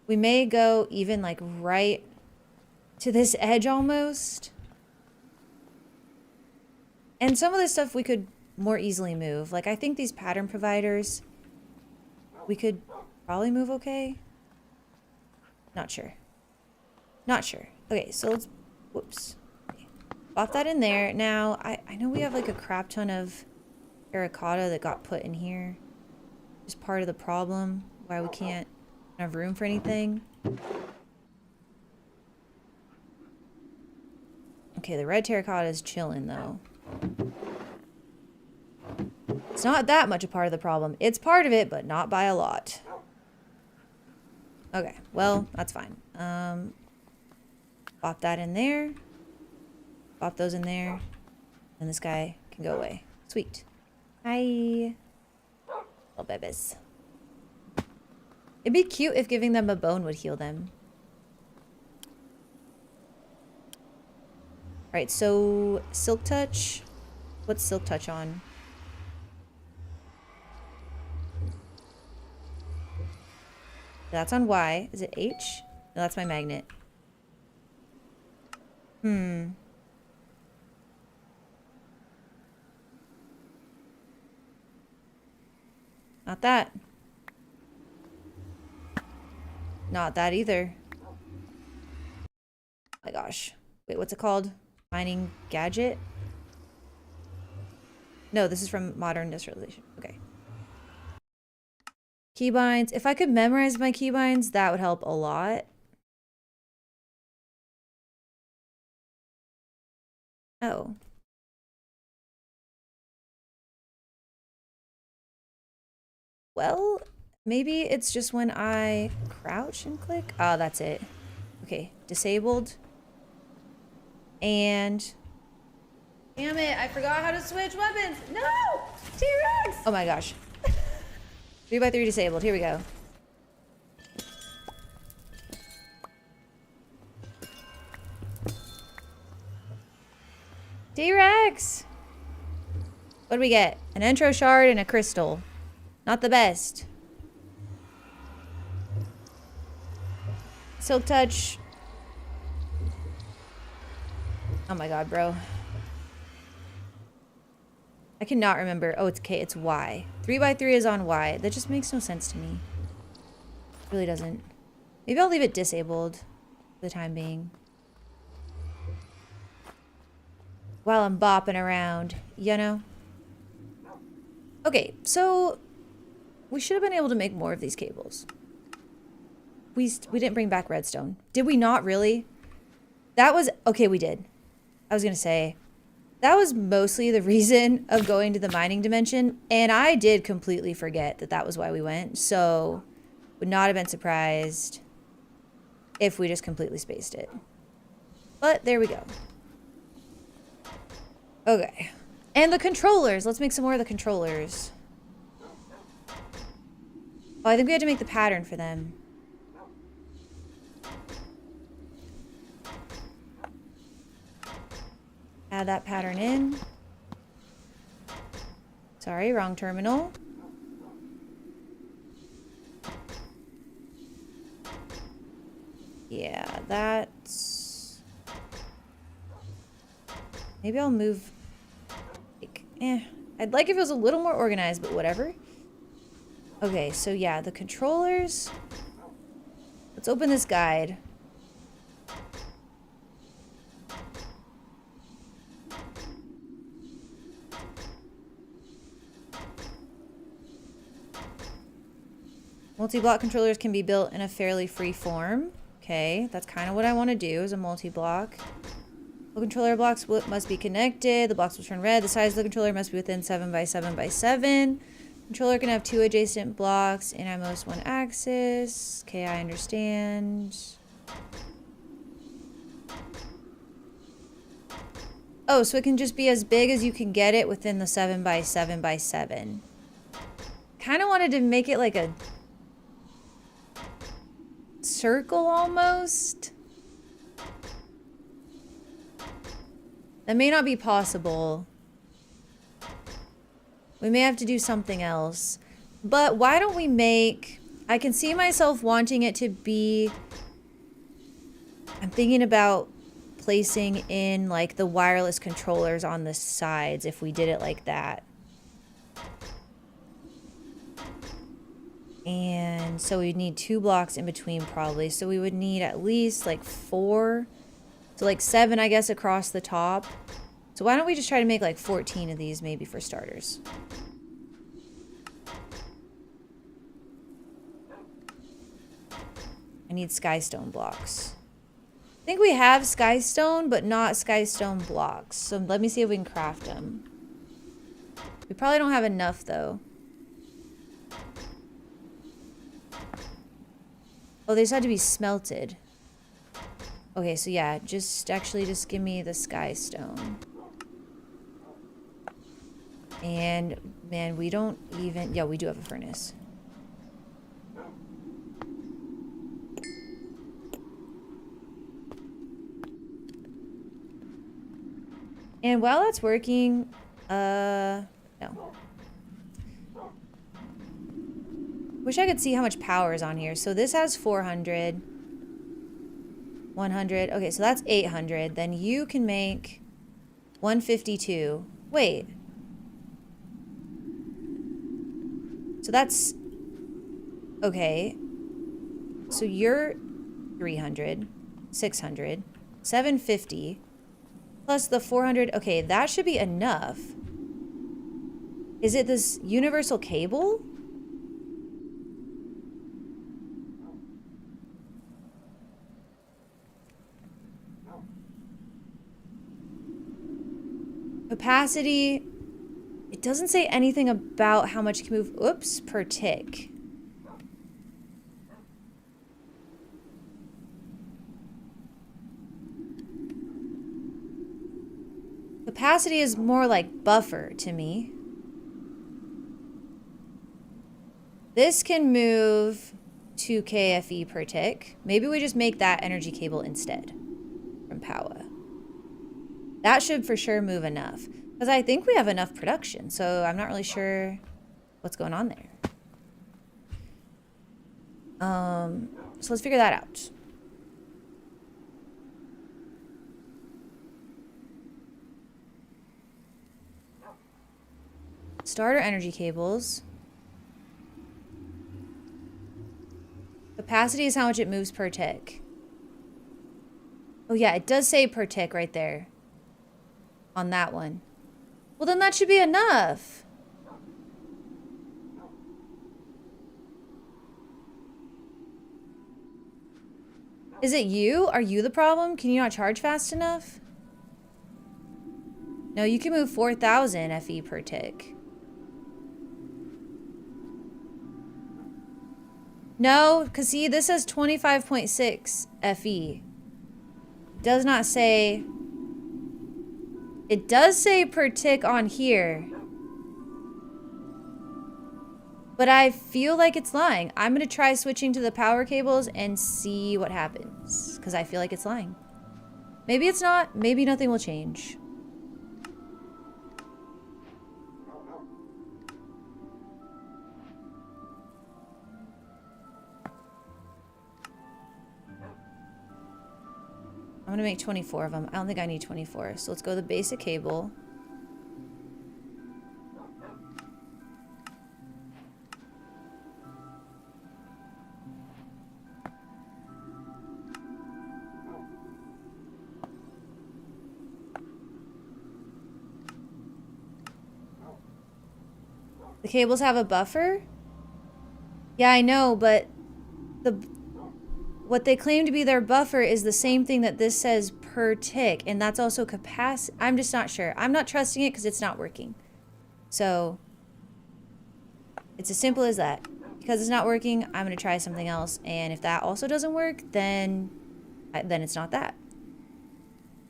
We may go even like right to this edge almost. And some of this stuff we could more easily move. Like I think these pattern providers, we could probably move okay. Not sure. Not sure. Okay, so let's, whoops. Okay. Pop that in there. Now, I know we have like a crap ton of terracotta that got put in here. Just part of the problem why we can't have room for anything. Okay, the red terracotta is chilling though. It's not that much a part of the problem. It's part of it, but not by a lot. Okay, well, that's fine. Pop that in there. Pop those in there. And this guy can go away. Sweet. Hi. Little babies. It'd be cute if giving them a bone would heal them. Alright, so Silk Touch. What's Silk Touch on? That's on Y. Is it H? No, that's my magnet. Not that. Not that either. Oh my gosh. Wait, what's it called? Mining gadget? No, this is from modern industrialization. Okay. Keybinds. If I could memorize my keybinds, that would help a lot. Oh. Well, maybe it's just when I crouch and click. Oh, that's it. Okay, disabled. And damn it, I forgot how to switch weapons. No! T-Rex! Oh my gosh. 3x3 disabled. Here we go. T-Rex! What do we get? An intro shard and a crystal. Not the best. Silk touch. Oh my god, bro. I cannot remember. Oh, it's K. It's Y. 3x3 is on Y. That just makes no sense to me. It really doesn't. Maybe I'll leave it disabled for the time being. While I'm bopping around, you know? Okay, so we should have been able to make more of these cables. We didn't bring back redstone. Did we not really? That was... Okay, we did. I was going to say... That was mostly the reason of going to the mining dimension, and I did completely forget that that was why we went, so would not have been surprised if we just completely spaced it. But there we go. Okay. And the controllers. Let's make some more of the controllers. Oh, I think we had to make the pattern for them. Add that pattern in. Sorry, wrong terminal. Yeah, that's... Maybe I'll move... Like, I'd like if it was a little more organized, but whatever. Okay, so yeah, the controllers. Let's open this guide. Multi-block controllers can be built in a fairly free form. Okay, that's kind of what I want to do, is a multi-block. The controller blocks must be connected. The blocks will turn red. The size of the controller must be within 7 by 7 by 7. Controller can have 2 adjacent blocks and at most 1 axis. Okay, I understand. Oh, so it can just be as big as you can get it within the 7 by 7 by 7. Kind of wanted to make it like a circle almost. That may not be possible. We may have to do something else. But why don't we make... I can see myself wanting it to be... I'm thinking about placing in like the wireless controllers on the sides if we did it like that. And so we'd need 2 blocks in between probably. So we would need at least like 4. So like 7, I guess, across the top. So why don't we just try to make like 14 of these maybe for starters. I need skystone blocks. I think we have skystone, but not skystone blocks. So let me see if we can craft them. We probably don't have enough though. Oh, they just had to be smelted. Okay, so yeah, just give me the skystone. And man, we don't even... Yeah, we do have a furnace. And while that's working, no. Wish I could see how much power is on here. So this has 400. 100. Okay, so that's 800. Then you can make 152. Wait. So that's... Okay. So you're 300. 600. 750. Plus the 400. Okay, that should be enough. Is it this universal cable? Capacity, it doesn't say anything about how much it can move, oops, per tick. capacity is more like buffer to me. This can move 2k FE per tick. Maybe we just make that energy cable instead from power. That should for sure move enough. Because I think we have enough production, so I'm not really sure what's going on there. So let's figure that out. Starter energy cables. Capacity is how much it moves per tick. Oh yeah, it does say per tick right there. On that one. Well, then that should be enough. Is it you? Are you the problem? Can you not charge fast enough? No, you can move 4,000 FE per tick. No, because see, this says 25.6 FE. Does not say... It does say per tick on here. But I feel like it's lying. I'm going to try switching to the power cables and see what happens. Because I feel like it's lying. Maybe it's not. Maybe nothing will change. I'm going to make 24 of them. I don't think I need 24. So let's go the basic cable. The cables have a buffer? Yeah, I know, but what they claim to be their buffer is the same thing that this says per tick, and that's also capacity. I'm just not sure. I'm not trusting it because it's not working. So, it's as simple as that. Because it's not working, I'm going to try something else, and if that also doesn't work, then it's not that.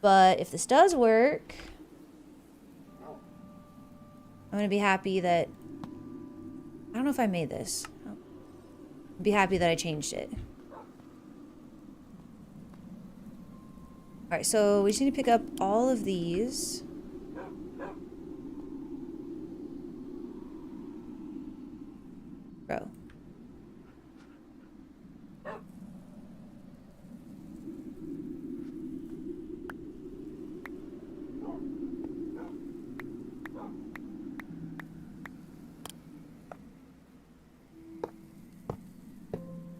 But if this does work, I'm going to be happy that... I don't know if I made this. I'd be happy that I changed it. Alright, so we just need to pick up all of these. Bro.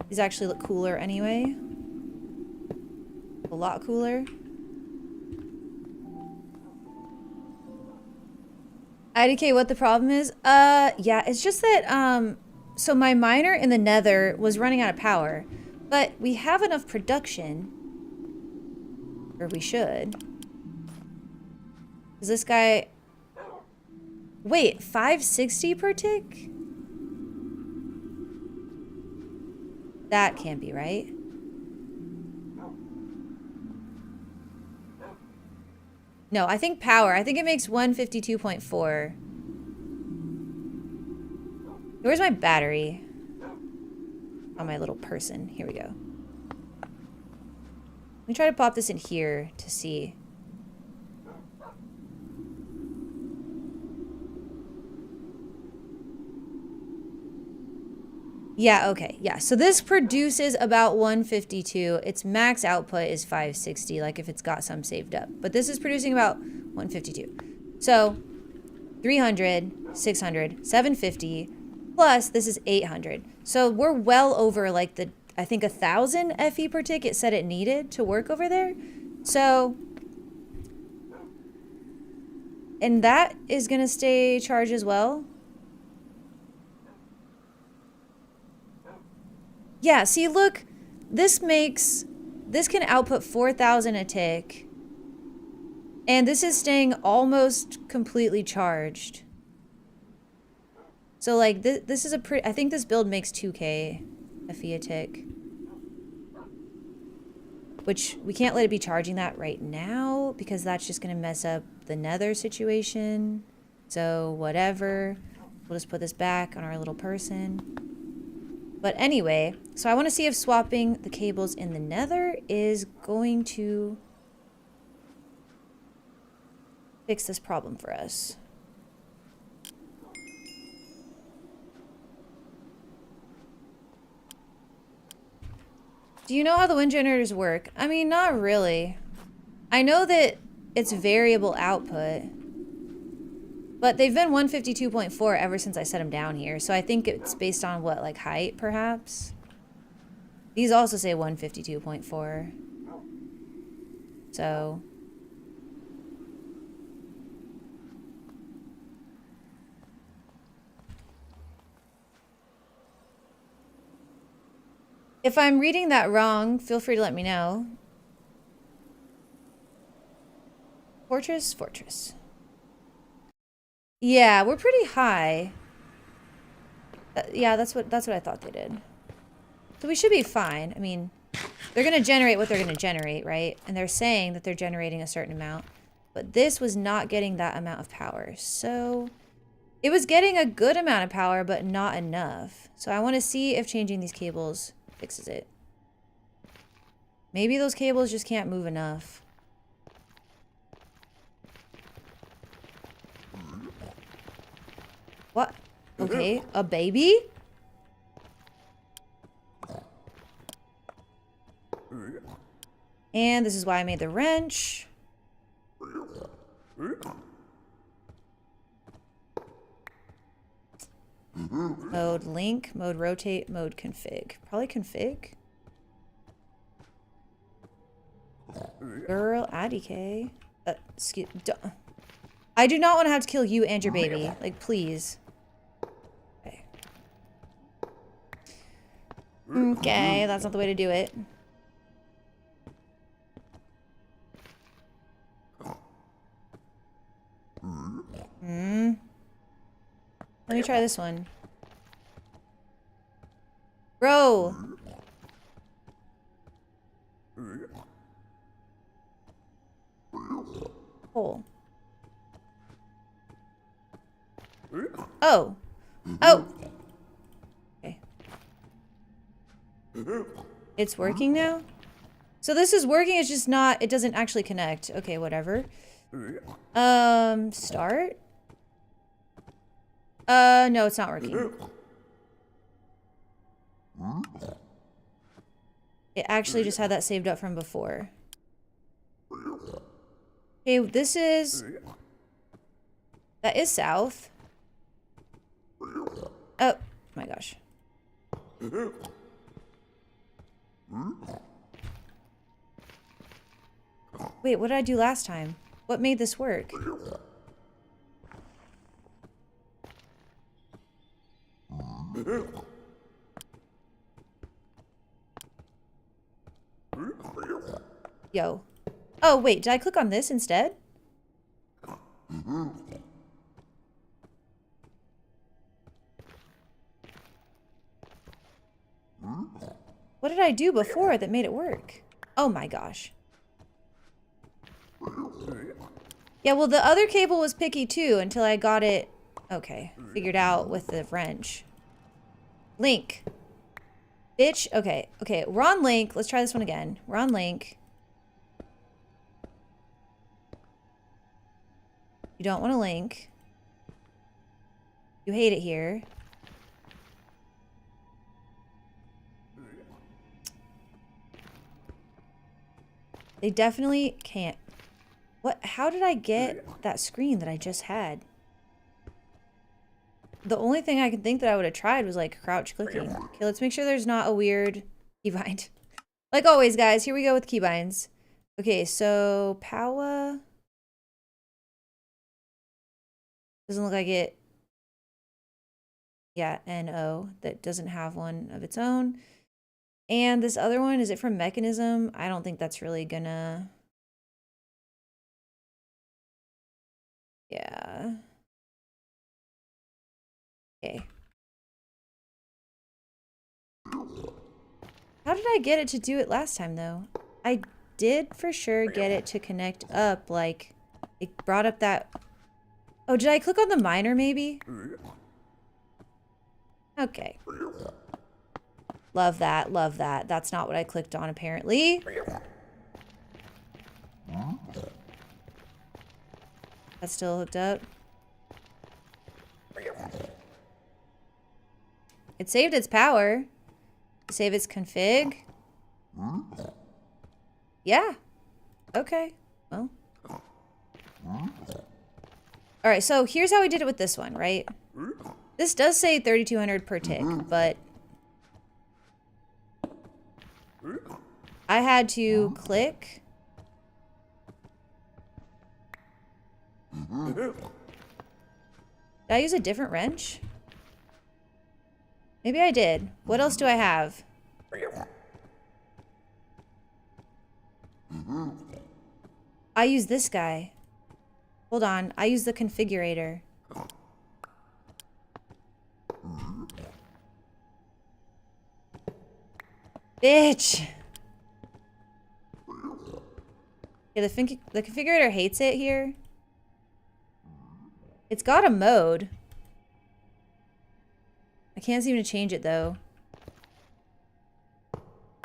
These actually look cooler anyway. A lot cooler. IDK, what the problem is? Yeah, it's just that, so my miner in the nether was running out of power, but we have enough production, or we should. Is this guy, wait, 560 per tick? That can't be right. No, I think power. I think it makes 152.4. Where's my battery? On my little person. Here we go. Let me try to pop this in here to see. Yeah, okay. Yeah, so this produces about 152. Its max output is 560, like if it's got some saved up. But this is producing about 152. So 300, 600, 750, plus this is 800. So we're well over like the, I think 1,000 FE per tick it said it needed to work over there. So, and that is gonna stay charged as well. Yeah, see, look, this can output 4,000 a tick. And this is staying almost completely charged. So, like, this is a pretty, I think this build makes 2k FE a tick. which we can't let it be charging that right now because that's just going to mess up the nether situation. So whatever. We'll just put this back on our little person. But anyway, so I want to see if swapping the cables in the nether is going to fix this problem for us. Do you know how the wind generators work? I mean, not really. I know that it's variable output, but they've been 152.4 ever since I set them down here. So I think it's based on what, like height, perhaps? These also say 152.4. So... if I'm reading that wrong, feel free to let me know. Fortress, fortress. Yeah, we're pretty high. Yeah, that's what I thought they did. So we should be fine. I mean, they're gonna generate what they're gonna generate, right? And they're saying that they're generating a certain amount, but this was not getting that amount of power. So it was getting a good amount of power, but not enough. So I want to see if changing these cables fixes it. Maybe those cables just can't move enough. What? Okay, a baby? And this is why I made the wrench. Mode link, mode rotate, mode config. Probably config. Girl, IDK. Excuse. I do not want to have to kill you and your baby. Like, please. Okay. Okay, that's not the way to do it. Let me try this one. Bro! Hole. Oh. Oh! Okay. It's working now? So this is working, it's just not, it doesn't actually connect. Okay, whatever. Start? No, it's not working. It actually just had that saved up from before. Okay, this is... that is south. Oh, my gosh. Wait, what did I do last time? What made this work? Yo. Oh, wait, did I click on this instead? What did I do before that made it work? Oh my gosh. Yeah, well, the other cable was picky too until I got it, okay, figured out with the wrench. Link. Bitch. Okay, okay, we're on link. Let's try this one again. We're on link. You don't want to link. You hate it here. They definitely can't. What? How did I get that screen that I just had? The only thing I could think that I would have tried was like crouch clicking. Okay, let's make sure there's not a weird keybind. Like always, guys, here we go with keybinds. Okay, so power. Doesn't look like it. Yeah, NO. That doesn't have one of its own. And this other one, is it from Mechanism? I don't think that's really gonna... yeah. Okay. How did I get it to do it last time, though? I did for sure get it to connect up. Like, it brought up that... Oh, did I click on the miner maybe? Okay. Love that, love that. That's not what I clicked on apparently. That's still hooked up. It saved its power. Save its config. Yeah. Okay. Well. Alright, so here's how we did it with this one, right? This does say 3,200 per tick, but I had to click. Did I use a different wrench? Maybe I did. What else do I have? I use this guy. Hold on. I use the configurator. Bitch! Yeah, the configurator hates it here. It's got a mode. I can't seem to change it though.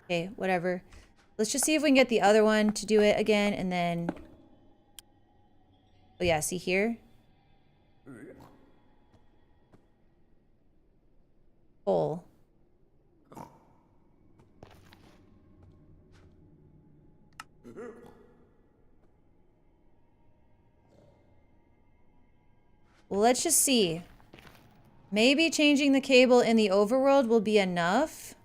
Okay, whatever. Let's just see if we can get the other one to do it again and then... Oh yeah, see here? Hole. Well, let's just see. Maybe changing the cable in the overworld will be enough.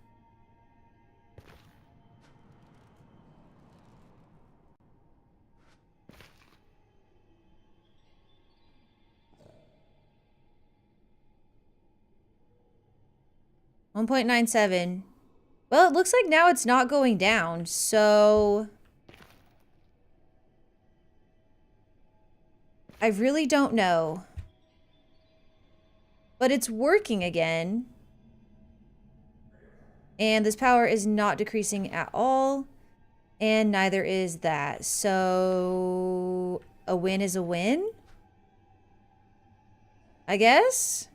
$1.97. Well, it looks like now it's not going down, so... I really don't know. But it's working again. And this power is not decreasing at all. And neither is that. So a win is a win? I guess?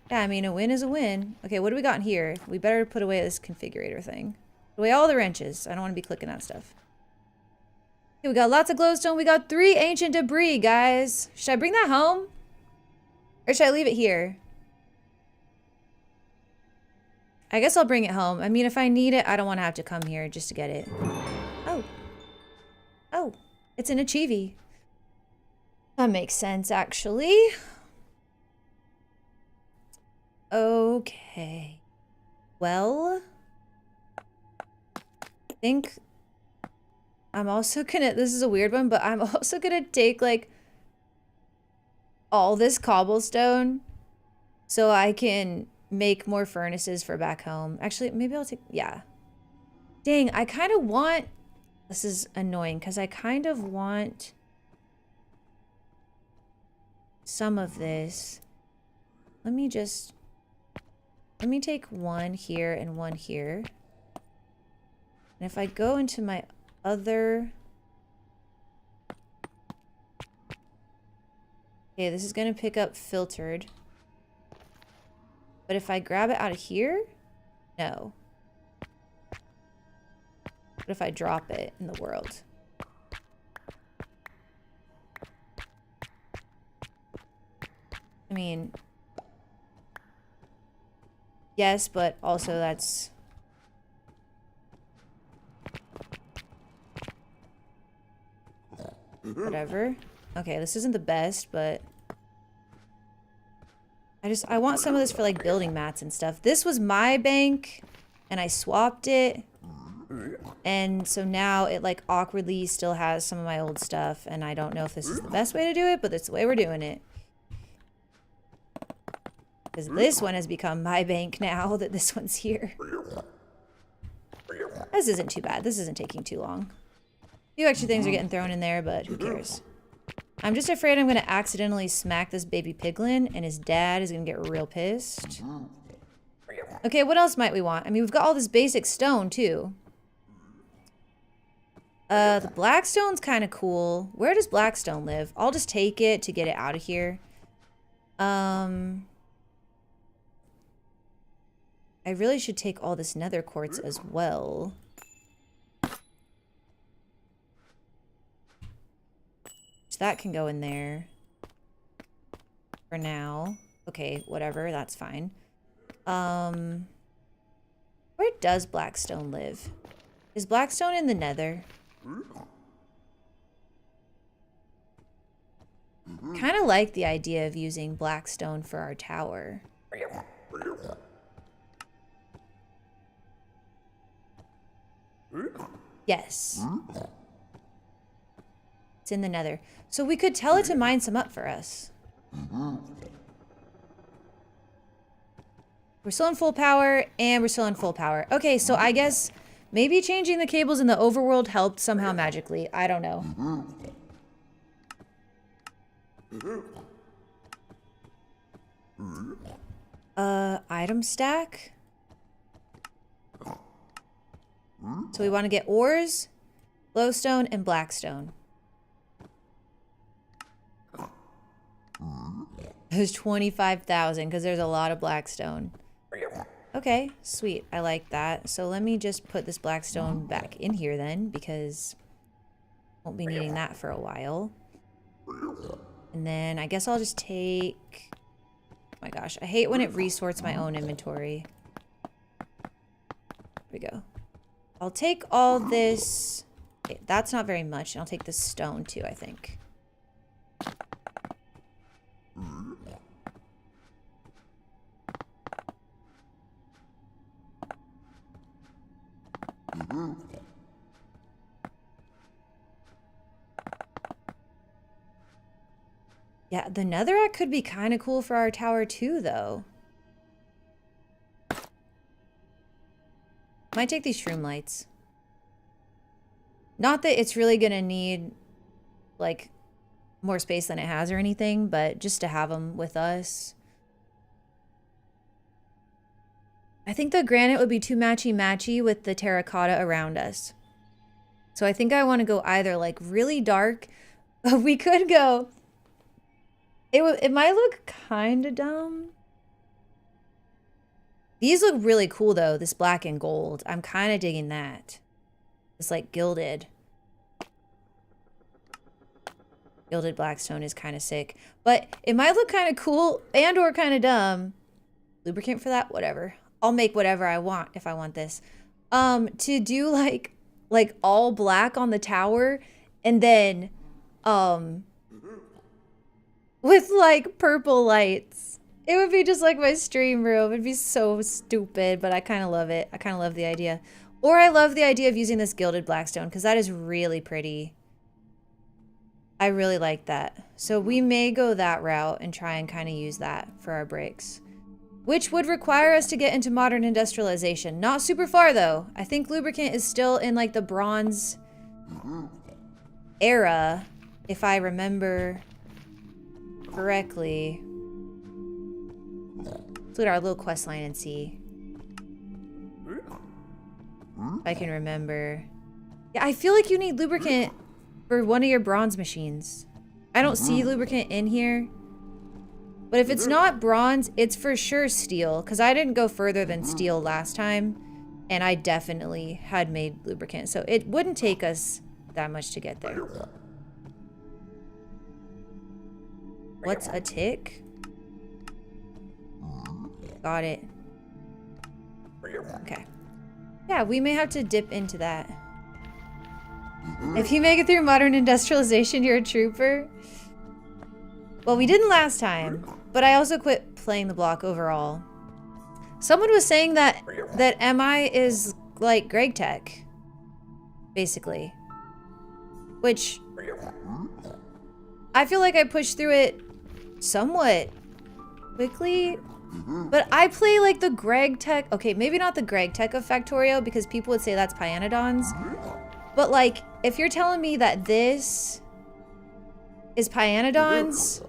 Yeah, I mean, a win is a win. Okay, what do we got in here? We better put away this configurator thing. Put away all the wrenches. I don't want to be clicking that stuff. Okay, we got lots of glowstone. We got 3 ancient debris, guys. Should I bring that home? Or should I leave it here? I guess I'll bring it home. I mean, if I need it, I don't want to have to come here just to get it. Oh. Oh, it's an achievie. That makes sense, actually. Okay. Well, I think I'm also gonna, this is a weird one, but I'm also gonna take like all this cobblestone so I can make more furnaces for back home. Actually, maybe I'll take, yeah. Dang, I kind of want, this is annoying because I kind of want some of this. Let me take one here and one here. And if I go into my other... Okay, this is going to pick up filtered. But if I grab it out of here? No. What if I drop it in the world? I mean... Yes, but also that's... Whatever. Okay, this isn't the best, but... I want some of this for like building mats and stuff. This was my bank, and I swapped it. And so now it like awkwardly still has some of my old stuff, and I don't know if this is the best way to do it, but it's the way we're doing it. Because this one has become my bank now that this one's here. This isn't too bad. This isn't taking too long. A few extra things are getting thrown in there, but who cares? I'm just afraid I'm going to accidentally smack this baby piglin, and his dad is going to get real pissed. Okay, what else might we want? I mean, we've got all this basic stone, too. The Blackstone's kind of cool. Where does Blackstone live? I'll just take it to get it out of here. I really should take all this nether quartz as well. So that can go in there. For now. Okay, whatever, that's fine. Where does Blackstone live? Is Blackstone in the nether? Kind of like the idea of using Blackstone for our tower. Yes. It's in the nether. So we could tell it to mine some up for us. We're still in full power, and we're still in full power. Okay, so I guess maybe changing the cables in the overworld helped somehow magically. I don't know. Item stack? So we want to get ores, glowstone, and blackstone. There's 25,000 because there's a lot of blackstone. Okay, sweet. I like that. So let me just put this blackstone back in here then, because won't be needing that for a while. And then I guess I'll just take... Oh my gosh, I hate when it resorts my own inventory. There we go. I'll take all this... Okay, that's not very much. And I'll take this stone too, I think. Yeah, the netherrack could be kind of cool for our tower too, though. Might take these shroom lights. Not that it's really gonna need, like, more space than it has or anything, but just to have them with us. I think the granite would be too matchy-matchy with the terracotta around us. So I think I want to go either, like, really dark. We could go... It might look kind of dumb. These look really cool, though, this black and gold. I'm kind of digging that. It's like gilded. Gilded blackstone is kind of sick. But it might look kind of cool and or kind of dumb. Lubricant for that? Whatever. I'll make whatever I want if I want this. To do like all black on the tower and then with like purple lights. It would be just like my stream room. It'd be so stupid, but I kind of love it. I kind of love the idea. Or I love the idea of using this gilded blackstone because that is really pretty. I really like that. So we may go that route and try and kind of use that for our bricks. Which would require us to get into modern industrialization. Not super far though. I think lubricant is still in like the bronze era, if I remember correctly. Let's look at our little quest line and see if I can remember. Yeah, I feel like you need lubricant for one of your bronze machines. I don't see lubricant in here. But if it's not bronze, it's for sure steel. Because I didn't go further than steel last time. And I definitely had made lubricant. So it wouldn't take us that much to get there. What's a tick? Got it. Okay. Yeah, we may have to dip into that. If you make it through modern industrialization, you're a trooper. Well, we didn't last time, but I also quit playing the block overall. Someone was saying that MI is like Greg Tech, basically. Which I feel like I pushed through it somewhat quickly. But I play like the Greg Tech. Okay, maybe not the Greg Tech of Factorio because people would say that's Pyanodons. But like, if you're telling me that this is Pyanodons...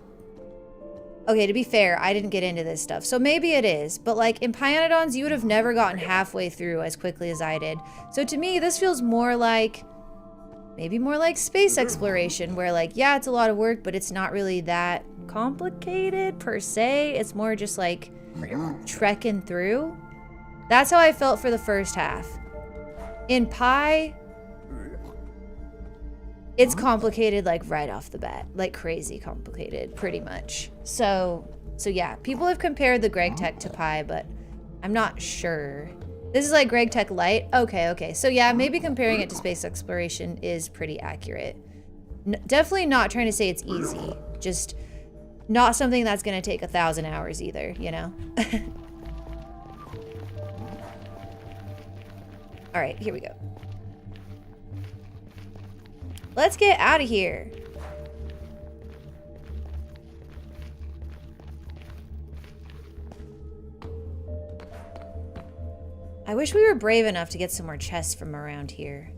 Okay, to be fair, I didn't get into this stuff. So maybe it is. But like, in Pyanodons, you would have never gotten halfway through as quickly as I did. So to me, this feels more like... Maybe more like space exploration, where like, yeah, it's a lot of work, but it's not really that complicated per se. It's more just like trekking through. That's how I felt for the first half. In Pi, it's complicated like right off the bat, like crazy complicated, pretty much. So yeah, people have compared the Greg Tech to Pi, but I'm not sure. This is like Greg Tech Lite. Okay. So yeah, maybe comparing it to space exploration is pretty accurate. Definitely not trying to say it's easy. Just not something that's gonna take 1,000 hours either, you know? All right, here we go. Let's get out of here. I wish we were brave enough to get some more chests from around here.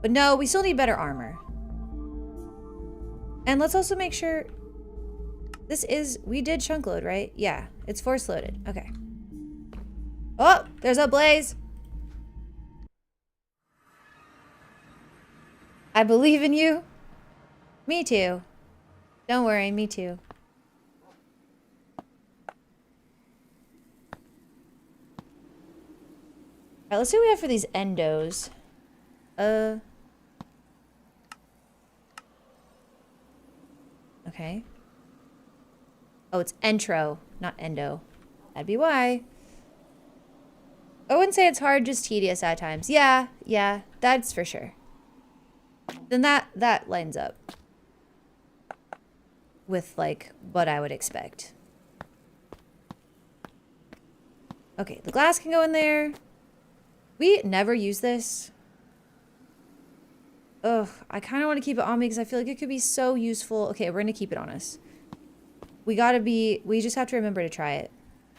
But no, we still need better armor. And let's also make sure this is, we did chunk load, right? Yeah, it's force loaded. Okay. Oh, there's a blaze. I believe in you. Me too. Don't worry, me too. Alright, let's see what we have for these endos. Okay. Oh, it's entro, not endo. That'd be why. I wouldn't say it's hard, just tedious at times. Yeah, that's for sure. Then that lines up with like what I would expect. Okay, the glass can go in there. We never use this. Ugh, I kind of want to keep it on me because I feel like it could be so useful. Okay, we're gonna keep it on us. We just have to remember to try it.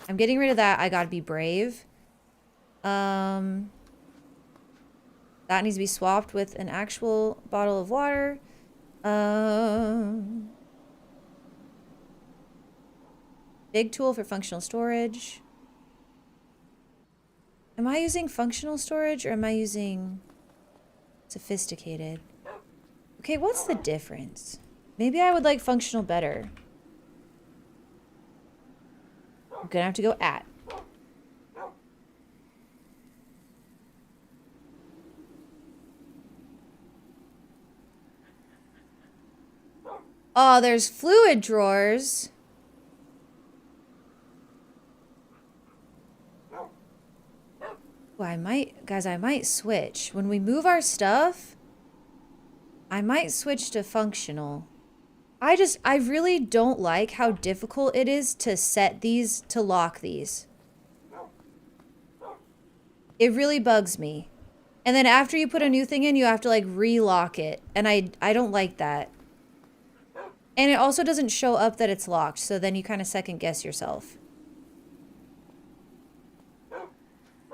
I'm getting rid of that. I gotta be brave. That needs to be swapped with an actual bottle of water. Big tool for functional storage. Am I using functional storage or am I using sophisticated? Okay, what's the difference? Maybe I would like functional better. I'm gonna have to go at. Oh, there's fluid drawers. Well, I might switch. When we move our stuff, I might switch to functional. I really don't like how difficult it is to set these, to lock these. It really bugs me. And then after you put a new thing in, you have to like relock it. And I don't like that. And it also doesn't show up that it's locked, so then you kind of second guess yourself.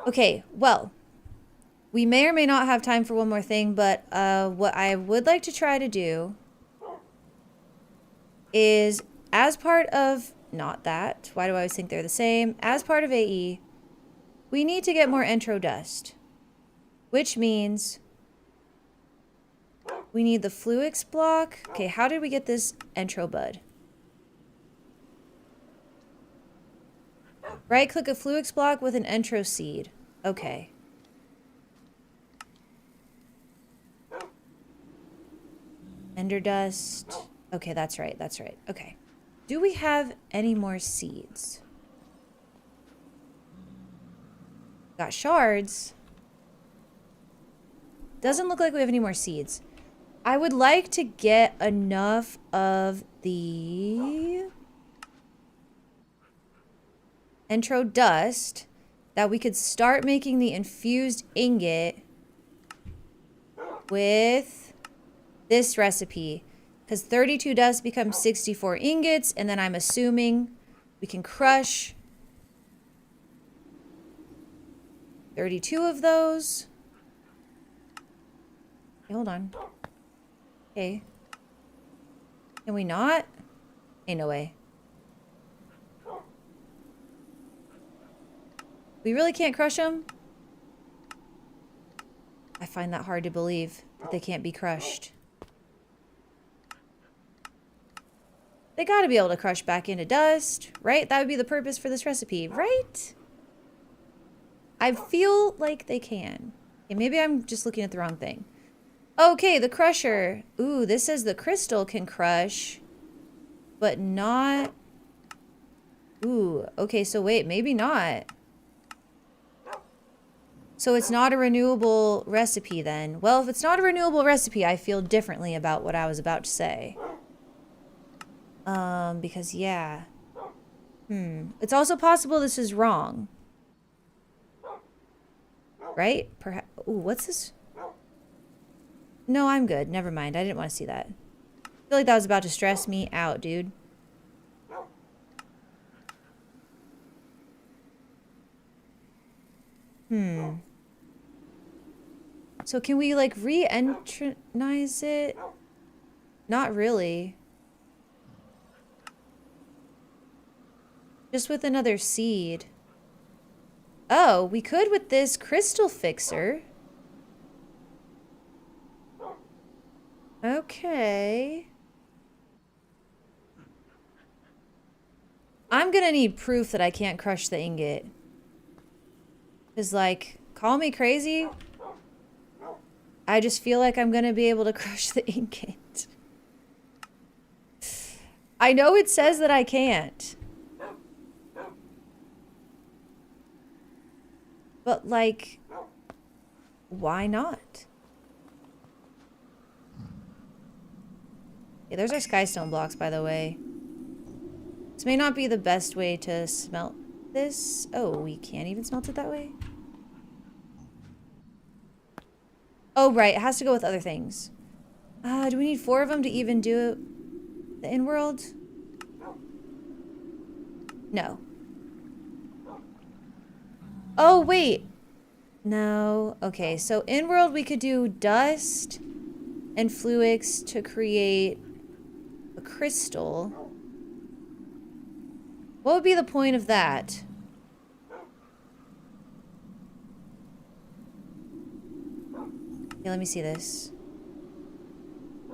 Okay, well, we may or may not have time for one more thing, but what I would like to try to do is, as part of, not that, why do I always think they're the same? As part of AE, we need to get more intro dust, which means we need the Fluix block. Okay, how did we get this intro bud? Right-click a Fluix block with an intro seed. Okay. Ender dust. Okay, that's right, that's right. Okay. Do we have any more seeds? Got shards. Doesn't look like we have any more seeds. I would like to get enough of the intro dust that we could start making the infused ingot with this recipe. Because 32 dust becomes 64 ingots, and then I'm assuming we can crush 32 of those. Okay, hold on. Okay. Can we not? Ain't no way. We really can't crush them? I find that hard to believe, that they can't be crushed. They gotta be able to crush back into dust, right? That would be the purpose for this recipe, right? I feel like they can. Okay, maybe I'm just looking at the wrong thing. Okay, the crusher. Ooh, this says the crystal can crush, but not... Ooh, okay, so wait, maybe not. So it's not a renewable recipe then. Well, if it's not a renewable recipe, I feel differently about what I was about to say. Because yeah. It's also possible this is wrong. Right? Perhaps. Ooh, what's this? No, I'm good. Never mind. I didn't want to see that. I feel like that was about to stress me out, dude. So can we, like, re-entrinize it? Not really. Just with another seed. Oh, we could with this crystal fixer. Okay. I'm gonna need proof that I can't crush the ingot. Because, like, call me crazy. I just feel like I'm gonna be able to crush the ingot. I know it says that I can't. But, like, why not? Yeah, there's our skystone blocks, by the way. This may not be the best way to smelt this. Oh, we can't even smelt it that way? Oh, right. It has to go with other things. Do we need 4 of them to even do the in-world? No. Oh, wait. No. Okay, so in-world we could do dust and fluix to create a crystal. What would be the point of that? Okay, let me see this.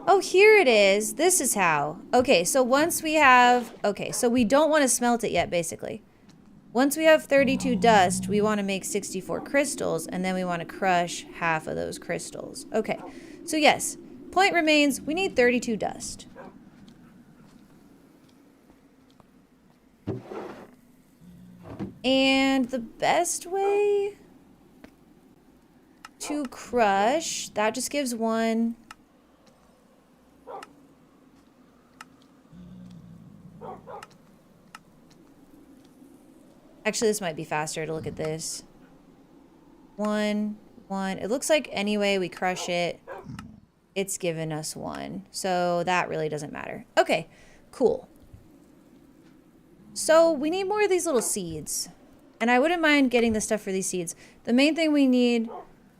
Oh, here it is. This is how. Okay, so once we have... Okay, so we don't want to smelt it yet, basically. Once we have 32 dust, we want to make 64 crystals, and then we want to crush half of those crystals. Okay, so yes, point remains, we need 32 dust. And the best way to crush, that just gives 1... Actually, this might be faster to look at this. 1, 1. It looks like anyway we crush it, it's given us 1. So that really doesn't matter. Okay, cool. So we need more of these little seeds. And I wouldn't mind getting the stuff for these seeds. The main thing we need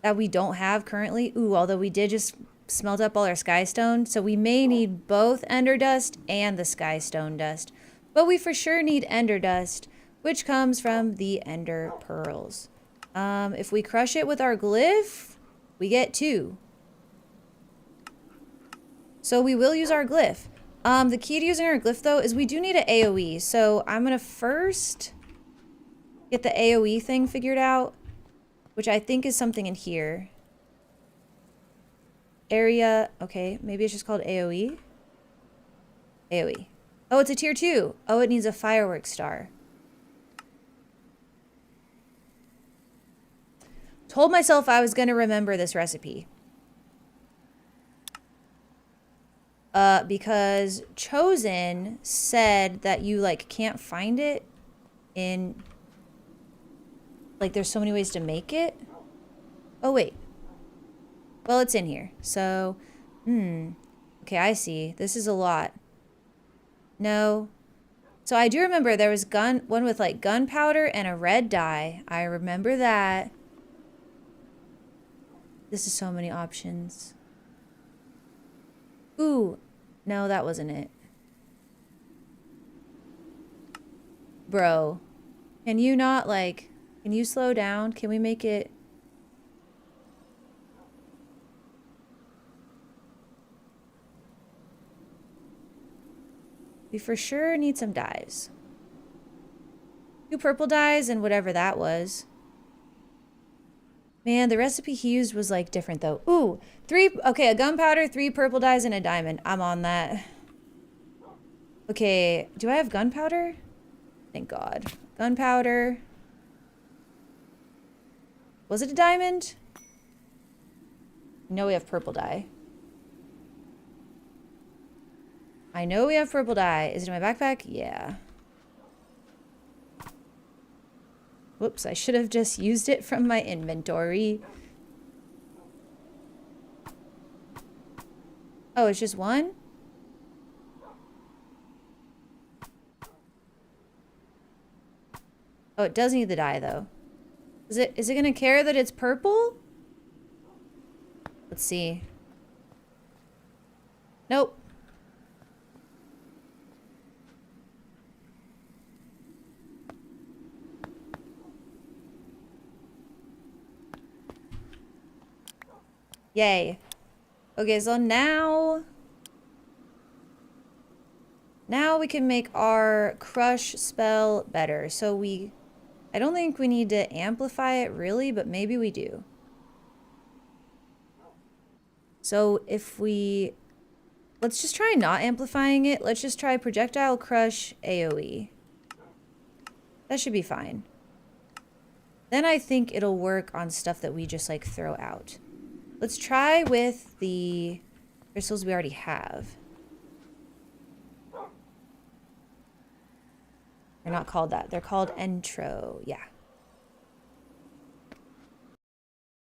that we don't have currently, although we did just smelt up all our skystone, so we may need both ender dust and the skystone dust. But we for sure need ender dust, which comes from the ender pearls. If we crush it with our glyph, we get 2. So we will use our glyph. The key to using our glyph, though, is we do need an AoE. So I'm going to first get the AoE thing figured out, which I think is something in here. Area, okay, maybe it's just called AoE. AoE. Oh, it's a tier 2. Oh, it needs a fireworks star. Told myself I was going to remember this recipe. Because Chosen said that you, like, can't find it in... Like, there's so many ways to make it. Oh, wait. Well, it's in here. So, okay, I see. This is a lot. No. So I do remember there was one with, like, gunpowder and a red dye. I remember that. This is so many options. Ooh. No, that wasn't it. Bro. Can you not, like... Can you slow down? Can we make it... We for sure need some dyes. 2 purple dyes and whatever that was. Man, the recipe he used was like different though. Ooh, 3, okay, a gunpowder, 3 purple dyes, and a diamond. I'm on that. Okay, do I have gunpowder? Thank God. Gunpowder. Was it a diamond? No, we have purple dye. I know we have purple dye. Is it in my backpack? Yeah. Whoops, I should have just used it from my inventory. Oh, it's just 1? Oh, it does need the dye though. Is it gonna care that it's purple? Let's see. Nope. Yay. Okay, so now we can make our crush spell better. So I don't think we need to amplify it really, but maybe we do. So let's just try not amplifying it. Let's just try projectile crush AoE. That should be fine. Then I think it'll work on stuff that we just like throw out. Let's try with the crystals we already have. They're not called that. They're called Entro. Yeah.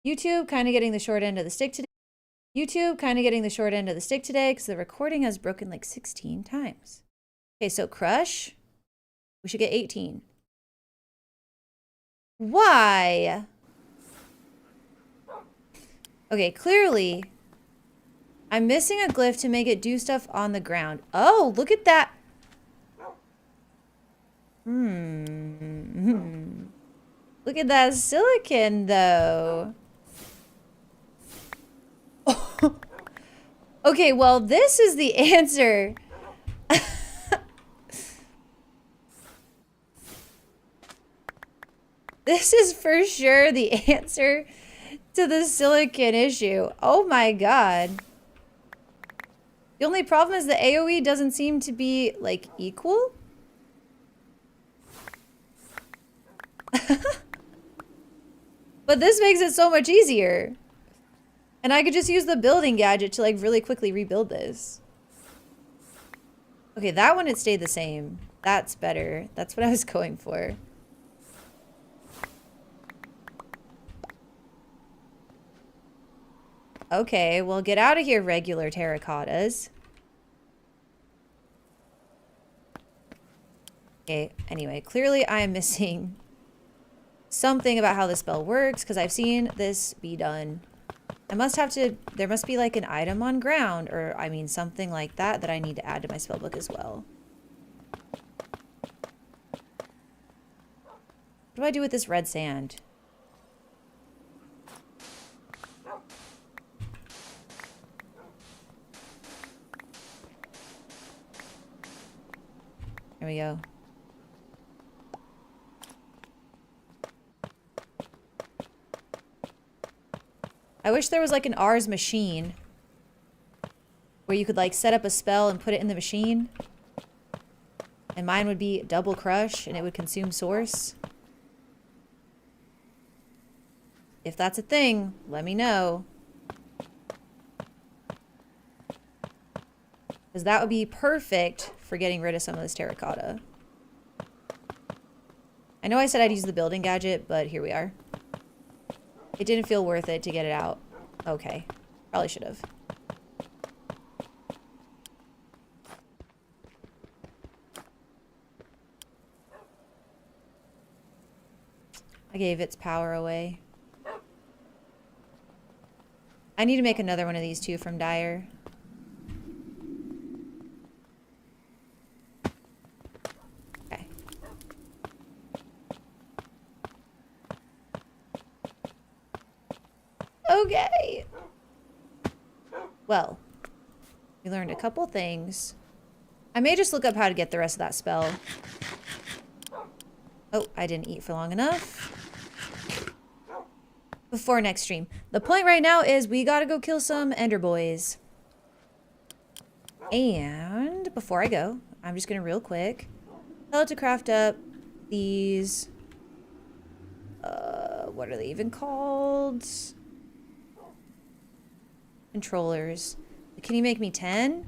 YouTube kind of getting the short end of the stick today. Because the recording has broken like 16 times. Okay, so crush. We should get 18. Why? Okay, clearly I'm missing a glyph to make it do stuff on the ground. Oh, look at that. Look at that silicon, though. Okay, well, this is the answer. This is for sure the answer to the silicon issue. Oh my god. The only problem is the AoE doesn't seem to be, like, equal. But this makes it so much easier. And I could just use the building gadget to like really quickly rebuild this. Okay, that one, it stayed the same. That's better. That's what I was going for. Okay, well, get out of here, regular terracottas. Okay, anyway, clearly I am missing something about how the spell works, because I've seen this be done. There must be like an item on ground, or I mean something like that that I need to add to my spellbook as well. What do I do with this red sand? There we go. I wish there was like an Ars machine where you could like set up a spell and put it in the machine. And mine would be double crush and it would consume source. If that's a thing, let me know. Because that would be perfect for getting rid of some of this terracotta. I know I said I'd use the building gadget, but here we are. It didn't feel worth it to get it out. Okay. Probably should have. I gave its power away. I need to make another one of these too from Dyer. Okay. Well, we learned a couple things. I may just look up how to get the rest of that spell. Oh, I didn't eat for long enough. Before next stream. The point right now is we gotta go kill some Ender Boys. And before I go, I'm just gonna real quick tell it to craft up these, what are they even called? Controllers. Can you make me 10? You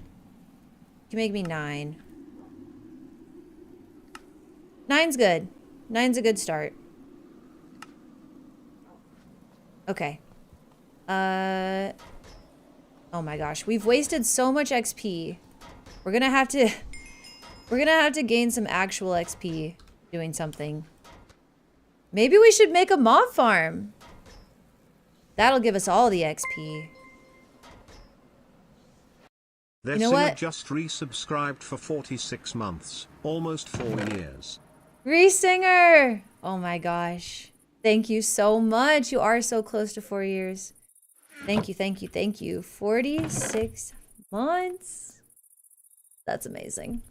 can make me 9. 9's good. 9's a good start. Okay. Oh my gosh, we've wasted so much XP. We're gonna have to gain some actual XP doing something. Maybe we should make a mob farm. That'll give us all the XP. Their You know singer what? just resubscribed for 46 months, almost 4 years. Re-singer! Oh my gosh. Thank you so much. You are so close to 4 years. Thank you, thank you, thank you. 46 months? That's amazing.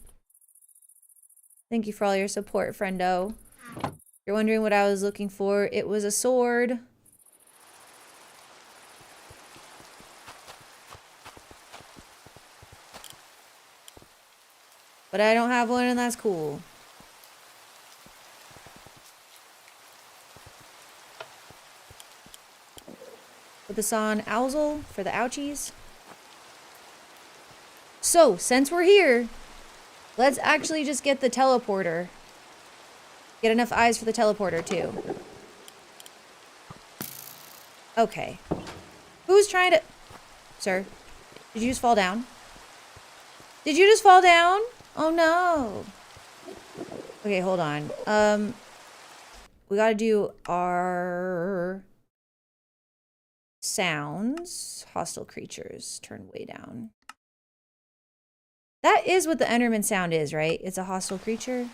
Thank you for all your support, friendo. If you're wondering what I was looking for, it was a sword. But I don't have one, and that's cool. Put this on Owlsel for the ouchies. So, since we're here, let's actually just get the teleporter. Get enough eyes for the teleporter, too. Okay. Who's trying to... Sir, did you just fall down? Did you just fall down? Oh, no. Okay, hold on. We gotta do our... sounds. Hostile creatures. Turn way down. That is what the Enderman sound is, right? It's a hostile creature.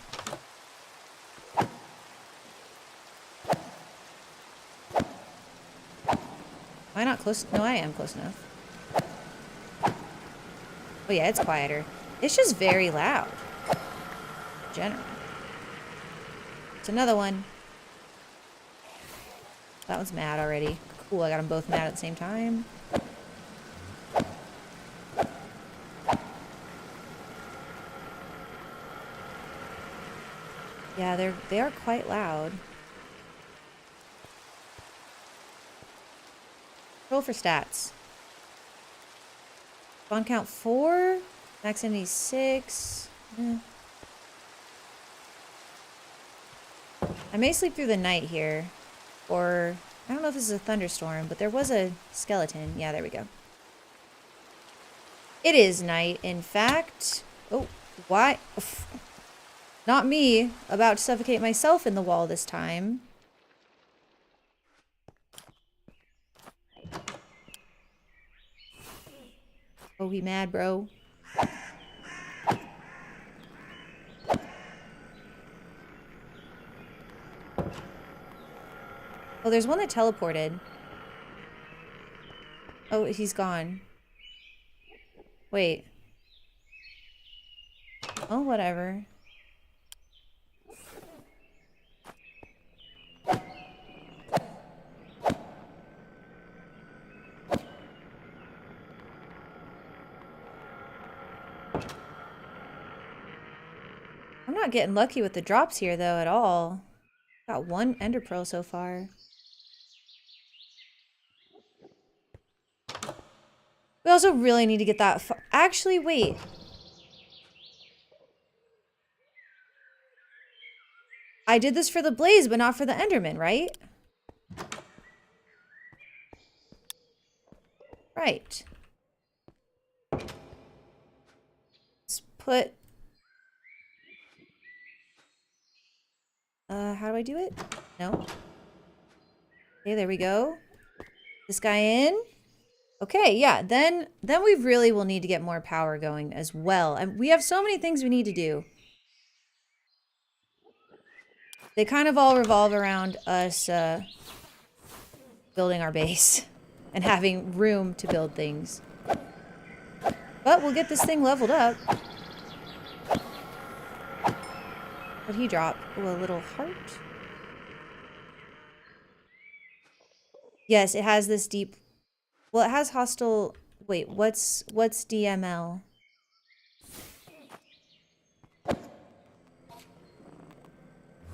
Am I not close? No, I am close enough. Oh yeah, it's quieter. It's just very loud. General. It's another one. That one's mad already. Cool, I got them both mad at the same time. Yeah, they are quite loud. Roll for stats. Spawn count 4. Max enemy 6. I may sleep through the night here. Or, I don't know if this is a thunderstorm, but there was a skeleton. Yeah, there we go. It is night, in fact. Oh, why? Not me. About to suffocate myself in the wall this time. Oh, we mad, bro. Oh, there's one that teleported. Oh, he's gone. Wait. Oh, whatever. I'm not getting lucky with the drops here, though, at all. Got one ender pearl so far. We also really need to get that... Actually, wait. I did this for the blaze, but not for the enderman, right? Right. Let's put... how do I do it? No. Okay, there we go. This guy in. Okay, yeah, then we really will need to get more power going as well. And we have so many things we need to do. They kind of all revolve around us building our base and having room to build things. But we'll get this thing leveled up. What'd he drop? Ooh, a little heart. Yes, it has this deep... Well, it has hostile... Wait, what's DML?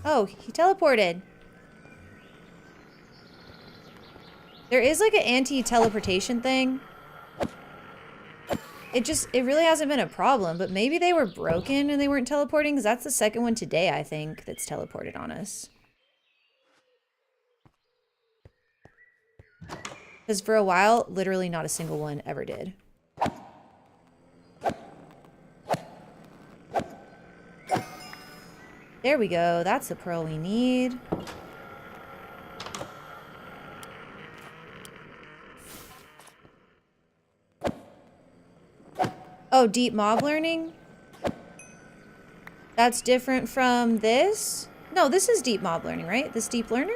Oh, he teleported. There is like an anti-teleportation thing. It really hasn't been a problem, but maybe they were broken and they weren't teleporting, because that's the second one today, I think, that's teleported on us. Because for a while, literally not a single one ever did. There we go. That's the pearl we need. Oh, deep mob learning? That's different from this? No, this is deep mob learning, right? This deep learner?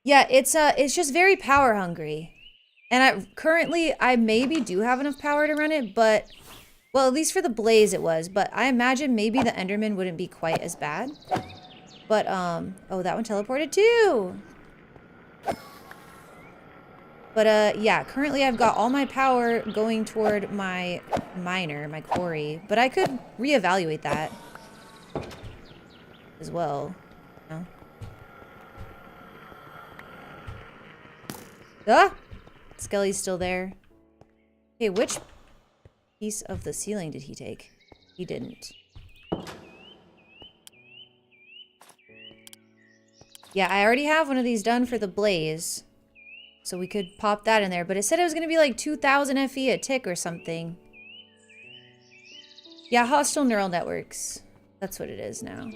Yeah, it's just very power hungry. And currently I maybe do have enough power to run it, but well, at least for the blaze it was, but I imagine maybe the Enderman wouldn't be quite as bad. But oh, that one teleported too. But yeah, currently I've got all my power going toward my miner, my quarry, but I could reevaluate that as well. No? Ah! Skelly's still there. Okay, which piece of the ceiling did he take? He didn't. Yeah, I already have one of these done for the blaze. So we could pop that in there. But it said it was going to be like 2,000 FE a tick or something. Yeah, hostile neural networks. That's what it is now.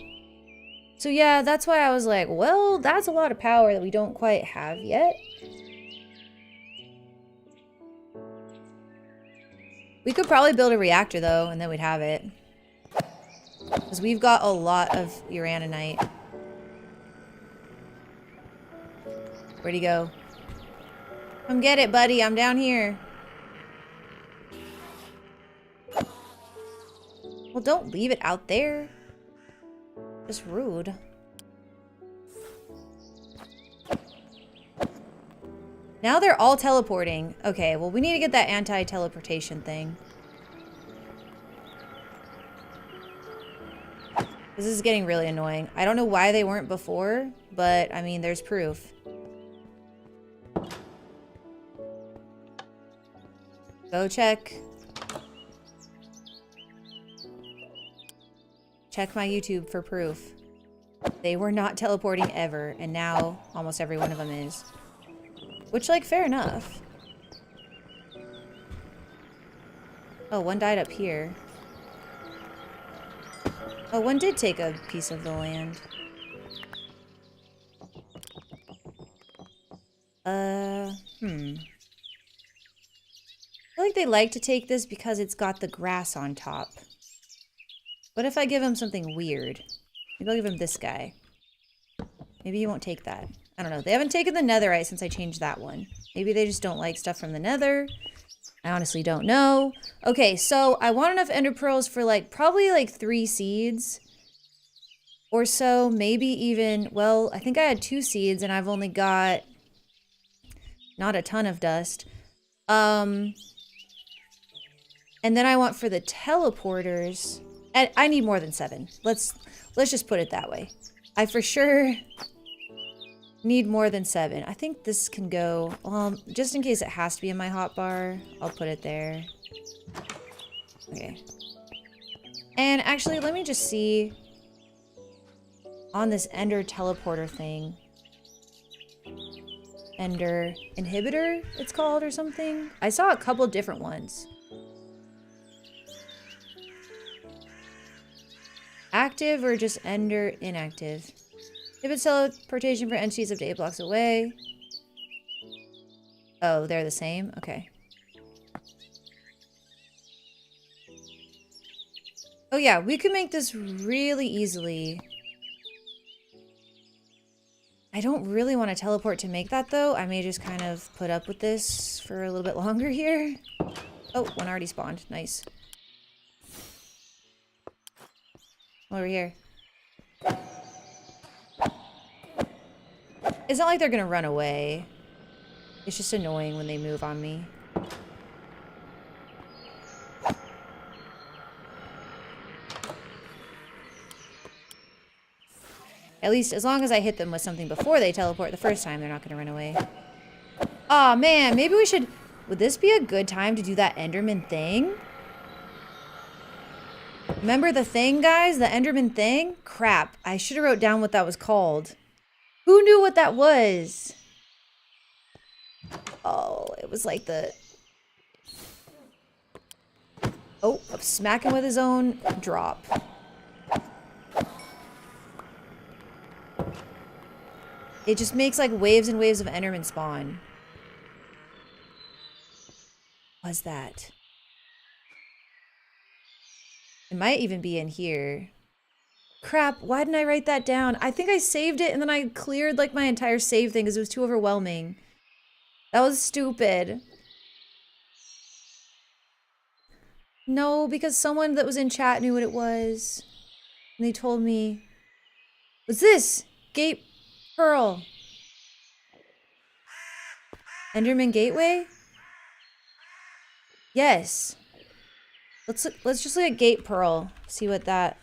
So yeah, that's why I was like, well, that's a lot of power that we don't quite have yet. We could probably build a reactor though, and then we'd have it. Because we've got a lot of uraninite. Where'd he go? Come get it, buddy. I'm down here. Well, don't leave it out there. Just rude. Now they're all teleporting. Okay, well, we need to get that anti-teleportation thing. This is getting really annoying. I don't know why they weren't before, but, I mean, there's proof. Go check. Check my YouTube for proof. They were not teleporting ever, and now almost every one of them is. Which, like, fair enough. Oh, one died up here. Oh, one did take a piece of the land. I feel like they like to take this because it's got the grass on top. What if I give him something weird? Maybe I'll give him this guy. Maybe he won't take that. I don't know. They haven't taken the netherite since I changed that one. Maybe they just don't like stuff from the nether. I honestly don't know. Okay, so I want enough ender pearls for like probably like 3 seeds or so. Maybe even, well, I think I had 2 seeds and I've only got not a ton of dust. And then I want for the teleporters, and I need more than 7. Let's just put it that way. I for sure need more than 7. I think this can go, just in case it has to be in my hotbar, I'll put it there. Okay. And actually, let me just see on this Ender teleporter thing. Ender inhibitor, it's called, or something. I saw a couple different ones. Active or just Ender inactive? Inhibits teleportation for entities up to 8 blocks away. Oh, they're the same? Okay. Oh yeah, we could make this really easily. I don't really want to teleport to make that, though. I may just kind of put up with this for a little bit longer here. Oh, one already spawned. Nice. Over here. It's not like they're gonna run away. It's just annoying when they move on me. At least as long as I hit them with something before they teleport the first time, they're not gonna run away. Aw, man, maybe we should... Would this be a good time to do that Enderman thing? Remember the thing, guys? The Enderman thing? Crap, I should have wrote down what that was called. Who knew what that was? Oh, it was like the... Oh, smacking with his own drop. It just makes like waves and waves of Enderman spawn. What was that? It might even be in here. Crap, why didn't I write that down? I think I saved it and then I cleared like my entire save thing because it was too overwhelming. That was stupid. No, because someone that was in chat knew what it was. And they told me, what's this? Gate Pearl. Enderman Gateway? Yes. Let's just look at Gate Pearl. See what that...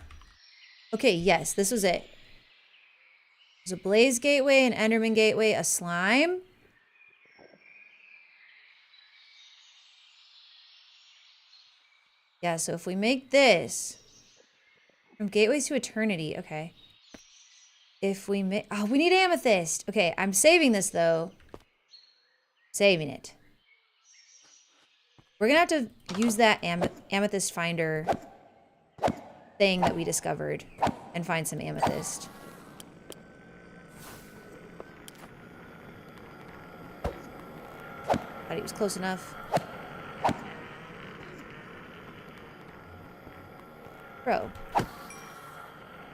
Okay, yes, this was it. There's a Blaze Gateway, an Enderman Gateway, a Slime. Yeah, so if we make this... From Gateways to Eternity, okay. If we make... Oh, we need Amethyst. Okay, I'm saving this, though. Saving it. We're gonna have to use that Amethyst Finder thing that we discovered and find some amethyst. Thought he was close enough. Bro. I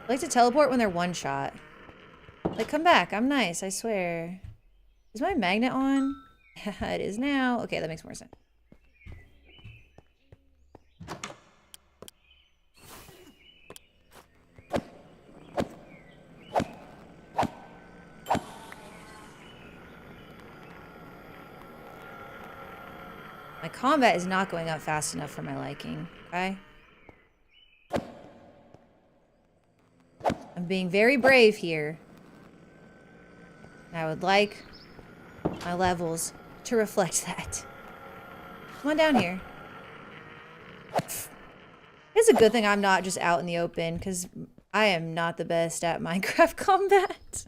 like to teleport when they're one shot. Like, come back. I'm nice, I swear. Is my magnet on? It is now. Okay, that makes more sense. My combat is not going up fast enough for my liking, okay? I'm being very brave here. I would like my levels to reflect that. Come on down here. It's a good thing I'm not just out in the open, because I am not the best at Minecraft combat.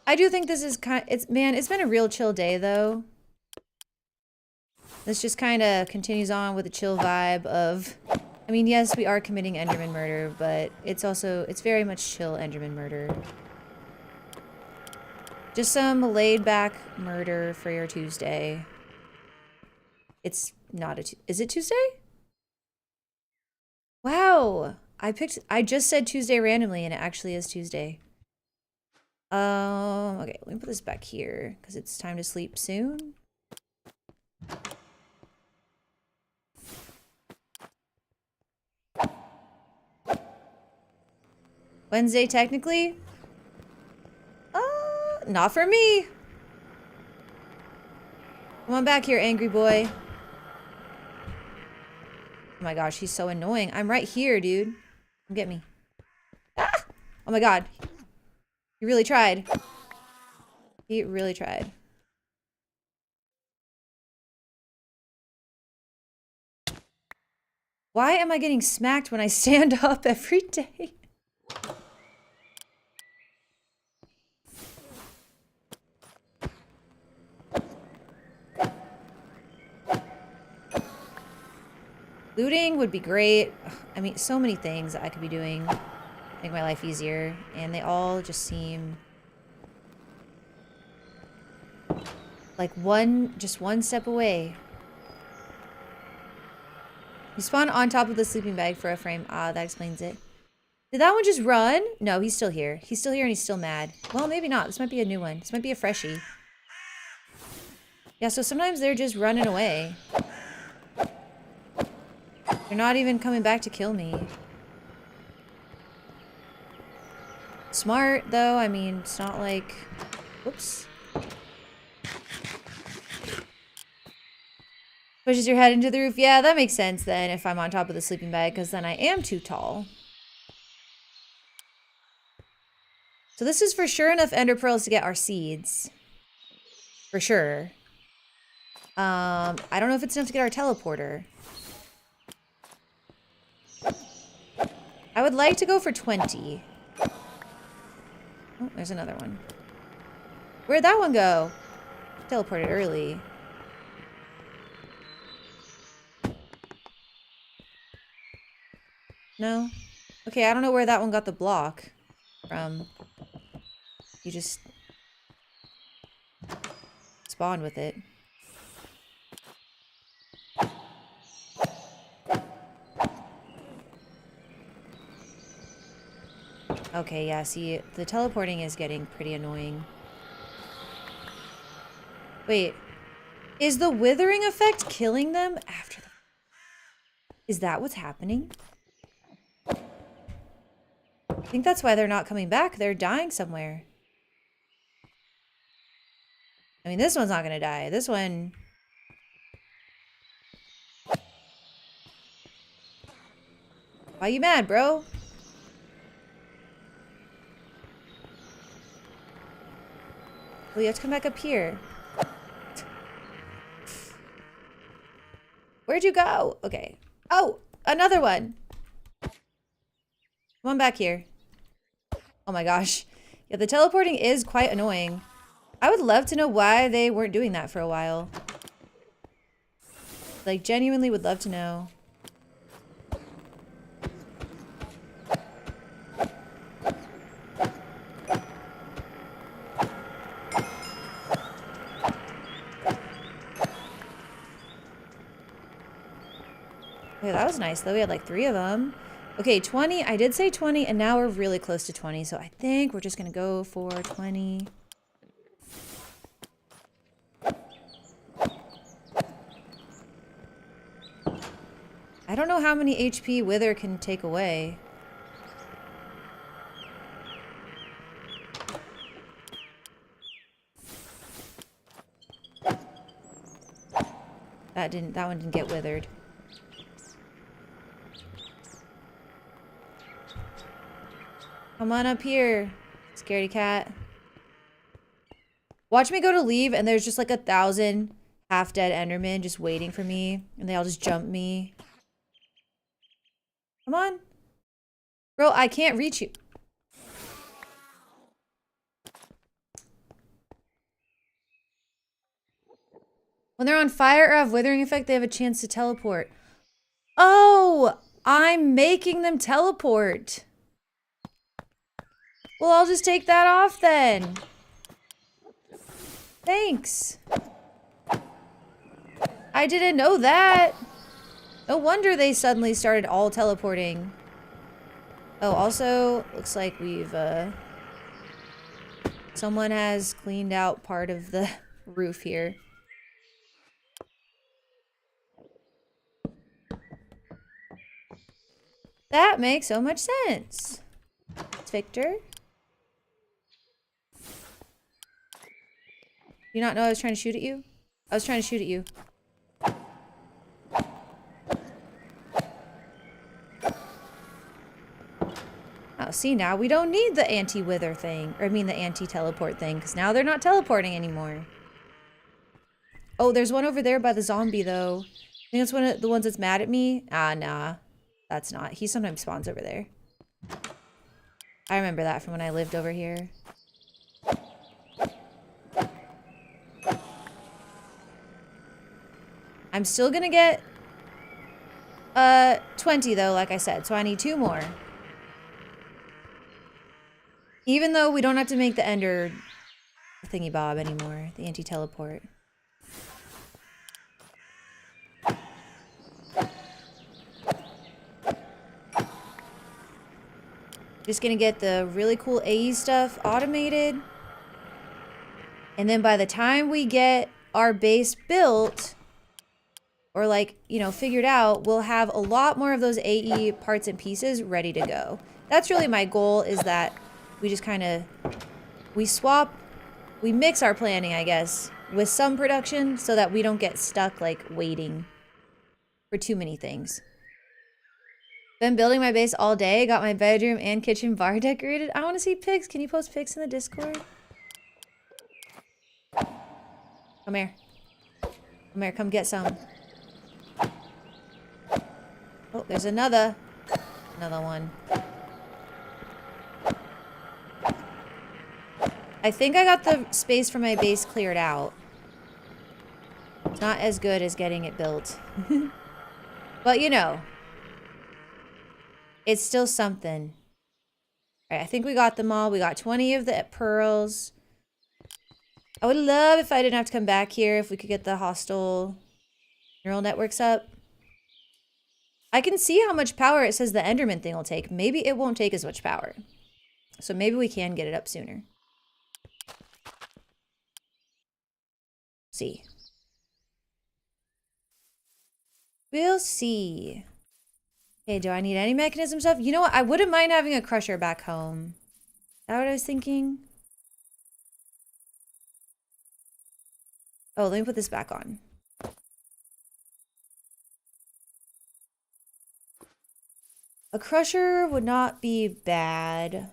I do think this is man, it's been a real chill day though. This just kind of continues on with a chill vibe of, I mean, yes, we are committing Enderman murder, but it's very much chill Enderman murder. Just some laid back murder for your Tuesday. It's not is it Tuesday? Wow. I just said Tuesday randomly and it actually is Tuesday. Okay, let me put this back here because it's time to sleep soon. Wednesday, technically? Not for me. Come on back here, angry boy. Oh my gosh, he's so annoying. I'm right here, dude. Come get me. Ah! Oh my god. He really tried. He really tried. Why am I getting smacked when I stand up every day? Looting would be great. I mean, so many things that I could be doing. Make my life easier. And they all just seem... like just one step away. You spawn on top of the sleeping bag for a frame. Ah, that explains it. Did that one just run? No, he's still here. He's still here and he's still mad. Well, maybe not. This might be a new one. This might be a freshie. Yeah, so sometimes they're just running away. They're not even coming back to kill me. Smart, though. I mean, it's not like... Whoops. Pushes your head into the roof. Yeah, that makes sense then if I'm on top of the sleeping bag, because then I am too tall. So this is for sure enough ender pearls to get our seeds. For sure. I don't know if it's enough to get our teleporter. I would like to go for 20. Oh, there's another one. Where'd that one go? Teleported early. No? Okay, I don't know where that one got the block from. You just spawned with it. Okay, yeah, see, the teleporting is getting pretty annoying. Wait, is the withering effect killing them after the... Is that what's happening? I think that's why they're not coming back. They're dying somewhere. I mean, this one's not gonna die. This one... Why you mad, bro? Well, you have to come back up here. Where'd you go? Okay. Oh, another one. Come on back here. Oh my gosh. Yeah, the teleporting is quite annoying. I would love to know why they weren't doing that for a while. Like, genuinely would love to know. Okay, that was nice though. We had like 3 of them. Okay, 20. I did say 20 and now we're really close to 20. So I think we're just going to go for 20. I don't know how many HP Wither can take away. That one didn't get withered. Come on up here, scaredy cat. Watch me go to leave and there's just like 1,000 half-dead Endermen just waiting for me. And they all just jump me. Come on. Bro, I can't reach you. When they're on fire or have withering effect, they have a chance to teleport. Oh, I'm making them teleport. Well, I'll just take that off then. Thanks. I didn't know that. No wonder they suddenly started all teleporting. Oh, also, looks like we've, someone has cleaned out part of the roof here. That makes so much sense. It's Victor. You not know I was trying to shoot at you? I was trying to shoot at you. Oh, see, now we don't need the anti-wither thing. Or I mean the anti-teleport thing, because now they're not teleporting anymore. Oh, there's one over there by the zombie, though. I think that's one of the ones that's mad at me. Ah, nah. That's not. He sometimes spawns over there. I remember that from when I lived over here. I'm still gonna get 20 though, like I said, so I need 2 more. Even though we don't have to make the ender thingy bob anymore, the anti-teleport. Just gonna get the really cool AE stuff automated. And then by the time we get our base built, or like, you know, figured out, we'll have a lot more of those AE parts and pieces ready to go. That's really my goal, is that we just kind of, we mix our planning, I guess, with some production so that we don't get stuck like waiting for too many things. Been building my base all day, got my bedroom and kitchen bar decorated. I want to see pics. Can you post pics in the Discord? Come here. Come here, come get some. Oh, there's another one. I think I got the space for my base cleared out. It's not as good as getting it built. But you know, it's still something. All right, I think we got them all. We got 20 of the pearls. I would love if I didn't have to come back here, if we could get the hostile neural networks up. I can see how much power it says the Enderman thing will take. Maybe it won't take as much power. So maybe we can get it up sooner. See. We'll see. Okay, do I need any mechanism stuff? You know what? I wouldn't mind having a crusher back home. Is that what I was thinking? Oh, let me put this back on. A crusher would not be bad.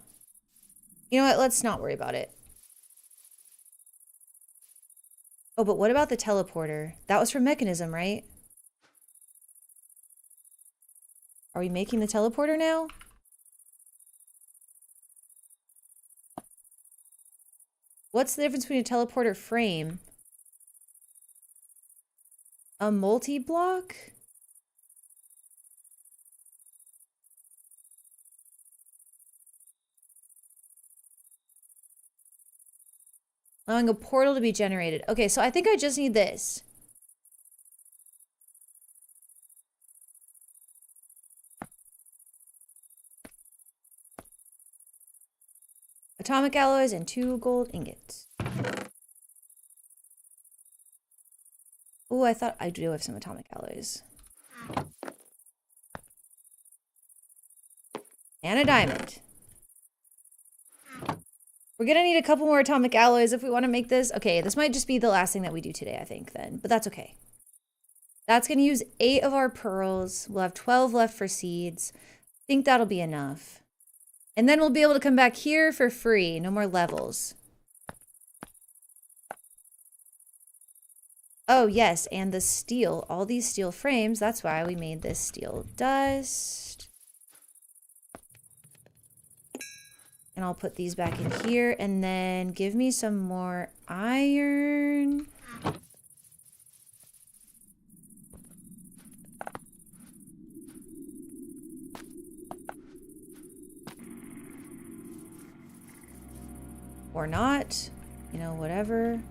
You know what? Let's not worry about it. Oh, but what about the teleporter? That was for mechanism, right? Are we making the teleporter now? What's the difference between a teleporter frame? A multi-block? Allowing a portal to be generated. Okay, so I think I just need this. Atomic alloys and 2 gold ingots. Oh, I thought I do have some atomic alloys. And a diamond. We're gonna need a couple more atomic alloys if we want to make this. Okay, this might just be the last thing that we do today, I think, then. But that's okay. That's gonna use 8 of our pearls. We'll have 12 left for seeds. I think that'll be enough. And then we'll be able to come back here for free. No more levels. Oh, yes, and the steel. All these steel frames. That's why we made this steel dust. And I'll put these back in here. And then give me some more iron. Or not. You know, whatever.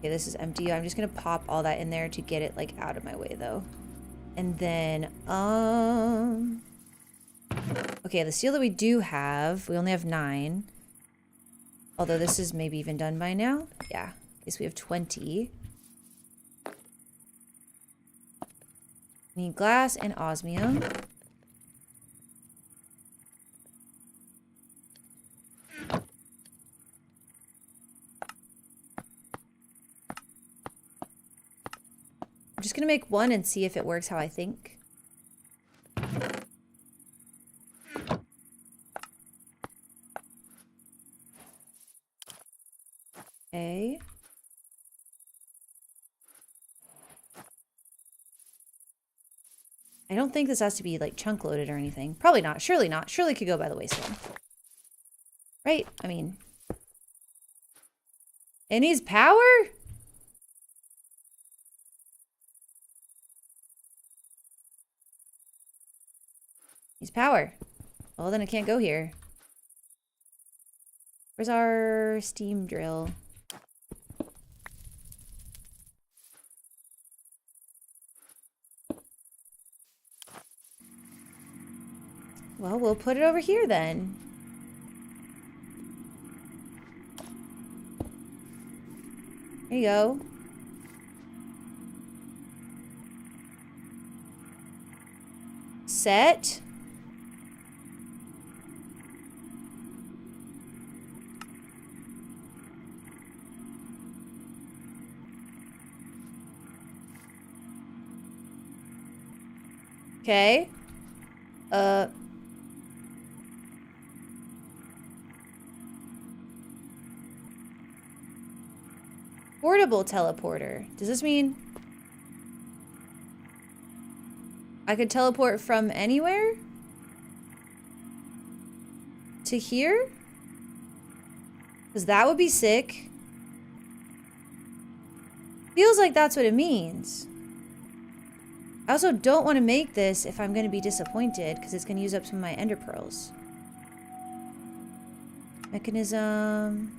Okay, this is empty. I'm just gonna pop all that in there to get it like out of my way though. And then, okay, the steel that we do have, we only have 9. Although this is maybe even done by now. Yeah, I guess we have 20. Need glass and osmium. I'm just gonna make one and see if it works how I think. Okay. I don't think this has to be like chunk loaded or anything. Probably not. Surely not. Surely it could go by the wayside. Right? I mean, it needs power? Needs power. Well, then it can't go here. Where's our steam drill? Well, we'll put it over here then. There you go. Set. Okay. Portable teleporter. Does this mean I could teleport from anywhere to here? Because that would be sick. Feels like that's what it means. I also don't want to make this if I'm going to be disappointed, because it's going to use up some of my ender pearls. Mechanism.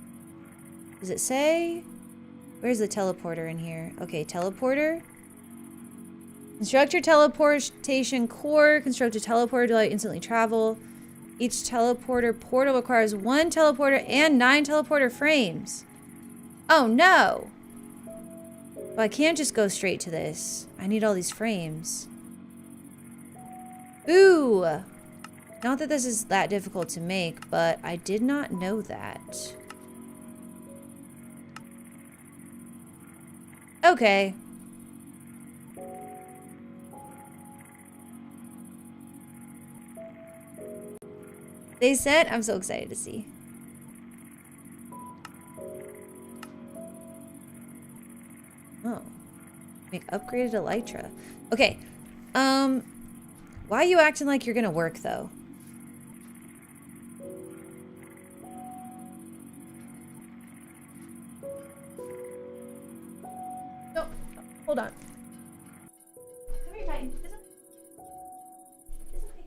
Does it say? Where's the teleporter in here? Okay, teleporter. Construct your teleportation core. Construct a teleporter to allow you instantly travel. Each teleporter portal requires 1 teleporter and 9 teleporter frames. Oh no! Well, I can't just go straight to this. I need all these frames. Ooh! Not that this is that difficult to make, but I did not know that. Okay. They said, I'm so excited to see. Oh. Make upgraded elytra. Okay. Why are you acting like you're gonna work though? No, hold on. Come here, Titan. It's okay. It's okay.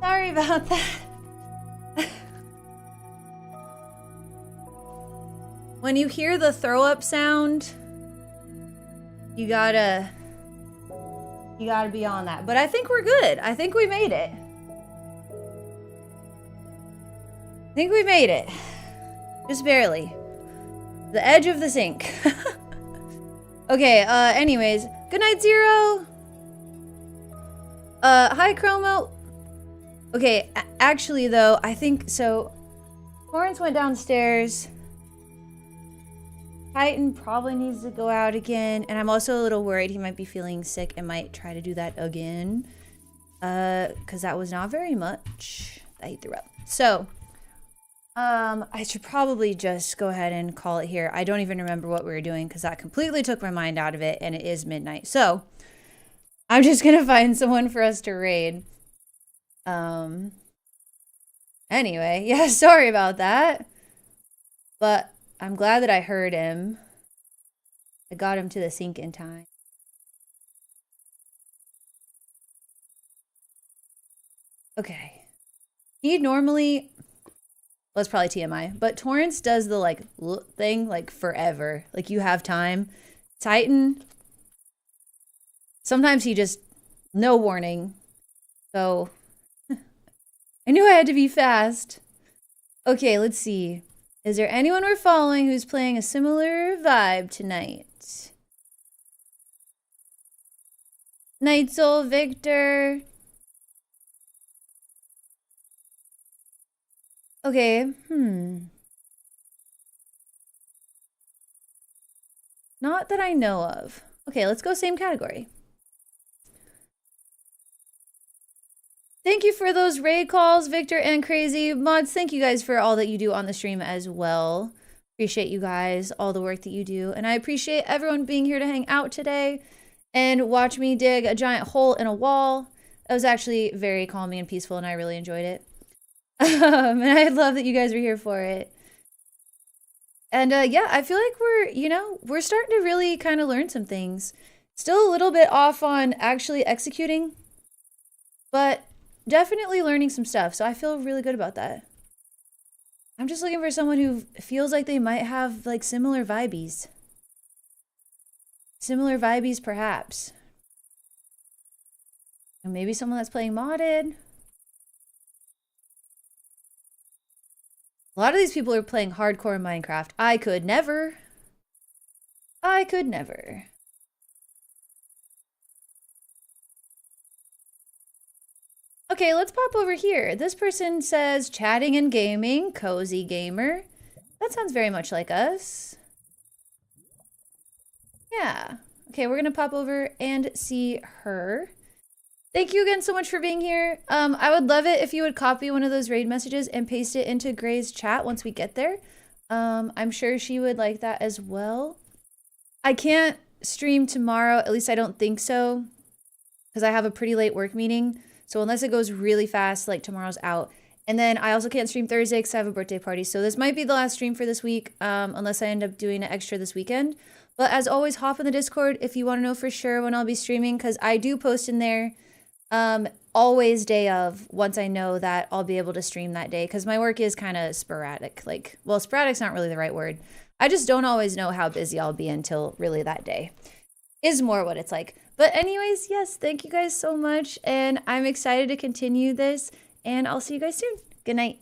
Sorry about that. When you hear the throw up sound, you gotta be on that. But I think we're good. I think we made it. I think we made it. Just barely. The edge of the sink. Okay, anyways. Good night, Zero! Hi, Chromo. Okay, actually, though, I think, so... Lawrence went downstairs. Titan probably needs to go out again, and I'm also a little worried he might be feeling sick and might try to do that again. Because that was not very much that he threw up. So, I should probably just go ahead and call it here. I don't even remember what we were doing because that completely took my mind out of it, and it is midnight. So, I'm just gonna find someone for us to raid. Anyway, yeah, sorry about that. But I'm glad that I heard him. I got him to the sink in time. Okay. He normally, well, it's probably TMI, but Torrance does the like thing like forever. Like you have time. Titan, sometimes he just, no warning. So, I knew I had to be fast. Okay, let's see. Is there anyone we're following who's playing a similar vibe tonight? Night Soul, Victor. Okay, Not that I know of. Okay, let's go same category. Thank you for those raid calls, Victor and Crazy. Mods, thank you guys for all that you do on the stream as well. Appreciate you guys, all the work that you do. And I appreciate everyone being here to hang out today and watch me dig a giant hole in a wall. It was actually very calming and peaceful, and I really enjoyed it. And I love that you guys were here for it. And yeah, I feel like we're starting to really kind of learn some things. Still a little bit off on actually executing, but definitely learning some stuff. So I feel really good about that. I'm just looking for someone who feels like they might have like similar vibies. Similar vibies, perhaps. And maybe someone that's playing modded. A lot of these people are playing hardcore Minecraft. I could never. I could never. Okay, let's pop over here. This person says chatting and gaming, cozy gamer. That sounds very much like us. Yeah. Okay, we're gonna pop over and see her. Thank you again so much for being here. I would love it if you would copy one of those raid messages and paste it into Gray's chat once we get there. I'm sure she would like that as well. I can't stream tomorrow, at least I don't think so, because I have a pretty late work meeting. So unless it goes really fast, like tomorrow's out. And then I also can't stream Thursday because I have a birthday party. So this might be the last stream for this week, unless I end up doing an extra this weekend. But as always, hop in the Discord if you want to know for sure when I'll be streaming, because I do post in there always day of, once I know that I'll be able to stream that day, because my work is kind of sporadic. Like, well, sporadic's not really the right word. I just don't always know how busy I'll be until really that day is more what it's like. But anyways, yes, thank you guys so much, and I'm excited to continue this, and I'll see you guys soon. Good night.